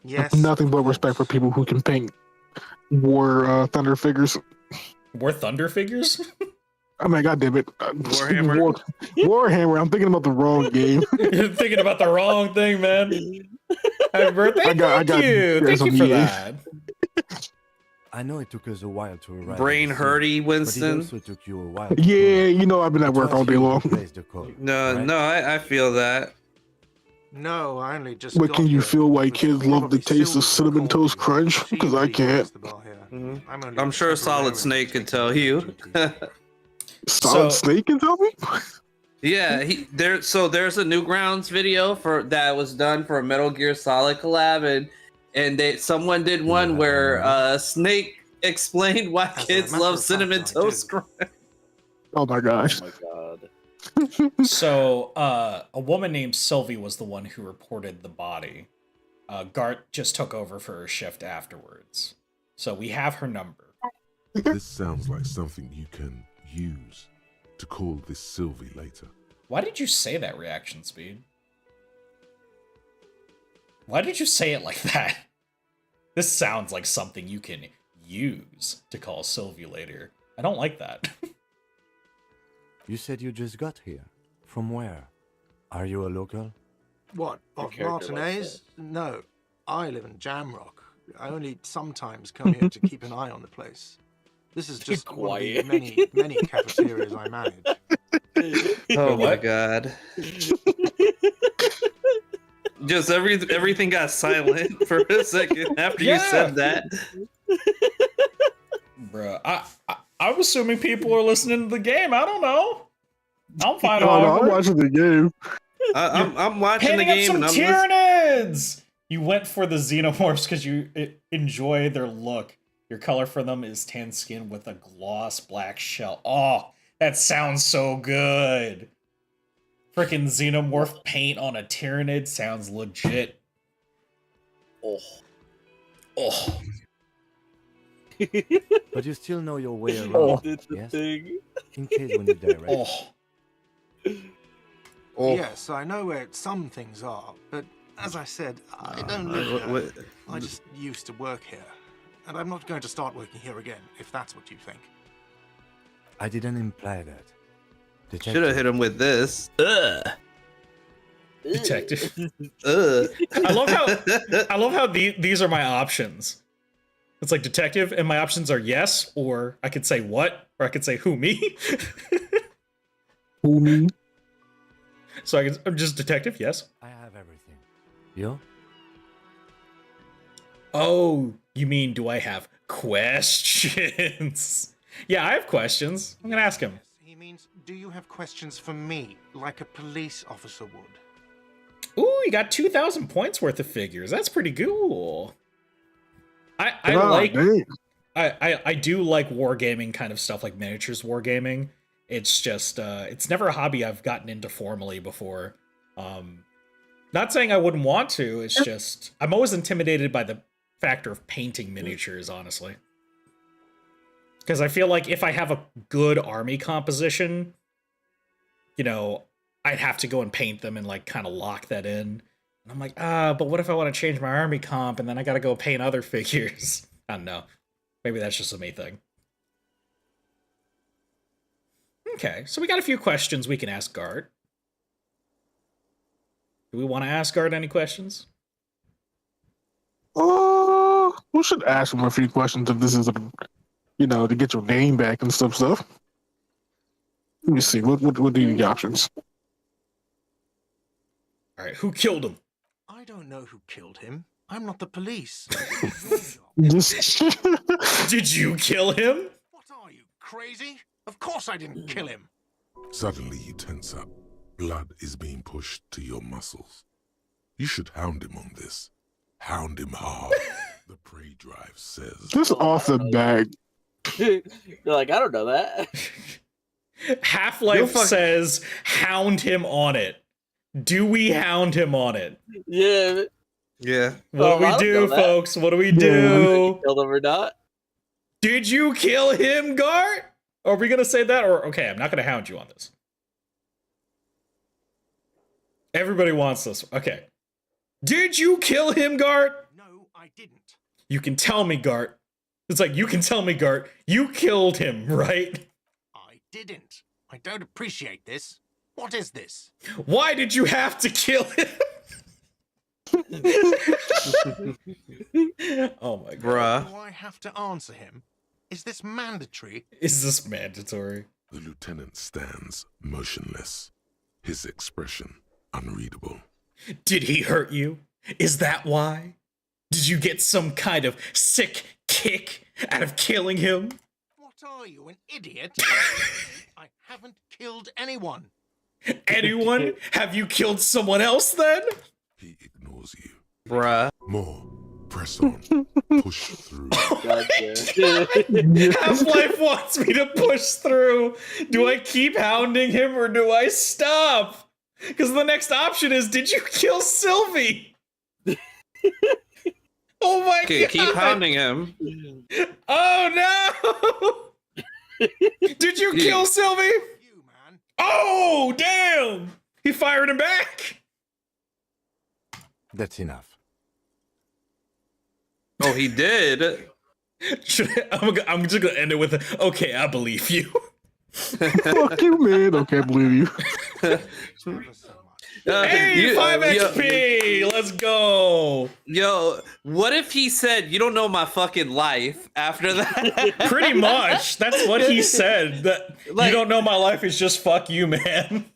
Yes. Nothing but respect for people who can paint War Thunder figures. War Thunder figures? I mean, goddamn it. Warhammer. Warhammer. I'm thinking about the wrong game. You're thinking about the wrong thing, man. Happy birthday. Thank you for that. I know it took us a while to arrive. Brain hurty, Winston. But it also took you a while. Yeah, you know I've been at work all day long. No, I feel that. No, I only just. But can you feel why kids love the taste of Cinnamon Toast Crunch? Because I can't. I'm sure Solid Snake could tell you. Solid Snake can tell me? Yeah, there's a Newgrounds video that was done for a Metal Gear Solid collab, and someone did one where Snake explained why kids love Cinnamon Toast Crunch. Oh my gosh. Oh my god. So, a woman named Sylvie was the one who reported the body. Gart just took over for her shift afterwards. So we have her number. This sounds like something you can use to call this Sylvie later. Why did you say that, Reaction Speed? Why did you say it like that? This sounds like something you can use to call Sylvie later. I don't like that. You said you just got here. From where? Are you a local? What? Of Martinez? No. I live in Jamrock. I only sometimes come here to keep an eye on the place. This is just one of the many cafeterias I manage. Oh my god. Just everything got silent for a second after you said that. Bruh, I'm assuming people are listening to the game. I don't know. I'm fine. I'm watching the game. I'm watching the game. Some Tyranids! You went for the Xenomorphs because you enjoy their look. Your color for them is tan skin with a gloss black shell. Oh, that sounds so good. Freaking Xenomorph paint on a Tyranid sounds legit. Oh. But you still know your way around. Oh, it's yes? thing. In case when you direct. Yes, I know where some things are, but as I said, I don't live here. I just used to work here. And I'm not going to start working here again, if that's what you think. I didn't imply that. Should have hit him with this. Detective. I love how these are my options. It's like detective, and my options are yes, or I could say what, or I could say who, me. Who, me? So I'm just detective, yes. I have everything. You? Oh, you mean do I have questions? Yeah, I have questions. I'm gonna ask him. He means, do you have questions for me, like a police officer would? Ooh, you got 2,000 points worth of figures. That's pretty cool. I do like wargaming kind of stuff, like miniatures wargaming. It's just it's never a hobby I've gotten into formally before. Not saying I wouldn't want to, it's just I'm always intimidated by the factor of painting miniatures, honestly. Because I feel like if I have a good army composition, you know, I'd have to go and paint them and like kind of lock that in. And I'm like, but what if I want to change my army comp and then I gotta go paint other figures? I don't know. Maybe that's just a me thing. Okay, so we got a few questions we can ask Gart. Do we want to ask Gart any questions? We should ask him a few questions if this is, you know, to get your name back and stuff. Let me see. What are the options? All right, who killed him? I don't know who killed him. I'm not the police. Did you kill him? What are you, crazy? Of course I didn't kill him. Suddenly you tense up. Blood is being pushed to your muscles. You should hound him on this. Hound him hard. The prey drive says. Just off the bag. You're like, I don't know that. Half-Life says hound him on it. Do we hound him on it? Yeah. Yeah. What do we do, folks? What do we do? Killed him or not? Did you kill him, Gart? Are we gonna say that? Or okay, I'm not gonna hound you on this. Everybody wants this. Okay. Did you kill him, Gart? No, I didn't. You can tell me, Gart. It's like, you can tell me, Gart. You killed him, right? I didn't. I don't appreciate this. What is this? Why did you have to kill him? Oh my god. Bruh. Do I have to answer him? Is this mandatory? Is this mandatory? The lieutenant stands motionless, his expression unreadable. Did he hurt you? Is that why? Did you get some kind of sick kick out of killing him? What are you, an idiot? I haven't killed anyone. Anyone? Have you killed someone else then? He ignores you. Bruh. More. Press on. Push through. Half-Life wants me to push through. Do I keep hounding him or do I stop? Because the next option is, did you kill Sylvie? Oh my god. Okay, keep hounding him. Oh no! Did you kill Sylvie? Oh, damn! He fired him back! That's enough. Oh, he did? I'm just gonna end it with, okay, I believe you. Fuck you, man. Okay, I believe you. Hey, 5 XP! Let's go! Yo, what if he said, you don't know my fucking life after that? Pretty much. That's what he said. That you don't know my life is just fuck you, man.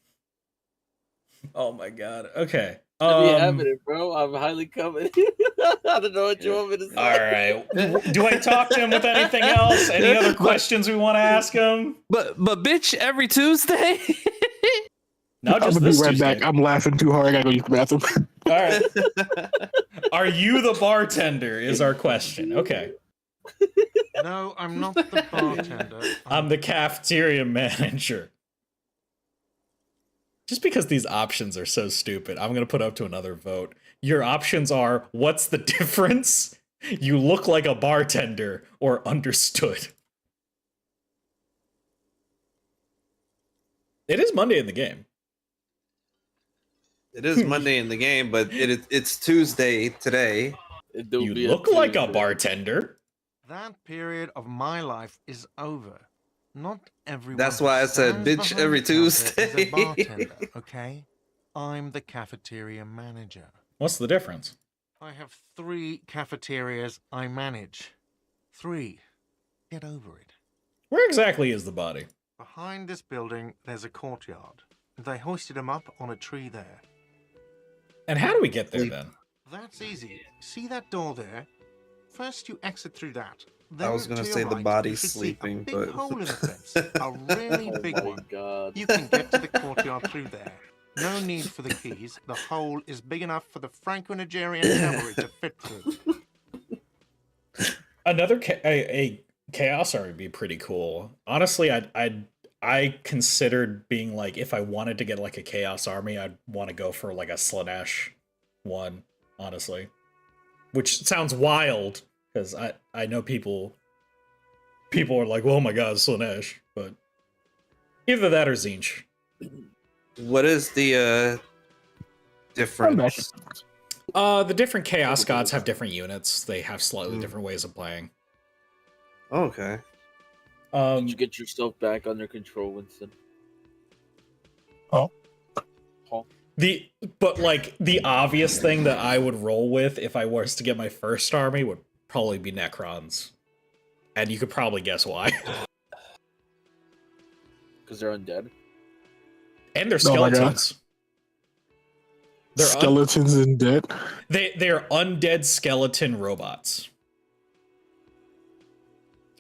Oh my god. Okay. Yeah, having it, bro. I'm highly coveted. I don't know what you want me to say. All right. Do I talk to him with anything else? Any other questions we want to ask him? But bitch, every Tuesday? No, I'm just gonna be this right Tuesday. back. I'm laughing too hard. I gotta go use the bathroom. All right. Are you the bartender? Is our question. Okay. No, I'm not the bartender. I'm the cafeteria manager. Just because these options are so stupid, I'm going to put up to another vote. Your options are, what's the difference? You look like a bartender, or understood. It is Monday in the game. It is Monday in the game, but it's Tuesday today. You look like a bartender. That period of my life is over. Not everyone. That's why I said, stands bitch, behind every the counter is Tuesday. a bartender, okay? I'm the cafeteria manager. What's the difference? I have 3 cafeterias I manage. 3. Get over it. Where exactly is the body? Behind this building, there's a courtyard. They hoisted him up on a tree there. And how do we get there then? That's easy. See that door there? First you exit through that. I was gonna say the body's sleeping, big but hole in the fence, a really big one. God. You can get to the courtyard through there. No need for the keys. The hole is big enough for the Franco-Nigerian cavalry to fit through. Another a chaos army would be pretty cool. Honestly, I considered being like, if I wanted to get like a chaos army, I'd want to go for like a Slanesh one, honestly. Which sounds wild, because I know people are like, well, oh my god, Slanesh, but either that or Zinch. what is the difference? The different chaos gods have different units. They have slightly different ways of playing. Okay. Did you get yourself back under control, Winston? Oh. But like the obvious thing that I would roll with if I was to get my first army would probably be Necrons. And you could probably guess why. Because they're undead. And they're skeletons. They're skeletons and dead. They're undead skeleton robots.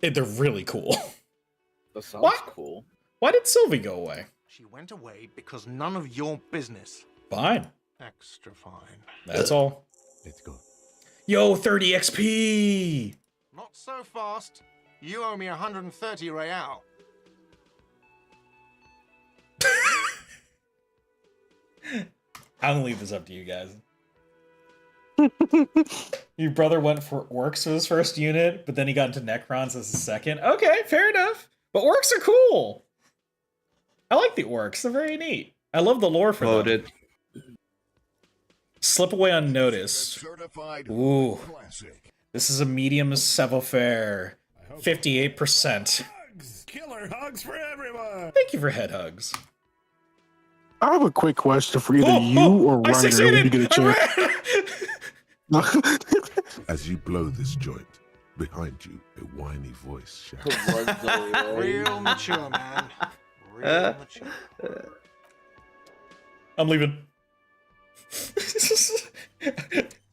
They're really cool. That sounds cool. Why did Sylvie go away? She went away because none of your business. Fine. Extra fine. That's all. Let's go. Yo, 30 XP! Not so fast. You owe me 130 real. I'm gonna leave this up to you guys. Your brother went for orcs as his first unit, but then he got into Necrons as his second. Okay, fair enough. But orcs are cool. I like the orcs. They're very neat. I love the lore for them. Slip away unnoticed. Ooh. This is a medium savoir-faire. 58%. Killer hugs for everyone. Thank you for head hugs. I have a quick question for either you or Ryder when you get a chance. As you blow this joint, behind you, a whiny voice shouts. Real mature, man. Real mature. I'm leaving.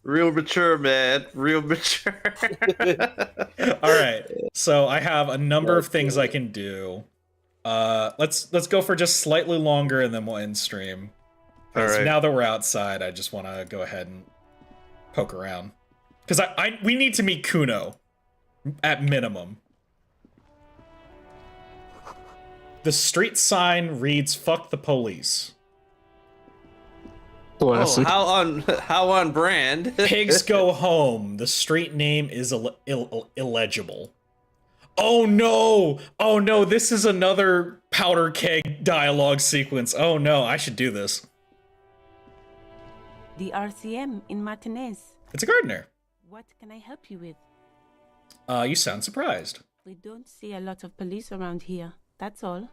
Real mature, man. Real mature. All right. So I have a number of things I can do. Let's go for just slightly longer and then we'll end stream. All right. Now that we're outside, I just want to go ahead and poke around. Because we need to meet Kuno at minimum. The street sign reads "Fuck the police." Classic. Oh, how on brand. Pigs go home. The street name is illegible. Oh no! Oh no, this is another powder keg dialogue sequence. Oh no, I should do this. The RCM in Martinez. It's a gardener. What can I help you with? You sound surprised. We don't see a lot of police around here. That's all.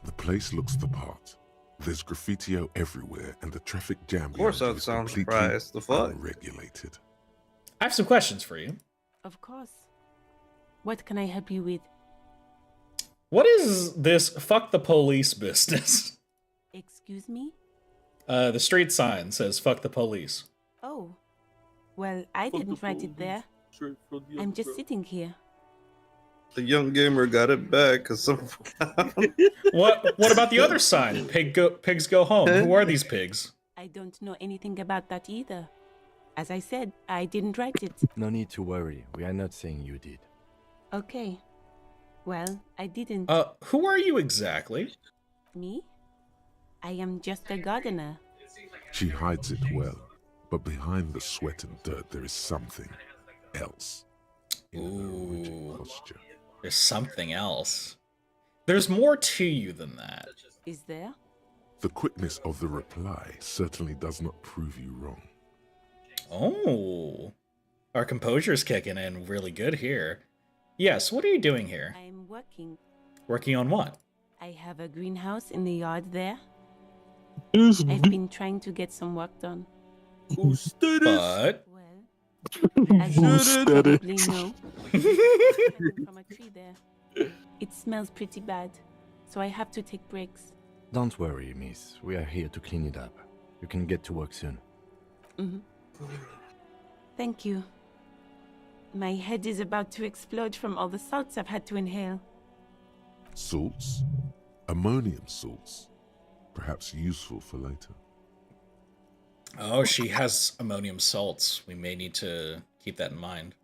The place looks the part. There's graffitio everywhere, and the traffic jam. Of course, I sound surprised. The fuck? Unregulated. I have some questions for you. Of course. What can I help you with? What is this "fuck the police" business? Excuse me? The street sign says "fuck the police." Oh. Well, I didn't write it there. I'm just sitting here. The young gamer got it back because some. What about the other sign? Pigs go home. Who are these pigs? I don't know anything about that either. As I said, I didn't write it. No need to worry. We are not saying you did. Okay. Well, I didn't. Who are you exactly? Me? I am just a gardener. She hides it well, but behind the sweat and dirt there is something else. In her rigid posture. There's something else. There's more to you than that. Is there? The quickness of the reply certainly does not prove you wrong. Oh. Our composure's kicking in really good here. Yes, what are you doing here? I'm working. Working on what? I have a greenhouse in the yard there. I've been trying to get some work done. But Well, As you Steady. probably know, from a tree there. It smells pretty bad, so I have to take breaks. Don't worry, miss. We are here to clean it up. You can get to work soon. Thank you. My head is about to explode from all the salts I've had to inhale. Salts? Ammonium salts. Perhaps useful for later. Oh, she has ammonium salts. We may need to keep that in mind.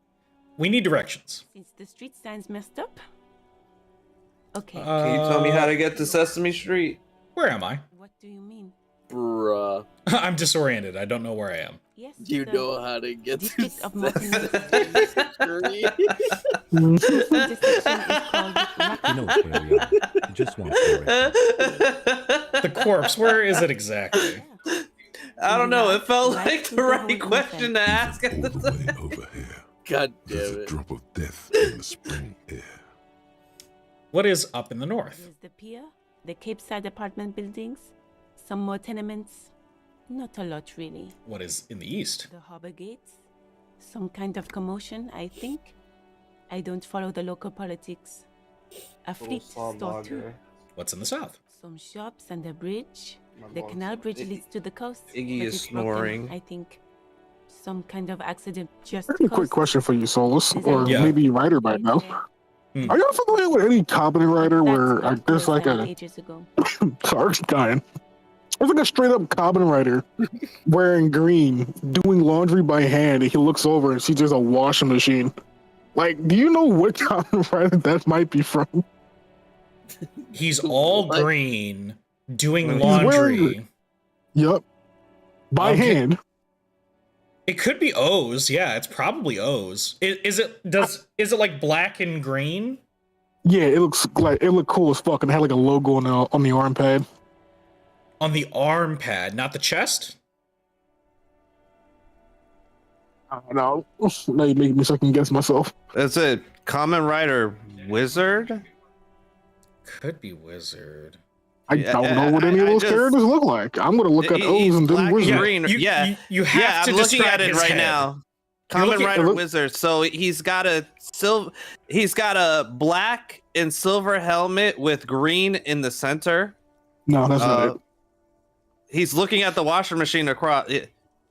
We need directions. Since the street sign's messed up. Okay. Can you tell me how to get to Sesame Street? Where am I? What do you mean? Bruh. I'm disoriented. I don't know where I am. Yes. You know how to get to District of Sesame Street. You know where we are. You just want to. The corpse, where is it exactly? I don't know. It felt like the right question to ask at the time. Over here. God There's damn a it. drop of death in the spring air. What is up in the north? There's the pier, the Cape Side apartment buildings, some more tenements. Not a lot, really. What is in the east? The harbor gates. Some kind of commotion, I think. I don't follow the local politics. A fleet store, too. What's in the south? Some shops and a bridge. The mom's- canal bridge leads to the coast. Iggy but is it's broken, snoring. I think. Some kind of accident just Very quick question for you, Soulless, Is or that- Yeah. maybe writer by now. Are you familiar with any comedy writer where there's like a ages ago. sorry, dying. There's like a straight up comedy writer wearing green, doing laundry by hand, and he looks over and sees there's a washing machine. Like, do you know what comedy writer that might be from? He's all green, doing He's laundry. wearing- Yep. By Okay. hand. It could be O's. Yeah, it's probably O's. Is it like black and green? Yeah, it looked cool as fuck, and it had like a logo on the arm pad. On the arm pad, not the chest? I don't know. Now you make me second guess myself. That's it. Common Rider Wizard? Could be wizard. I don't know what any of those characters look like. I'm gonna look at O's and then black wizard. and green. You have yeah, to I'm looking describe at it his right head. now. You're Common looking- Rider Wizard. So he's got a black and silver helmet with green in the center. No, that's not it. He's looking at the washing machine across.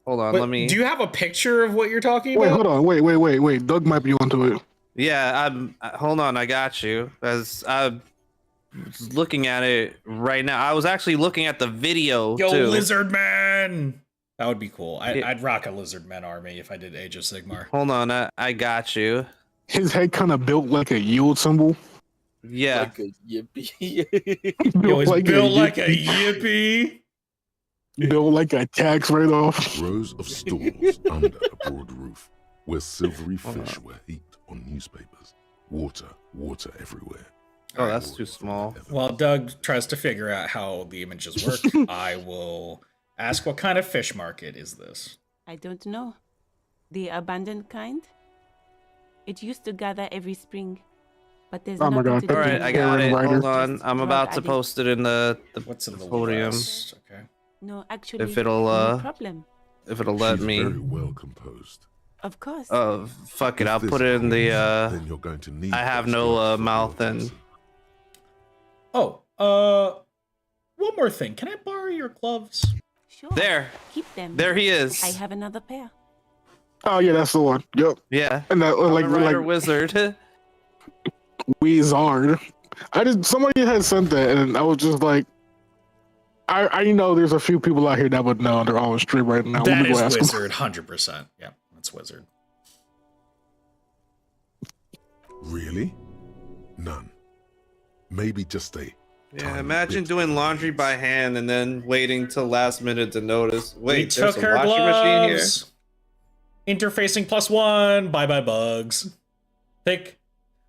Hold on, But let me. Do you have a picture of what you're talking Wait, about? hold on. Wait. Doug might be onto it. Yeah, hold on, I got you. As I'm looking at it right now. I was actually looking at the video Yo, too. Lizard Man! That would be cool. I'd rock a Lizard Man army if I did Age of Sigmar. Hold on, I got you. His head kind of built like a yield symbol. Yeah. Like a yippee. Yo, he's built like a yippee. Built like a tax write-off. Rows of stalls under a broad roof, where silvery fish were heaped on newspapers. Water everywhere. Oh, that's too small. While Doug tries to figure out how the images work, I will ask what kind of fish market is this? I don't know. The abandoned kind? It used to gather every spring, but there's Oh my nothing God. to do All right, with I it. got it. Writer. Hold on, I'm about to post it in the What's in the podium. west? Okay. No, actually, If it'll no problem. if it'll let She's me. very well composed. Of course. Oh, fuck it. If I'll this put it in the then you're going to need I have those no gloves for mouth your and fancy. Oh, one more thing. Can I borrow your gloves? Sure. there. Keep them. There he is. I have another pair. Oh yeah, that's the one. Yep. Yeah. And that like Kamen Rider like Wizard. Wizard. Somebody had sent that, and I was just like, I know there's a few people out here that would know. They're all on stream right now. Let That me go is ask 'em. wizard, 100%. Yeah, that's wizard. Really? None. Maybe just a Yeah, imagine doing laundry by hand and then waiting till last minute to notice. Wait, We there's took a her washing machine here. gloves. Interfacing +1. Bye bugs. Pick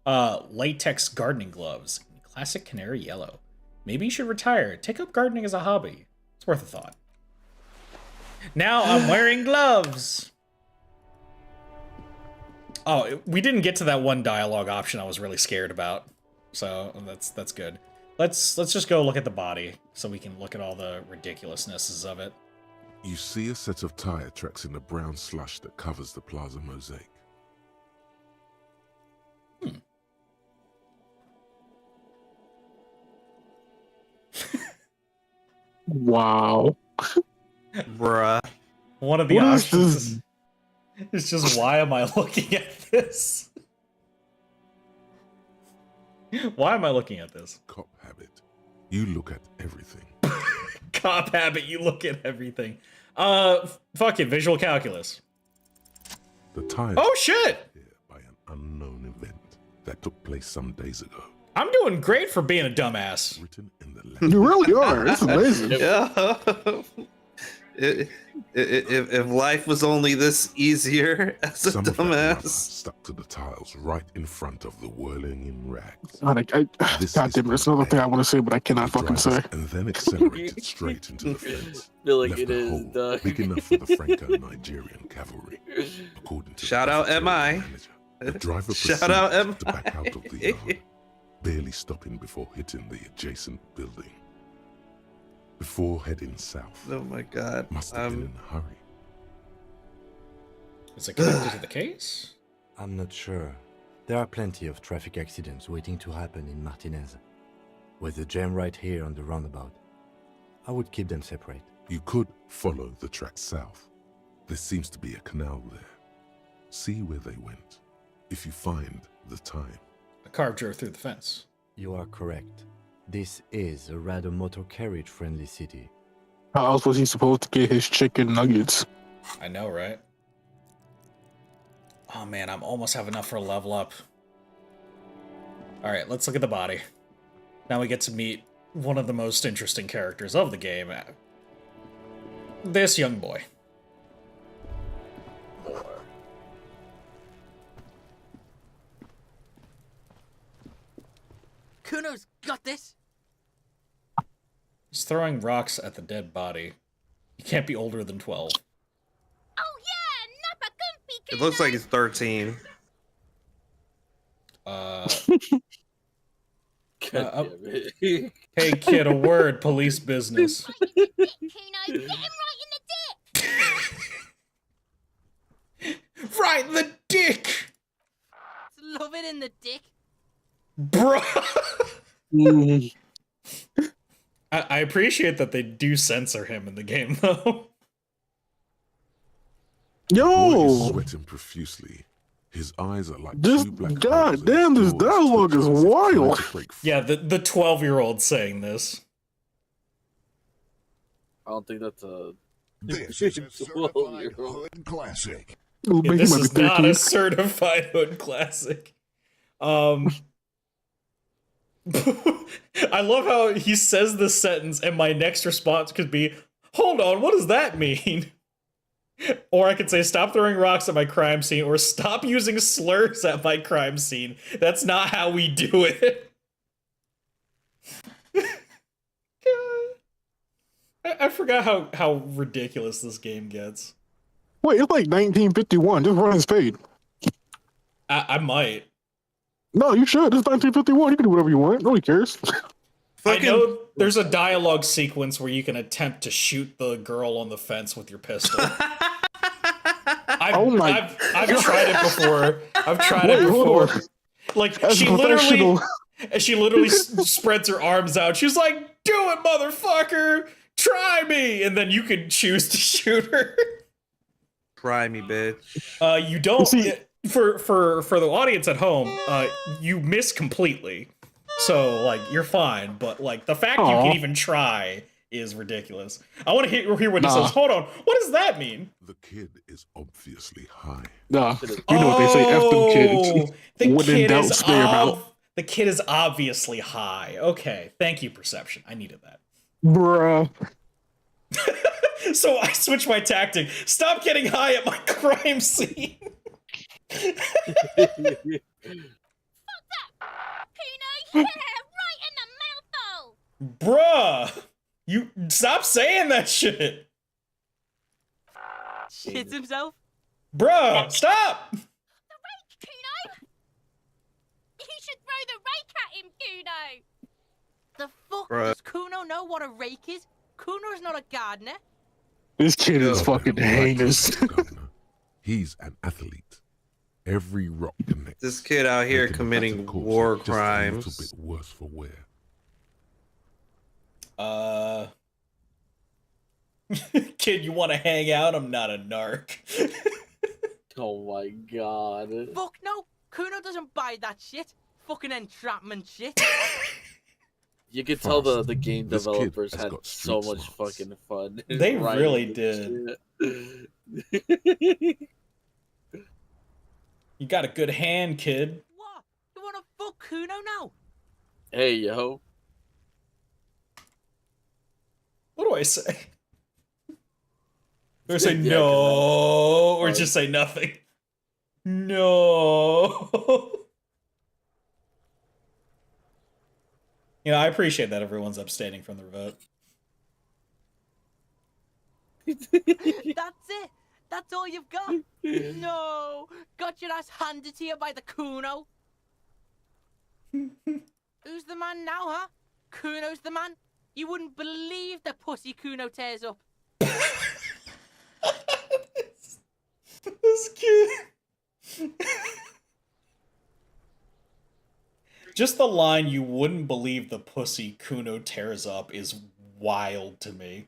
latex gardening gloves. Classic canary yellow. Maybe you should retire. Take up gardening as a hobby. It's worth a thought. Now I'm wearing gloves. Oh, we didn't get to that one dialogue option I was really scared about. So that's good. Let's just go look at the body so we can look at all the ridiculousnesses of it. You see a set of tire tracks in the brown slush that covers the plaza mosaic. Wow. Bruh. One of the What is options is just, why am I looking at this? Why am I looking at this? Cop habit. You look at everything. Cop habit, you look at everything. Fuck it, visual calculus. The tire Oh shit! by an unknown event that took place some days ago. I'm doing great for being a dumbass. You really are. It's amazing. Yeah. If life was only this easier as a Some of that rubber dumbass. stuck to the tiles right in front of the whirling in rags. God damn it, there's another thing I want to say, but I cannot fucking say. And then accelerated straight into the fence. Feel like Left it a is, hole Doug. big enough for the Franco-Nigerian cavalry. According to Shout out MI. the driver Shout out proceeded to back out of the yard, barely stopping before hitting the adjacent building. Before heading south. Oh my god. Must have been in a hurry. Is it connected to the case? I'm not sure. There are plenty of traffic accidents waiting to happen in Martinez. With the jam right here on the roundabout, I would keep them separate. You could follow the track south. There seems to be a canal there. See where they went. If you find the time. A car drove through the fence. You are correct. This is a rather motor carriage friendly city. How else was he supposed to get his chicken nuggets? I know, right? Oh man, I'm almost have enough for a level up. Alright, let's look at the body. Now we get to meet one of the most interesting characters of the game. This young boy. Kuno's got this. He's throwing rocks at the dead body. He can't be older than 12. It looks like he's 13. Hey kid, a word, police business. Right in the dick! Love it in the dick. Bro! I appreciate that they do censor him in the game, though. Boy is sweating profusely. His eyes are like This two black god damn, this dialogue is wild. Yeah, the 12-year-old saying this. I don't think that's a. This is a certified hood classic. Ooh, Yeah, man, this he might is be not 13. a certified hood classic. I love how he says this sentence and my next response could be, hold on, what does that mean? Or I could say, stop throwing rocks at my crime scene, or stop using slurs at my crime scene. That's not how we do it. I forgot how ridiculous this game gets. Wait, it's like 1951. Just run his fade. I might. No, you should. It's 1951. You can do whatever you want. Nobody cares. I know there's a dialogue sequence where you can attempt to shoot the girl on the fence with your pistol. I've tried it before. I've tried it before. Like As she a literally professional. spreads her arms out. She's like, "Do it, motherfucker! Try me!" And then you can choose to shoot her. Try me, bitch. You don't. For the audience at home, you miss completely. So like you're fine, but like the fact you Aw. can even try is ridiculous. I want to hear what he Nah. says. Hold on, what does that mean? The kid is obviously high. Nah, you know what they say. F them kids. The When in kid doubt, is spare 'em out. the kid is obviously high. Okay, thank you, Perception. I needed that. Bruh. So I switched my tactic. Stop getting high at my crime scene. Bruh, you stop saying that shit. Shits himself. Bruh, stop. You should throw the rake at him, Kuno. The fuck Bruh. does Kuno know what a rake is? Kuno's not a gardener. This kid is fucking heinous. He's an athlete. Every rock connects. This kid out here committing war crimes. Just a little bit worse for wear. Kid, you want to hang out? I'm not a narc. Oh my god. Fuck no! Kuno doesn't buy that shit. Fucking entrapment shit. You could tell the game developers had so much fucking fun. They writing really this did. shit. You got a good hand, kid. What? You wanna fuck Kuno now? Hey, yo. What do I say? Do I say Yeah, no, or just say nothing? No. You know, I appreciate that everyone's abstaining from their vote. That's it. That's all you've got. No, got your ass handed to you by the Kuno. Who's the man now, huh? Kuno's the man. You wouldn't believe the pussy Kuno tears up. This kid. Just the line, "You wouldn't believe the pussy Kuno tears up," is wild to me.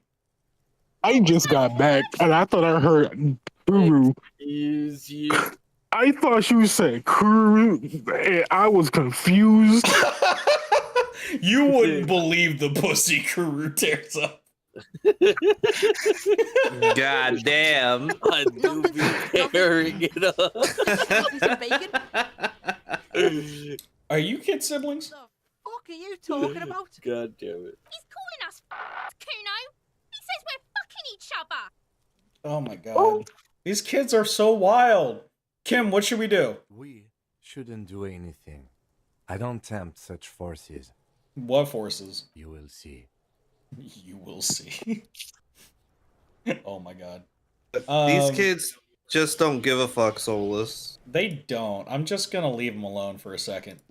I just got back and I thought I heard Kuru. Excuse you. I thought she was saying Kuru. And I was confused. You wouldn't believe the pussy Kuru tears up. God damn. I do be tearing it up. Are you kid siblings? What the fuck are you talking about? God damn it. He's calling us Kuno. He says we're fucking each other. Oh my god. These kids are so wild. Kim, what should we do? We shouldn't do anything. I don't tempt such forces. What forces? You will see. You will see. Oh my god. These kids just don't give a fuck, Soulless. They don't. I'm just gonna leave them alone for a second.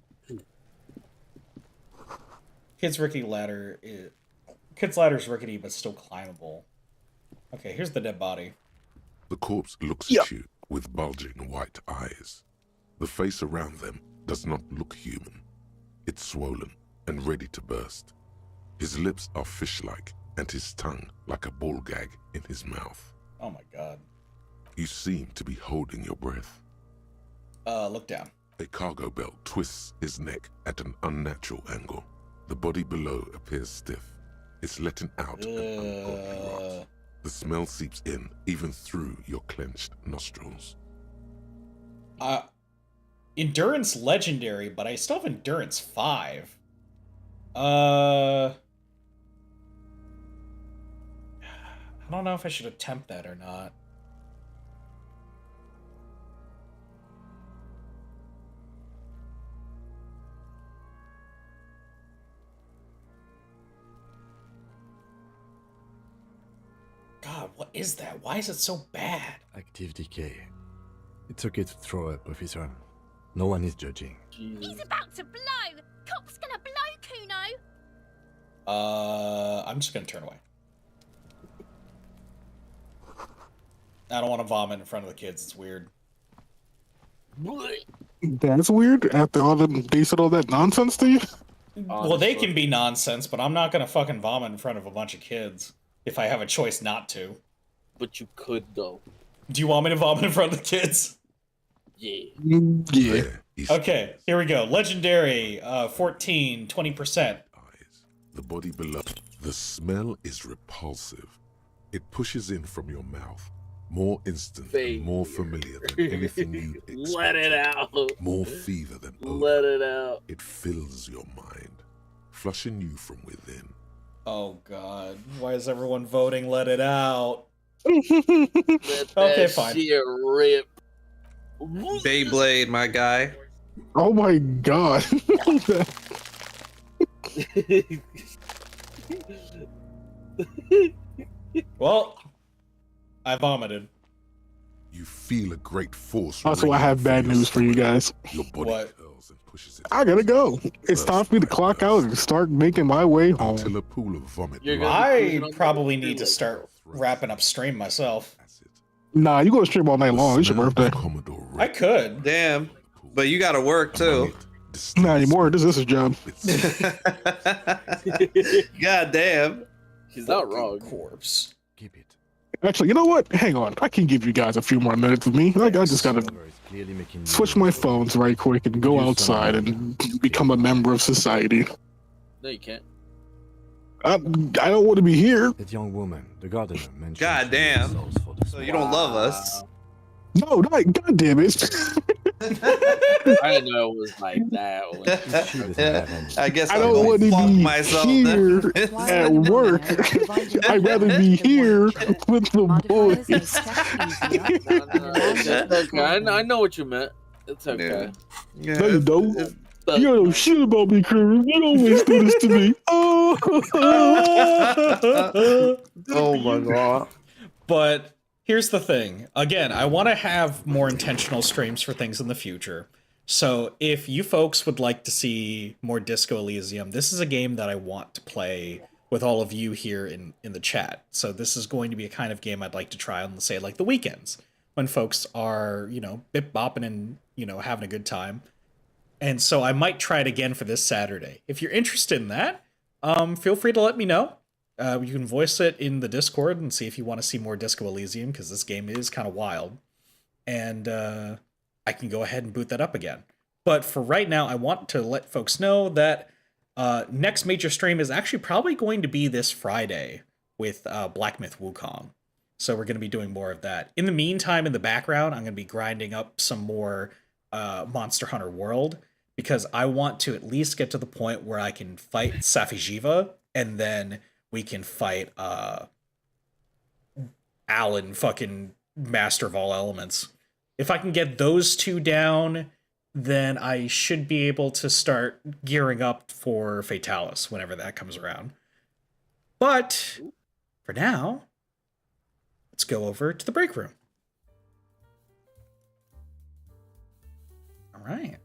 Kid's ladder's rickety, but still climbable. Okay, here's the dead body. The corpse looks at you with bulging white eyes. The face around them does not look human. It's swollen and ready to burst. His lips are fish-like, and his tongue like a ball gag in his mouth. Oh my god. You seem to be holding your breath. Look down. A cargo belt twists his neck at an unnatural angle. The body below appears stiff. It's letting out an ungodly rot. The smell seeps in, even through your clenched nostrils. Endurance legendary, but I still have endurance 5. I don't know if I should attempt that or not. God, what is that? Why is it so bad? Active decay. It's okay to throw up, officer. No one is judging. He's about to blow. Cop's gonna blow Kuno. I'm just gonna turn away. I don't want to vomit in front of the kids. It's weird. That's weird. After all they said all that nonsense to you. Well, they can be nonsense, but I'm not gonna fucking vomit in front of a bunch of kids if I have a choice not to. But you could, though. Do you want me to vomit in front of the kids? Yeah. Yeah. Okay, here we go. Legendary, 14, 20%. The body below. The smell is repulsive. It pushes in from your mouth. More instant and more familiar than anything you'd expect. Let it out. More fever than odor. Let it out. It fills your mind, flushing you from within. Oh god, why is everyone voting let it out? Let Okay, that fine. shit rip. Beyblade, my guy. Oh my god. Well, I vomited. You feel a great force. Also, I have bad news for you guys. Your body What? curls and I gotta go. It's time for me to clock out and start making my way home. Until a pool of vomit. I probably need to start wrapping up stream myself. Nah, you gonna stream all night long. It's your birthday. I could. Damn. But you gotta work too. Not anymore. This is a job. God damn. He's not wrong. Corpse. Actually, you know what? Hang on. I can give you guys a few more minutes with me. I just gotta switch my phones right quick and go outside and become a member of society. No, you can't. I don't want to be here. That young woman, the gardener, mentioned. God damn. So you don't love us? No, not, God damn it. I didn't know it was like that. I guess I don't want to be here at work. I'd rather be here with the boys. It's okay. I know what you meant. It's okay. No, you don't. You don't know shit about me, Curry. You always do this to me. Oh, oh my god. But here's the thing. Again, I want to have more intentional streams for things in the future. So if you folks would like to see more Disco Elysium, this is a game that I want to play with all of you here in the chat. So this is going to be a kind of game I'd like to try on, say, like the weekends when folks are, you know, bip-bopping and, you know, having a good time. And so I might try it again for this Saturday. If you're interested in that, feel free to let me know. You can voice it in the Discord and see if you want to see more Disco Elysium, because this game is kind of wild. And I can go ahead and boot that up again. But for right now, I want to let folks know that next major stream is actually probably going to be this Friday with Black Myth Wukong. So we're going to be doing more of that. In the meantime, in the background, I'm going to be grinding up some more Monster Hunter World, because I want to at least get to the point where I can fight Safijiva, and then we can fight Alan, fucking Master of All Elements. If I can get those two down, then I should be able to start gearing up for Fatalis whenever that comes around. But for now, let's go over to the break room. All right.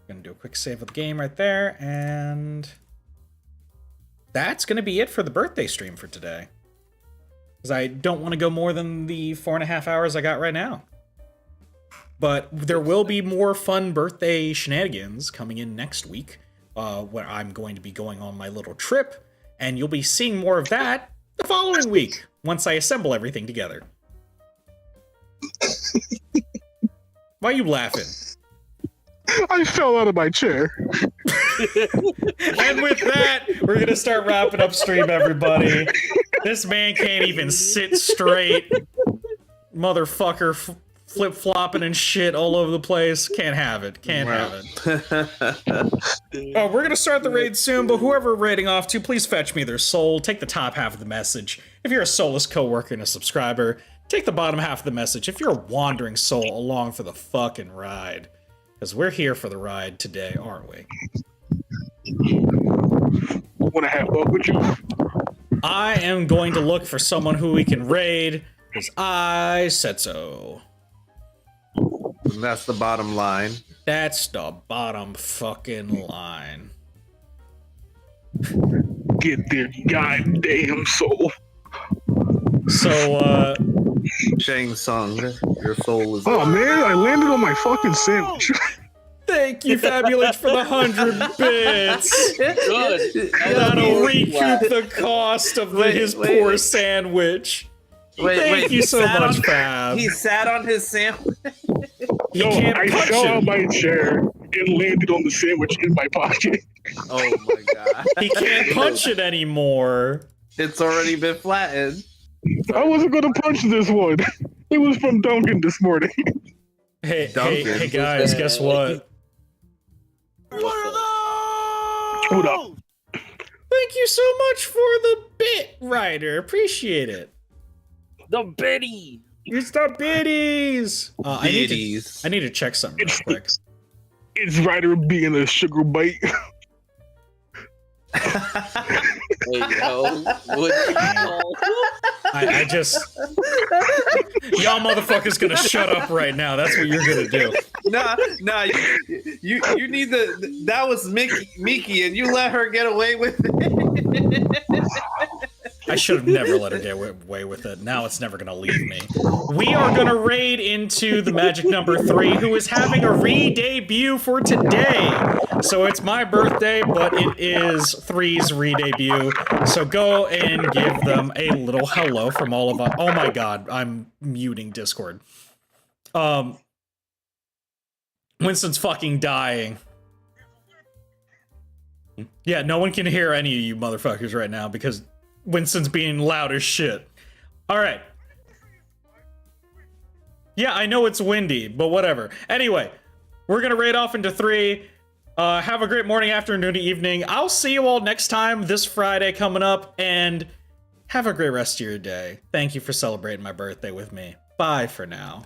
Gonna do a quick save of the game right there, and that's gonna be it for the birthday stream for today, because I don't want to go more than the 4.5 hours I got right now. But there will be more fun birthday shenanigans coming in next week, where I'm going to be going on my little trip, and you'll be seeing more of that the following week once I assemble everything together. Why are you laughing? I fell out of my chair. And with that, we're gonna start wrapping up stream, everybody. This man can't even sit straight. Motherfucker flip-flopping and shit all over the place. Can't have it. Can't have it. Oh, we're gonna start the raid soon, but whoever we're raiding off to, please fetch me their soul. Take the top half of the message. If you're a Soulless coworker and a subscriber, take the bottom half of the message. If you're a wandering soul along for the fucking ride. Because we're here for the ride today, aren't we? Want to have fun with you? I am going to look for someone who we can raid, because I said so. And that's the bottom line. That's the bottom fucking line. Get their goddamn soul. So, Shang Tsung, your soul is. Oh man, I landed on my fucking sandwich. Thank you, Fabulous, for the 100 bits. Good. That'll recoup the cost of his poor sandwich. Thank you so much, Fab. He sat on his sandwich. I fell out of my chair and landed on the sandwich in my pocket. Oh my god. He can't punch it anymore. It's already been flattened. I wasn't gonna punch this one. It was from Duncan this morning. Hey guys, guess what? Hold up. Thank you so much for the bit, Ryder. Appreciate it. The biddy. It's the biddies. I need to check something real quick. It's Ryder being a sugar bite. Hey, yo, I just y'all motherfuckers gonna shut up right now. That's what you're gonna do. Nah. You need the. That was Miki, and you let her get away with it. I should have never let her get away with it. Now it's never gonna leave me. We are gonna raid into the magic number 3, who is having a re-debut for today. So it's my birthday, but it is 3's re-debut. So go and give them a little hello from all of us. Oh my god, I'm muting Discord. Winston's fucking dying. Yeah, no one can hear any of you motherfuckers right now because Winston's being loud as shit. Alright. Yeah, I know it's windy, but whatever. Anyway, we're gonna raid off into 3. Have a great morning, afternoon, evening. I'll see you all next time this Friday coming up, and have a great rest of your day. Thank you for celebrating my birthday with me. Bye for now.